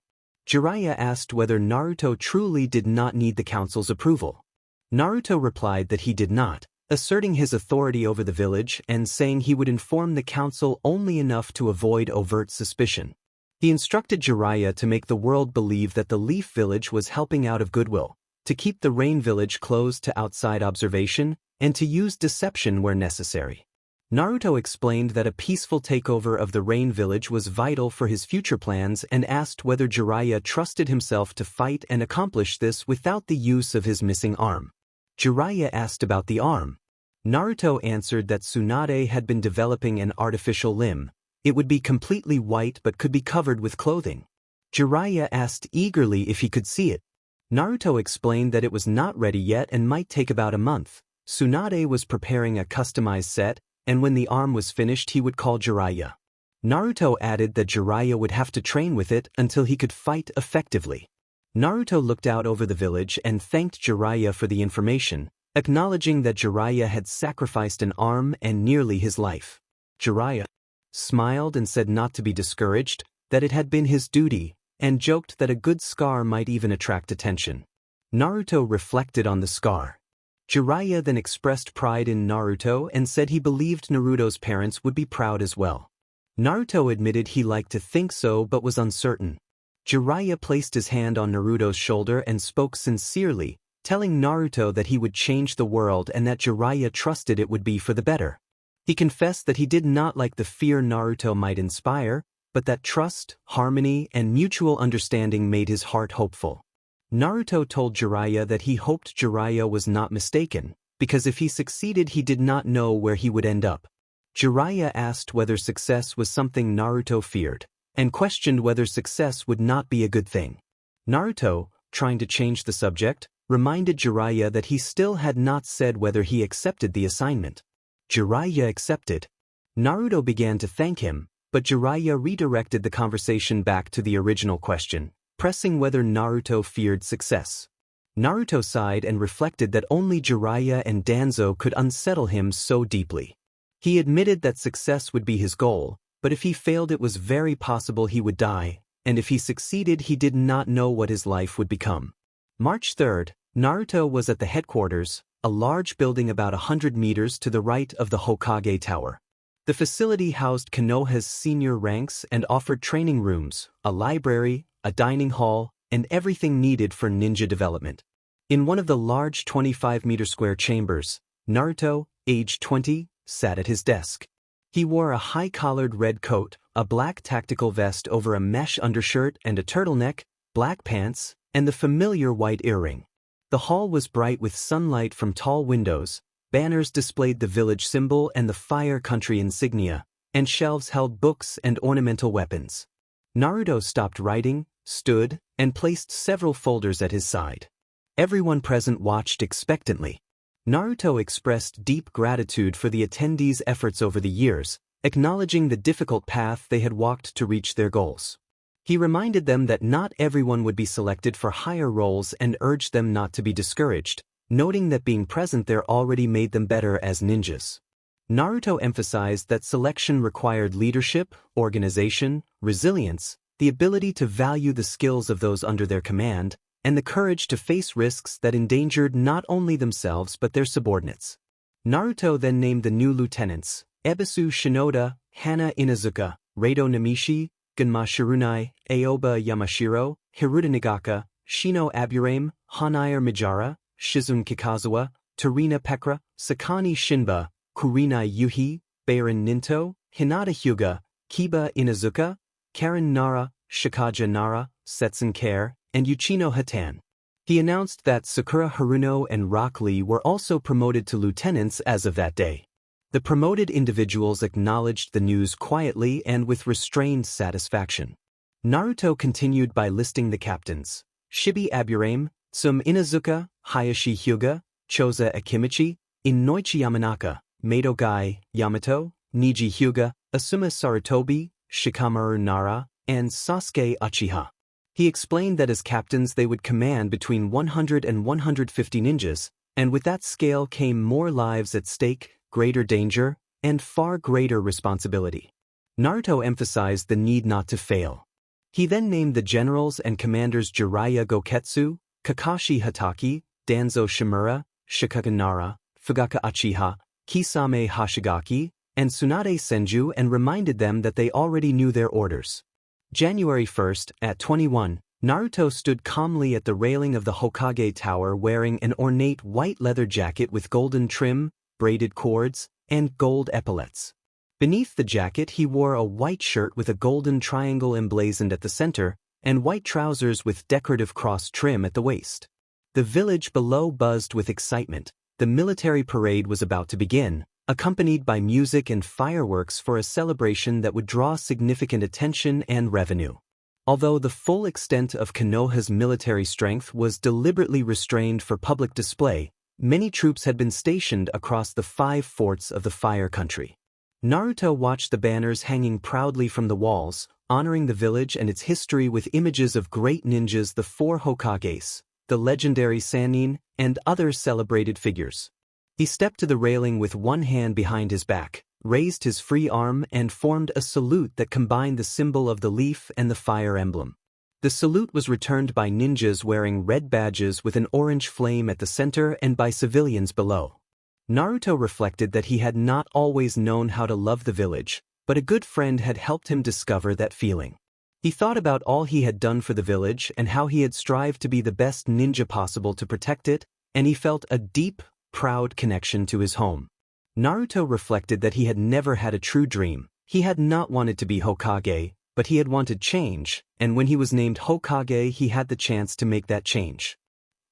[SPEAKER 1] Jiraiya asked whether Naruto truly did not need the council's approval. Naruto replied that he did not, asserting his authority over the village and saying he would inform the council only enough to avoid overt suspicion. He instructed Jiraiya to make the world believe that the Leaf Village was helping out of goodwill, to keep the Rain Village closed to outside observation, and to use deception where necessary. Naruto explained that a peaceful takeover of the Rain Village was vital for his future plans and asked whether Jiraiya trusted himself to fight and accomplish this without the use of his missing arm. Jiraiya asked about the arm. Naruto answered that Tsunade had been developing an artificial limb. It would be completely white but could be covered with clothing. Jiraiya asked eagerly if he could see it. Naruto explained that it was not ready yet and might take about a month. Tsunade was preparing a customized set, and when the arm was finished he would call Jiraiya. Naruto added that Jiraiya would have to train with it until he could fight effectively. Naruto looked out over the village and thanked Jiraiya for the information, acknowledging that Jiraiya had sacrificed an arm and nearly his life. Jiraiya smiled and said not to be discouraged, that it had been his duty, and joked that a good scar might even attract attention. Naruto reflected on the scar. Jiraiya then expressed pride in Naruto and said he believed Naruto's parents would be proud as well. Naruto admitted he liked to think so but was uncertain. Jiraiya placed his hand on Naruto's shoulder and spoke sincerely, telling Naruto that he would change the world and that Jiraiya trusted it would be for the better. He confessed that he did not like the fear Naruto might inspire, but that trust, harmony, and mutual understanding made his heart hopeful. Naruto told Jiraiya that he hoped Jiraiya was not mistaken, because if he succeeded he did not know where he would end up. Jiraiya asked whether success was something Naruto feared, and questioned whether success would not be a good thing. Naruto, trying to change the subject, reminded Jiraiya that he still had not said whether he accepted the assignment. Jiraiya accepted. Naruto began to thank him, but Jiraiya redirected the conversation back to the original question, pressing whether Naruto feared success. Naruto sighed and reflected that only Jiraiya and Danzo could unsettle him so deeply. He admitted that success would be his goal, but if he failed it was very possible he would die, and if he succeeded he did not know what his life would become. March 3rd, Naruto was at the headquarters, a large building about 100 meters to the right of the Hokage Tower. The facility housed Konoha's senior ranks and offered training rooms, a library, a dining hall, and everything needed for ninja development. In one of the large 25-meter square chambers, Naruto, age 20, sat at his desk. He wore a high-collared red coat, a black tactical vest over a mesh undershirt and a turtleneck, black pants, and the familiar white earring. The hall was bright with sunlight from tall windows. Banners displayed the village symbol and the Fire Country insignia, and shelves held books and ornamental weapons. Naruto stopped writing, stood, and placed several folders at his side. Everyone present watched expectantly. Naruto expressed deep gratitude for the attendees' efforts over the years, acknowledging the difficult path they had walked to reach their goals. He reminded them that not everyone would be selected for higher roles and urged them not to be discouraged, noting that being present there already made them better as ninjas. Naruto emphasized that selection required leadership, organization, resilience, the ability to value the skills of those under their command, and the courage to face risks that endangered not only themselves but their subordinates. Naruto then named the new lieutenants, Ebisu Shinoda, Hana Inazuka, Rado Namishi, Gunma Shirunai, Aoba Yamashiro, Hiruda Nagaka, Shino Aburame, Hanayar Mijara, Shizun Kikazawa, Tarina Pekra, Sakani Shinba, Kurinai Yuhi, Baron Ninto, Hinata Hyuga, Kiba Inazuka, Karen Nara, Shikaja Nara, Setsun Care, and Uchino Hatan. He announced that Sakura Haruno and Rock Lee were also promoted to lieutenants as of that day. The promoted individuals acknowledged the news quietly and with restrained satisfaction. Naruto continued by listing the captains: Shibi Aburame, Tsum Inazuka, Hayashi Hyuga, Choza Akimichi, Inoichi Yamanaka, Mado Gai, Yamato, Niji Hyuga, Asuma Sarutobi, Shikamaru Nara, and Sasuke Uchiha. He explained that as captains they would command between 100 and 150 ninjas, and with that scale came more lives at stake, greater danger, and far greater responsibility. Naruto emphasized the need not to fail. He then named the generals and commanders Jiraiya Goketsu, Kakashi Hatake, Danzo Shimura, Shikaka Nara, Fugaka Uchiha, Kisame Hashigaki, and Tsunade Senju, and reminded them that they already knew their orders. January 1st, at 21, Naruto stood calmly at the railing of the Hokage Tower wearing an ornate white leather jacket with golden trim, braided cords, and gold epaulets. Beneath the jacket he wore a white shirt with a golden triangle emblazoned at the center, and white trousers with decorative cross trim at the waist. The village below buzzed with excitement. The military parade was about to begin, accompanied by music and fireworks for a celebration that would draw significant attention and revenue. Although the full extent of Konoha's military strength was deliberately restrained for public display, many troops had been stationed across the 5 forts of the Fire Country. Naruto watched the banners hanging proudly from the walls, honoring the village and its history with images of great ninjas, the 4 Hokages, the legendary Sannin, and other celebrated figures. He stepped to the railing with one hand behind his back, raised his free arm, and formed a salute that combined the symbol of the leaf and the fire emblem. The salute was returned by ninjas wearing red badges with an orange flame at the center and by civilians below. Naruto reflected that he had not always known how to love the village, but a good friend had helped him discover that feeling. He thought about all he had done for the village and how he had strived to be the best ninja possible to protect it, and he felt a deep, proud connection to his home. Naruto reflected that he had never had a true dream. He had not wanted to be Hokage, but he had wanted change, and when he was named Hokage he had the chance to make that change.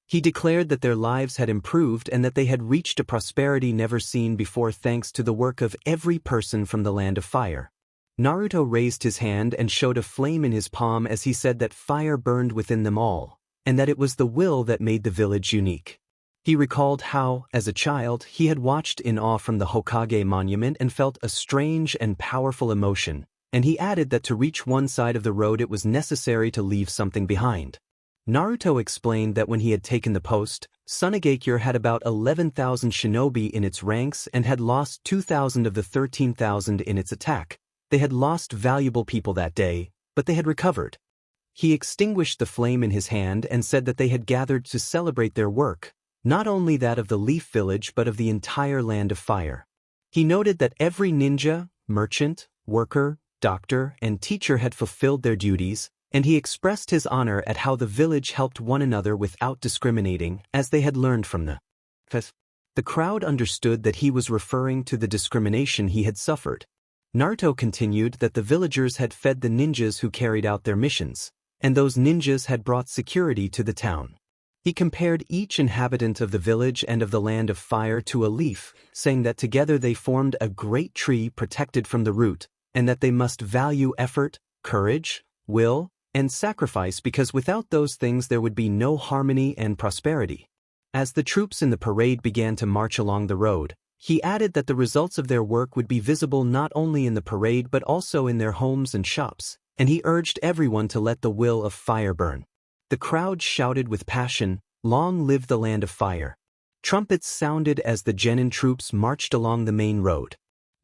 [SPEAKER 1] He declared that their lives had improved and that they had reached a prosperity never seen before thanks to the work of every person from the Land of Fire. Naruto raised his hand and showed a flame in his palm as he said that fire burned within them all, and that it was the will that made the village unique. He recalled how, as a child, he had watched in awe from the Hokage monument and felt a strange and powerful emotion, and he added that to reach one side of the road it was necessary to leave something behind. Naruto explained that when he had taken the post, Sunagakure had about 11,000 shinobi in its ranks and had lost 2,000 of the 13,000 in its attack. They had lost valuable people that day, but they had recovered. He extinguished the flame in his hand and said that they had gathered to celebrate their work, not only that of the Leaf Village but of the entire Land of Fire. He noted that every ninja, merchant, worker, doctor, and teacher had fulfilled their duties, and he expressed his honor at how the village helped one another without discriminating, as they had learned from the Fes. The crowd understood that he was referring to the discrimination he had suffered. Naruto continued that the villagers had fed the ninjas who carried out their missions, and those ninjas had brought security to the town. He compared each inhabitant of the village and of the Land of Fire to a leaf, saying that together they formed a great tree protected from the root, and that they must value effort, courage, will, and sacrifice because without those things there would be no harmony and prosperity. As the troops in the parade began to march along the road, he added that the results of their work would be visible not only in the parade but also in their homes and shops, and he urged everyone to let the will of fire burn. The crowd shouted with passion, "Long live the Land of Fire!" Trumpets sounded as the genin troops marched along the main road.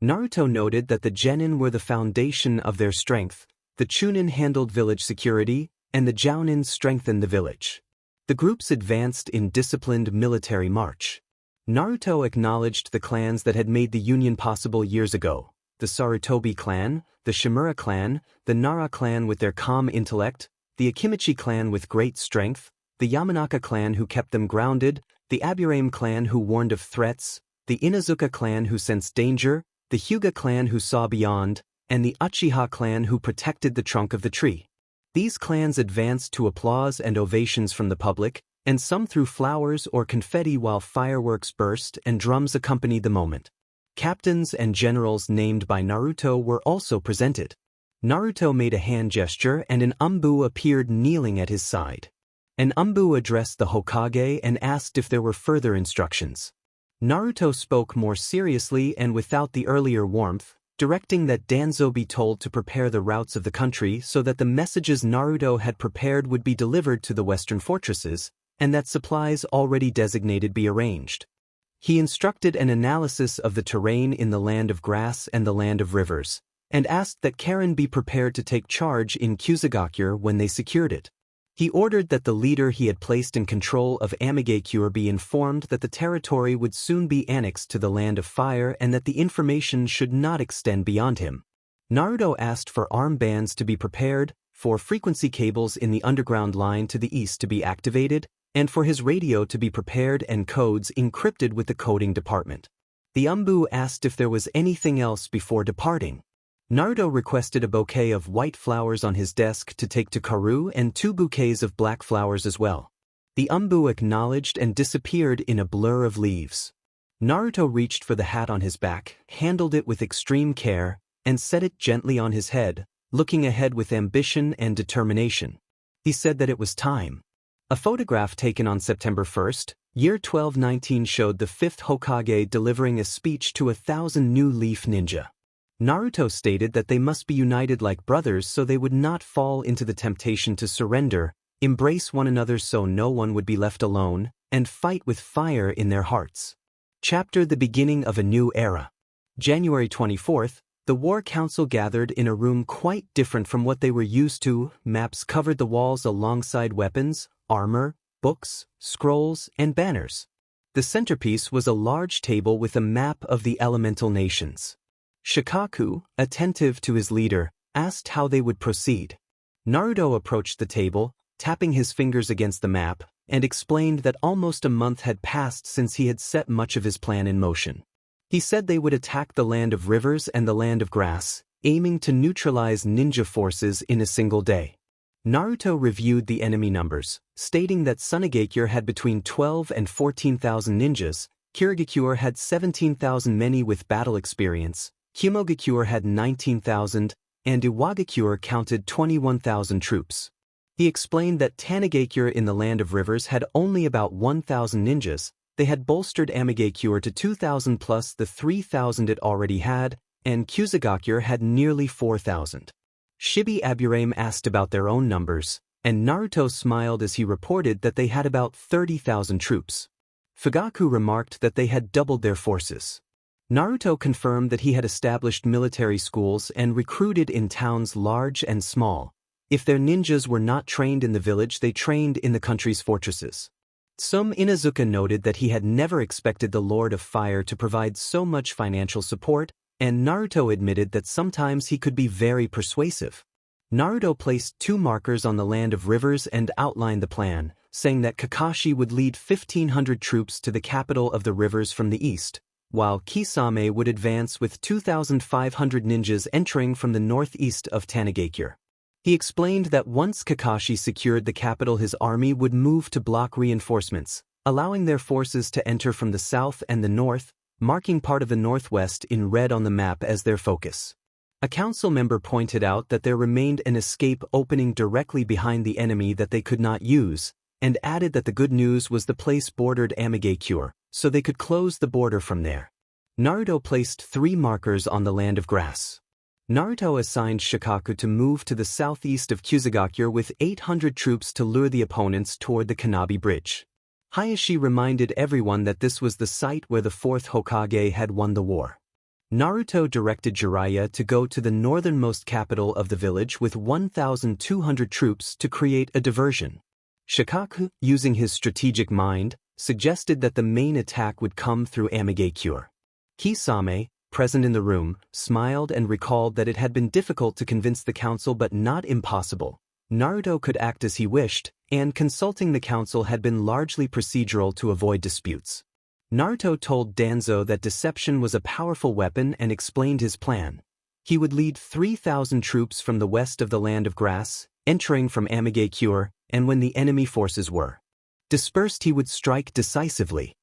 [SPEAKER 1] Naruto noted that the genin were the foundation of their strength, the chunin handled village security, and the jounin strengthened the village. The groups advanced in disciplined military march. Naruto acknowledged the clans that had made the union possible years ago: the Sarutobi clan, the Shimura clan, the Nara clan with their calm intellect, the Akimichi clan with great strength, the Yamanaka clan who kept them grounded, the Aburame clan who warned of threats, the Inazuka clan who sensed danger, the Hyuga clan who saw beyond, and the Uchiha clan who protected the trunk of the tree. These clans advanced to applause and ovations from the public, and some threw flowers or confetti while fireworks burst and drums accompanied the moment. Captains and generals named by Naruto were also presented. Naruto made a hand gesture and an Anbu appeared kneeling at his side. An Anbu addressed the Hokage and asked if there were further instructions. Naruto spoke more seriously and without the earlier warmth, directing that Danzo be told to prepare the routes of the country so that the messages Naruto had prepared would be delivered to the western fortresses, and that supplies already designated be arranged. He instructed an analysis of the terrain in the land of grass and the land of rivers, and asked that Karen be prepared to take charge in Kusagakure when they secured it. He ordered that the leader he had placed in control of Amigakure be informed that the territory would soon be annexed to the land of fire and that the information should not extend beyond him. Naruto asked for armbands to be prepared, for frequency cables in the underground line to the east to be activated, and for his radio to be prepared and codes encrypted with the coding department. The Anbu asked if there was anything else before departing. Naruto requested a bouquet of white flowers on his desk to take to Karu and 2 bouquets of black flowers as well. The Anbu acknowledged and disappeared in a blur of leaves. Naruto reached for the hat on his back, handled it with extreme care, and set it gently on his head, looking ahead with ambition and determination. He said that it was time. A photograph taken on September 1st, year 1219 showed the 5th Hokage delivering a speech to 1,000 new leaf ninja. Naruto stated that they must be united like brothers so they would not fall into the temptation to surrender, embrace one another so no one would be left alone, and fight with fire in their hearts. Chapter: The Beginning of a New Era. January 24th, the War Council gathered in a room quite different from what they were used to. Maps covered the walls alongside weapons, armor, books, scrolls, and banners. The centerpiece was a large table with a map of the elemental nations. Shikaku, attentive to his leader, asked how they would proceed. Naruto approached the table, tapping his fingers against the map, and explained that almost a month had passed since he had set much of his plan in motion. He said they would attack the land of rivers and the land of grass, aiming to neutralize ninja forces in a single day. Naruto reviewed the enemy numbers, stating that Sunagakure had between 12 and 14,000 ninjas, Kirigakure had 17,000 many with battle experience, Kumogakure had 19,000, and Iwagakure counted 21,000 troops. He explained that Tanigakure in the land of rivers had only about 1,000 ninjas. They had bolstered Amigakure to 2,000 plus the 3,000 it already had, and Kusagakure had nearly 4,000. Shibi Aburame asked about their own numbers, and Naruto smiled as he reported that they had about 30,000 troops. Fugaku remarked that they had doubled their forces. Naruto confirmed that he had established military schools and recruited in towns large and small. If their ninjas were not trained in the village, they trained in the country's fortresses. Some Inazuka noted that he had never expected the Lord of Fire to provide so much financial support, and Naruto admitted that sometimes he could be very persuasive. Naruto placed 2 markers on the land of rivers and outlined the plan, saying that Kakashi would lead 1,500 troops to the capital of the rivers from the east, while Kisame would advance with 2,500 ninjas entering from the northeast of Tanigakure. He explained that once Kakashi secured the capital, his army would move to block reinforcements, allowing their forces to enter from the south and the north, marking part of the northwest in red on the map as their focus. A council member pointed out that there remained an escape opening directly behind the enemy that they could not use, and added that the good news was the place bordered Amigakure, so they could close the border from there. Naruto placed 3 markers on the land of grass. Naruto assigned Shikaku to move to the southeast of Kusagakure with 800 troops to lure the opponents toward the Kanabi Bridge. Hayashi reminded everyone that this was the site where the 4th Hokage had won the war. Naruto directed Jiraiya to go to the northernmost capital of the village with 1,200 troops to create a diversion. Shikaku, using his strategic mind, suggested that the main attack would come through Amigakure. Kisame, present in the room, smiled and recalled that it had been difficult to convince the council but not impossible. Naruto could act as he wished, and consulting the council had been largely procedural to avoid disputes. Naruto told Danzo that deception was a powerful weapon and explained his plan. He would lead 3,000 troops from the west of the land of grass, entering from Amigakure, and when the enemy forces were Dispersed, he would strike decisively.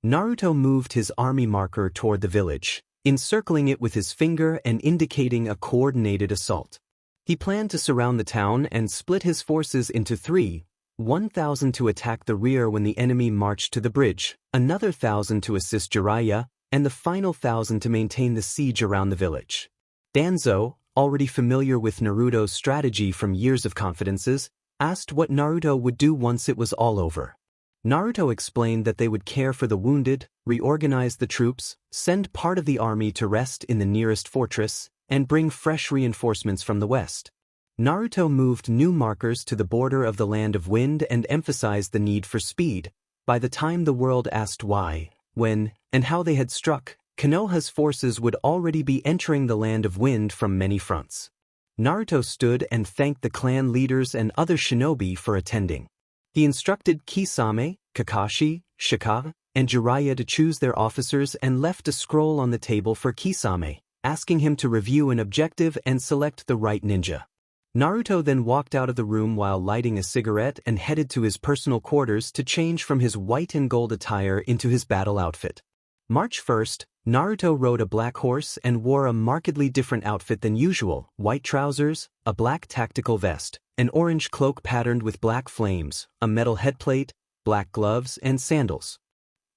[SPEAKER 1] Naruto moved his army marker toward the village, encircling it with his finger and indicating a coordinated assault. He planned to surround the town and split his forces into three: 1,000 to attack the rear when the enemy marched to the bridge, another 1,000 to assist Jiraiya, and the final 1,000 to maintain the siege around the village. Danzo, already familiar with Naruto's strategy from years of confidences, asked what Naruto would do once it was all over. Naruto explained that they would care for the wounded, reorganize the troops, send part of the army to rest in the nearest fortress, and bring fresh reinforcements from the west. Naruto moved new markers to the border of the Land of Wind and emphasized the need for speed. By the time the world asked why, when, and how they had struck, Konoha's forces would already be entering the Land of Wind from many fronts. Naruto stood and thanked the clan leaders and other shinobi for attending. He instructed Kisame, Kakashi, Shika, and Jiraiya to choose their officers and left a scroll on the table for Kisame, asking him to review an objective and select the right ninja. Naruto then walked out of the room while lighting a cigarette and headed to his personal quarters to change from his white and gold attire into his battle outfit. March 1st, Naruto rode a black horse and wore a markedly different outfit than usual: white trousers, a black tactical vest, an orange cloak patterned with black flames, a metal headplate, black gloves, and sandals.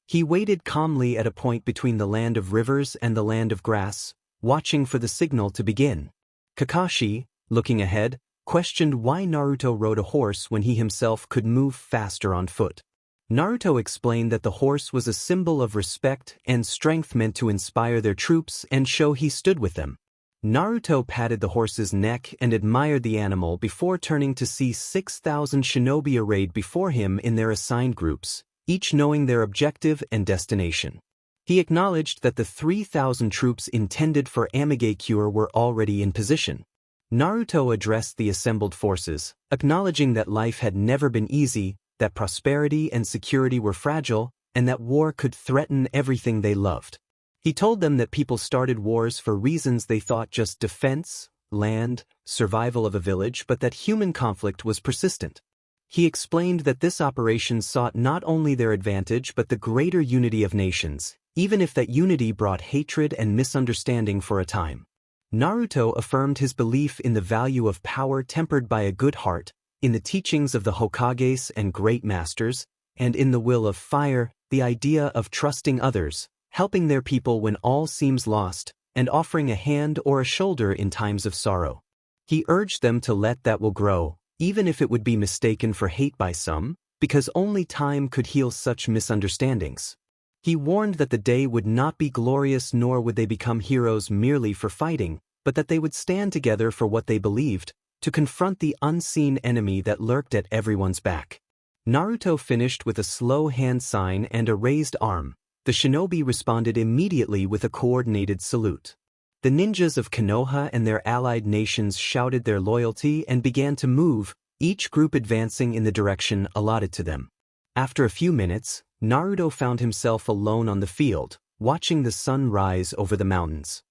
[SPEAKER 1] He waited calmly at a point between the Land of Rivers and the Land of Grass, watching for the signal to begin. Kakashi, looking ahead, questioned why Naruto rode a horse when he himself could move faster on foot. Naruto explained that the horse was a symbol of respect and strength meant to inspire their troops and show he stood with them. Naruto patted the horse's neck and admired the animal before turning to see 6,000 shinobi arrayed before him in their assigned groups, each knowing their objective and destination. He acknowledged that the 3,000 troops intended for Amigakure were already in position. Naruto addressed the assembled forces, acknowledging that life had never been easy, that prosperity and security were fragile, and that war could threaten everything they loved. He told them that people started wars for reasons they thought: just defense, land, survival of a village, but that human conflict was persistent. He explained that this operation sought not only their advantage but the greater unity of nations, even if that unity brought hatred and misunderstanding for a time. Naruto affirmed his belief in the value of power tempered by a good heart, in the teachings of the Hokages and great masters, and in the will of fire, the idea of trusting others, helping their people when all seems lost, and offering a hand or a shoulder in times of sorrow. He urged them to let that will grow, even if it would be mistaken for hate by some, because only time could heal such misunderstandings. He warned that the day would not be glorious, nor would they become heroes merely for fighting, but that they would stand together for what they believed, to confront the unseen enemy that lurked at everyone's back. Naruto finished with a slow hand sign and a raised arm. The shinobi responded immediately with a coordinated salute. The ninjas of Konoha and their allied nations shouted their loyalty and began to move, each group advancing in the direction allotted to them. After a few minutes, Naruto found himself alone on the field, watching the sun rise over the mountains.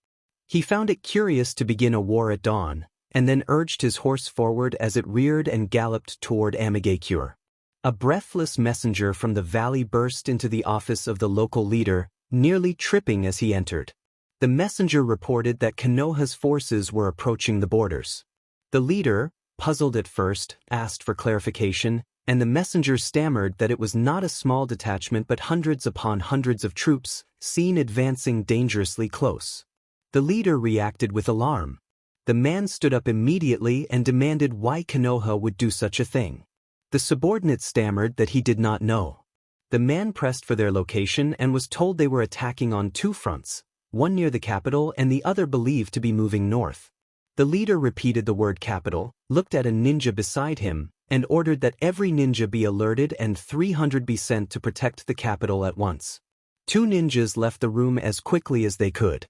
[SPEAKER 1] He found it curious to begin a war at dawn, and then urged his horse forward as it reared and galloped toward Amigakure. A breathless messenger from the valley burst into the office of the local leader, nearly tripping as he entered. The messenger reported that Konoha's forces were approaching the borders. The leader, puzzled at first, asked for clarification, and the messenger stammered that it was not a small detachment but hundreds upon hundreds of troops, seen advancing dangerously close. The leader reacted with alarm. The man stood up immediately and demanded why Konoha would do such a thing. The subordinate stammered that he did not know. The man pressed for their location and was told they were attacking on two fronts, one near the capital and the other believed to be moving north. The leader repeated the word capital, looked at a ninja beside him, and ordered that every ninja be alerted and 300 be sent to protect the capital at once. 2 ninjas left the room as quickly as they could.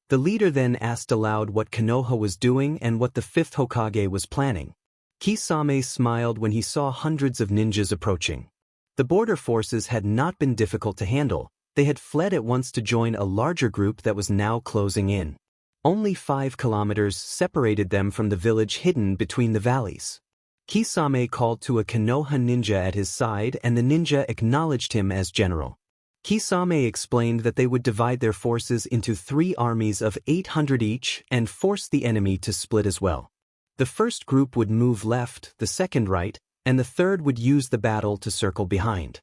[SPEAKER 1] The leader then asked aloud what Konoha was doing and what the 5th Hokage was planning. Kisame smiled when he saw hundreds of ninjas approaching. The border forces had not been difficult to handle. They had fled at once to join a larger group that was now closing in. Only 5 kilometers separated them from the village hidden between the valleys. Kisame called to a Konoha ninja at his side and the ninja acknowledged him as general. Kisame explained that they would divide their forces into 3 armies of 800 each and force the enemy to split as well. The first group would move left, the second right, and the third would use the battle to circle behind.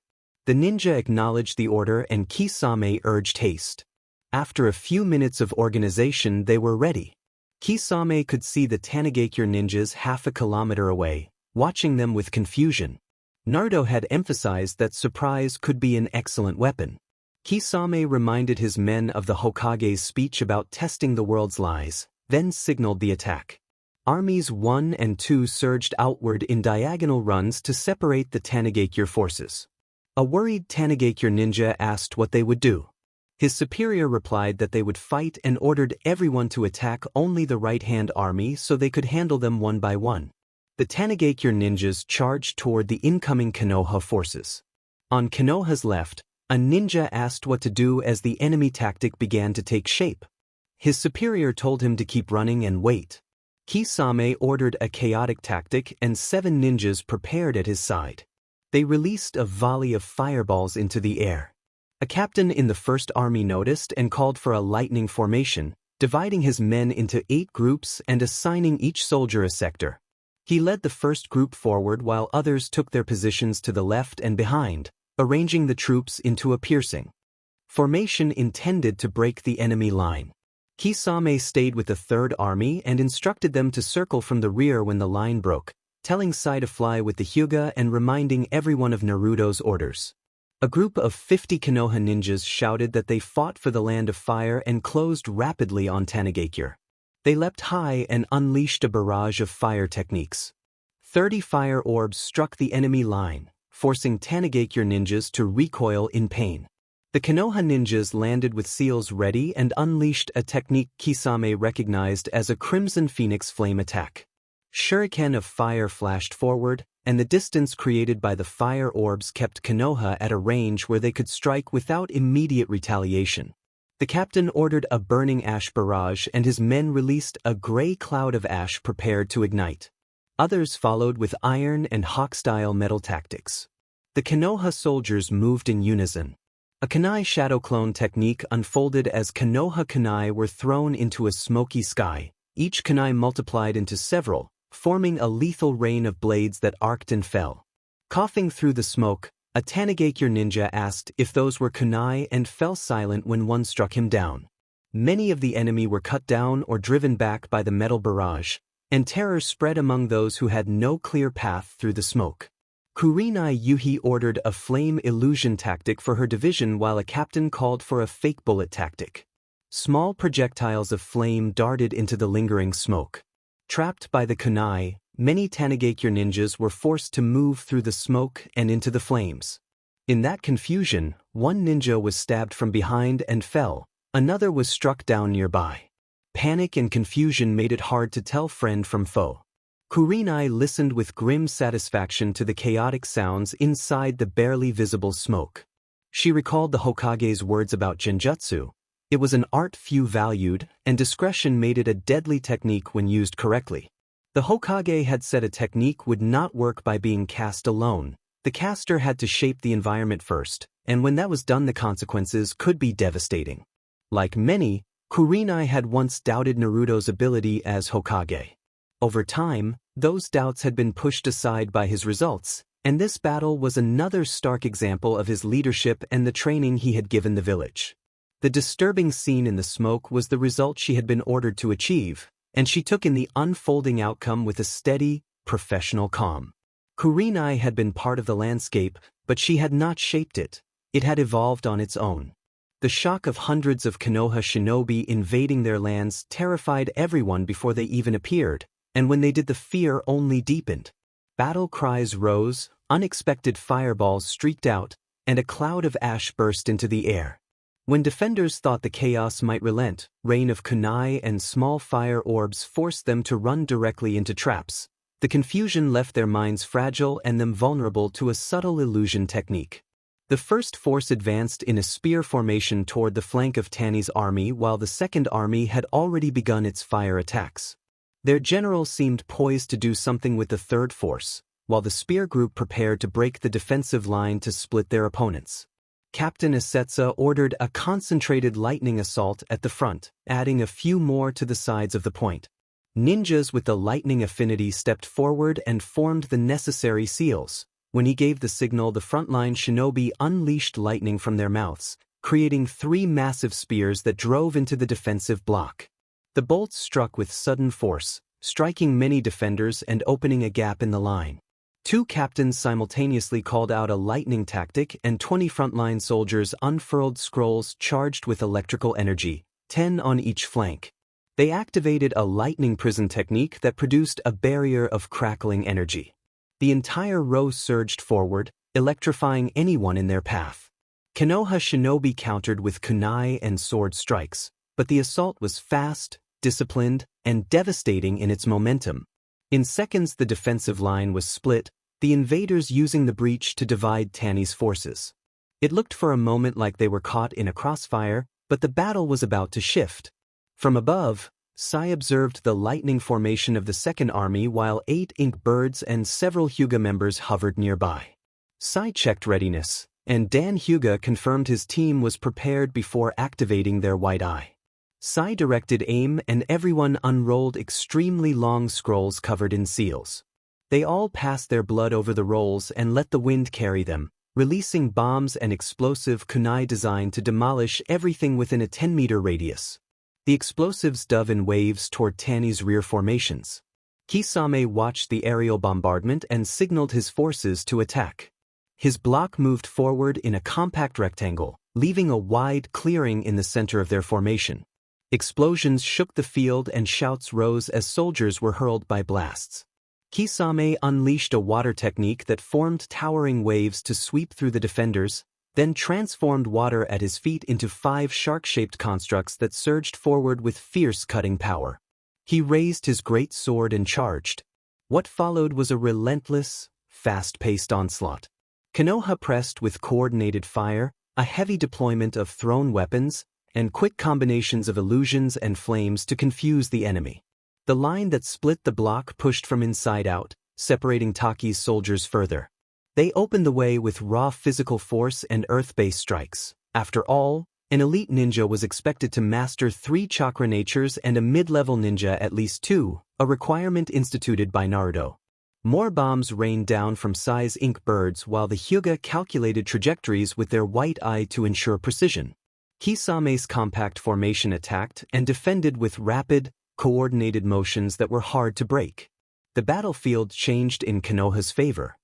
[SPEAKER 1] The ninja acknowledged the order and Kisame urged haste. After a few minutes of organization, they were ready. Kisame could see the Tanigakure ninjas half a kilometer away, watching them with confusion. Naruto had emphasized that surprise could be an excellent weapon. Kisame reminded his men of the Hokage's speech about testing the world's lies, then signaled the attack. Armies 1 and 2 surged outward in diagonal runs to separate the Tanigakure forces. A worried Tanigakure ninja asked what they would do. His superior replied that they would fight and ordered everyone to attack only the right-hand army so they could handle them one by one. The Tanigakure ninjas charged toward the incoming Konoha forces. On Konoha's left, a ninja asked what to do as the enemy tactic began to take shape. His superior told him to keep running and wait. Kisame ordered a chaotic tactic and 7 ninjas prepared at his side. They released a volley of fireballs into the air. A captain in the first army noticed and called for a lightning formation, dividing his men into 8 groups and assigning each soldier a sector. He led the first group forward while others took their positions to the left and behind, arranging the troops into a piercing formation intended to break the enemy line. Kisame stayed with the third army and instructed them to circle from the rear when the line broke, telling Sai to fly with the Hyuga and reminding everyone of Naruto's orders. A group of 50 Konoha ninjas shouted that they fought for the land of fire and closed rapidly on Tanigakure. They leapt high and unleashed a barrage of fire techniques. 30 fire orbs struck the enemy line, forcing Tanigakure ninjas to recoil in pain. The Konoha ninjas landed with seals ready and unleashed a technique Kisame recognized as a Crimson Phoenix flame attack. Shuriken of fire flashed forward, and the distance created by the fire orbs kept Konoha at a range where they could strike without immediate retaliation. The captain ordered a burning ash barrage and his men released a gray cloud of ash prepared to ignite. Others followed with iron and hawk-style metal tactics. The Konoha soldiers moved in unison. A kunai shadow clone technique unfolded as Konoha kunai were thrown into a smoky sky. Each kunai multiplied into several, forming a lethal rain of blades that arced and fell. Coughing through the smoke, a Tanigakure ninja asked if those were kunai and fell silent when one struck him down. Many of the enemy were cut down or driven back by the metal barrage, and terror spread among those who had no clear path through the smoke. Kurenai Yuhi ordered a flame illusion tactic for her division while a captain called for a fake bullet tactic. Small projectiles of flame darted into the lingering smoke. Trapped by the kunai, many Tanigakure ninjas were forced to move through the smoke and into the flames. In that confusion, one ninja was stabbed from behind and fell, another was struck down nearby. Panic and confusion made it hard to tell friend from foe. Kurenai listened with grim satisfaction to the chaotic sounds inside the barely visible smoke. She recalled the Hokage's words about genjutsu. It was an art few valued, and discretion made it a deadly technique when used correctly. The Hokage had said a technique would not work by being cast alone. The caster had to shape the environment first, and when that was done the consequences could be devastating. Like many, Kurenai had once doubted Naruto's ability as Hokage. Over time, those doubts had been pushed aside by his results, and this battle was another stark example of his leadership and the training he had given the village. The disturbing scene in the smoke was the result she had been ordered to achieve, and she took in the unfolding outcome with a steady, professional calm. Kurenai had been part of the landscape, but she had not shaped it. It had evolved on its own. The shock of hundreds of Konoha shinobi invading their lands terrified everyone before they even appeared, and when they did the fear only deepened. Battle cries rose, unexpected fireballs streaked out, and a cloud of ash burst into the air. When defenders thought the chaos might relent, rain of kunai and small fire orbs forced them to run directly into traps. The confusion left their minds fragile and them vulnerable to a subtle illusion technique. The first force advanced in a spear formation toward the flank of Tani's army while the second army had already begun its fire attacks. Their general seemed poised to do something with the third force, while the spear group prepared to break the defensive line to split their opponents. Captain Isetsa ordered a concentrated lightning assault at the front, adding a few more to the sides of the point. Ninjas with the lightning affinity stepped forward and formed the necessary seals. When he gave the signal, the frontline shinobi unleashed lightning from their mouths, creating 3 massive spears that drove into the defensive block. The bolts struck with sudden force, striking many defenders and opening a gap in the line. 2 captains simultaneously called out a lightning tactic, and 20 frontline soldiers unfurled scrolls charged with electrical energy, 10 on each flank. They activated a lightning prison technique that produced a barrier of crackling energy. The entire row surged forward, electrifying anyone in their path. Konoha shinobi countered with kunai and sword strikes, but the assault was fast, disciplined, and devastating in its momentum. In seconds the defensive line was split, the invaders using the breach to divide Tanny's forces. It looked for a moment like they were caught in a crossfire, but the battle was about to shift. From above, Sai observed the lightning formation of the second army while 8 ink birds and several Hyuga members hovered nearby. Sai checked readiness, and Dan Hyuga confirmed his team was prepared before activating their white eye. Sai directed aim and everyone unrolled extremely long scrolls covered in seals. They all passed their blood over the rolls and let the wind carry them, releasing bombs and explosive kunai designed to demolish everything within a 10-meter radius. The explosives dove in waves toward Tanny's rear formations. Kisame watched the aerial bombardment and signaled his forces to attack. His block moved forward in a compact rectangle, leaving a wide clearing in the center of their formation. Explosions shook the field and shouts rose as soldiers were hurled by blasts. Kisame unleashed a water technique that formed towering waves to sweep through the defenders, then transformed water at his feet into 5 shark-shaped constructs that surged forward with fierce cutting power. He raised his great sword and charged. What followed was a relentless, fast-paced onslaught. Konoha pressed with coordinated fire, a heavy deployment of thrown weapons, and quick combinations of illusions and flames to confuse the enemy. The line that split the block pushed from inside out, separating Taki's soldiers further. They opened the way with raw physical force and earth-based strikes. After all, an elite ninja was expected to master 3 chakra natures and a mid-level ninja at least 2, a requirement instituted by Naruto. More bombs rained down from Sai's ink birds while the Hyuga calculated trajectories with their white eye to ensure precision. Kisame's compact formation attacked and defended with rapid, coordinated motions that were hard to break. The battlefield changed in Konoha's favor.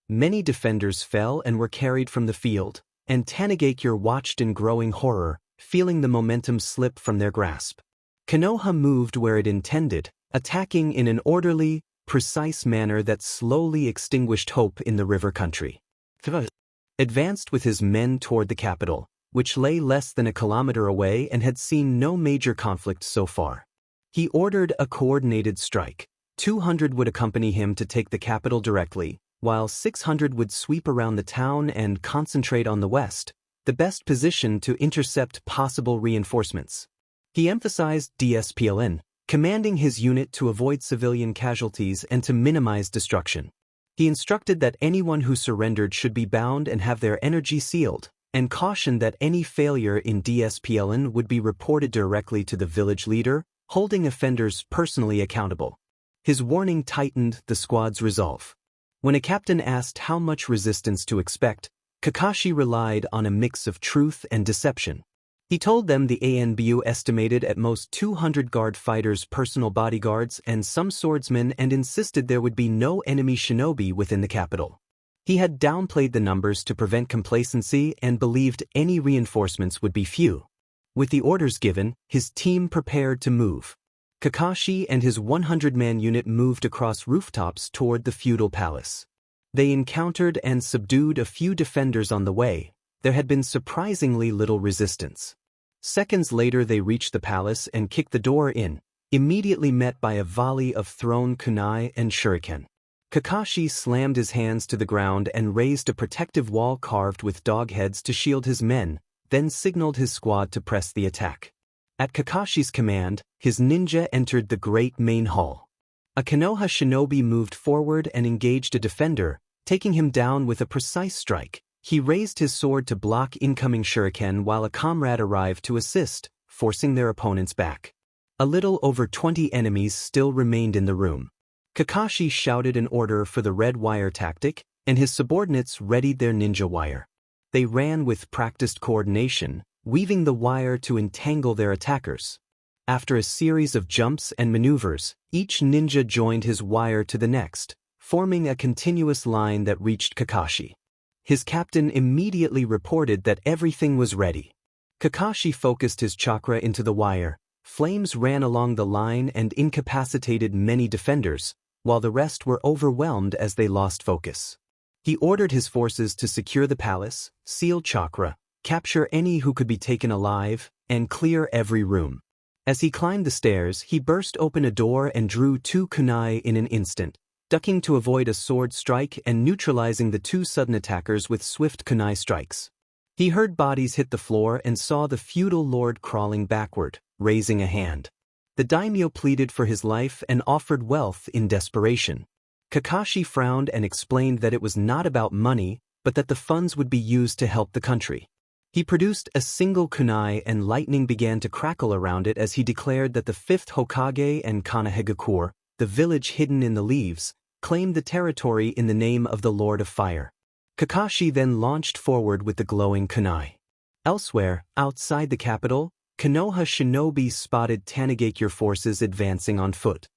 [SPEAKER 1] Many defenders fell and were carried from the field, and Tanigakure watched in growing horror, feeling the momentum slip from their grasp. Konoha moved where it intended, attacking in an orderly, precise manner that slowly extinguished hope in the river country. Advanced with his men toward the capital, which lay less than a kilometer away and had seen no major conflict so far. He ordered a coordinated strike. 200 would accompany him to take the capital directly, while 600 would sweep around the town and concentrate on the west, the best position to intercept possible reinforcements. He emphasized discipline, commanding his unit to avoid civilian casualties and to minimize destruction. He instructed that anyone who surrendered should be bound and have their energy sealed, and cautioned that any failure in discipline would be reported directly to the village leader, holding offenders personally accountable. His warning tightened the squad's resolve. When a captain asked how much resistance to expect, Kakashi relied on a mix of truth and deception. He told them the Anbu estimated at most 200 guard fighters, personal bodyguards, and some swordsmen, and insisted there would be no enemy shinobi within the capital. He had downplayed the numbers to prevent complacency and believed any reinforcements would be few. With the orders given, his team prepared to move. Kakashi and his 100-man unit moved across rooftops toward the feudal palace. They encountered and subdued a few defenders on the way. There had been surprisingly little resistance. Seconds later they reached the palace and kicked the door in, immediately met by a volley of thrown kunai and shuriken. Kakashi slammed his hands to the ground and raised a protective wall carved with dog heads to shield his men, then signaled his squad to press the attack. At Kakashi's command, his ninja entered the great main hall. A Konoha shinobi moved forward and engaged a defender, taking him down with a precise strike. He raised his sword to block incoming shuriken while a comrade arrived to assist, forcing their opponents back. A little over 20 enemies still remained in the room. Kakashi shouted an order for the red wire tactic, and his subordinates readied their ninja wire. They ran with practiced coordination, weaving the wire to entangle their attackers. After a series of jumps and maneuvers, each ninja joined his wire to the next, forming a continuous line that reached Kakashi. His captain immediately reported that everything was ready. Kakashi focused his chakra into the wire. Flames ran along the line and incapacitated many defenders, while the rest were overwhelmed as they lost focus. He ordered his forces to secure the palace, seal chakra, capture any who could be taken alive, and clear every room. As he climbed the stairs, he burst open a door and drew 2 kunai in an instant, ducking to avoid a sword strike and neutralizing the 2 sudden attackers with swift kunai strikes. He heard bodies hit the floor and saw the feudal lord crawling backward, raising a hand. The daimyo pleaded for his life and offered wealth in desperation. Kakashi frowned and explained that it was not about money, but that the funds would be used to help the country. He produced a single kunai and lightning began to crackle around it as he declared that the 5th Hokage and Konoha, the village hidden in the leaves, claimed the territory in the name of the Lord of Fire. Kakashi then launched forward with the glowing kunai. Elsewhere, outside the capital, Konoha shinobi spotted Tanigakure forces advancing on foot.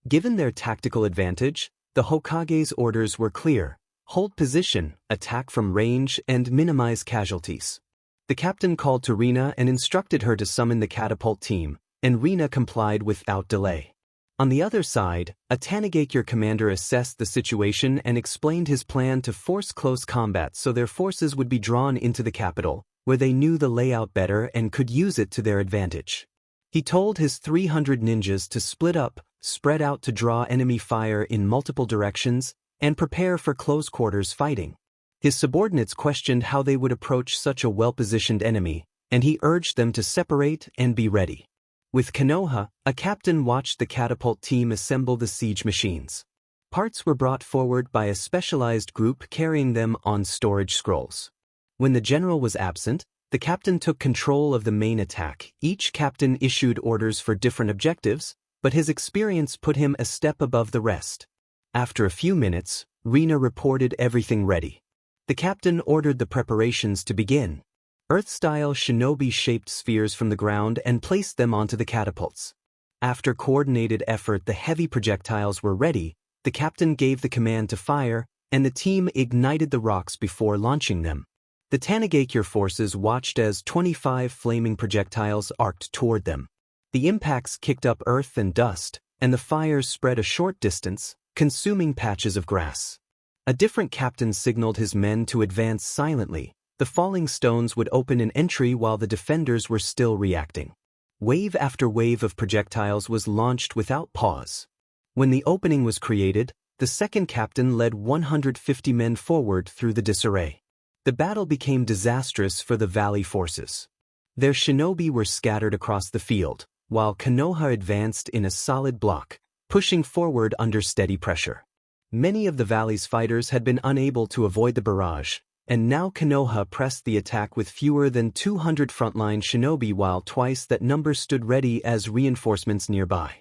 [SPEAKER 1] Given their tactical advantage, the Hokage's orders were clear: hold position, attack from range, and minimize casualties. The captain called to Rina and instructed her to summon the catapult team, and Rina complied without delay. On the other side, a Tanigakure commander assessed the situation and explained his plan to force close combat so their forces would be drawn into the capital, where they knew the layout better and could use it to their advantage. He told his 300 ninjas to split up, spread out to draw enemy fire in multiple directions, and prepare for close quarters fighting. His subordinates questioned how they would approach such a well-positioned enemy, and he urged them to separate and be ready. With Konoha, a captain watched the catapult team assemble the siege machines. Parts were brought forward by a specialized group carrying them on storage scrolls. When the general was absent, the captain took control of the main attack. Each captain issued orders for different objectives, but his experience put him a step above the rest. After a few minutes, Rina reported everything ready. The captain ordered the preparations to begin. Earth-style shinobi shaped spheres from the ground and placed them onto the catapults. After coordinated effort, the heavy projectiles were ready. The captain gave the command to fire, and the team ignited the rocks before launching them. The Tanigakure forces watched as 25 flaming projectiles arced toward them. The impacts kicked up earth and dust, and the fires spread a short distance, consuming patches of grass. A different captain signaled his men to advance silently. The falling stones would open an entry while the defenders were still reacting. Wave after wave of projectiles was launched without pause. When the opening was created, the second captain led 150 men forward through the disarray. The battle became disastrous for the valley forces. Their shinobi were scattered across the field, while Konoha advanced in a solid block, pushing forward under steady pressure. Many of the valley's fighters had been unable to avoid the barrage, and now Konoha pressed the attack with fewer than 200 frontline shinobi while twice that number stood ready as reinforcements nearby.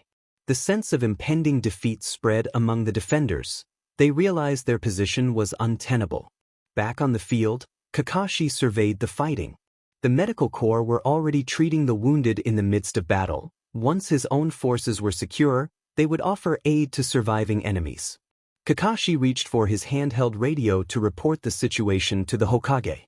[SPEAKER 1] The sense of impending defeat spread among the defenders. They realized their position was untenable. Back on the field, Kakashi surveyed the fighting. The medical corps were already treating the wounded in the midst of battle. Once his own forces were secure, they would offer aid to surviving enemies. Kakashi reached for his handheld radio to report the situation to the Hokage.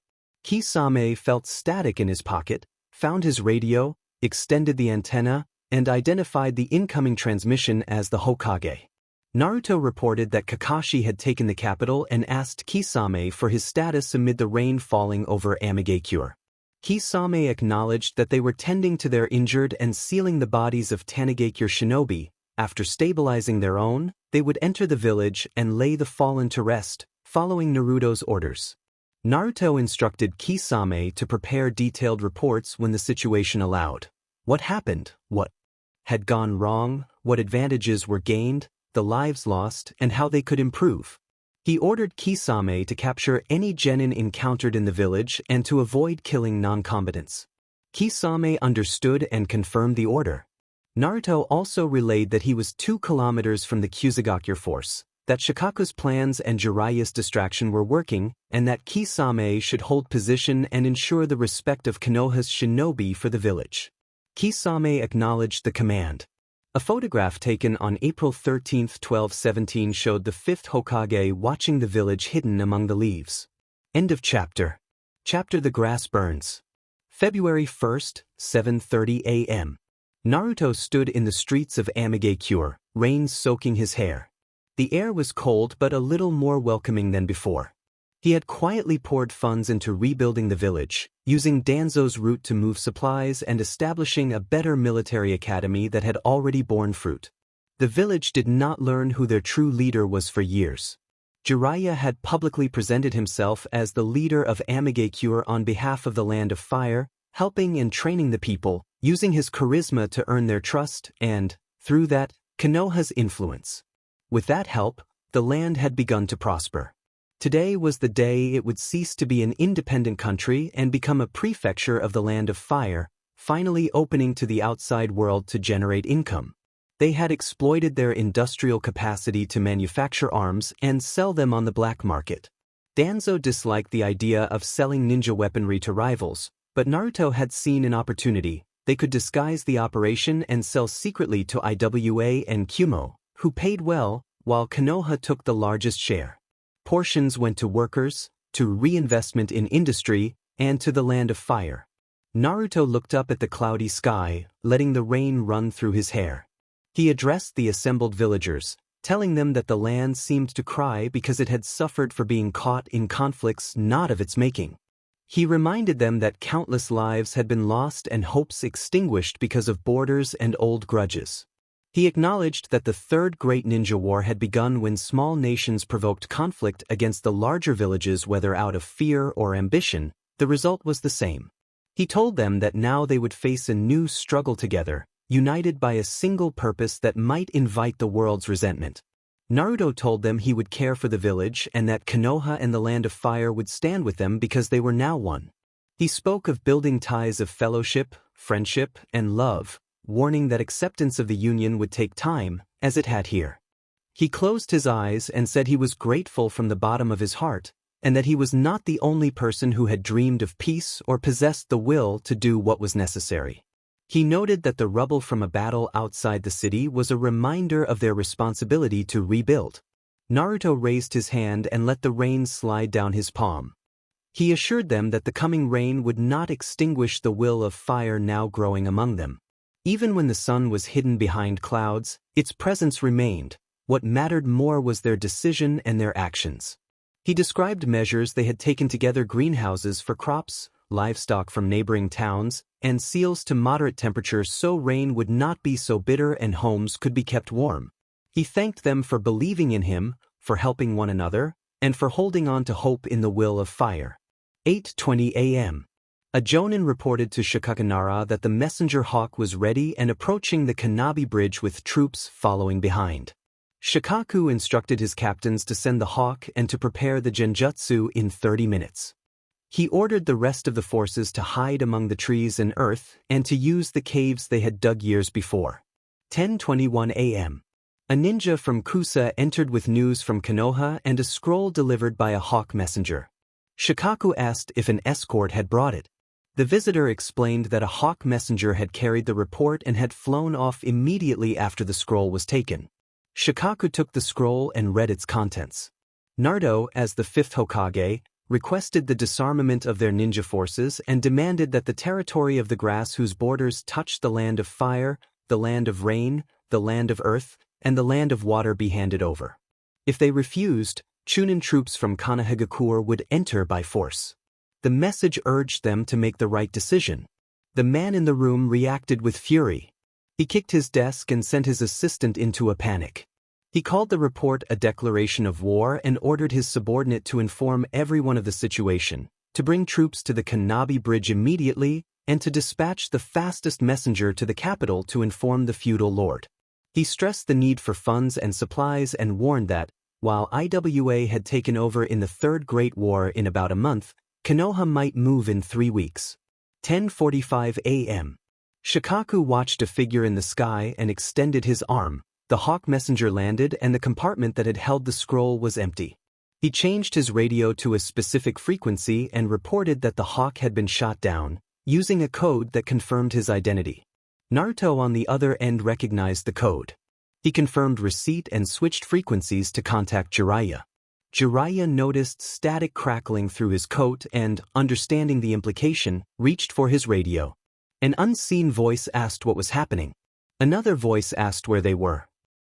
[SPEAKER 1] Kisame felt static in his pocket, found his radio, extended the antenna, and identified the incoming transmission as the Hokage. Naruto reported that Kakashi had taken the capital and asked Kisame for his status amid the rain falling over Amigakure. Kisame acknowledged that they were tending to their injured and sealing the bodies of Tanigakure shinobi. After stabilizing their own, they would enter the village and lay the fallen to rest, following Naruto's orders. Naruto instructed Kisame to prepare detailed reports when the situation allowed. What happened, what had gone wrong, what advantages were gained, the lives lost, and how they could improve. He ordered Kisame to capture any genin encountered in the village and to avoid killing non-combatants. Kisame understood and confirmed the order. Naruto also relayed that he was 2 kilometers from the Kusagakure force, that Shikaku's plans and Jiraiya's distraction were working, and that Kisame should hold position and ensure the respect of Konoha's shinobi for the village. Kisame acknowledged the command. A photograph taken on April 13, 1217 showed the 5th Hokage watching the village hidden among the leaves. End of chapter. Chapter The Grass Burns. February 1st, 7:30 a.m. Naruto stood in the streets of Amigakure, rain soaking his hair. The air was cold but a little more welcoming than before. He had quietly poured funds into rebuilding the village, using Danzo's route to move supplies and establishing a better military academy that had already borne fruit. The village did not learn who their true leader was for years. Jiraiya had publicly presented himself as the leader of Amigakure on behalf of the Land of Fire, helping and training the people, using his charisma to earn their trust and, through that, Konoha's influence. With that help, the land had begun to prosper. Today was the day it would cease to be an independent country and become a prefecture of the Land of Fire, finally opening to the outside world to generate income. They had exploited their industrial capacity to manufacture arms and sell them on the black market. Danzo disliked the idea of selling ninja weaponry to rivals, but Naruto had seen an opportunity. They could disguise the operation and sell secretly to IWA and Kumo, who paid well, while Konoha took the largest share. Portions went to workers, to reinvestment in industry, and to the Land of Fire. Naruto looked up at the cloudy sky, letting the rain run through his hair. He addressed the assembled villagers, telling them that the land seemed to cry because it had suffered for being caught in conflicts not of its making. He reminded them that countless lives had been lost and hopes extinguished because of borders and old grudges. He acknowledged that the Third Great Ninja War had begun when small nations provoked conflict against the larger villages, whether out of fear or ambition. The result was the same. He told them that now they would face a new struggle together, united by a single purpose that might invite the world's resentment. Naruto told them he would care for the village and that Konoha and the Land of Fire would stand with them because they were now one. He spoke of building ties of fellowship, friendship, and love, warning that acceptance of the union would take time, as it had here. He closed his eyes and said he was grateful from the bottom of his heart, and that he was not the only person who had dreamed of peace or possessed the will to do what was necessary. He noted that the rubble from a battle outside the city was a reminder of their responsibility to rebuild. Naruto raised his hand and let the rain slide down his palm. He assured them that the coming rain would not extinguish the will of fire now growing among them. Even when the sun was hidden behind clouds, its presence remained. What mattered more was their decision and their actions. He described measures they had taken together: greenhouses for crops, livestock from neighboring towns, and seals to moderate temperatures so rain would not be so bitter and homes could be kept warm. He thanked them for believing in him, for helping one another, and for holding on to hope in the will of fire. 8:20 a.m. A jonin reported to Shikakunara that the messenger hawk was ready and approaching the Kanabi Bridge with troops following behind. Shikaku instructed his captains to send the hawk and to prepare the genjutsu in 30 minutes. He ordered the rest of the forces to hide among the trees and earth and to use the caves they had dug years before. 10:21 a.m. A ninja from Kusa entered with news from Konoha and a scroll delivered by a hawk messenger. Shikaku asked if an escort had brought it. The visitor explained that a hawk messenger had carried the report and had flown off immediately after the scroll was taken. Shikaku took the scroll and read its contents. Naruto, as the 5th Hokage, requested the disarmament of their ninja forces and demanded that the territory of the grass whose borders touched the Land of Fire, the Land of Rain, the Land of Earth, and the Land of Water be handed over. If they refused, Chunin troops from Konohagakure would enter by force. The message urged them to make the right decision. The man in the room reacted with fury. He kicked his desk and sent his assistant into a panic. He called the report a declaration of war and ordered his subordinate to inform everyone of the situation, to bring troops to the Kanabi Bridge immediately, and to dispatch the fastest messenger to the capital to inform the feudal lord. He stressed the need for funds and supplies and warned that, while IWA had taken over in the Third Great War in about a month, Konoha might move in 3 weeks. 10:45 a.m. Shikaku watched a figure in the sky and extended his arm. The Hawk messenger landed and the compartment that had held the scroll was empty. He changed his radio to a specific frequency and reported that the Hawk had been shot down, using a code that confirmed his identity. Naruto on the other end recognized the code. He confirmed receipt and switched frequencies to contact Jiraiya. Jiraiya noticed static crackling through his coat and, understanding the implication, reached for his radio. An unseen voice asked what was happening. Another voice asked where they were.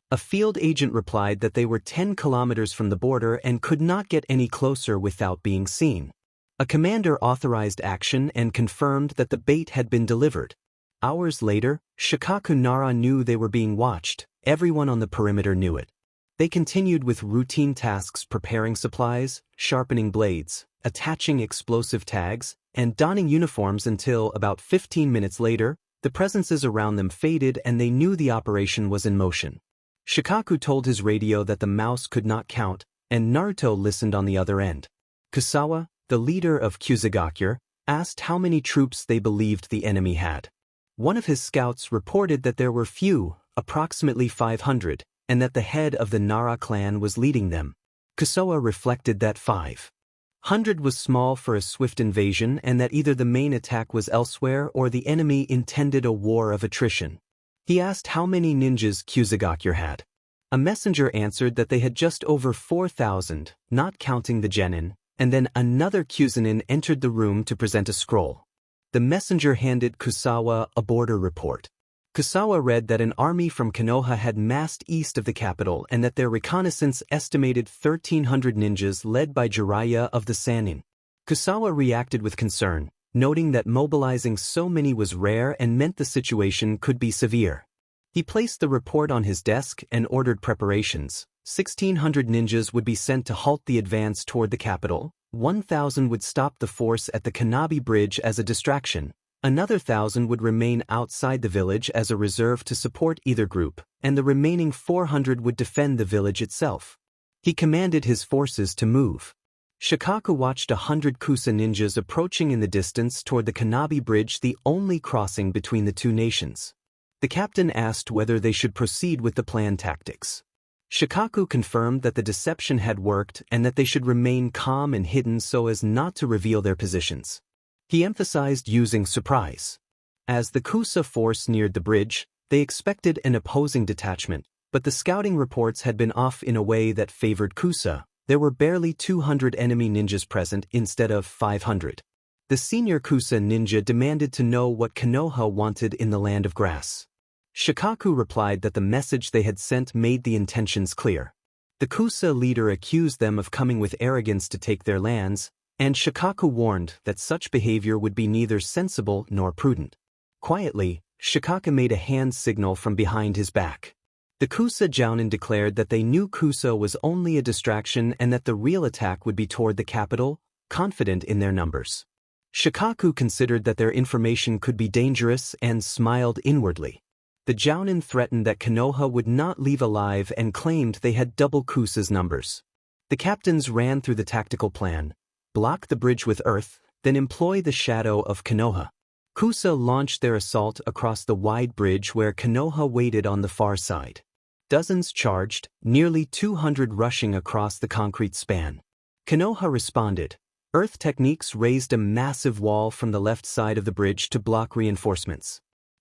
[SPEAKER 1] A field agent replied that they were 10 kilometers from the border and could not get any closer without being seen. A commander authorized action and confirmed that the bait had been delivered. Hours later, Shikaku Nara knew they were being watched. Everyone on the perimeter knew it. They continued with routine tasks, preparing supplies, sharpening blades, attaching explosive tags, and donning uniforms until, about 15 minutes later, the presences around them faded and they knew the operation was in motion. Shikaku told his radio that the mouse could not count, and Naruto listened on the other end. Kusawa, the leader of Kyuzugakure, asked how many troops they believed the enemy had. One of his scouts reported that there were few, approximately 500, and that the head of the Nara clan was leading them. Kusawa reflected that 500 was small for a swift invasion and that either the main attack was elsewhere or the enemy intended a war of attrition. He asked how many ninjas Kyuzugakure had. A messenger answered that they had just over 4,000, not counting the genin, and then another Kyuzanin entered the room to present a scroll. The messenger handed Kusawa a border report. Kusawa read that an army from Konoha had massed east of the capital and that their reconnaissance estimated 1,300 ninjas led by Jiraiya of the Sannin. Kusawa reacted with concern, noting that mobilizing so many was rare and meant the situation could be severe. He placed the report on his desk and ordered preparations. 1,600 ninjas would be sent to halt the advance toward the capital, 1,000 would stop the force at the Kanabi Bridge as a distraction, another 1,000 would remain outside the village as a reserve to support either group, and the remaining 400 would defend the village itself. He commanded his forces to move. Shikaku watched 100 Kusa ninjas approaching in the distance toward the Kanabi Bridge, the only crossing between the two nations. The captain asked whether they should proceed with the planned tactics. Shikaku confirmed that the deception had worked and that they should remain calm and hidden so as not to reveal their positions. He emphasized using surprise. As the Kusa force neared the bridge, they expected an opposing detachment, but the scouting reports had been off in a way that favored Kusa. There were barely 200 enemy ninjas present instead of 500. The senior Kusa ninja demanded to know what Konoha wanted in the land of grass. Shikaku replied that the message they had sent made the intentions clear. The Kusa leader accused them of coming with arrogance to take their lands, and Shikaku warned that such behavior would be neither sensible nor prudent. Quietly, Shikaku made a hand signal from behind his back. The Kusa Jounin declared that they knew Kusa was only a distraction and that the real attack would be toward the capital, confident in their numbers. Shikaku considered that their information could be dangerous and smiled inwardly. The Jounin threatened that Konoha would not leave alive and claimed they had double Kusa's numbers. The captains ran through the tactical plan: block the bridge with earth, then employ the shadow of Konoha. Kusa launched their assault across the wide bridge where Konoha waited on the far side. Dozens charged, nearly 200 rushing across the concrete span. Konoha responded. Earth techniques raised a massive wall from the left side of the bridge to block reinforcements.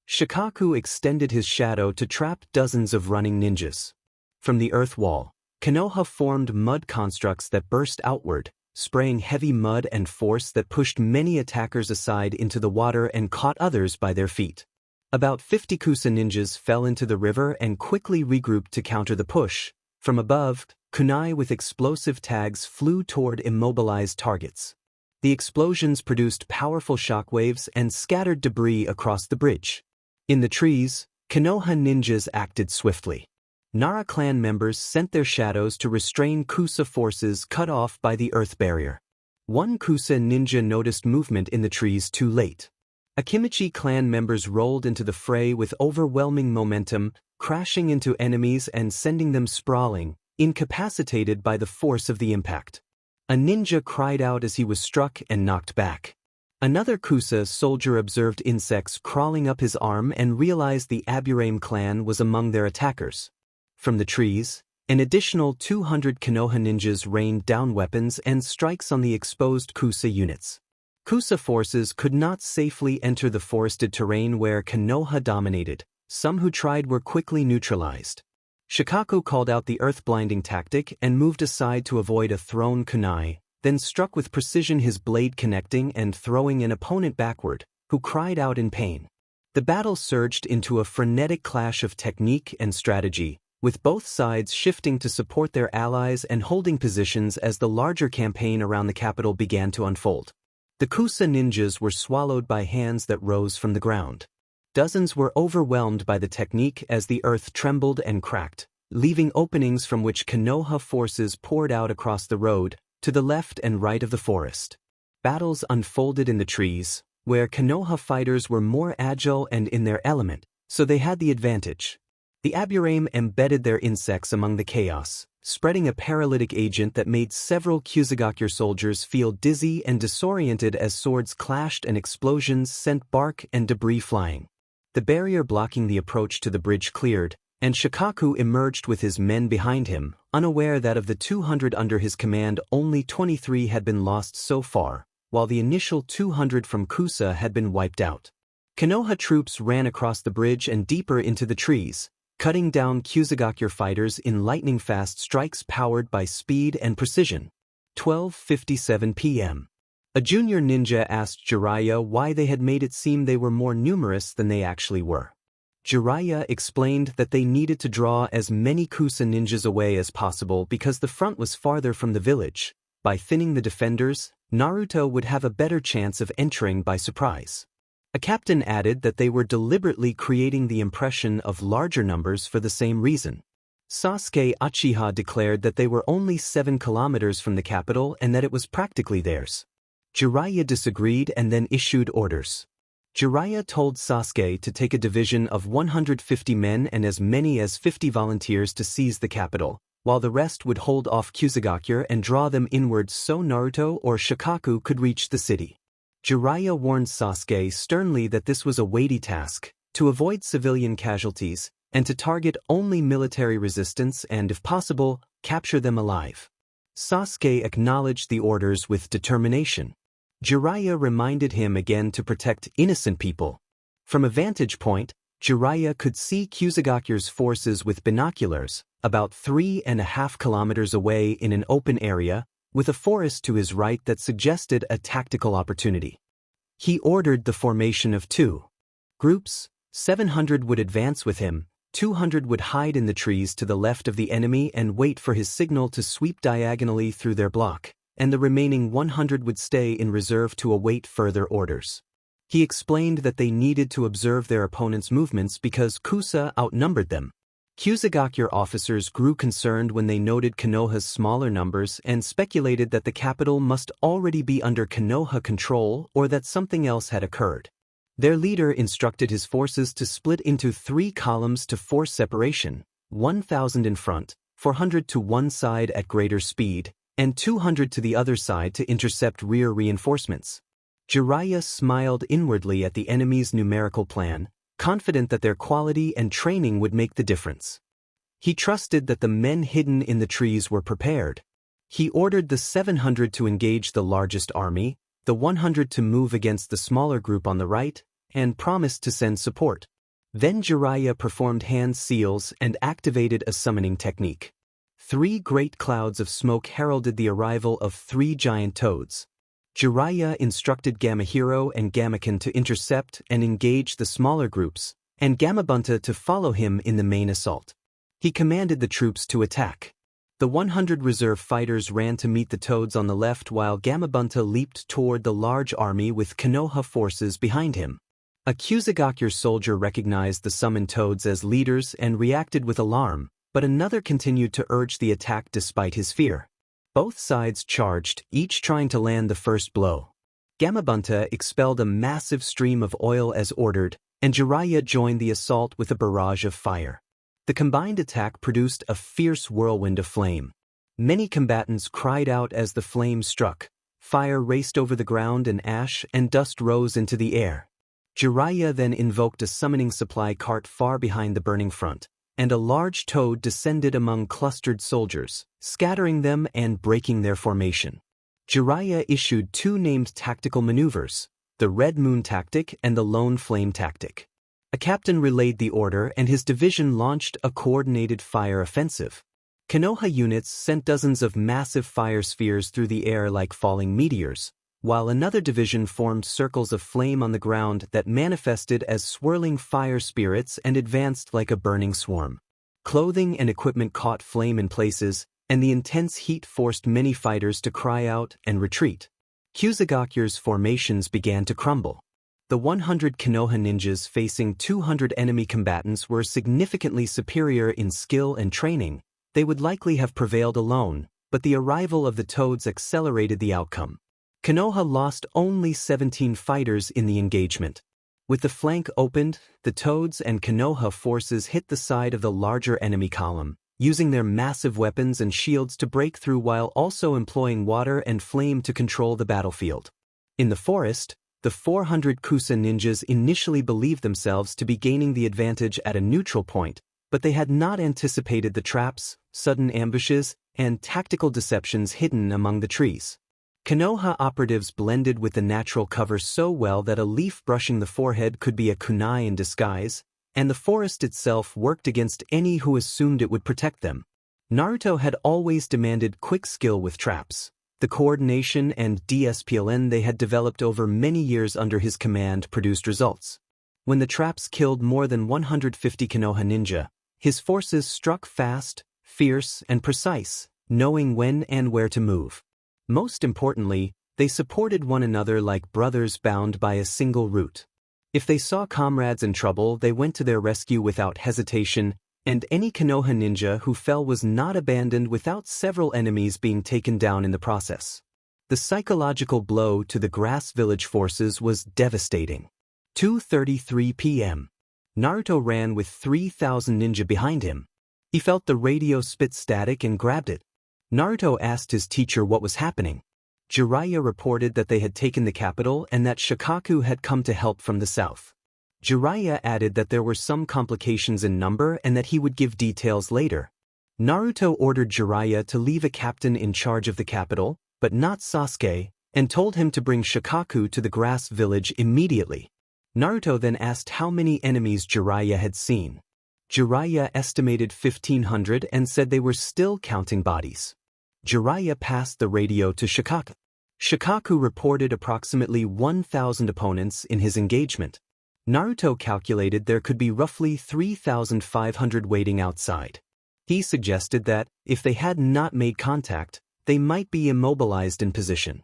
[SPEAKER 1] Shikaku extended his shadow to trap dozens of running ninjas. From the earth wall, Konoha formed mud constructs that burst outward, spraying heavy mud and force that pushed many attackers aside into the water and caught others by their feet. About 50 Kusa ninjas fell into the river and quickly regrouped to counter the push. From above, kunai with explosive tags flew toward immobilized targets. The explosions produced powerful shockwaves and scattered debris across the bridge. In the trees, Konoha ninjas acted swiftly. Nara clan members sent their shadows to restrain Kusa forces cut off by the earth barrier. One Kusa ninja noticed movement in the trees too late. Akimichi clan members rolled into the fray with overwhelming momentum, crashing into enemies and sending them sprawling, incapacitated by the force of the impact. A ninja cried out as he was struck and knocked back. Another Kusa soldier observed insects crawling up his arm and realized the Aburame clan was among their attackers. From the trees, an additional 200 Konoha ninjas rained down weapons and strikes on the exposed Kusa units. Kusa forces could not safely enter the forested terrain where Konoha dominated. Some who tried were quickly neutralized. Shikaku called out the earth-blinding tactic and moved aside to avoid a thrown kunai, then struck with precision, his blade connecting and throwing an opponent backward, who cried out in pain. The battle surged into a frenetic clash of technique and strategy, with both sides shifting to support their allies and holding positions as the larger campaign around the capital began to unfold. The Kusa ninjas were swallowed by hands that rose from the ground. Dozens were overwhelmed by the technique as the earth trembled and cracked, leaving openings from which Konoha forces poured out across the road, to the left and right of the forest. Battles unfolded in the trees, where Konoha fighters were more agile and in their element, so they had the advantage. The Aburame embedded their insects among the chaos, spreading a paralytic agent that made several Kusagakure soldiers feel dizzy and disoriented as swords clashed and explosions sent bark and debris flying. The barrier blocking the approach to the bridge cleared, and Shikaku emerged with his men behind him, unaware that of the 200 under his command only 23 had been lost so far, while the initial 200 from Kusa had been wiped out. Konoha troops ran across the bridge and deeper into the trees, cutting down Kusagakure fighters in lightning-fast strikes powered by speed and precision. 12:57 p.m. A junior ninja asked Jiraiya why they had made it seem they were more numerous than they actually were. Jiraiya explained that they needed to draw as many Kusa ninjas away as possible because the front was farther from the village. By thinning the defenders, Naruto would have a better chance of entering by surprise. A captain added that they were deliberately creating the impression of larger numbers for the same reason. Sasuke Uchiha declared that they were only 7 kilometers from the capital and that it was practically theirs. Jiraiya disagreed and then issued orders. Jiraiya told Sasuke to take a division of 150 men and as many as 50 volunteers to seize the capital, while the rest would hold off Kusagakure and draw them inwards so Naruto or Shikaku could reach the city. Jiraiya warned Sasuke sternly that this was a weighty task, to avoid civilian casualties, and to target only military resistance and, if possible, capture them alive. Sasuke acknowledged the orders with determination. Jiraiya reminded him again to protect innocent people. From a vantage point, Jiraiya could see Kusagakure's forces with binoculars, about 3.5 kilometers away in an open area, with a forest to his right that suggested a tactical opportunity. He ordered the formation of 2 groups. 700 would advance with him, 200 would hide in the trees to the left of the enemy and wait for his signal to sweep diagonally through their block, and the remaining 100 would stay in reserve to await further orders. He explained that they needed to observe their opponent's movements because Kusa outnumbered them. Kusagakure officers grew concerned when they noted Konoha's smaller numbers and speculated that the capital must already be under Konoha control or that something else had occurred. Their leader instructed his forces to split into 3 columns to force separation, 1,000 in front, 400 to one side at greater speed, and 200 to the other side to intercept rear reinforcements. Jiraiya smiled inwardly at the enemy's numerical plan, confident that their quality and training would make the difference. He trusted that the men hidden in the trees were prepared. He ordered the 700 to engage the largest army, the 100 to move against the smaller group on the right, and promised to send support. Then Jiraiya performed hand seals and activated a summoning technique. 3 great clouds of smoke heralded the arrival of 3 giant toads. Jiraiya instructed Gamahiro and Gamaken to intercept and engage the smaller groups, and Gamabunta to follow him in the main assault. He commanded the troops to attack. The 100 reserve fighters ran to meet the toads on the left while Gamabunta leaped toward the large army with Konoha forces behind him. A Kusagakure soldier recognized the summoned toads as leaders and reacted with alarm, but another continued to urge the attack despite his fear. Both sides charged, each trying to land the first blow. Gamabunta expelled a massive stream of oil as ordered, and Jiraiya joined the assault with a barrage of fire. The combined attack produced a fierce whirlwind of flame. Many combatants cried out as the flame struck. Fire raced over the ground and ash and dust rose into the air. Jiraiya then invoked a summoning supply cart far behind the burning front, and a large toad descended among clustered soldiers, scattering them and breaking their formation. Jiraiya issued two named tactical maneuvers, the Red Moon Tactic and the Lone Flame Tactic. A captain relayed the order and his division launched a coordinated fire offensive. Konoha units sent dozens of massive fire spheres through the air like falling meteors, while another division formed circles of flame on the ground that manifested as swirling fire spirits and advanced like a burning swarm. Clothing and equipment caught flame in places, and the intense heat forced many fighters to cry out and retreat. Kusagakyu's formations began to crumble. The 100 Konoha ninjas facing 200 enemy combatants were significantly superior in skill and training. They would likely have prevailed alone, but the arrival of the toads accelerated the outcome. Konoha lost only 17 fighters in the engagement. With the flank opened, the toads and Konoha forces hit the side of the larger enemy column, using their massive weapons and shields to break through while also employing water and flame to control the battlefield. In the forest, the 400 Kusa ninjas initially believed themselves to be gaining the advantage at a neutral point, but they had not anticipated the traps, sudden ambushes, and tactical deceptions hidden among the trees. Konoha operatives blended with the natural cover so well that a leaf brushing the forehead could be a kunai in disguise, and the forest itself worked against any who assumed it would protect them. Naruto had always demanded quick skill with traps. The coordination and discipline they had developed over many years under his command produced results. When the traps killed more than 150 Konoha ninja, his forces struck fast, fierce, and precise, knowing when and where to move. Most importantly, they supported one another like brothers bound by a single root. If they saw comrades in trouble, they went to their rescue without hesitation, and any Konoha ninja who fell was not abandoned without several enemies being taken down in the process. The psychological blow to the Grass Village forces was devastating. 2:33 p.m. Naruto ran with 3,000 ninja behind him. He felt the radio spit static and grabbed it. Naruto asked his teacher what was happening. Jiraiya reported that they had taken the capital and that Shikaku had come to help from the south. Jiraiya added that there were some complications in number and that he would give details later. Naruto ordered Jiraiya to leave a captain in charge of the capital, but not Sasuke, and told him to bring Shikaku to the Grass Village immediately. Naruto then asked how many enemies Jiraiya had seen. Jiraiya estimated 1,500 and said they were still counting bodies. Jiraiya passed the radio to Shikaku. Shikaku reported approximately 1,000 opponents in his engagement. Naruto calculated there could be roughly 3,500 waiting outside. He suggested that, if they had not made contact, they might be immobilized in position.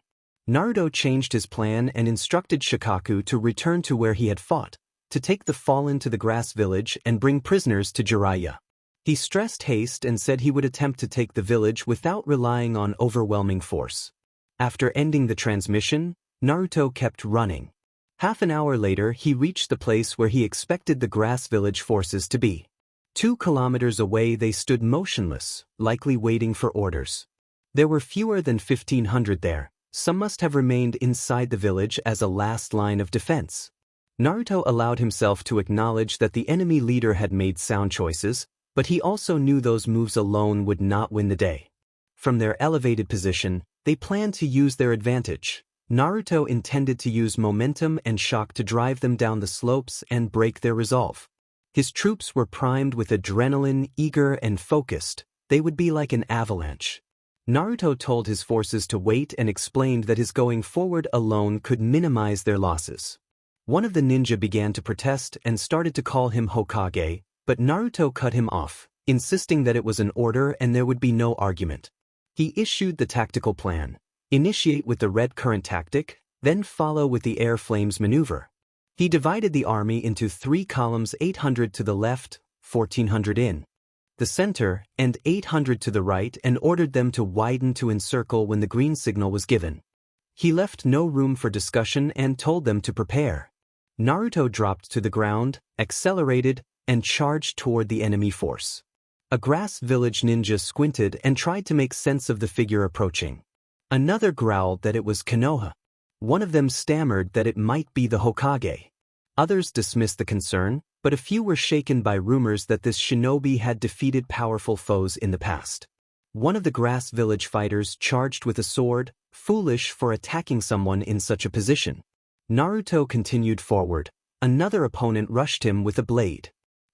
[SPEAKER 1] Naruto changed his plan and instructed Shikaku to return to where he had fought, to take the fallen to the Grass Village and bring prisoners to Jiraiya. He stressed haste and said he would attempt to take the village without relying on overwhelming force. After ending the transmission, Naruto kept running. Half an hour later, he reached the place where he expected the Grass Village forces to be. 2 kilometers away they stood motionless, likely waiting for orders. There were fewer than 1,500 there. Some must have remained inside the village as a last line of defense. Naruto allowed himself to acknowledge that the enemy leader had made sound choices, but he also knew those moves alone would not win the day. From their elevated position, they planned to use their advantage. Naruto intended to use momentum and shock to drive them down the slopes and break their resolve. His troops were primed with adrenaline, eager and focused. They would be like an avalanche. Naruto told his forces to wait and explained that his going forward alone could minimize their losses. One of the ninja began to protest and started to call him Hokage, but Naruto cut him off, insisting that it was an order and there would be no argument. He issued the tactical plan. Initiate with the red current tactic, then follow with the air flames maneuver. He divided the army into 3 columns, 800 to the left, 1,400 in the center, and 800 to the right, and ordered them to widen to encircle when the green signal was given. He left no room for discussion and told them to prepare. Naruto dropped to the ground, accelerated, and charged toward the enemy force. A grass village ninja squinted and tried to make sense of the figure approaching. Another growled that it was Konoha. One of them stammered that it might be the Hokage. Others dismissed the concern, but a few were shaken by rumors that this shinobi had defeated powerful foes in the past. One of the grass village fighters charged with a sword, foolish for attacking someone in such a position. Naruto continued forward. Another opponent rushed him with a blade.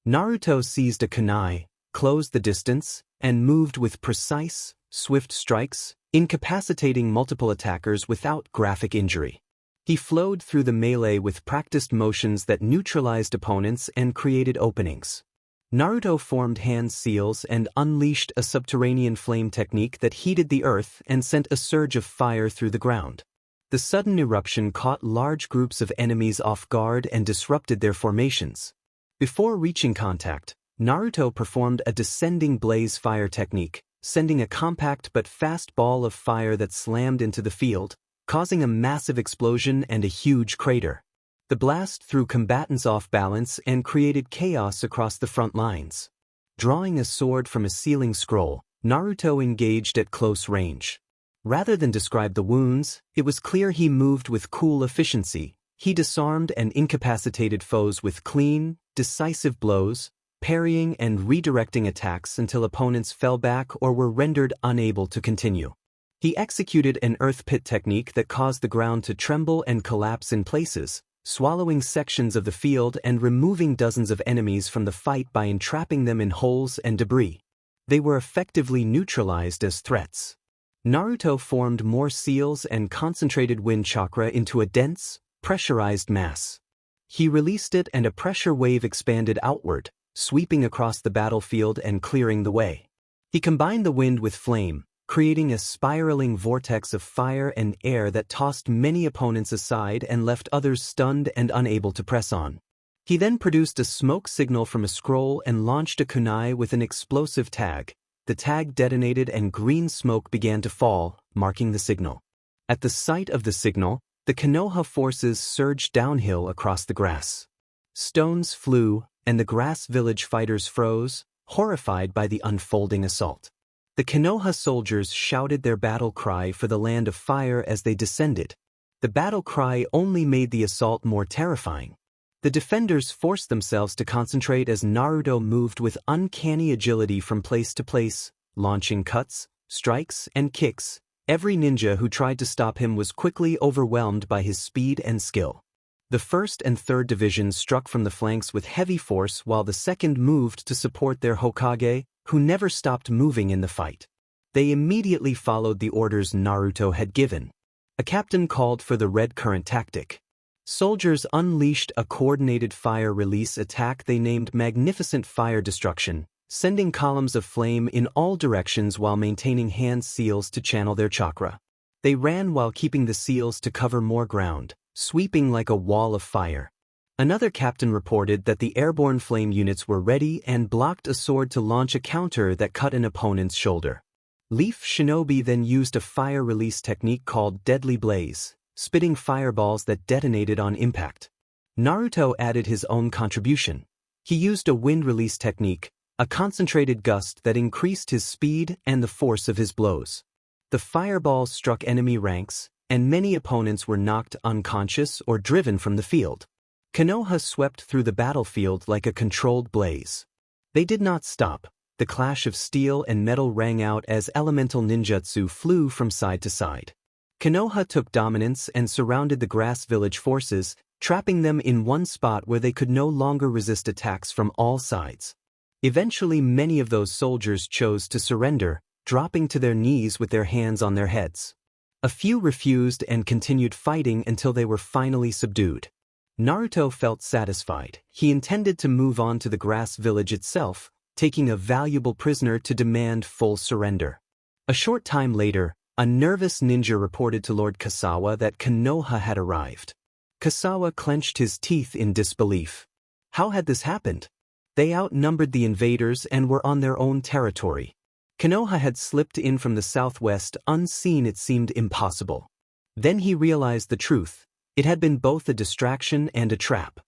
[SPEAKER 1] Naruto seized a kunai, closed the distance, and moved with precise, swift strikes, incapacitating multiple attackers without graphic injury. He flowed through the melee with practiced motions that neutralized opponents and created openings. Naruto formed hand seals and unleashed a subterranean flame technique that heated the earth and sent a surge of fire through the ground. The sudden eruption caught large groups of enemies off guard and disrupted their formations. Before reaching contact, Naruto performed a descending blaze fire technique, sending a compact but fast ball of fire that slammed into the field, causing a massive explosion and a huge crater. The blast threw combatants off balance and created chaos across the front lines. Drawing a sword from a ceiling scroll, Naruto engaged at close range. Rather than describe the wounds, it was clear he moved with cool efficiency. He disarmed and incapacitated foes with clean, decisive blows, parrying and redirecting attacks until opponents fell back or were rendered unable to continue. He executed an earth pit technique that caused the ground to tremble and collapse in places, swallowing sections of the field and removing dozens of enemies from the fight by entrapping them in holes and debris. They were effectively neutralized as threats. Naruto formed more seals and concentrated wind chakra into a dense, pressurized mass. He released it and a pressure wave expanded outward, sweeping across the battlefield and clearing the way. He combined the wind with flame, creating a spiraling vortex of fire and air that tossed many opponents aside and left others stunned and unable to press on. He then produced a smoke signal from a scroll and launched a kunai with an explosive tag. The tag detonated and green smoke began to fall, marking the signal. At the sight of the signal, the Konoha forces surged downhill across the grass. Stones flew, and the grass village fighters froze, horrified by the unfolding assault. The Konoha soldiers shouted their battle cry for the land of fire as they descended. The battle cry only made the assault more terrifying. The defenders forced themselves to concentrate as Naruto moved with uncanny agility from place to place, launching cuts, strikes, and kicks. Every ninja who tried to stop him was quickly overwhelmed by his speed and skill. The 1st and 3rd divisions struck from the flanks with heavy force while the 2nd moved to support their Hokage, who never stopped moving in the fight. They immediately followed the orders Naruto had given. A captain called for the red current tactic. Soldiers unleashed a coordinated fire release attack they named Magnificent Fire Destruction, sending columns of flame in all directions while maintaining hand seals to channel their chakra. They ran while keeping the seals to cover more ground, sweeping like a wall of fire. Another captain reported that the airborne flame units were ready and blocked a sword to launch a counter that cut an opponent's shoulder. Leaf Shinobi then used a fire release technique called Deadly Blaze, spitting fireballs that detonated on impact. Naruto added his own contribution. He used a wind release technique, a concentrated gust that increased his speed and the force of his blows. The fireballs struck enemy ranks, and many opponents were knocked unconscious or driven from the field. Konoha swept through the battlefield like a controlled blaze. They did not stop. The clash of steel and metal rang out as elemental ninjutsu flew from side to side. Konoha took dominance and surrounded the grass village forces, trapping them in one spot where they could no longer resist attacks from all sides. Eventually, many of those soldiers chose to surrender, dropping to their knees with their hands on their heads. A few refused and continued fighting until they were finally subdued. Naruto felt satisfied. He intended to move on to the grass village itself, taking a valuable prisoner to demand full surrender. A short time later, a nervous ninja reported to Lord Kasawa that Konoha had arrived. Kasawa clenched his teeth in disbelief. How had this happened? They outnumbered the invaders and were on their own territory. Konoha had slipped in from the southwest unseen. It seemed impossible. Then he realized the truth. It had been both a distraction and a trap.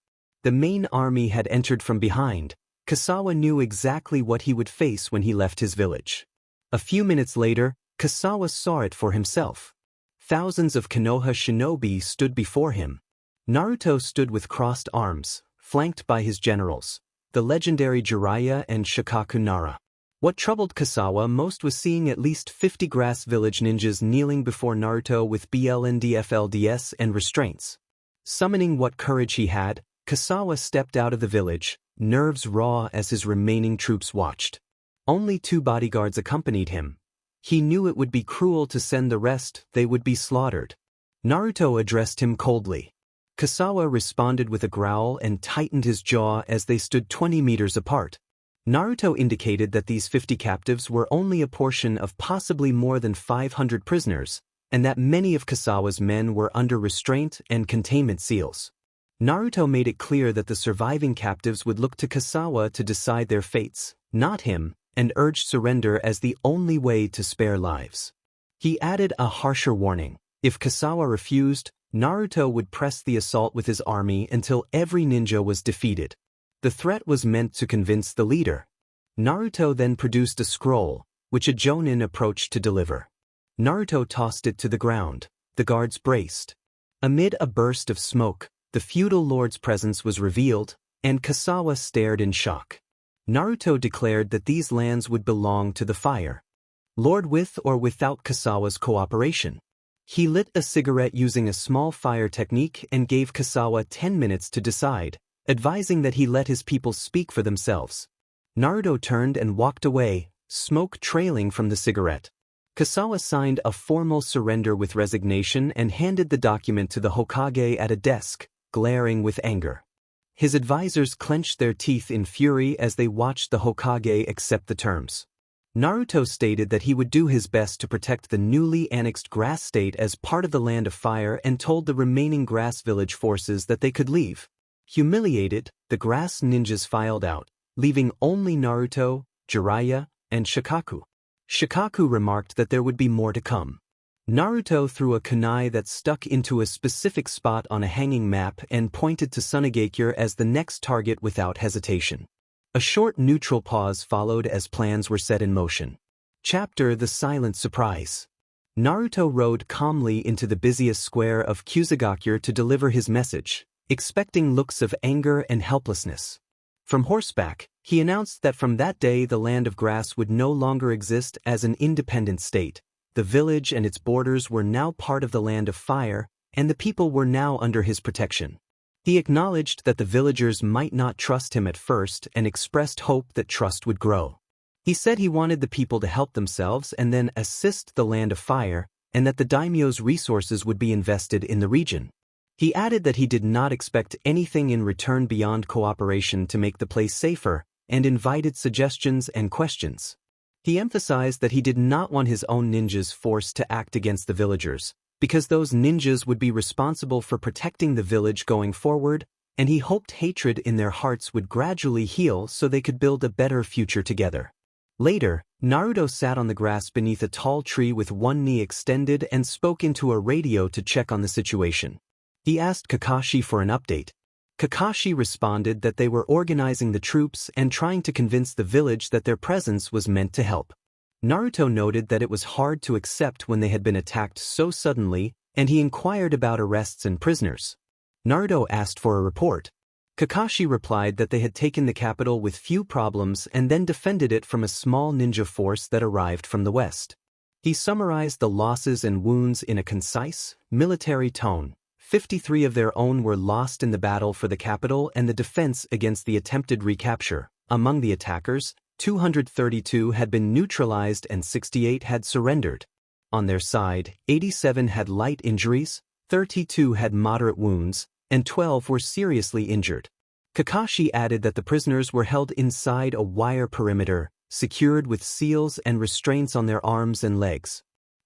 [SPEAKER 1] The main army had entered from behind. Kasawa knew exactly what he would face when he left his village. A few minutes later, Kasawa saw it for himself. Thousands of Konoha shinobi stood before him. Naruto stood with crossed arms, flanked by his generals, the legendary Jiraiya and Shikaku Nara. What troubled Kasawa most was seeing at least 50 grass village ninjas kneeling before Naruto with BLNDFLDS and restraints. Summoning what courage he had, Kasawa stepped out of the village, nerves raw as his remaining troops watched. Only 2 bodyguards accompanied him. He knew it would be cruel to send the rest, they would be slaughtered. Naruto addressed him coldly. Kasawa responded with a growl and tightened his jaw as they stood 20 meters apart. Naruto indicated that these 50 captives were only a portion of possibly more than 500 prisoners, and that many of Kasawa's men were under restraint and containment seals. Naruto made it clear that the surviving captives would look to Kasawa to decide their fates, not him, and urged surrender as the only way to spare lives. He added a harsher warning. If Kasawa refused, Naruto would press the assault with his army until every ninja was defeated. The threat was meant to convince the leader. Naruto then produced a scroll, which a jonin approached to deliver. Naruto tossed it to the ground. The guards braced. Amid a burst of smoke, the feudal lord's presence was revealed, and Kasawa stared in shock. Naruto declared that these lands would belong to the fire lord with or without Kasawa's cooperation. He lit a cigarette using a small fire technique and gave Kasawa 10 minutes to decide, advising that he let his people speak for themselves. Naruto turned and walked away, smoke trailing from the cigarette. Kasawa signed a formal surrender with resignation and handed the document to the Hokage at a desk, glaring with anger. His advisors clenched their teeth in fury as they watched the Hokage accept the terms. Naruto stated that he would do his best to protect the newly annexed grass state as part of the Land of Fire and told the remaining grass village forces that they could leave. Humiliated, the grass ninjas filed out, leaving only Naruto, Jiraiya, and Shikaku. Shikaku remarked that there would be more to come. Naruto threw a kunai that stuck into a specific spot on a hanging map and pointed to Tsunagakure as the next target without hesitation. A short neutral pause followed as plans were set in motion. Chapter: The Silent Surprise. Naruto rode calmly into the busiest square of Kusagakure to deliver his message, expecting looks of anger and helplessness. From horseback, he announced that from that day the Land of Grass would no longer exist as an independent state. The village and its borders were now part of the Land of Fire, and the people were now under his protection. He acknowledged that the villagers might not trust him at first and expressed hope that trust would grow. He said he wanted the people to help themselves and then assist the Land of Fire, and that the daimyo's resources would be invested in the region. He added that he did not expect anything in return beyond cooperation to make the place safer, and invited suggestions and questions. He emphasized that he did not want his own ninjas forced to act against the villagers, because those ninjas would be responsible for protecting the village going forward, and he hoped hatred in their hearts would gradually heal so they could build a better future together. Later, Naruto sat on the grass beneath a tall tree with one knee extended and spoke into a radio to check on the situation. He asked Kakashi for an update. Kakashi responded that they were organizing the troops and trying to convince the village that their presence was meant to help. Naruto noted that it was hard to accept when they had been attacked so suddenly, and he inquired about arrests and prisoners. Naruto asked for a report. Kakashi replied that they had taken the capital with few problems and then defended it from a small ninja force that arrived from the west. He summarized the losses and wounds in a concise, military tone. 53 of their own were lost in the battle for the capital and the defense against the attempted recapture. Among the attackers, 232 had been neutralized and 68 had surrendered. On their side, 87 had light injuries, 32 had moderate wounds, and 12 were seriously injured. Kakashi added that the prisoners were held inside a wire perimeter, secured with seals and restraints on their arms and legs.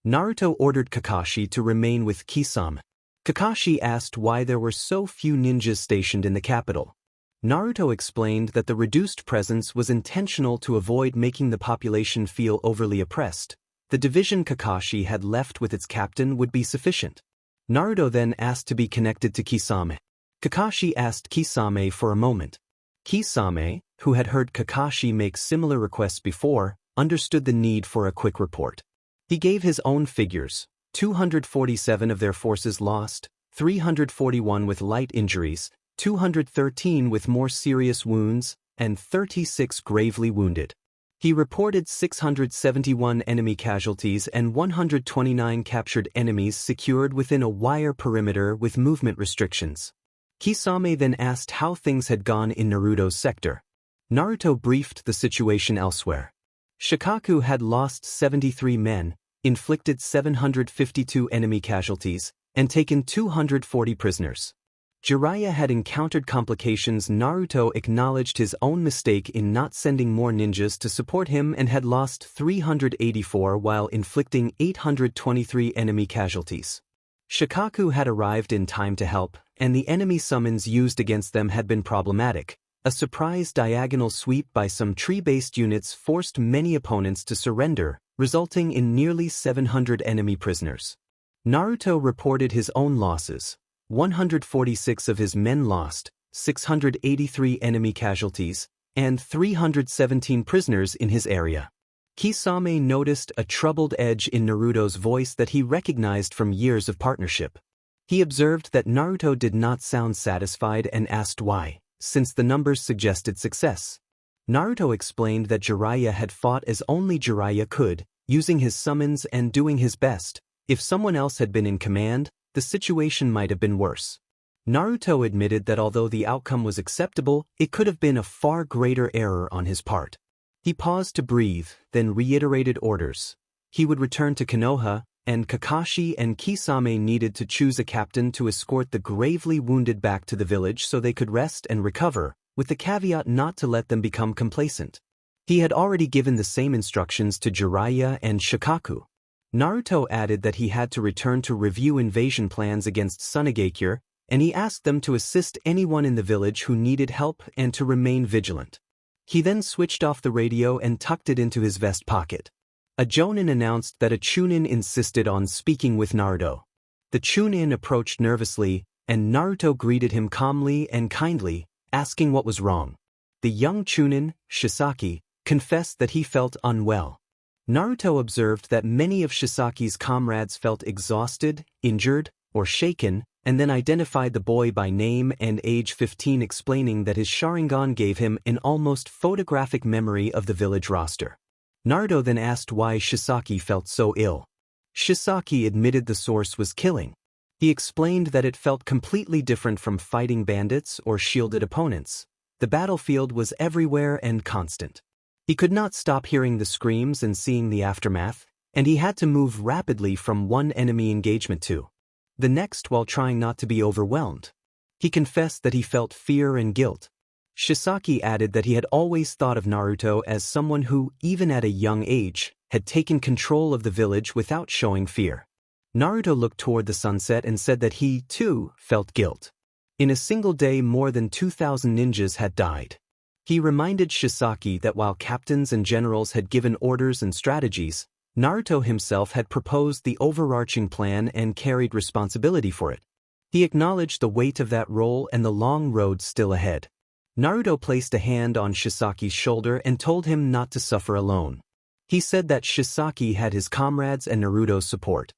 [SPEAKER 1] Naruto ordered Kakashi to remain with Kisame. Kakashi asked why there were so few ninjas stationed in the capital. Naruto explained that the reduced presence was intentional to avoid making the population feel overly oppressed. The division Kakashi had left with its captain would be sufficient. Naruto then asked to be connected to Kisame. Kakashi asked Kisame for a moment. Kisame, who had heard Kakashi make similar requests before, understood the need for a quick report. He gave his own figures: 247 of their forces lost, 341 with light injuries, 213 with more serious wounds, and 36 gravely wounded. He reported 671 enemy casualties and 129 captured enemies secured within a wire perimeter with movement restrictions. Kisame then asked how things had gone in Naruto's sector. Naruto briefed the situation elsewhere. Shikaku had lost 73 men, inflicted 752 enemy casualties, and taken 240 prisoners. Jiraiya had encountered complications. Naruto acknowledged his own mistake in not sending more ninjas to support him and had lost 384 while inflicting 823 enemy casualties. Shikaku had arrived in time to help, and the enemy summons used against them had been problematic. A surprise diagonal sweep by some tree-based units forced many opponents to surrender, resulting in nearly 700 enemy prisoners. Naruto reported his own losses: 146 of his men lost, 683 enemy casualties, and 317 prisoners in his area. Kisame noticed a troubled edge in Naruto's voice that he recognized from years of partnership. He observed that Naruto did not sound satisfied and asked why, since the numbers suggested success. Naruto explained that Jiraiya had fought as only Jiraiya could, using his summons and doing his best. If someone else had been in command, the situation might have been worse. Naruto admitted that although the outcome was acceptable, it could have been a far greater error on his part. He paused to breathe, then reiterated orders. He would return to Konoha, and Kakashi and Kisame needed to choose a captain to escort the gravely wounded back to the village so they could rest and recover, with the caveat not to let them become complacent. He had already given the same instructions to Jiraiya and Shikaku. Naruto added that he had to return to review invasion plans against Tsunagakure, and he asked them to assist anyone in the village who needed help and to remain vigilant. He then switched off the radio and tucked it into his vest pocket. A Jonin announced that a Chunin insisted on speaking with Naruto. The Chunin approached nervously, and Naruto greeted him calmly and kindly, asking what was wrong. The young Chunin, Shisaki, confessed that he felt unwell. Naruto observed that many of Shisaki's comrades felt exhausted, injured, or shaken, and then identified the boy by name and age 15, explaining that his Sharingan gave him an almost photographic memory of the village roster. Naruto then asked why Shisaki felt so ill. Shisaki admitted the source was killing. He explained that it felt completely different from fighting bandits or shielded opponents. The battlefield was everywhere and constant. He could not stop hearing the screams and seeing the aftermath, and he had to move rapidly from one enemy engagement to the next while trying not to be overwhelmed. He confessed that he felt fear and guilt. Shisaki added that he had always thought of Naruto as someone who, even at a young age, had taken control of the village without showing fear. Naruto looked toward the sunset and said that he, too, felt guilt. In a single day, more than 2,000 ninjas had died. He reminded Shisaki that while captains and generals had given orders and strategies, Naruto himself had proposed the overarching plan and carried responsibility for it. He acknowledged the weight of that role and the long road still ahead. Naruto placed a hand on Shisaki's shoulder and told him not to suffer alone. He said that Shisaki had his comrades and Naruto's support.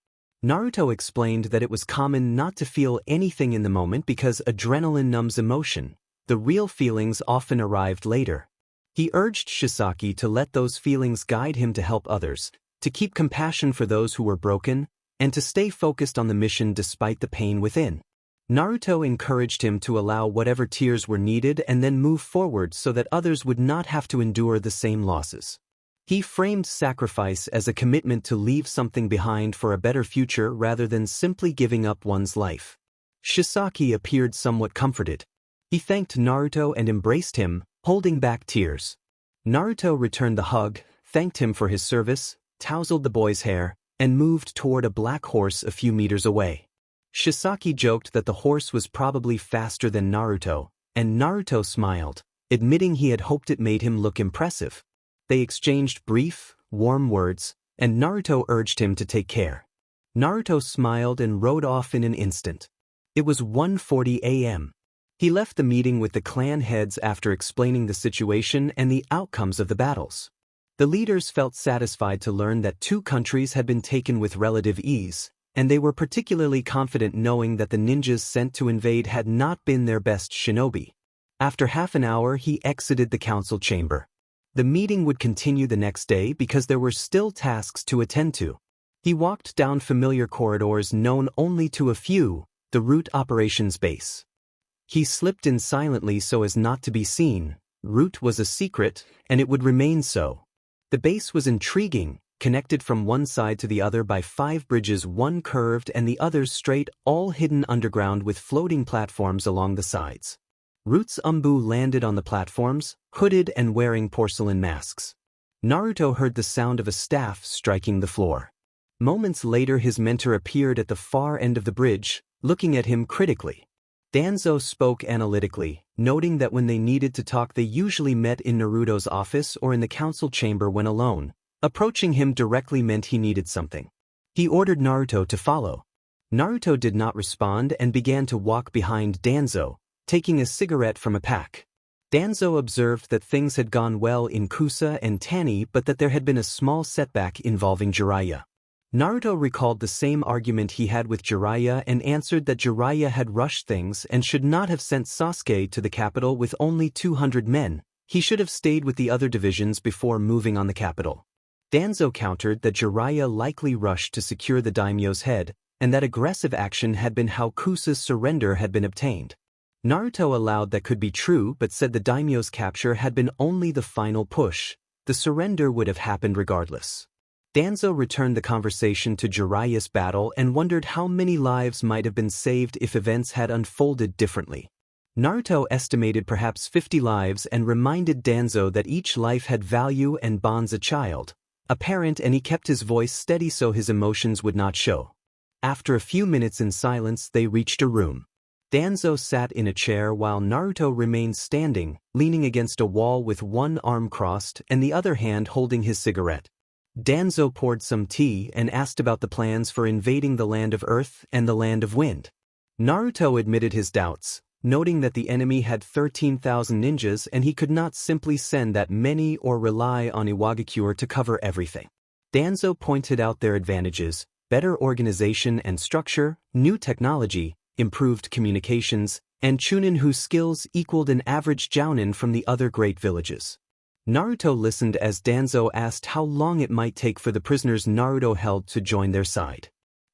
[SPEAKER 1] Naruto explained that it was common not to feel anything in the moment because adrenaline numbs emotion. The real feelings often arrived later. He urged Shisaki to let those feelings guide him to help others, to keep compassion for those who were broken, and to stay focused on the mission despite the pain within. Naruto encouraged him to allow whatever tears were needed and then move forward so that others would not have to endure the same losses. He framed sacrifice as a commitment to leave something behind for a better future rather than simply giving up one's life. Shisaki appeared somewhat comforted. He thanked Naruto and embraced him, holding back tears. Naruto returned the hug, thanked him for his service, tousled the boy's hair, and moved toward a black horse a few meters away. Shisaki joked that the horse was probably faster than Naruto, and Naruto smiled, admitting he had hoped it made him look impressive. They exchanged brief, warm words, and Naruto urged him to take care. Naruto smiled and rode off in an instant. It was 1:40 a.m. He left the meeting with the clan heads after explaining the situation and the outcomes of the battles. The leaders felt satisfied to learn that 2 countries had been taken with relative ease, and they were particularly confident knowing that the ninjas sent to invade had not been their best shinobi. After half an hour, he exited the council chamber. The meeting would continue the next day because there were still tasks to attend to. He walked down familiar corridors known only to a few, the route operations base. He slipped in silently so as not to be seen. Route was a secret, and it would remain so. The base was intriguing, connected from one side to the other by 5 bridges, one curved and the others straight, all hidden underground with floating platforms along the sides. Route's Anbu landed on the platforms, hooded and wearing porcelain masks. Naruto heard the sound of a staff striking the floor. Moments later his mentor appeared at the far end of the bridge, looking at him critically. Danzo spoke analytically, noting that when they needed to talk they usually met in Naruto's office or in the council chamber when alone. Approaching him directly meant he needed something. He ordered Naruto to follow. Naruto did not respond and began to walk behind Danzo, taking a cigarette from a pack. Danzo observed that things had gone well in Kusa and Tani but that there had been a small setback involving Jiraiya. Naruto recalled the same argument he had with Jiraiya and answered that Jiraiya had rushed things and should not have sent Sasuke to the capital with only 200 men. He should have stayed with the other divisions before moving on the capital. Danzo countered that Jiraiya likely rushed to secure the daimyo's head, and that aggressive action had been how Kusa's surrender had been obtained. Naruto allowed that could be true but said the daimyo's capture had been only the final push. The surrender would have happened regardless. Danzo returned the conversation to Jiraiya's battle and wondered how many lives might have been saved if events had unfolded differently. Naruto estimated perhaps 50 lives and reminded Danzo that each life had value and bonds a child, a parent, and he kept his voice steady so his emotions would not show. After a few minutes in silence they reached a room. Danzo sat in a chair while Naruto remained standing, leaning against a wall with one arm crossed and the other hand holding his cigarette. Danzo poured some tea and asked about the plans for invading the land of Earth and the land of Wind. Naruto admitted his doubts, noting that the enemy had 13,000 ninjas and he could not simply send that many or rely on Iwagakure to cover everything. Danzo pointed out their advantages: better organization and structure, new technology, improved communications, and Chunin whose skills equaled an average jounin from the other great villages. Naruto listened as Danzo asked how long it might take for the prisoners Naruto held to join their side.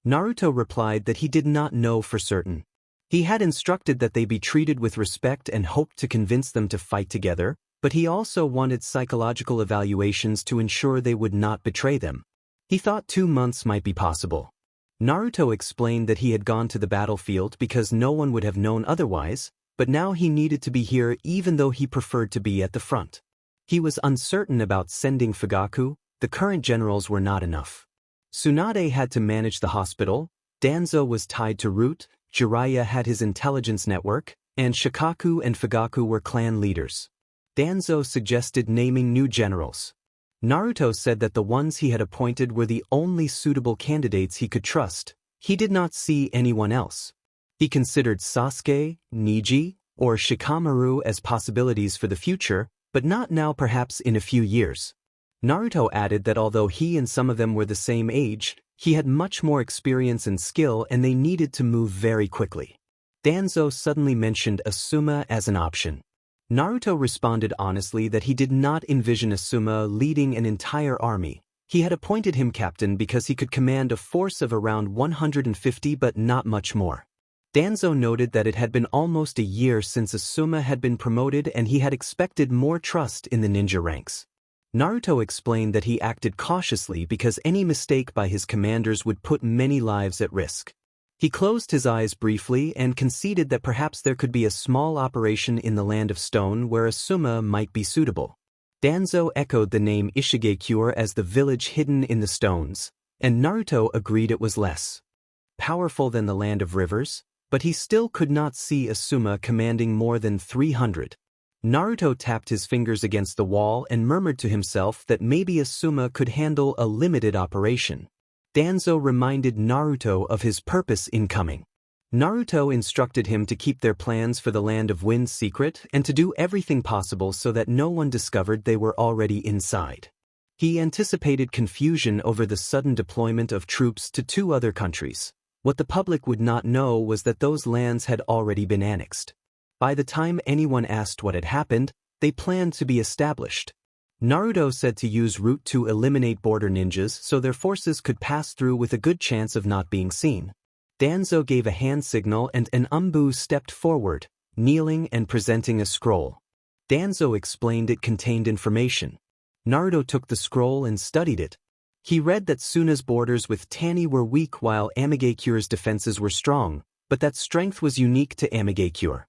[SPEAKER 1] Naruto replied that he did not know for certain. He had instructed that they be treated with respect and hoped to convince them to fight together, but he also wanted psychological evaluations to ensure they would not betray them. He thought 2 months might be possible. Naruto explained that he had gone to the battlefield because no one would have known otherwise, but now he needed to be here even though he preferred to be at the front. He was uncertain about sending Fugaku. The current generals were not enough. Tsunade had to manage the hospital, Danzo was tied to Route, Jiraiya had his intelligence network, and Shikaku and Fugaku were clan leaders. Danzo suggested naming new generals. Naruto said that the ones he had appointed were the only suitable candidates he could trust. He did not see anyone else. He considered Sasuke, Neji, or Shikamaru as possibilities for the future, but not now, perhaps in a few years. Naruto added that although he and some of them were the same age, he had much more experience and skill and they needed to move very quickly. Danzo suddenly mentioned Asuma as an option. Naruto responded honestly that he did not envision Asuma leading an entire army. He had appointed him captain because he could command a force of around 150 but not much more. Danzo noted that it had been almost a year since Asuma had been promoted and he had expected more trust in the ninja ranks. Naruto explained that he acted cautiously because any mistake by his commanders would put many lives at risk. He closed his eyes briefly and conceded that perhaps there could be a small operation in the Land of Stone where Asuma might be suitable. Danzo echoed the name Ishigekure as the village hidden in the stones, and Naruto agreed it was less powerful than the Land of Rivers, but he still could not see Asuma commanding more than 300. Naruto tapped his fingers against the wall and murmured to himself that maybe Asuma could handle a limited operation. Danzo reminded Naruto of his purpose in coming. Naruto instructed him to keep their plans for the Land of Wind secret and to do everything possible so that no one discovered they were already inside. He anticipated confusion over the sudden deployment of troops to 2 other countries. What the public would not know was that those lands had already been annexed. By the time anyone asked what had happened, they planned to be established. Naruto said to use route to eliminate border ninjas so their forces could pass through with a good chance of not being seen. Danzo gave a hand signal and an Anbu stepped forward, kneeling and presenting a scroll. Danzo explained it contained information. Naruto took the scroll and studied it. He read that Suna's borders with Tani were weak while Amagakure's defenses were strong, but that strength was unique to Amagakure.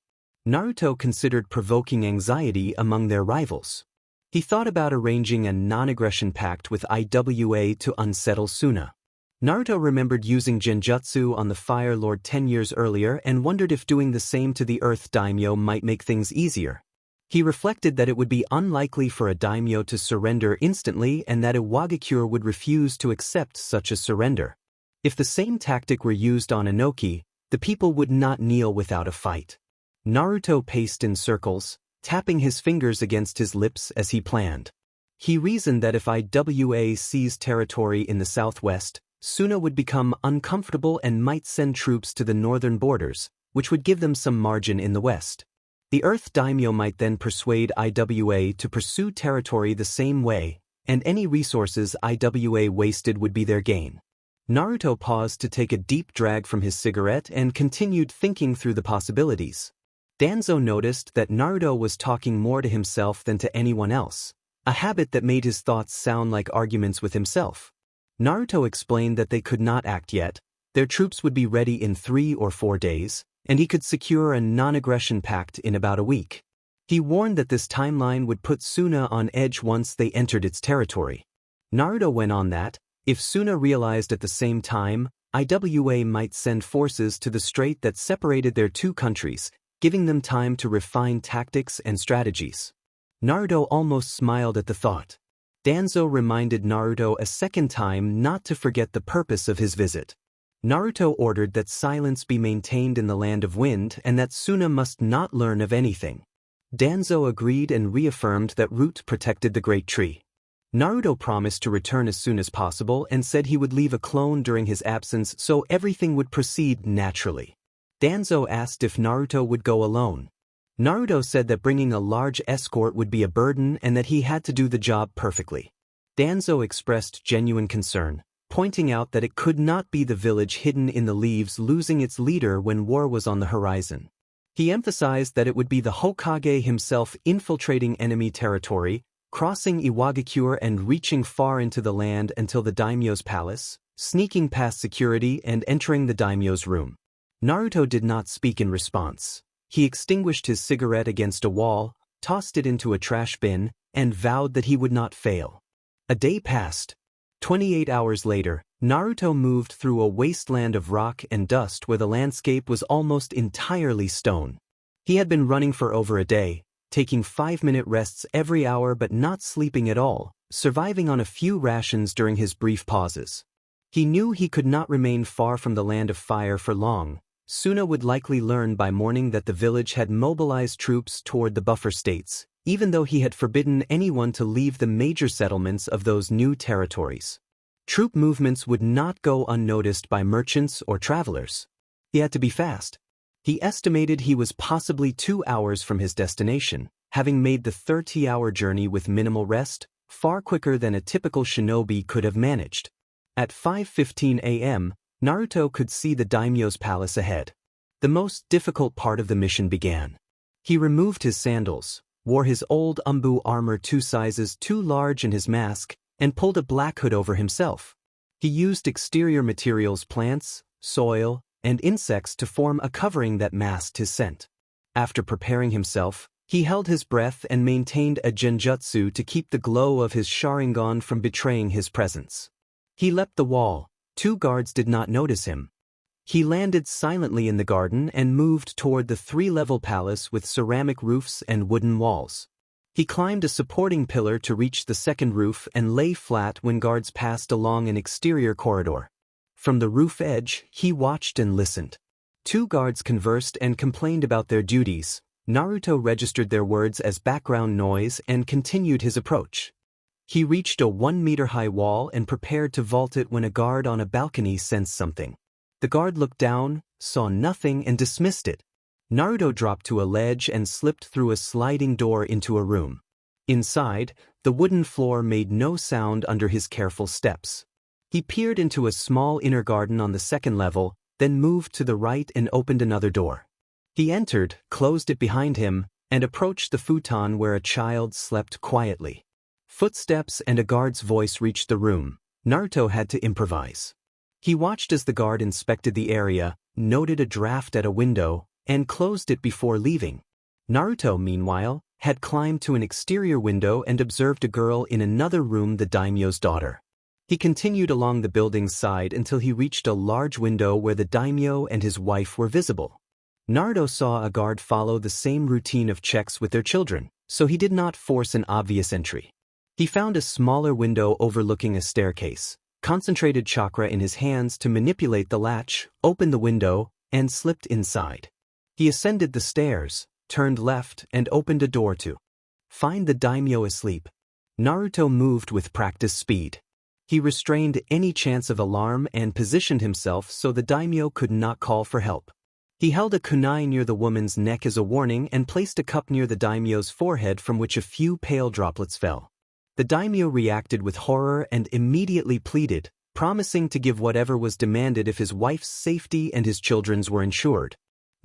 [SPEAKER 1] Naruto considered provoking anxiety among their rivals. He thought about arranging a non-aggression pact with IWA to unsettle Suna. Naruto remembered using genjutsu on the Fire Lord 10 years earlier and wondered if doing the same to the Earth Daimyo might make things easier. He reflected that it would be unlikely for a daimyo to surrender instantly and that Iwagakure would refuse to accept such a surrender. If the same tactic were used on Inoki, the people would not kneel without a fight. Naruto paced in circles, tapping his fingers against his lips as he planned. He reasoned that if IWA seized territory in the southwest, Suna would become uncomfortable and might send troops to the northern borders, which would give them some margin in the west. The Earth Daimyo might then persuade IWA to pursue territory the same way, and any resources IWA wasted would be their gain. Naruto paused to take a deep drag from his cigarette and continued thinking through the possibilities. Danzo noticed that Naruto was talking more to himself than to anyone else, a habit that made his thoughts sound like arguments with himself. Naruto explained that they could not act yet, their troops would be ready in 3 or 4 days, and he could secure a non-aggression pact in about a week. He warned that this timeline would put Suna on edge once they entered its territory. Naruto went on that, if Suna realized at the same time, IWA might send forces to the strait that separated their 2 countries, giving them time to refine tactics and strategies. Naruto almost smiled at the thought. Danzo reminded Naruto a second time not to forget the purpose of his visit. Naruto ordered that silence be maintained in the Land of Wind and that Suna must not learn of anything. Danzo agreed and reaffirmed that Root protected the Great Tree. Naruto promised to return as soon as possible and said he would leave a clone during his absence so everything would proceed naturally. Danzo asked if Naruto would go alone. Naruto said that bringing a large escort would be a burden and that he had to do the job perfectly. Danzo expressed genuine concern, pointing out that it could not be the village hidden in the leaves losing its leader when war was on the horizon. He emphasized that it would be the Hokage himself infiltrating enemy territory, crossing Iwagakure and reaching far into the land until the daimyo's palace, sneaking past security and entering the daimyo's room. Naruto did not speak in response. He extinguished his cigarette against a wall, tossed it into a trash bin, and vowed that he would not fail. A day passed. 28 hours later, Naruto moved through a wasteland of rock and dust where the landscape was almost entirely stone. He had been running for over a day, taking 5-minute rests every hour but not sleeping at all, surviving on a few rations during his brief pauses. He knew he could not remain far from the Land of Fire for long. Suna would likely learn by morning that the village had mobilized troops toward the buffer states, even though he had forbidden anyone to leave the major settlements of those new territories. Troop movements would not go unnoticed by merchants or travelers. He had to be fast. He estimated he was possibly 2 hours from his destination, having made the 30-hour journey with minimal rest, far quicker than a typical shinobi could have managed. At 5:15 a.m., Naruto could see the daimyo's palace ahead. The most difficult part of the mission began. He removed his sandals, wore his old Anbu armor 2 sizes too large in his mask, and pulled a black hood over himself. He used exterior materials, plants, soil, and insects to form a covering that masked his scent. After preparing himself, he held his breath and maintained a genjutsu to keep the glow of his Sharingan from betraying his presence. He leapt the wall. 2 guards did not notice him. He landed silently in the garden and moved toward the 3-level palace with ceramic roofs and wooden walls. He climbed a supporting pillar to reach the second roof and lay flat when guards passed along an exterior corridor. From the roof edge, he watched and listened. Two guards conversed and complained about their duties. Naruto registered their words as background noise and continued his approach. He reached a 1-meter-high wall and prepared to vault it when a guard on a balcony sensed something. The guard looked down, saw nothing and dismissed it. Naruto dropped to a ledge and slipped through a sliding door into a room. Inside, the wooden floor made no sound under his careful steps. He peered into a small inner garden on the second level, then moved to the right and opened another door. He entered, closed it behind him, and approached the futon where a child slept quietly. Footsteps and a guard's voice reached the room. Naruto had to improvise. He watched as the guard inspected the area, noted a draft at a window, and closed it before leaving. Naruto, meanwhile, had climbed to an exterior window and observed a girl in another room, the daimyo's daughter. He continued along the building's side until he reached a large window where the daimyo and his wife were visible. Naruto saw a guard follow the same routine of checks with their children, so he did not force an obvious entry. He found a smaller window overlooking a staircase, concentrated chakra in his hands to manipulate the latch, opened the window, and slipped inside. He ascended the stairs, turned left, and opened a door to find the daimyo asleep. Naruto moved with practiced speed. He restrained any chance of alarm and positioned himself so the daimyo could not call for help. He held a kunai near the woman's neck as a warning and placed a cup near the daimyo's forehead from which a few pale droplets fell. The daimyo reacted with horror and immediately pleaded, promising to give whatever was demanded if his wife's safety and his children's were ensured.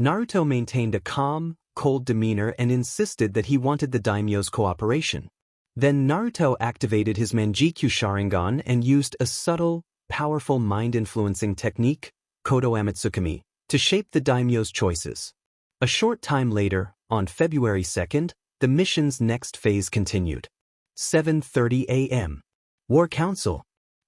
[SPEAKER 1] Naruto maintained a calm, cold demeanor and insisted that he wanted the daimyo's cooperation. Then Naruto activated his Manjikyu Sharingan and used a subtle, powerful mind-influencing technique, Kodo Amatsukami, to shape the daimyo's choices. A short time later, on February 2nd, the mission's next phase continued. 7:30 a.m. War Council.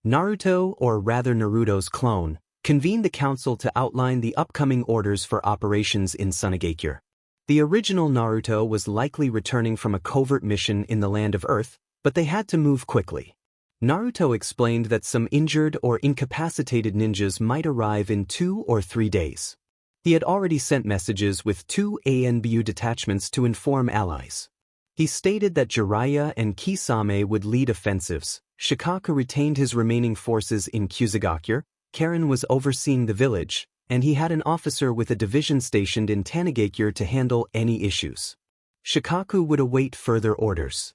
[SPEAKER 1] Naruto, or rather Naruto's clone, convened the council to outline the upcoming orders for operations in Sunagakure. The original Naruto was likely returning from a covert mission in the Land of Earth, but they had to move quickly. Naruto explained that some injured or incapacitated ninjas might arrive in 2 or 3 days. He had already sent messages with 2 Anbu detachments to inform allies. He stated that Jiraiya and Kisame would lead offensives. Shikaku retained his remaining forces in Kusagakure, Karen was overseeing the village, and he had an officer with a division stationed in Tanigakure to handle any issues. Shikaku would await further orders.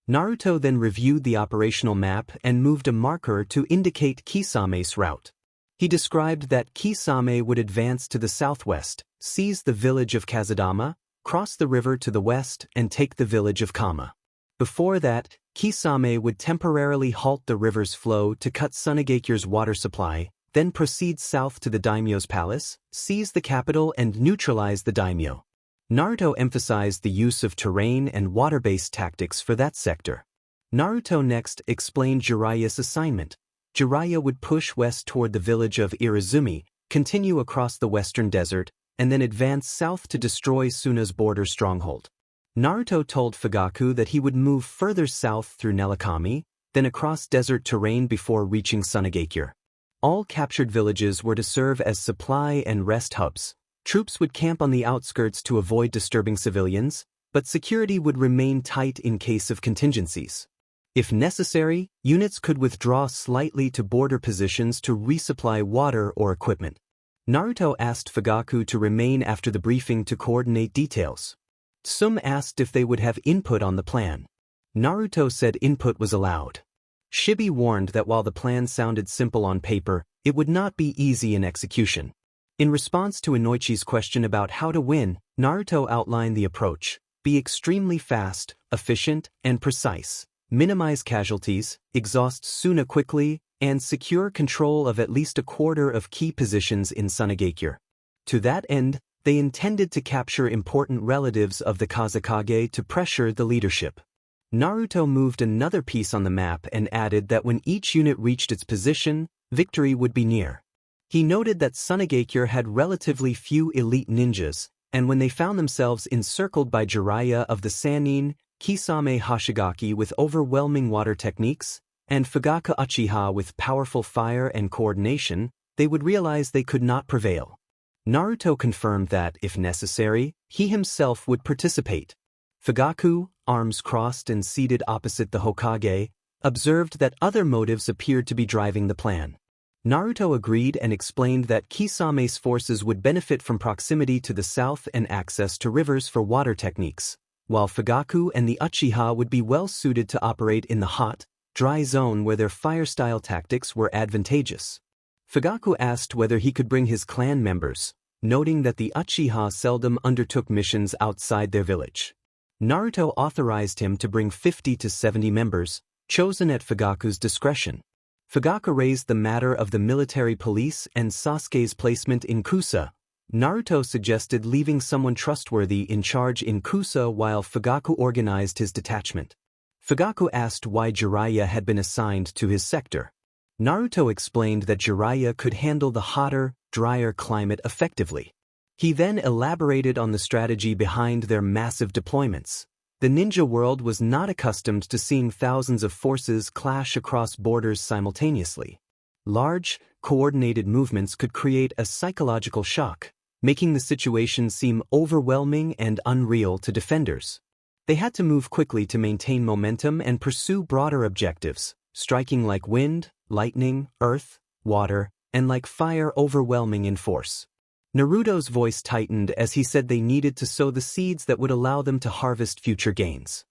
[SPEAKER 1] Naruto then reviewed the operational map and moved a marker to indicate Kisame's route. He described that Kisame would advance to the southwest, seize the village of Kazudama, cross the river to the west, and take the village of Kama. Before that, Kisame would temporarily halt the river's flow to cut Sunagakure's water supply, then proceed south to the daimyo's palace, seize the capital and neutralize the daimyo. Naruto emphasized the use of terrain and water-based tactics for that sector. Naruto next explained Jiraiya's assignment. Jiraiya would push west toward the village of Irizumi, continue across the western desert, and then advance south to destroy Suna's border stronghold. Naruto told Fugaku that he would move further south through Nelakami, then across desert terrain before reaching Sunagakure. All captured villages were to serve as supply and rest hubs. Troops would camp on the outskirts to avoid disturbing civilians, but security would remain tight in case of contingencies. If necessary, units could withdraw slightly to border positions to resupply water or equipment. Naruto asked Fugaku to remain after the briefing to coordinate details. Sum asked if they would have input on the plan. Naruto said input was allowed. Shibi warned that while the plan sounded simple on paper, it would not be easy in execution. In response to Inoichi's question about how to win, Naruto outlined the approach: be extremely fast, efficient, and precise, minimize casualties, exhaust Suna quickly, and secure control of at least a quarter of key positions in Sunagakure. To that end, they intended to capture important relatives of the Kazekage to pressure the leadership. Naruto moved another piece on the map and added that when each unit reached its position, victory would be near. He noted that Sunagakure had relatively few elite ninjas, and when they found themselves encircled by Jiraiya of the Sannin, Kisame Hashigaki with overwhelming water techniques, and Fugaku Uchiha with powerful fire and coordination, they would realize they could not prevail. Naruto confirmed that, if necessary, he himself would participate. Fugaku, arms crossed and seated opposite the Hokage, observed that other motives appeared to be driving the plan. Naruto agreed and explained that Kisame's forces would benefit from proximity to the south and access to rivers for water techniques, while Fugaku and the Uchiha would be well suited to operate in the hot, dry zone where their fire-style tactics were advantageous. Fugaku asked whether he could bring his clan members, noting that the Uchiha seldom undertook missions outside their village. Naruto authorized him to bring 50 to 70 members, chosen at Fugaku's discretion. Fugaku raised the matter of the military police and Sasuke's placement in Kusa. Naruto suggested leaving someone trustworthy in charge in Kusa while Fugaku organized his detachment. Fugaku asked why Jiraiya had been assigned to his sector. Naruto explained that Jiraiya could handle the hotter, drier climate effectively. He then elaborated on the strategy behind their massive deployments. The ninja world was not accustomed to seeing thousands of forces clash across borders simultaneously. Large, coordinated movements could create a psychological shock, making the situation seem overwhelming and unreal to defenders. They had to move quickly to maintain momentum and pursue broader objectives, striking like wind, lightning, earth, water, and like fire overwhelming in force. Naruto's voice tightened as he said they needed to sow the seeds that would allow them to harvest future gains.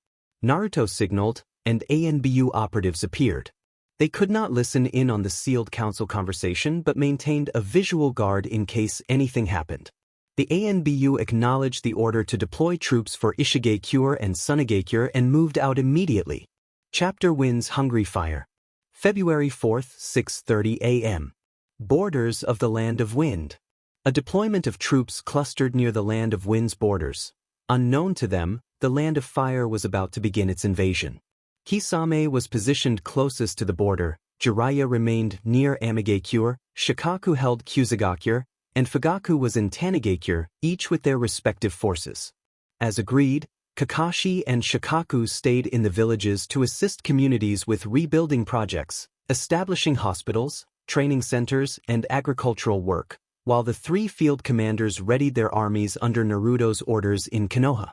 [SPEAKER 1] Naruto signaled, and Anbu operatives appeared. They could not listen in on the sealed council conversation but maintained a visual guard in case anything happened. The Anbu acknowledged the order to deploy troops for Ishigekure and Sunigekure and moved out immediately. Chapter Wind's Hungry Fire. February 4th, 6:30 a.m. Borders of the Land of Wind. A deployment of troops clustered near the Land of Wind's borders. Unknown to them, the Land of Fire was about to begin its invasion. Kisame was positioned closest to the border, Jiraiya remained near Amigekure, Shikaku held Kusagakure, and Fugaku was in Tanigekure, each with their respective forces. As agreed, Kakashi and Shikaku stayed in the villages to assist communities with rebuilding projects, establishing hospitals, training centers, and agricultural work, while the three field commanders readied their armies under Naruto's orders in Konoha.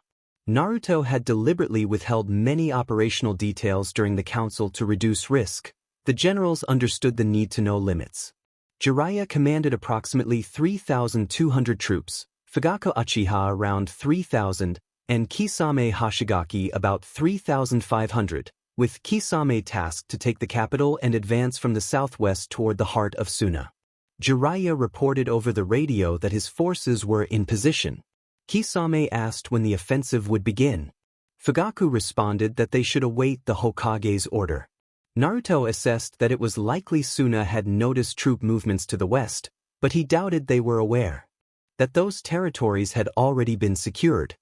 [SPEAKER 1] Naruto had deliberately withheld many operational details during the council to reduce risk. The generals understood the need to know limits. Jiraiya commanded approximately 3,200 troops, Fugaku Uchiha around 3,000, and Kisame Hashigaki about 3,500, with Kisame tasked to take the capital and advance from the southwest toward the heart of Suna. Jiraiya reported over the radio that his forces were in position. Kisame asked when the offensive would begin. Fugaku responded that they should await the Hokage's order. Naruto assessed that it was likely Suna had noticed troop movements to the west, but he doubted they were aware that those territories had already been secured.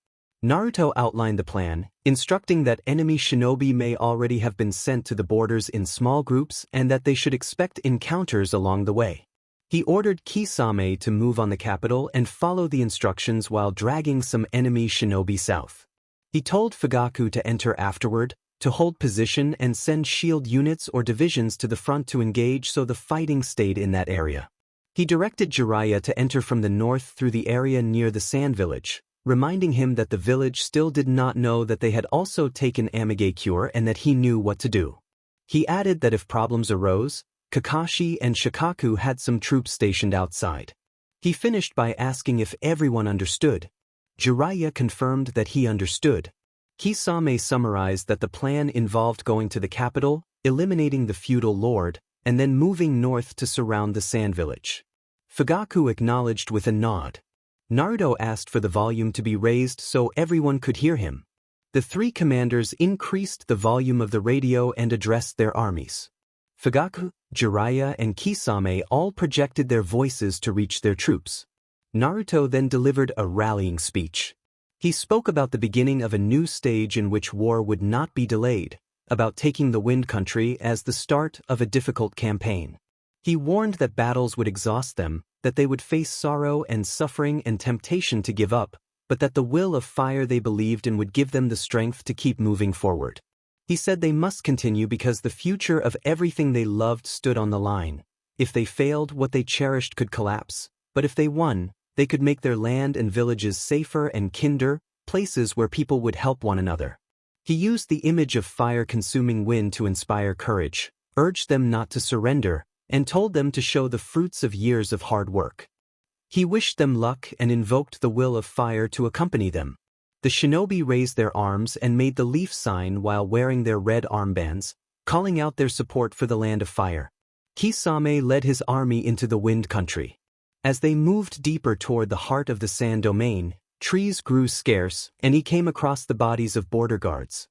[SPEAKER 1] Naruto outlined the plan, instructing that enemy shinobi may already have been sent to the borders in small groups and that they should expect encounters along the way. He ordered Kisame to move on the capital and follow the instructions while dragging some enemy shinobi south. He told Fugaku to enter afterward, to hold position and send shield units or divisions to the front to engage so the fighting stayed in that area. He directed Jiraiya to enter from the north through the area near the sand village, reminding him that the village still did not know that they had also taken Amigekure and that he knew what to do. He added that if problems arose, Kakashi and Shikaku had some troops stationed outside. He finished by asking if everyone understood. Jiraiya confirmed that he understood. Kisame summarized that the plan involved going to the capital, eliminating the feudal lord, and then moving north to surround the sand village. Fugaku acknowledged with a nod. Naruto asked for the volume to be raised so everyone could hear him. The three commanders increased the volume of the radio and addressed their armies. Fugaku, Jiraiya, and Kisame all projected their voices to reach their troops. Naruto then delivered a rallying speech. He spoke about the beginning of a new stage in which war would not be delayed, about taking the Wind Country as the start of a difficult campaign. He warned that battles would exhaust them, that they would face sorrow and suffering and temptation to give up, but that the will of fire they believed in would give them the strength to keep moving forward. He said they must continue because the future of everything they loved stood on the line. If they failed, what they cherished could collapse, but if they won, they could make their land and villages safer and kinder, places where people would help one another. He used the image of fire-consuming wind to inspire courage, urged them not to surrender, and told them to show the fruits of years of hard work. He wished them luck and invoked the will of fire to accompany them. The shinobi raised their arms and made the leaf sign while wearing their red armbands, calling out their support for the land of fire. Kisame led his army into the wind country. As they moved deeper toward the heart of the sand domain, trees grew scarce, and he came across the bodies of border guards.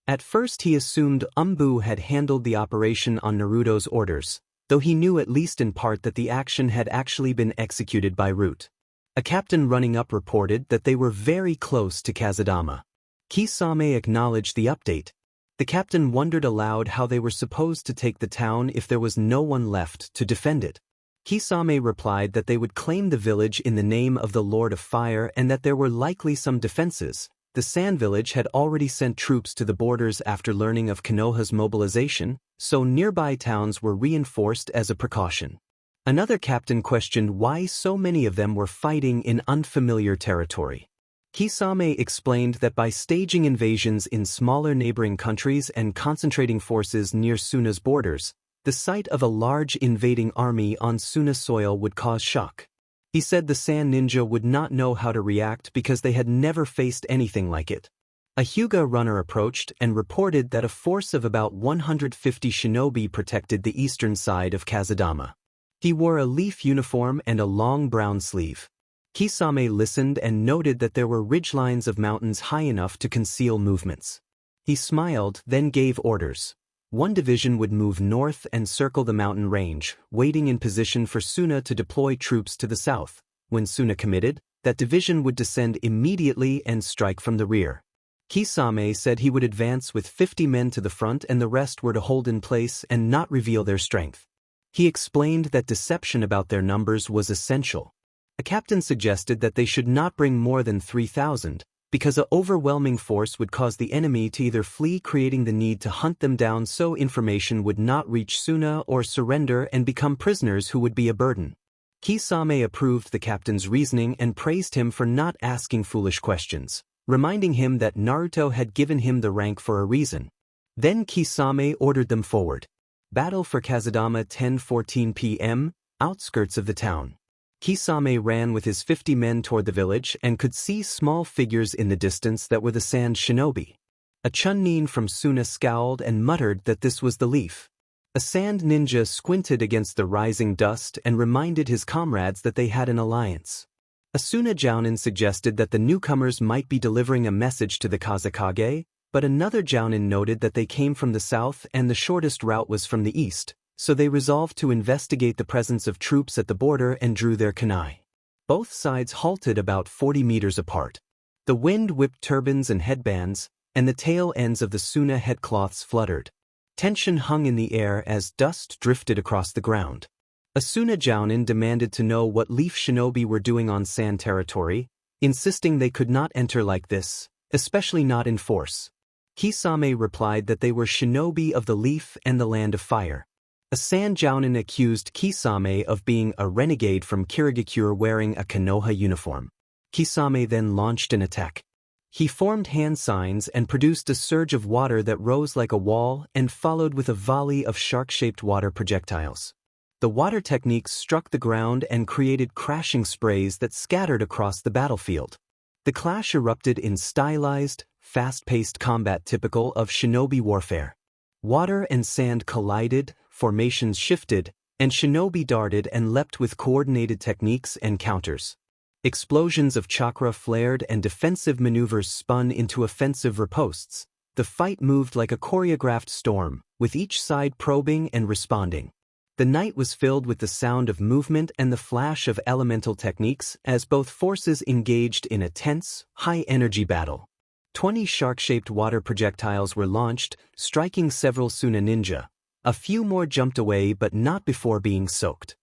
[SPEAKER 1] At first he assumed Anbu had handled the operation on Naruto's orders, though he knew at least in part that the action had actually been executed by Root. A captain running up reported that they were very close to Kazudama. Kisame acknowledged the update. The captain wondered aloud how they were supposed to take the town if there was no one left to defend it. Kisame replied that they would claim the village in the name of the Lord of Fire and that there were likely some defenses. The Sand Village had already sent troops to the borders after learning of Konoha's mobilization, so nearby towns were reinforced as a precaution. Another captain questioned why so many of them were fighting in unfamiliar territory. Kisame explained that by staging invasions in smaller neighboring countries and concentrating forces near Suna's borders, the sight of a large invading army on Suna soil would cause shock. He said the Sand Ninja would not know how to react because they had never faced anything like it. A Hyuga runner approached and reported that a force of about 150 shinobi protected the eastern side of Kazudama. He wore a leaf uniform and a long brown sleeve. Kisame listened and noted that there were ridgelines of mountains high enough to conceal movements. He smiled, then gave orders. One division would move north and circle the mountain range, waiting in position for Suna to deploy troops to the south. When Suna committed, that division would descend immediately and strike from the rear. Kisame said he would advance with 50 men to the front and the rest were to hold in place and not reveal their strength. He explained that deception about their numbers was essential. A captain suggested that they should not bring more than 3,000, because an overwhelming force would cause the enemy to either flee, creating the need to hunt them down so information would not reach Suna, or surrender and become prisoners who would be a burden. Kisame approved the captain's reasoning and praised him for not asking foolish questions, reminding him that Naruto had given him the rank for a reason. Then Kisame ordered them forward. Battle for Kazudama, 10:14 p.m., outskirts of the town. Kisame ran with his 50 men toward the village and could see small figures in the distance that were the Sand Shinobi. A Chunnin from Suna scowled and muttered that this was the Leaf. A Sand Ninja squinted against the rising dust and reminded his comrades that they had an alliance. A Suna Jounin suggested that the newcomers might be delivering a message to the Kazekage, but another Jounin noted that they came from the south and the shortest route was from the east, so they resolved to investigate the presence of troops at the border and drew their kunai. Both sides halted about 40 meters apart. The wind whipped turbans and headbands, and the tail ends of the Suna headcloths fluttered. Tension hung in the air as dust drifted across the ground. A Suna Jounin demanded to know what Leaf Shinobi were doing on sand territory, insisting they could not enter like this, especially not in force. Kisame replied that they were shinobi of the Leaf and the Land of Fire. A Sand Jounin accused Kisame of being a renegade from Kirigakure wearing a Konoha uniform. Kisame then launched an attack. He formed hand signs and produced a surge of water that rose like a wall and followed with a volley of shark-shaped water projectiles. The water techniques struck the ground and created crashing sprays that scattered across the battlefield. The clash erupted in stylized, fast-paced combat typical of shinobi warfare. Water and sand collided, formations shifted, and shinobi darted and leapt with coordinated techniques and counters. Explosions of chakra flared and defensive maneuvers spun into offensive ripostes. The fight moved like a choreographed storm, with each side probing and responding. The night was filled with the sound of movement and the flash of elemental techniques as both forces engaged in a tense, high-energy battle. 20 shark-shaped water projectiles were launched, striking several Suna ninja. A few more jumped away but not before being soaked.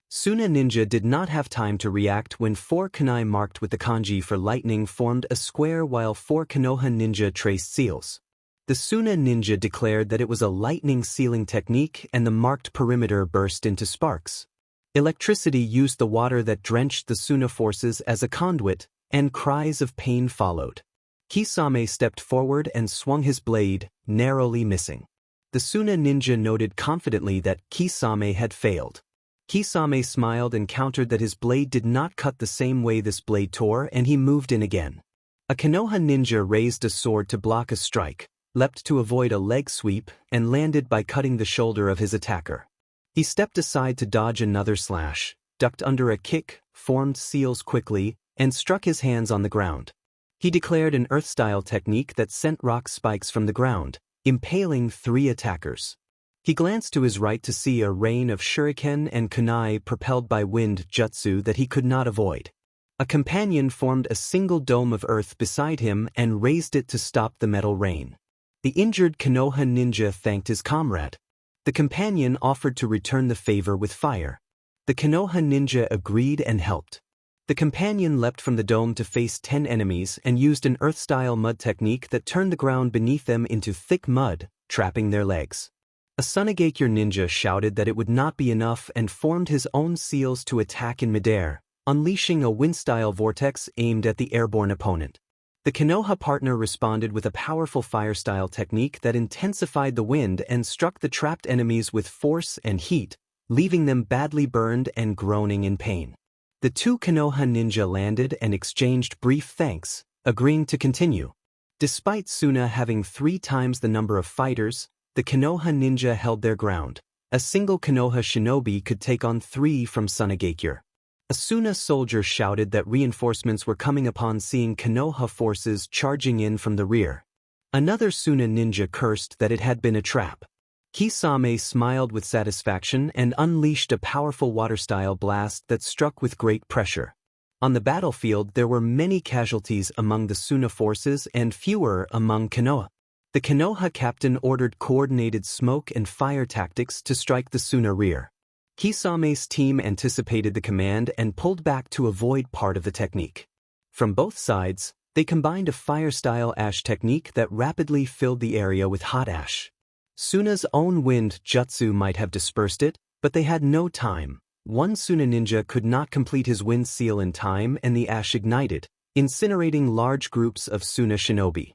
[SPEAKER 1] Suna ninja did not have time to react when 4 kunai marked with the kanji for lightning formed a square while 4 Konoha ninja traced seals. The Suna ninja declared that it was a lightning sealing technique and the marked perimeter burst into sparks. Electricity used the water that drenched the Suna forces as a conduit, and cries of pain followed. Kisame stepped forward and swung his blade, narrowly missing. The Suna ninja noted confidently that Kisame had failed. Kisame smiled and countered that his blade did not cut the same way this blade tore, and he moved in again. A Konoha ninja raised a sword to block a strike, leapt to avoid a leg sweep, and landed by cutting the shoulder of his attacker. He stepped aside to dodge another slash, ducked under a kick, formed seals quickly, and struck his hands on the ground. He declared an earth-style technique that sent rock spikes from the ground, impaling 3 attackers. He glanced to his right to see a rain of shuriken and kunai propelled by wind jutsu that he could not avoid. A companion formed a single dome of earth beside him and raised it to stop the metal rain. The injured Konoha ninja thanked his comrade. The companion offered to return the favor with fire. The Konoha ninja agreed and helped. The companion leapt from the dome to face 10 enemies and used an earth-style mud technique that turned the ground beneath them into thick mud, trapping their legs. A Sunagakure ninja shouted that it would not be enough and formed his own seals to attack in midair, unleashing a wind-style vortex aimed at the airborne opponent. The Konoha partner responded with a powerful fire-style technique that intensified the wind and struck the trapped enemies with force and heat, leaving them badly burned and groaning in pain. The 2 Konoha ninja landed and exchanged brief thanks, agreeing to continue. Despite Suna having 3 times the number of fighters, the Konoha ninja held their ground. A single Konoha shinobi could take on 3 from Sunagakure. A Suna soldier shouted that reinforcements were coming upon seeing Konoha forces charging in from the rear. Another Suna ninja cursed that it had been a trap. Kisame smiled with satisfaction and unleashed a powerful water-style blast that struck with great pressure. On the battlefield there were many casualties among the Suna forces and fewer among Konoha. The Konoha captain ordered coordinated smoke and fire tactics to strike the Suna rear. Kisame's team anticipated the command and pulled back to avoid part of the technique. From both sides, they combined a fire-style ash technique that rapidly filled the area with hot ash. Suna's own wind jutsu might have dispersed it, but they had no time. One Suna ninja could not complete his wind seal in time and the ash ignited, incinerating large groups of Suna shinobi.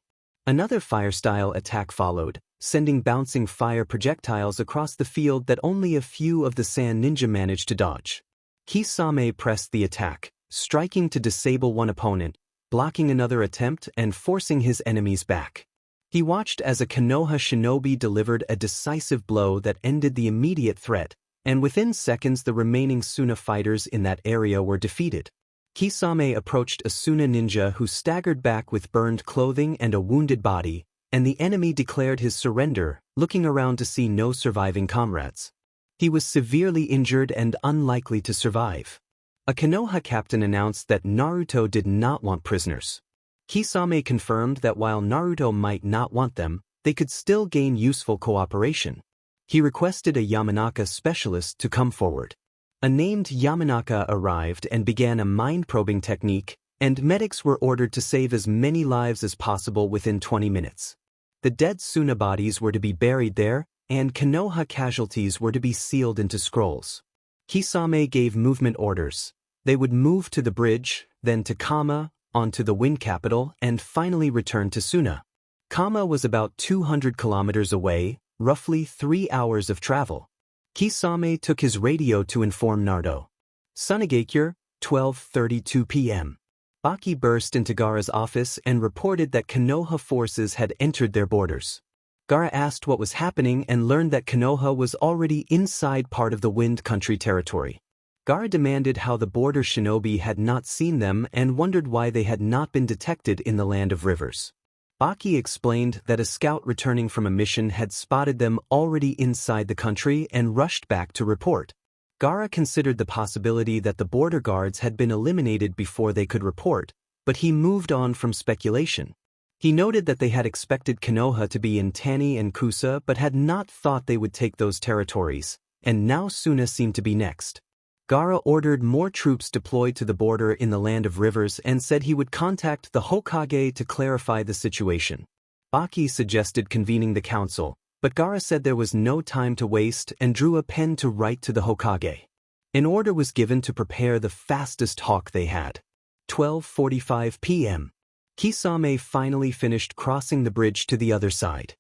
[SPEAKER 1] Another fire-style attack followed, sending bouncing fire projectiles across the field that only a few of the Sand ninja managed to dodge. Kisame pressed the attack, striking to disable one opponent, blocking another attempt and forcing his enemies back. He watched as a Konoha shinobi delivered a decisive blow that ended the immediate threat, and within seconds the remaining Suna fighters in that area were defeated. Kisame approached a Suna ninja who staggered back with burned clothing and a wounded body, and the enemy declared his surrender, looking around to see no surviving comrades. He was severely injured and unlikely to survive. A Konoha captain announced that Naruto did not want prisoners. Kisame confirmed that while Naruto might not want them, they could still gain useful cooperation. He requested a Yamanaka specialist to come forward. A named Yamanaka arrived and began a mind-probing technique, and medics were ordered to save as many lives as possible within 20 minutes. The dead Suna bodies were to be buried there, and Konoha casualties were to be sealed into scrolls. Kisame gave movement orders. They would move to the bridge, then to Kama, onto the wind capital, and finally return to Suna. Kama was about 200 kilometers away, roughly 3 hours of travel. Kisame took his radio to inform Naruto. Sunagakure, 12:32 p.m. Baki burst into Gaara's office and reported that Konoha forces had entered their borders. Gaara asked what was happening and learned that Konoha was already inside part of the Wind Country territory. Gaara demanded how the border shinobi had not seen them and wondered why they had not been detected in the Land of Rivers. Baki explained that a scout returning from a mission had spotted them already inside the country and rushed back to report. Gaara considered the possibility that the border guards had been eliminated before they could report, but he moved on from speculation. He noted that they had expected Konoha to be in Tani and Kusa but had not thought they would take those territories, and now Suna seemed to be next. Gaara ordered more troops deployed to the border in the Land of Rivers and said he would contact the Hokage to clarify the situation. Baki suggested convening the council, but Gaara said there was no time to waste and drew a pen to write to the Hokage. An order was given to prepare the fastest hawk they had. 12:45 p.m. Kisame finally finished crossing the bridge to the other side.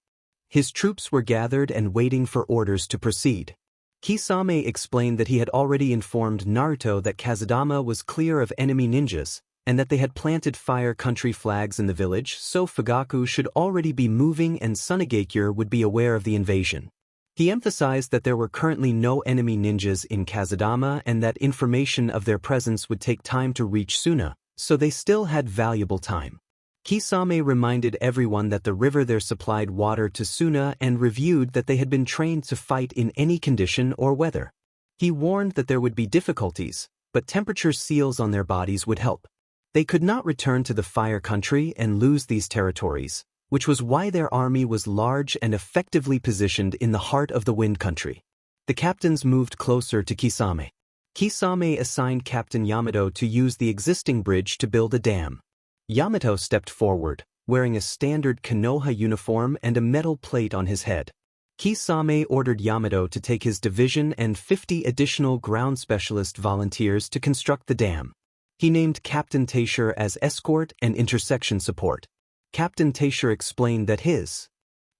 [SPEAKER 1] His troops were gathered and waiting for orders to proceed. Kisame explained that he had already informed Naruto that Kazudama was clear of enemy ninjas, and that they had planted Fire Country flags in the village, so Fugaku should already be moving and Sunagakure would be aware of the invasion. He emphasized that there were currently no enemy ninjas in Kazudama and that information of their presence would take time to reach Suna, so they still had valuable time. Kisame reminded everyone that the river there supplied water to Suna and reviewed that they had been trained to fight in any condition or weather. He warned that there would be difficulties, but temperature seals on their bodies would help. They could not return to the Fire Country and lose these territories, which was why their army was large and effectively positioned in the heart of the Wind Country. The captains moved closer to Kisame. Kisame assigned Captain Yamato to use the existing bridge to build a dam. Yamato stepped forward, wearing a standard Konoha uniform and a metal plate on his head. Kisame ordered Yamato to take his division and 50 additional ground specialist volunteers to construct the dam. He named Captain Taisher as escort and intersection support. Captain Taisher explained that his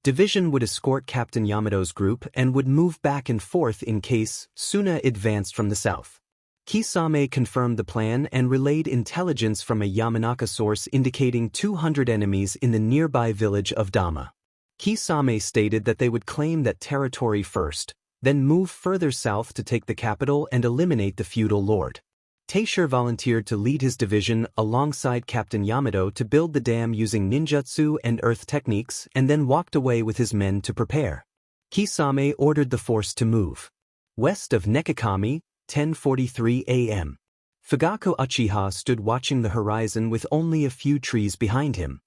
[SPEAKER 1] division would escort Captain Yamato's group and would move back and forth in case Suna advanced from the south. Kisame confirmed the plan and relayed intelligence from a Yamanaka source indicating 200 enemies in the nearby village of Dama. Kisame stated that they would claim that territory first, then move further south to take the capital and eliminate the feudal lord. Taisher volunteered to lead his division alongside Captain Yamato to build the dam using ninjutsu and earth techniques and then walked away with his men to prepare. Kisame ordered the force to move west of Nekakami, 10:43 a.m. Fugaku Uchiha stood watching the horizon with only a few trees behind him.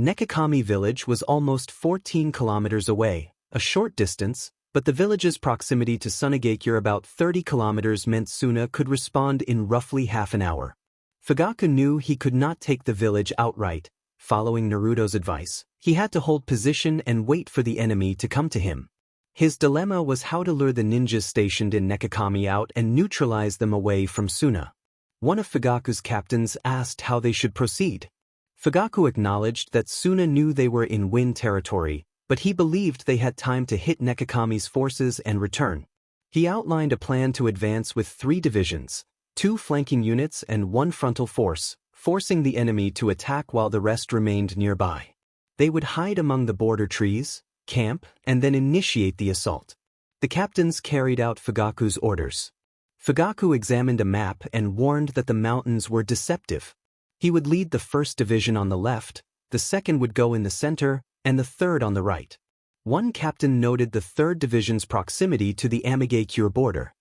[SPEAKER 1] Nekakami village was almost 14 kilometers away, a short distance, but the village's proximity to Sunagakure about 30 kilometers meant Suna could respond in roughly half an hour. Fugaku knew he could not take the village outright. Following Naruto's advice, he had to hold position and wait for the enemy to come to him. His dilemma was how to lure the ninjas stationed in Nekakami out and neutralize them away from Suna. One of Fugaku's captains asked how they should proceed. Fugaku acknowledged that Suna knew they were in Wind territory, but he believed they had time to hit Nekakami's forces and return. He outlined a plan to advance with 3 divisions, 2 flanking units and 1 frontal force, forcing the enemy to attack while the rest remained nearby. They would hide among the border trees, camp, and then initiate the assault. The captains carried out Fugaku's orders. Fugaku examined a map and warned that the mountains were deceptive. He would lead the 1st division on the left, the 2nd would go in the center, and the 3rd on the right. One captain noted the 3rd division's proximity to the Amigakure border.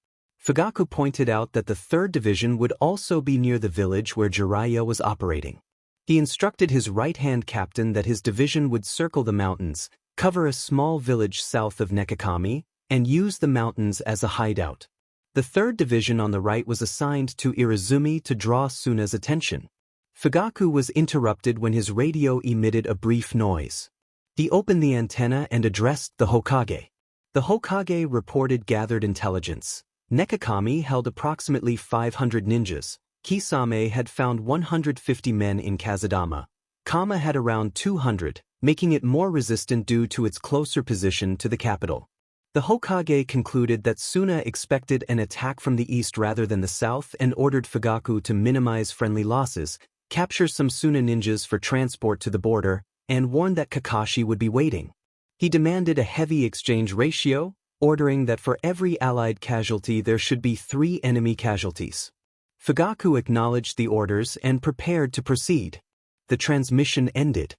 [SPEAKER 1] Fugaku pointed out that the 3rd division would also be near the village where Jiraiya was operating. He instructed his right-hand captain that his division would circle the mountains, cover a small village south of Nekakami, and use the mountains as a hideout. The 3rd division on the right was assigned to Irizumi to draw Suna's attention. Fugaku was interrupted when his radio emitted a brief noise. He opened the antenna and addressed the Hokage. The Hokage reported gathered intelligence. Nekakami held approximately 500 ninjas. Kisame had found 150 men in Kazudama. Kama had around 200, making it more resistant due to its closer position to the capital. The Hokage concluded that Suna expected an attack from the east rather than the south and ordered Fugaku to minimize friendly losses, capture some Suna ninjas for transport to the border, and warned that Kakashi would be waiting. He demanded a heavy exchange ratio, ordering that for every allied casualty there should be 3 enemy casualties. Fugaku acknowledged the orders and prepared to proceed. The transmission ended.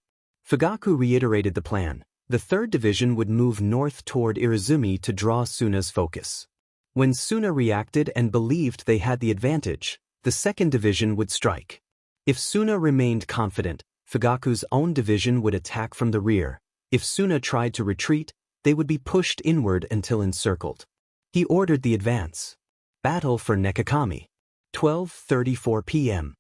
[SPEAKER 1] Fugaku reiterated the plan. The 3rd division would move north toward Irizumi to draw Suna's focus. When Suna reacted and believed they had the advantage, the 2nd division would strike. If Suna remained confident, Fugaku's own division would attack from the rear. If Suna tried to retreat, they would be pushed inward until encircled. He ordered the advance. Battle for Nekakami. 12:34 p.m.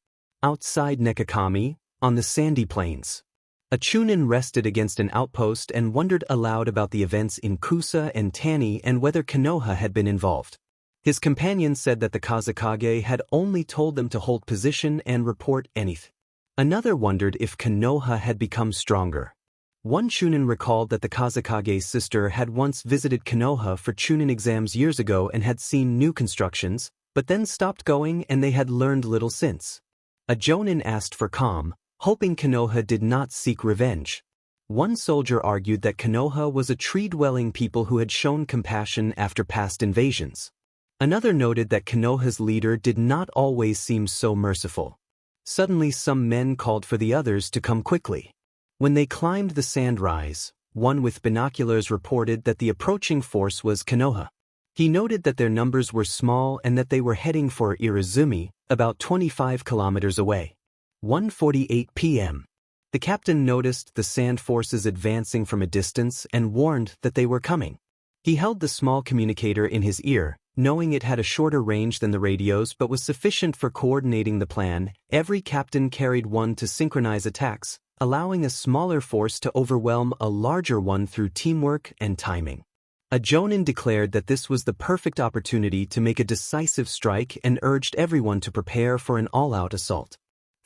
[SPEAKER 1] Outside Nekakami, on the sandy plains. A Chunin rested against an outpost and wondered aloud about the events in Kusa and Tani and whether Konoha had been involved. His companion said that the Kazekage had only told them to hold position and report anything. Another wondered if Konoha had become stronger. One Chunin recalled that the Kazekage's sister had once visited Konoha for Chunin exams years ago and had seen new constructions, but then stopped going and they had learned little since. A Jonin asked for calm, hoping Konoha did not seek revenge. One soldier argued that Konoha was a tree-dwelling people who had shown compassion after past invasions. Another noted that Konoha's leader did not always seem so merciful. Suddenly some men called for the others to come quickly. When they climbed the sand rise, one with binoculars reported that the approaching force was Konoha. He noted that their numbers were small and that they were heading for Irizumi, about 25 kilometers away. 1:48 p.m. The captain noticed the sand forces advancing from a distance and warned that they were coming. He held the small communicator in his ear, knowing it had a shorter range than the radios but was sufficient for coordinating the plan. Every captain carried one to synchronize attacks, allowing a smaller force to overwhelm a larger one through teamwork and timing. A Jonin declared that this was the perfect opportunity to make a decisive strike and urged everyone to prepare for an all-out assault.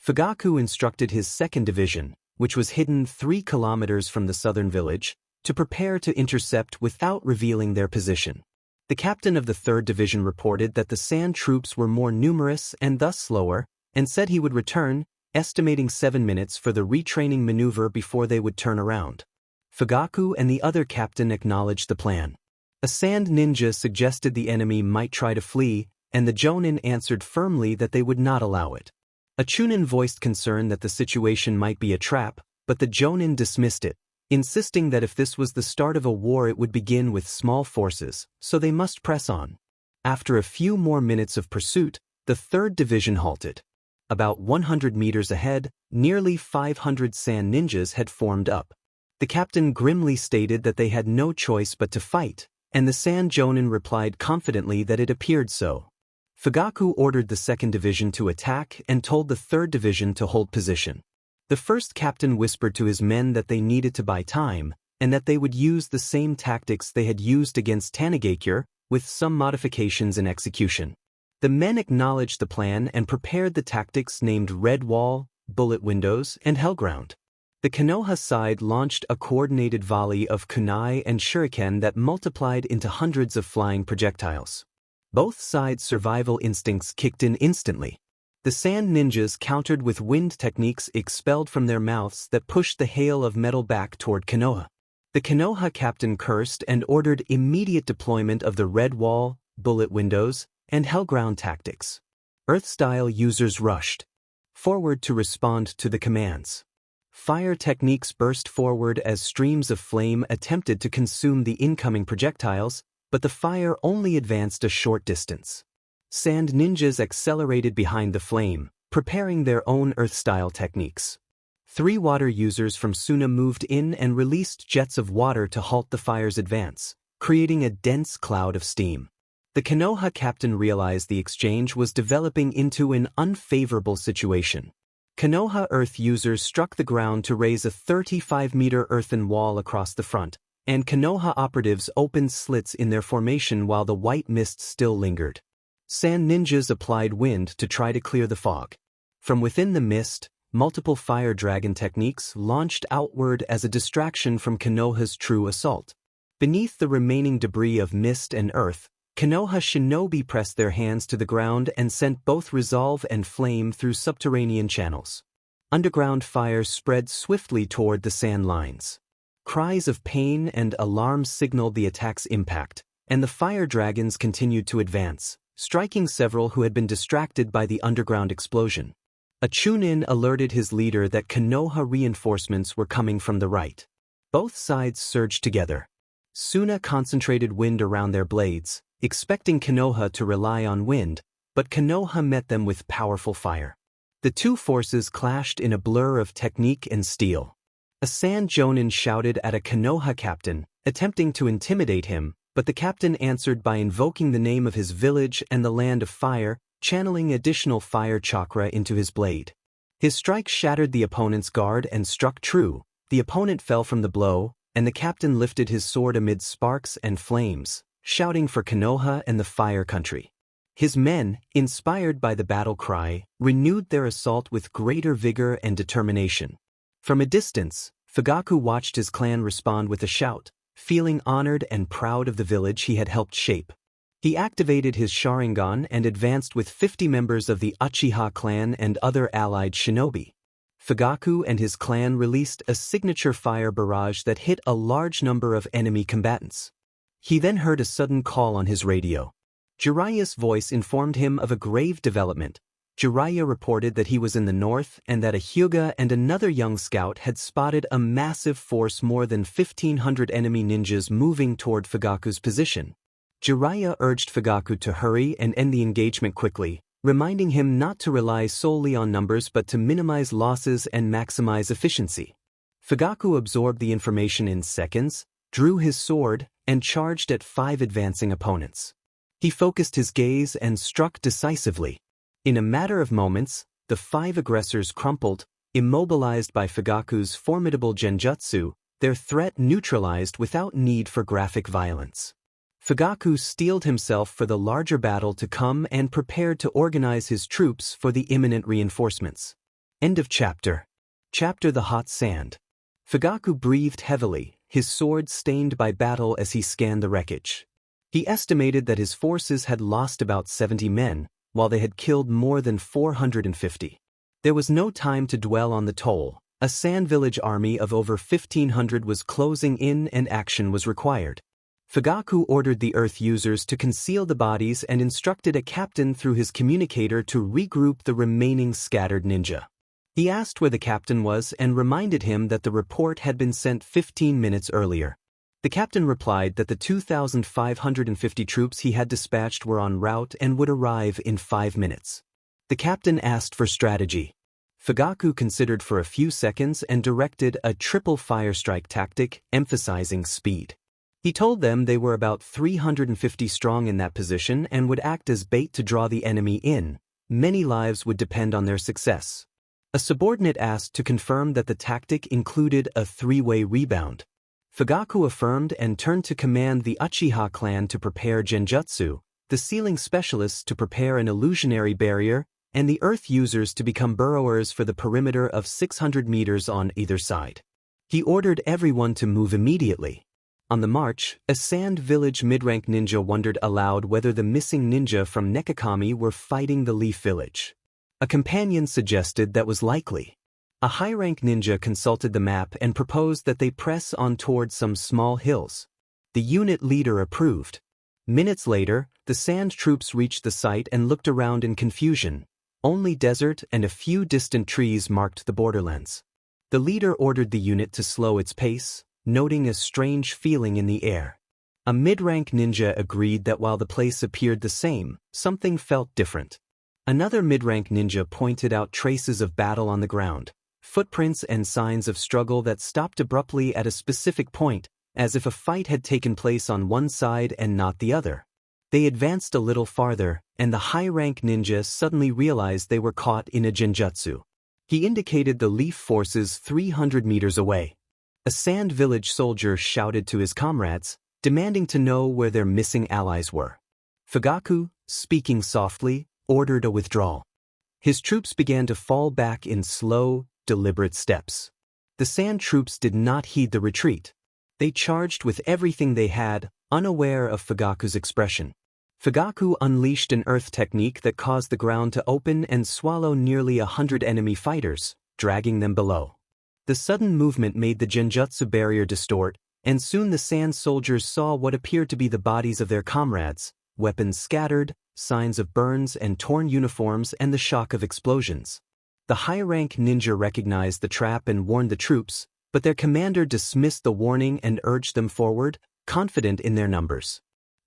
[SPEAKER 1] Fugaku instructed his 2nd Division, which was hidden 3 kilometers from the southern village, to prepare to intercept without revealing their position. The captain of the 3rd Division reported that the sand troops were more numerous and thus slower, and said he would return, estimating 7 minutes for the retraining maneuver before they would turn around. Fugaku and the other captain acknowledged the plan. A sand ninja suggested the enemy might try to flee, and the Jonin answered firmly that they would not allow it. A Chunin voiced concern that the situation might be a trap, but the Jonin dismissed it, insisting that if this was the start of a war it would begin with small forces, so they must press on. After a few more minutes of pursuit, the 3rd Division halted. About 100 meters ahead, nearly 500 sand ninjas had formed up. The captain grimly stated that they had no choice but to fight, and the sand Jonin replied confidently that it appeared so. Fugaku ordered the 2nd Division to attack and told the 3rd Division to hold position. The 1st captain whispered to his men that they needed to buy time, and that they would use the same tactics they had used against Tanigakure, with some modifications in execution. The men acknowledged the plan and prepared the tactics named Red Wall, Bullet Windows, and Hellground. The Konoha side launched a coordinated volley of kunai and shuriken that multiplied into hundreds of flying projectiles. Both sides' survival instincts kicked in instantly. The sand ninjas countered with wind techniques expelled from their mouths that pushed the hail of metal back toward Konoha. The Konoha captain cursed and ordered immediate deployment of the Red Wall, Bullet Windows, and Hellground tactics. Earth-style users rushed forward to respond to the commands. Fire techniques burst forward as streams of flame attempted to consume the incoming projectiles, but the fire only advanced a short distance. Sand ninjas accelerated behind the flame, preparing their own earth-style techniques. 3 water users from Suna moved in and released jets of water to halt the fire's advance, creating a dense cloud of steam. The Konoha captain realized the exchange was developing into an unfavorable situation. Konoha earth users struck the ground to raise a 35-meter earthen wall across the front, and Konoha operatives opened slits in their formation while the white mist still lingered. Sand ninjas applied wind to try to clear the fog. From within the mist, multiple fire dragon techniques launched outward as a distraction from Konoha's true assault. Beneath the remaining debris of mist and earth, Konoha shinobi pressed their hands to the ground and sent both resolve and flame through subterranean channels. Underground fire spread swiftly toward the sand lines. Cries of pain and alarm signaled the attack's impact, and the fire dragons continued to advance, striking several who had been distracted by the underground explosion. A Chunin alerted his leader that Konoha reinforcements were coming from the right. Both sides surged together. Suna concentrated wind around their blades, expecting Konoha to rely on wind, but Konoha met them with powerful fire. The two forces clashed in a blur of technique and steel. A sand Jonin shouted at a Konoha captain, attempting to intimidate him, but the captain answered by invoking the name of his village and the land of fire, channeling additional fire chakra into his blade. His strike shattered the opponent's guard and struck true. The opponent fell from the blow, and the captain lifted his sword amid sparks and flames, shouting for Konoha and the Fire Country. His men, inspired by the battle cry, renewed their assault with greater vigor and determination. From a distance, Fugaku watched his clan respond with a shout, feeling honored and proud of the village he had helped shape. He activated his Sharingan and advanced with 50 members of the Uchiha clan and other allied shinobi. Fugaku and his clan released a signature fire barrage that hit a large number of enemy combatants. He then heard a sudden call on his radio. Jiraiya's voice informed him of a grave development. Jiraiya reported that he was in the north and that a Hyuga and another young scout had spotted a massive force more than 1,500 enemy ninjas moving toward Fugaku's position. Jiraiya urged Fugaku to hurry and end the engagement quickly, reminding him not to rely solely on numbers but to minimize losses and maximize efficiency. Fugaku absorbed the information in seconds, drew his sword, and charged at 5 advancing opponents. He focused his gaze and struck decisively. In a matter of moments, the 5 aggressors crumpled, immobilized by Fugaku's formidable genjutsu, their threat neutralized without need for graphic violence. Fugaku steeled himself for the larger battle to come and prepared to organize his troops for the imminent reinforcements. End of chapter. Chapter The Hot Sand. Fugaku breathed heavily, his sword stained by battle as he scanned the wreckage. He estimated that his forces had lost about 70 men, while they had killed more than 450. There was no time to dwell on the toll. A sand village army of over 1,500 was closing in and action was required. Fugaku ordered the Earth users to conceal the bodies and instructed a captain through his communicator to regroup the remaining scattered ninja. He asked where the captain was and reminded him that the report had been sent 15 minutes earlier. The captain replied that the 2,550 troops he had dispatched were en route and would arrive in 5 minutes. The captain asked for strategy. Fugaku considered for a few seconds and directed a triple fire strike tactic, emphasizing speed. He told them they were about 350 strong in that position and would act as bait to draw the enemy in. Many lives would depend on their success. A subordinate asked to confirm that the tactic included a 3-way rebound. Fugaku affirmed and turned to command the Uchiha clan to prepare genjutsu, the sealing specialists to prepare an illusionary barrier, and the earth users to become burrowers for the perimeter of 600 meters on either side. He ordered everyone to move immediately. On the march, a sand village mid-rank ninja wondered aloud whether the missing ninja from Nekakami were fighting the Leaf Village. A companion suggested that was likely. A high-rank ninja consulted the map and proposed that they press on toward some small hills. The unit leader approved. Minutes later, the sand troops reached the site and looked around in confusion. Only desert and a few distant trees marked the borderlands. The leader ordered the unit to slow its pace, noting a strange feeling in the air. A mid-rank ninja agreed that while the place appeared the same, something felt different. Another mid-rank ninja pointed out traces of battle on the ground, footprints and signs of struggle that stopped abruptly at a specific point, as if a fight had taken place on one side and not the other. They advanced a little farther, and the high-rank ninja suddenly realized they were caught in a genjutsu. He indicated the Leaf forces 300 meters away. A sand village soldier shouted to his comrades, demanding to know where their missing allies were. Fugaku, speaking softly, ordered a withdrawal. His troops began to fall back in slow, deliberate steps. The sand troops did not heed the retreat. They charged with everything they had, unaware of Fugaku's expression. Fugaku unleashed an earth technique that caused the ground to open and swallow nearly 100 enemy fighters, dragging them below. The sudden movement made the genjutsu barrier distort, and soon the sand soldiers saw what appeared to be the bodies of their comrades, weapons scattered, signs of burns and torn uniforms and the shock of explosions. The high-rank ninja recognized the trap and warned the troops, but their commander dismissed the warning and urged them forward, confident in their numbers.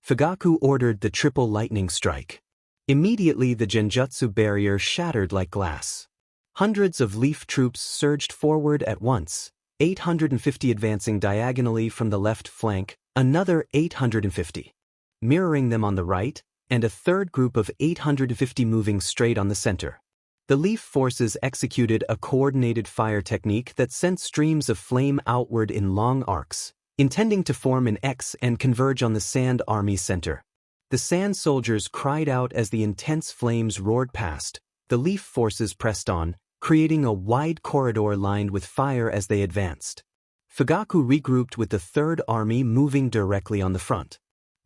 [SPEAKER 1] Fugaku ordered the triple lightning strike. Immediately the genjutsu barrier shattered like glass. Hundreds of Leaf troops surged forward at once, 850 advancing diagonally from the left flank, another 850 mirroring them on the right, and a third group of 850 moving straight on the center. The Leaf forces executed a coordinated fire technique that sent streams of flame outward in long arcs, intending to form an X and converge on the Sand Army's center. The Sand soldiers cried out as the intense flames roared past. The Leaf forces pressed on, creating a wide corridor lined with fire as they advanced. Fugaku regrouped with the Third Army moving directly on the front.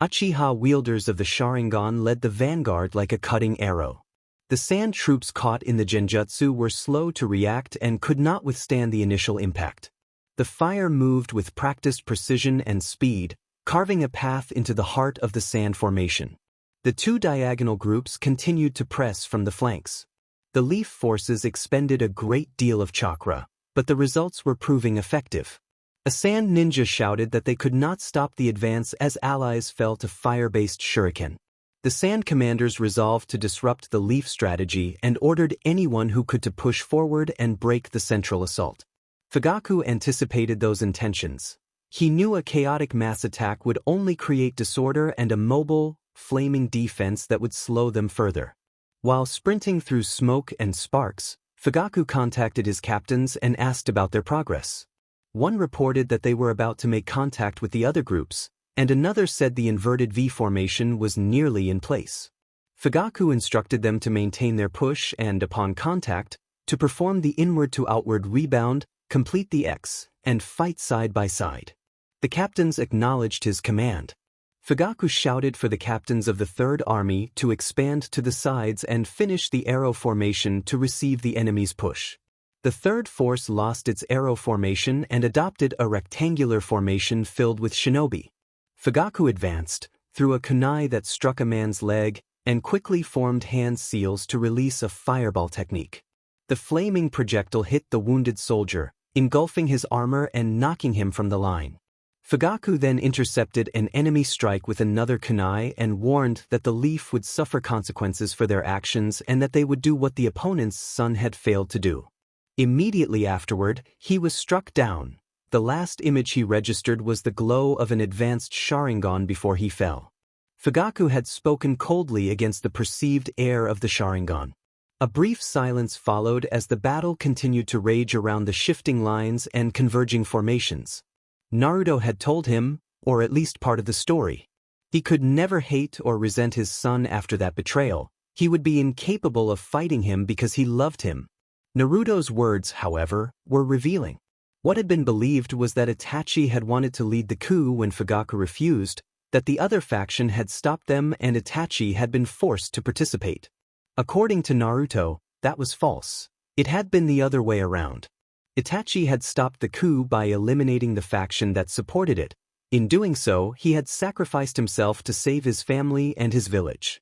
[SPEAKER 1] Uchiha wielders of the Sharingan led the vanguard like a cutting arrow. The Sand troops caught in the genjutsu were slow to react and could not withstand the initial impact. The fire moved with practiced precision and speed, carving a path into the heart of the Sand formation. The two diagonal groups continued to press from the flanks. The Leaf forces expended a great deal of chakra, but the results were proving effective. A Sand ninja shouted that they could not stop the advance as allies fell to fire-based shuriken. The Sand commanders resolved to disrupt the Leaf strategy and ordered anyone who could to push forward and break the central assault. Fugaku anticipated those intentions. He knew a chaotic mass attack would only create disorder and a mobile, flaming defense that would slow them further. While sprinting through smoke and sparks, Fugaku contacted his captains and asked about their progress. One reported that they were about to make contact with the other groups, and another said the inverted V formation was nearly in place. Fugaku instructed them to maintain their push and, upon contact, to perform the inward-to-outward rebound, complete the X, and fight side by side. The captains acknowledged his command. Fugaku shouted for the captains of the Third Army to expand to the sides and finish the arrow formation to receive the enemy's push. The Third Force lost its arrow formation and adopted a rectangular formation filled with shinobi. Fugaku advanced, threw a kunai that struck a man's leg, and quickly formed hand seals to release a fireball technique. The flaming projectile hit the wounded soldier, engulfing his armor and knocking him from the line. Fugaku then intercepted an enemy strike with another kunai and warned that the Leaf would suffer consequences for their actions and that they would do what the opponent's son had failed to do. Immediately afterward, he was struck down. The last image he registered was the glow of an advanced Sharingan before he fell. Fugaku had spoken coldly against the perceived heir of the Sharingan. A brief silence followed as the battle continued to rage around the shifting lines and converging formations. Naruto had told him, or at least part of the story. He could never hate or resent his son after that betrayal. He would be incapable of fighting him because he loved him. Naruto's words, however, were revealing. What had been believed was that Itachi had wanted to lead the coup when Fugaku refused, that the other faction had stopped them and Itachi had been forced to participate. According to Naruto, that was false. It had been the other way around. Itachi had stopped the coup by eliminating the faction that supported it. In doing so, he had sacrificed himself to save his family and his village.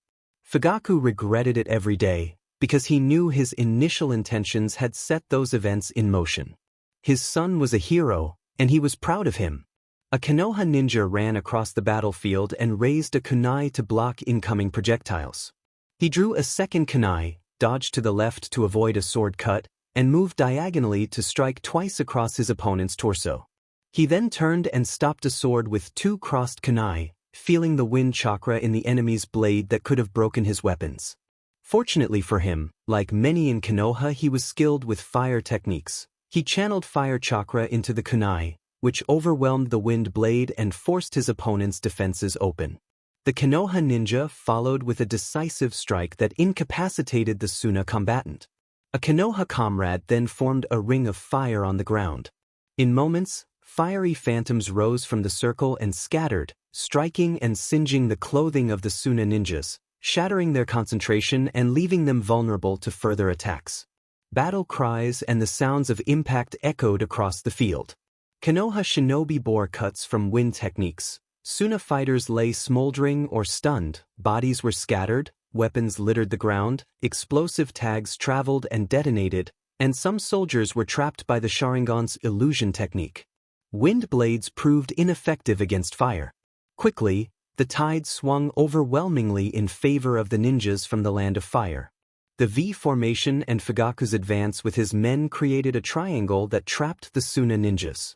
[SPEAKER 1] Fugaku regretted it every day, because he knew his initial intentions had set those events in motion. His son was a hero, and he was proud of him. A Konoha ninja ran across the battlefield and raised a kunai to block incoming projectiles. He drew a second kunai, dodged to the left to avoid a sword cut, and moved diagonally to strike twice across his opponent's torso. He then turned and stopped a sword with two crossed kunai, feeling the wind chakra in the enemy's blade that could have broken his weapons. Fortunately for him, like many in Konoha, he was skilled with fire techniques. He channeled fire chakra into the kunai, which overwhelmed the wind blade and forced his opponent's defenses open. The Konoha ninja followed with a decisive strike that incapacitated the Suna combatant. A Konoha comrade then formed a ring of fire on the ground. In moments, fiery phantoms rose from the circle and scattered, striking and singeing the clothing of the Suna ninjas, shattering their concentration and leaving them vulnerable to further attacks. Battle cries and the sounds of impact echoed across the field. Konoha shinobi bore cuts from wind techniques. Suna fighters lay smoldering or stunned, bodies were scattered, weapons littered the ground, explosive tags traveled and detonated, and some soldiers were trapped by the Sharingan's illusion technique. Wind blades proved ineffective against fire. Quickly, the tide swung overwhelmingly in favor of the ninjas from the land of fire. The V formation and Fugaku's advance with his men created a triangle that trapped the Suna ninjas.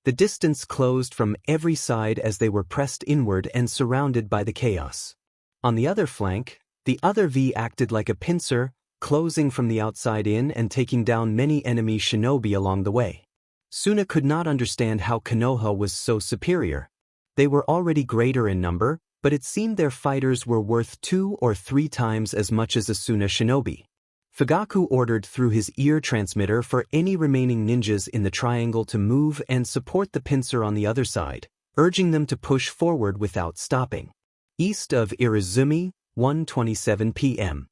[SPEAKER 1] The distance closed from every side as they were pressed inward and surrounded by the chaos. On the other flank, the other V acted like a pincer, closing from the outside in and taking down many enemy shinobi along the way. Suna could not understand how Konoha was so superior. They were already greater in number, but it seemed their fighters were worth 2 or 3 times as much as a Suna shinobi. Fugaku ordered through his ear transmitter for any remaining ninjas in the triangle to move and support the pincer on the other side, urging them to push forward without stopping. East of Irizumi, 1:27 p.m.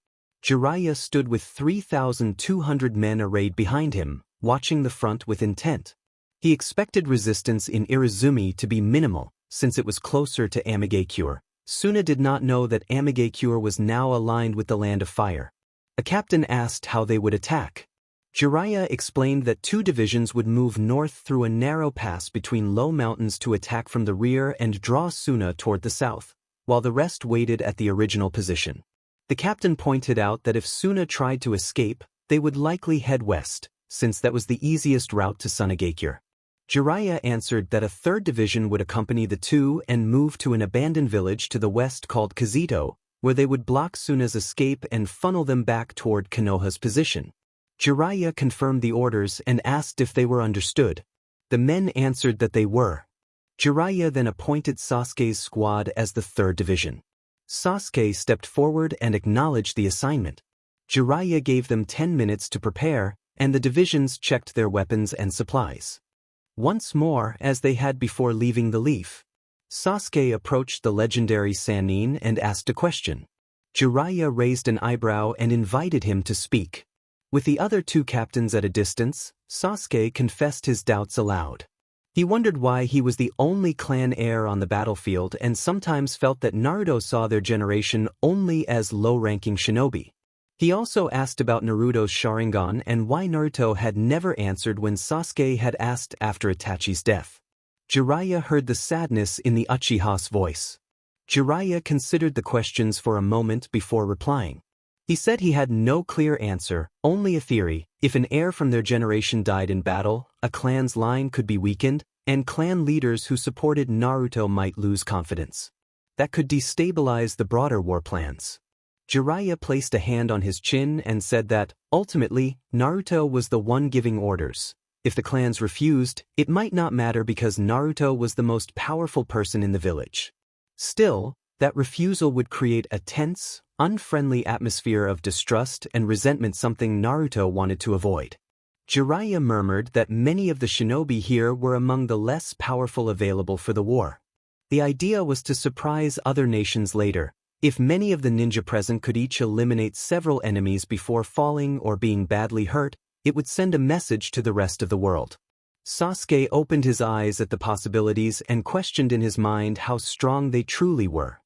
[SPEAKER 1] Jiraiya stood with 3,200 men arrayed behind him, watching the front with intent. He expected resistance in Irizumi to be minimal, since it was closer to Amigakure. Suna did not know that Amigakure was now aligned with the Land of Fire. A captain asked how they would attack. Jiraiya explained that 2 divisions would move north through a narrow pass between low mountains to attack from the rear and draw Suna toward the south, while the rest waited at the original position. The captain pointed out that if Suna tried to escape, they would likely head west, since that was the easiest route to Sunagakure. Jiraiya answered that a 3rd division would accompany the 2 and move to an abandoned village to the west called Kazito, where they would block Suna's escape and funnel them back toward Konoha's position. Jiraiya confirmed the orders and asked if they were understood. The men answered that they were. Jiraiya then appointed Sasuke's squad as the 3rd division. Sasuke stepped forward and acknowledged the assignment. Jiraiya gave them 10 minutes to prepare, and the divisions checked their weapons and supplies. Once more, as they had before leaving the leaf, Sasuke approached the legendary Sannin and asked a question. Jiraiya raised an eyebrow and invited him to speak. With the other 2 captains at a distance, Sasuke confessed his doubts aloud. He wondered why he was the only clan heir on the battlefield and sometimes felt that Naruto saw their generation only as low-ranking shinobi. He also asked about Naruto's Sharingan and why Naruto had never answered when Sasuke had asked after Itachi's death. Jiraiya heard the sadness in the Uchiha's voice. Jiraiya considered the questions for a moment before replying. He said he had no clear answer, only a theory. If an heir from their generation died in battle, a clan's line could be weakened, and clan leaders who supported Naruto might lose confidence. That could destabilize the broader war plans. Jiraiya placed a hand on his chin and said that, ultimately, Naruto was the one giving orders. If the clans refused, it might not matter because Naruto was the most powerful person in the village. Still, that refusal would create a tense, unfriendly atmosphere of distrust and resentment, something Naruto wanted to avoid. Jiraiya murmured that many of the shinobi here were among the less powerful available for the war. The idea was to surprise other nations later. If many of the ninja present could each eliminate several enemies before falling or being badly hurt, it would send a message to the rest of the world. Sasuke opened his eyes at the possibilities and questioned in his mind how strong they truly were.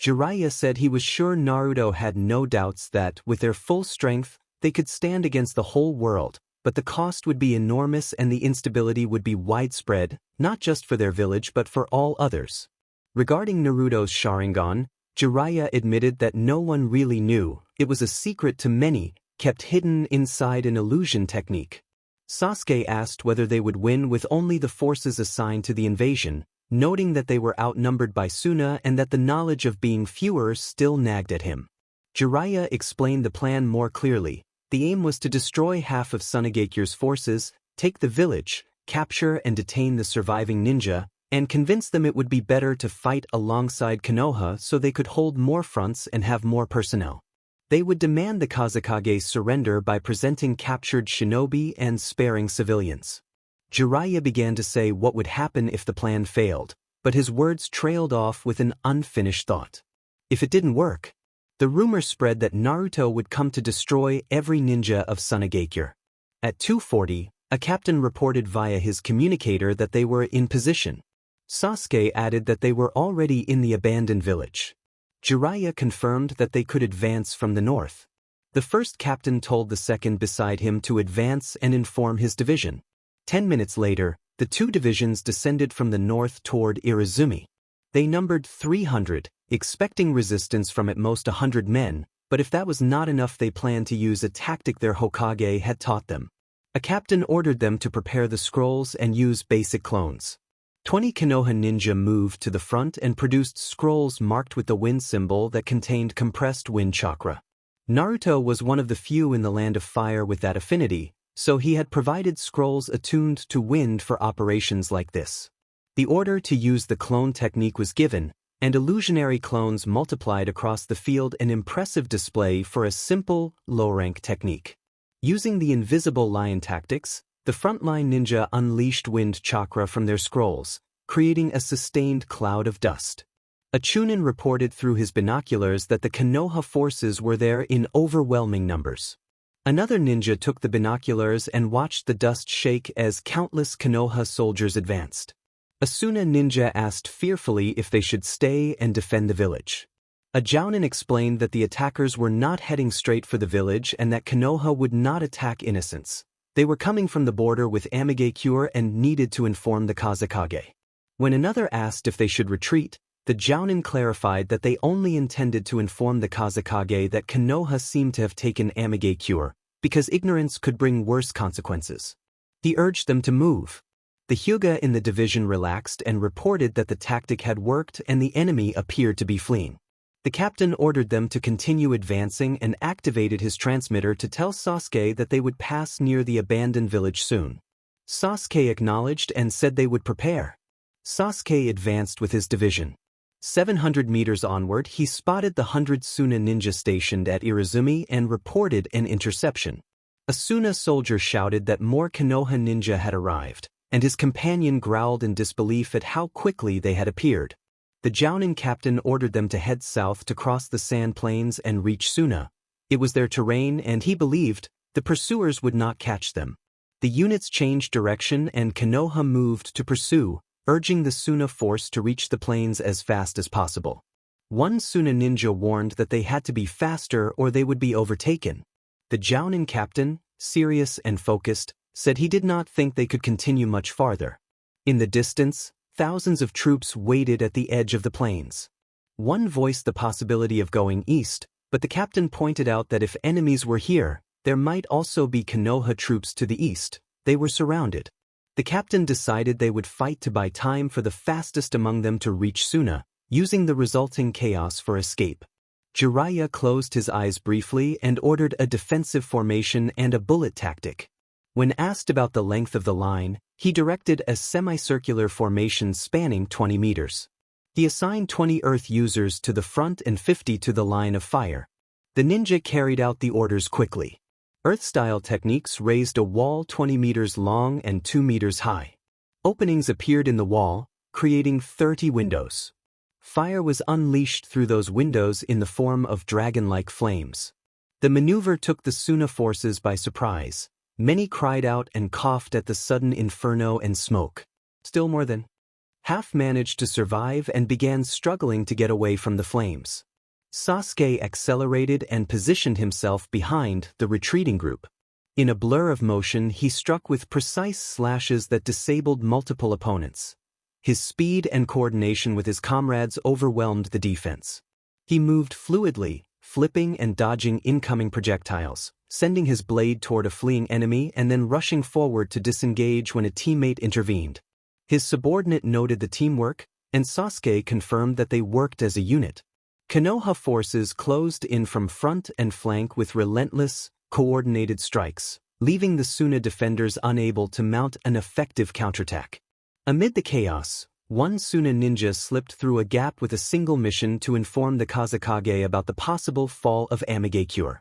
[SPEAKER 1] Jiraiya said he was sure Naruto had no doubts that, with their full strength, they could stand against the whole world, but the cost would be enormous and the instability would be widespread, not just for their village but for all others. Regarding Naruto's Sharingan, Jiraiya admitted that no one really knew. It was a secret to many, kept hidden inside an illusion technique. Sasuke asked whether they would win with only the forces assigned to the invasion, noting that they were outnumbered by Suna and that the knowledge of being fewer still nagged at him. Jiraiya explained the plan more clearly. The aim was to destroy half of Sunagakure's forces, take the village, capture and detain the surviving ninja, and convince them it would be better to fight alongside Konoha so they could hold more fronts and have more personnel. They would demand the Kazekage's surrender by presenting captured shinobi and sparing civilians. Jiraiya began to say what would happen if the plan failed, but his words trailed off with an unfinished thought. If it didn't work, the rumor spread that Naruto would come to destroy every ninja of Sunagakure. At 2:40, a captain reported via his communicator that they were in position. Sasuke added that they were already in the abandoned village. Jiraiya confirmed that they could advance from the north. The first captain told the second beside him to advance and inform his division. 10 minutes later, the 2 divisions descended from the north toward Irizumi. They numbered 300, expecting resistance from at most 100 men, but if that was not enough, they planned to use a tactic their Hokage had taught them. A captain ordered them to prepare the scrolls and use basic clones. 20 Konoha ninja moved to the front and produced scrolls marked with the wind symbol that contained compressed wind chakra. Naruto was one of the few in the Land of Fire with that affinity, so he had provided scrolls attuned to wind for operations like this. The order to use the clone technique was given, and illusionary clones multiplied across the field, an impressive display for a simple, low-rank technique. Using the invisible lion tactics, the frontline ninja unleashed wind chakra from their scrolls, creating a sustained cloud of dust. A Chunin reported through his binoculars that the Konoha forces were there in overwhelming numbers. Another ninja took the binoculars and watched the dust shake as countless Konoha soldiers advanced. A Suna ninja asked fearfully if they should stay and defend the village. A Jounin explained that the attackers were not heading straight for the village and that Konoha would not attack innocents. They were coming from the border with Amigakure and needed to inform the Kazekage. When another asked if they should retreat, the Jounin clarified that they only intended to inform the Kazekage that Konoha seemed to have taken Amigakure, because ignorance could bring worse consequences. He urged them to move. The Hyuga in the division relaxed and reported that the tactic had worked and the enemy appeared to be fleeing. The captain ordered them to continue advancing and activated his transmitter to tell Sasuke that they would pass near the abandoned village soon. Sasuke acknowledged and said they would prepare. Sasuke advanced with his division. 700 meters onward, he spotted the 100 Suna ninja stationed at Irizumi and reported an interception. A Suna soldier shouted that more Konoha ninja had arrived, and his companion growled in disbelief at how quickly they had appeared. The Jounin captain ordered them to head south to cross the sand plains and reach Suna. It was their terrain and he believed the pursuers would not catch them. The units changed direction and Konoha moved to pursue, urging the Suna force to reach the plains as fast as possible. One Suna ninja warned that they had to be faster or they would be overtaken. The Jounin captain, serious and focused, said he did not think they could continue much farther. In the distance, thousands of troops waited at the edge of the plains. One voiced the possibility of going east, but the captain pointed out that if enemies were here, there might also be Konoha troops to the east. They were surrounded. The captain decided they would fight to buy time for the fastest among them to reach Suna, using the resulting chaos for escape. Jiraiya closed his eyes briefly and ordered a defensive formation and a bullet tactic. When asked about the length of the line, he directed a semicircular formation spanning 20 meters. He assigned 20 earth users to the front and 50 to the line of fire. The ninja carried out the orders quickly. Earth-style techniques raised a wall 20 meters long and 2 meters high. Openings appeared in the wall, creating 30 windows. Fire was unleashed through those windows in the form of dragon-like flames. The maneuver took the Suna forces by surprise. Many cried out and coughed at the sudden inferno and smoke. Still more than half managed to survive and began struggling to get away from the flames. Sasuke accelerated and positioned himself behind the retreating group. In a blur of motion, he struck with precise slashes that disabled multiple opponents. His speed and coordination with his comrades overwhelmed the defense. He moved fluidly, flipping and dodging incoming projectiles, sending his blade toward a fleeing enemy and then rushing forward to disengage when a teammate intervened. His subordinate noted the teamwork, and Sasuke confirmed that they worked as a unit. Konoha forces closed in from front and flank with relentless, coordinated strikes, leaving the Suna defenders unable to mount an effective counterattack. Amid the chaos, one Suna ninja slipped through a gap with a single mission to inform the Kazekage about the possible fall of Amigakure.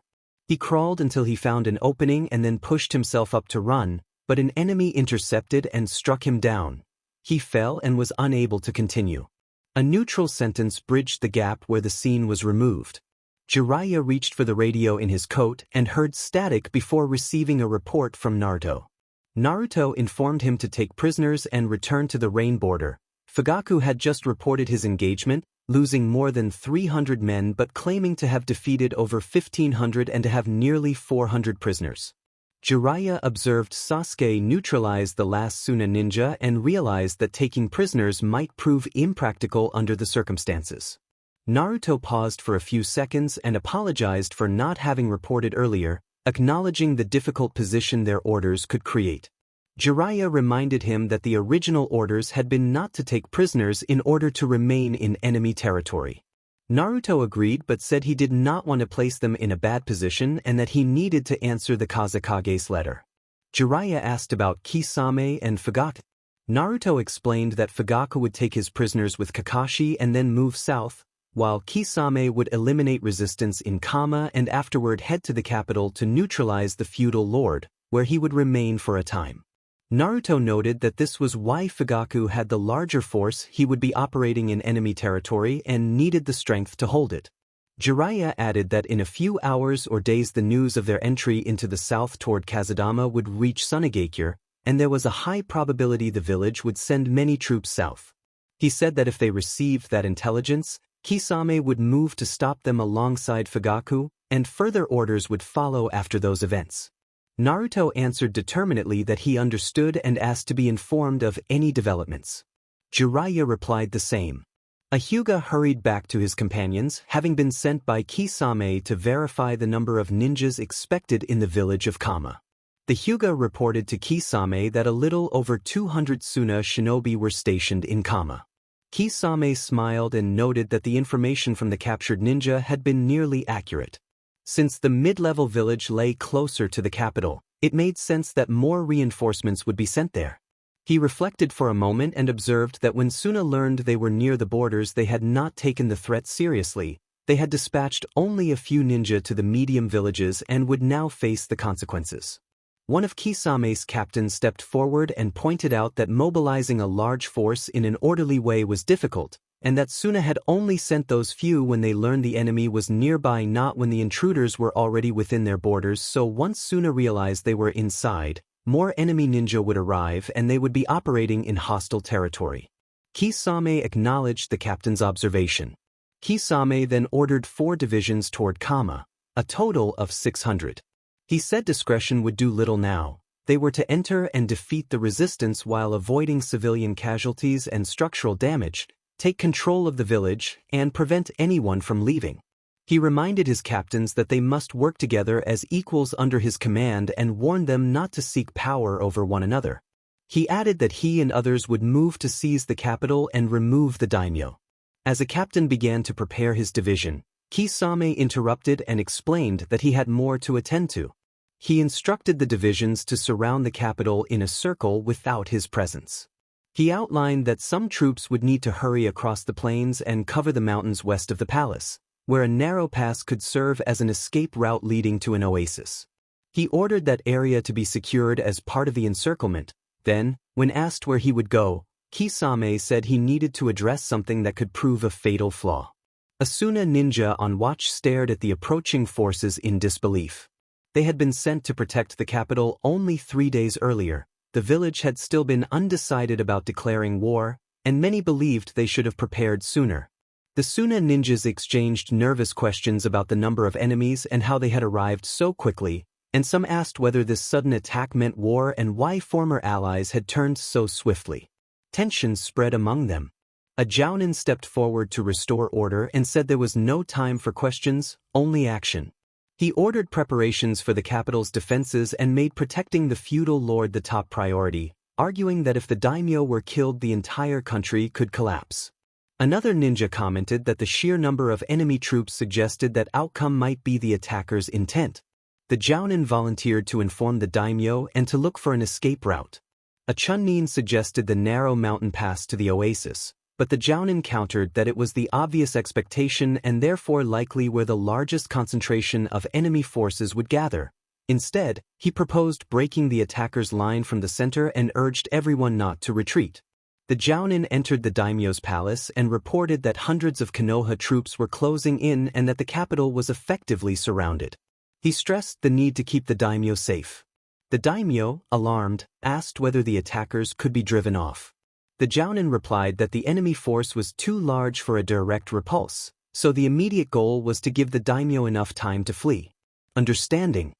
[SPEAKER 1] He crawled until he found an opening and then pushed himself up to run, but an enemy intercepted and struck him down. He fell and was unable to continue. A neutral sentence bridged the gap where the scene was removed. Jiraiya reached for the radio in his coat and heard static before receiving a report from Naruto. Naruto informed him to take prisoners and return to the rain border. Fugaku had just reported his engagement, losing more than 300 men but claiming to have defeated over 1,500 and to have nearly 400 prisoners. Jiraiya observed Sasuke neutralize the last Suna ninja and realized that taking prisoners might prove impractical under the circumstances. Naruto paused for a few seconds and apologized for not having reported earlier, acknowledging the difficult position their orders could create. Jiraiya reminded him that the original orders had been not to take prisoners in order to remain in enemy territory. Naruto agreed but said he did not want to place them in a bad position and that he needed to answer the Kazekage's letter. Jiraiya asked about Kisame and Fugaku. Naruto explained that Fugaku would take his prisoners with Kakashi and then move south, while Kisame would eliminate resistance in Kama and afterward head to the capital to neutralize the feudal lord, where he would remain for a time. Naruto noted that this was why Fugaku had the larger force. He would be operating in enemy territory and needed the strength to hold it. Jiraiya added that in a few hours or days the news of their entry into the south toward Kazudama would reach Sunagakure, and there was a high probability the village would send many troops south. He said that if they received that intelligence, Kisame would move to stop them alongside Fugaku, and further orders would follow after those events. Naruto answered determinedly that he understood and asked to be informed of any developments. Jiraiya replied the same. A Hyuga hurried back to his companions, having been sent by Kisame to verify the number of ninjas expected in the village of Kama. The Hyuga reported to Kisame that a little over 200 Suna shinobi were stationed in Kama. Kisame smiled and noted that the information from the captured ninja had been nearly accurate. Since the mid-level village lay closer to the capital, it made sense that more reinforcements would be sent there. He reflected for a moment and observed that when Suna learned they were near the borders, they had not taken the threat seriously. They had dispatched only a few ninja to the medium villages and would now face the consequences. One of Kisame's captains stepped forward and pointed out that mobilizing a large force in an orderly way was difficult, and that Suna had only sent those few when they learned the enemy was nearby, not when the intruders were already within their borders. So once Suna realized they were inside, more enemy ninja would arrive and they would be operating in hostile territory. Kisame acknowledged the captain's observation. Kisame then ordered 4 divisions toward Kama, a total of 600. He said discretion would do little now. They were to enter and defeat the resistance while avoiding civilian casualties and structural damage, take control of the village, and prevent anyone from leaving. He reminded his captains that they must work together as equals under his command and warned them not to seek power over one another. He added that he and others would move to seize the capital and remove the daimyo. As a captain began to prepare his division, Kisame interrupted and explained that he had more to attend to. He instructed the divisions to surround the capital in a circle without his presence. He outlined that some troops would need to hurry across the plains and cover the mountains west of the palace, where a narrow pass could serve as an escape route leading to an oasis. He ordered that area to be secured as part of the encirclement. Then, when asked where he would go, Kisame said he needed to address something that could prove a fatal flaw. A Suna ninja on watch stared at the approaching forces in disbelief. They had been sent to protect the capital only 3 days earlier. The village had still been undecided about declaring war, and many believed they should have prepared sooner. The Suna ninjas exchanged nervous questions about the number of enemies and how they had arrived so quickly, and some asked whether this sudden attack meant war and why former allies had turned so swiftly. Tensions spread among them. A Jounin stepped forward to restore order and said there was no time for questions, only action. He ordered preparations for the capital's defenses and made protecting the feudal lord the top priority, arguing that if the daimyo were killed, the entire country could collapse. Another ninja commented that the sheer number of enemy troops suggested that outcome might be the attacker's intent. The Jounin volunteered to inform the daimyo and to look for an escape route. A Chunnin suggested the narrow mountain pass to the oasis, but the Jounin countered that it was the obvious expectation and therefore likely where the largest concentration of enemy forces would gather. Instead, he proposed breaking the attacker's line from the center and urged everyone not to retreat. The Jounin entered the daimyo's palace and reported that hundreds of Konoha troops were closing in and that the capital was effectively surrounded. He stressed the need to keep the daimyo safe. The daimyo, alarmed, asked whether the attackers could be driven off. The Jounin replied that the enemy force was too large for a direct repulse, so the immediate goal was to give the daimyo enough time to flee. Understanding,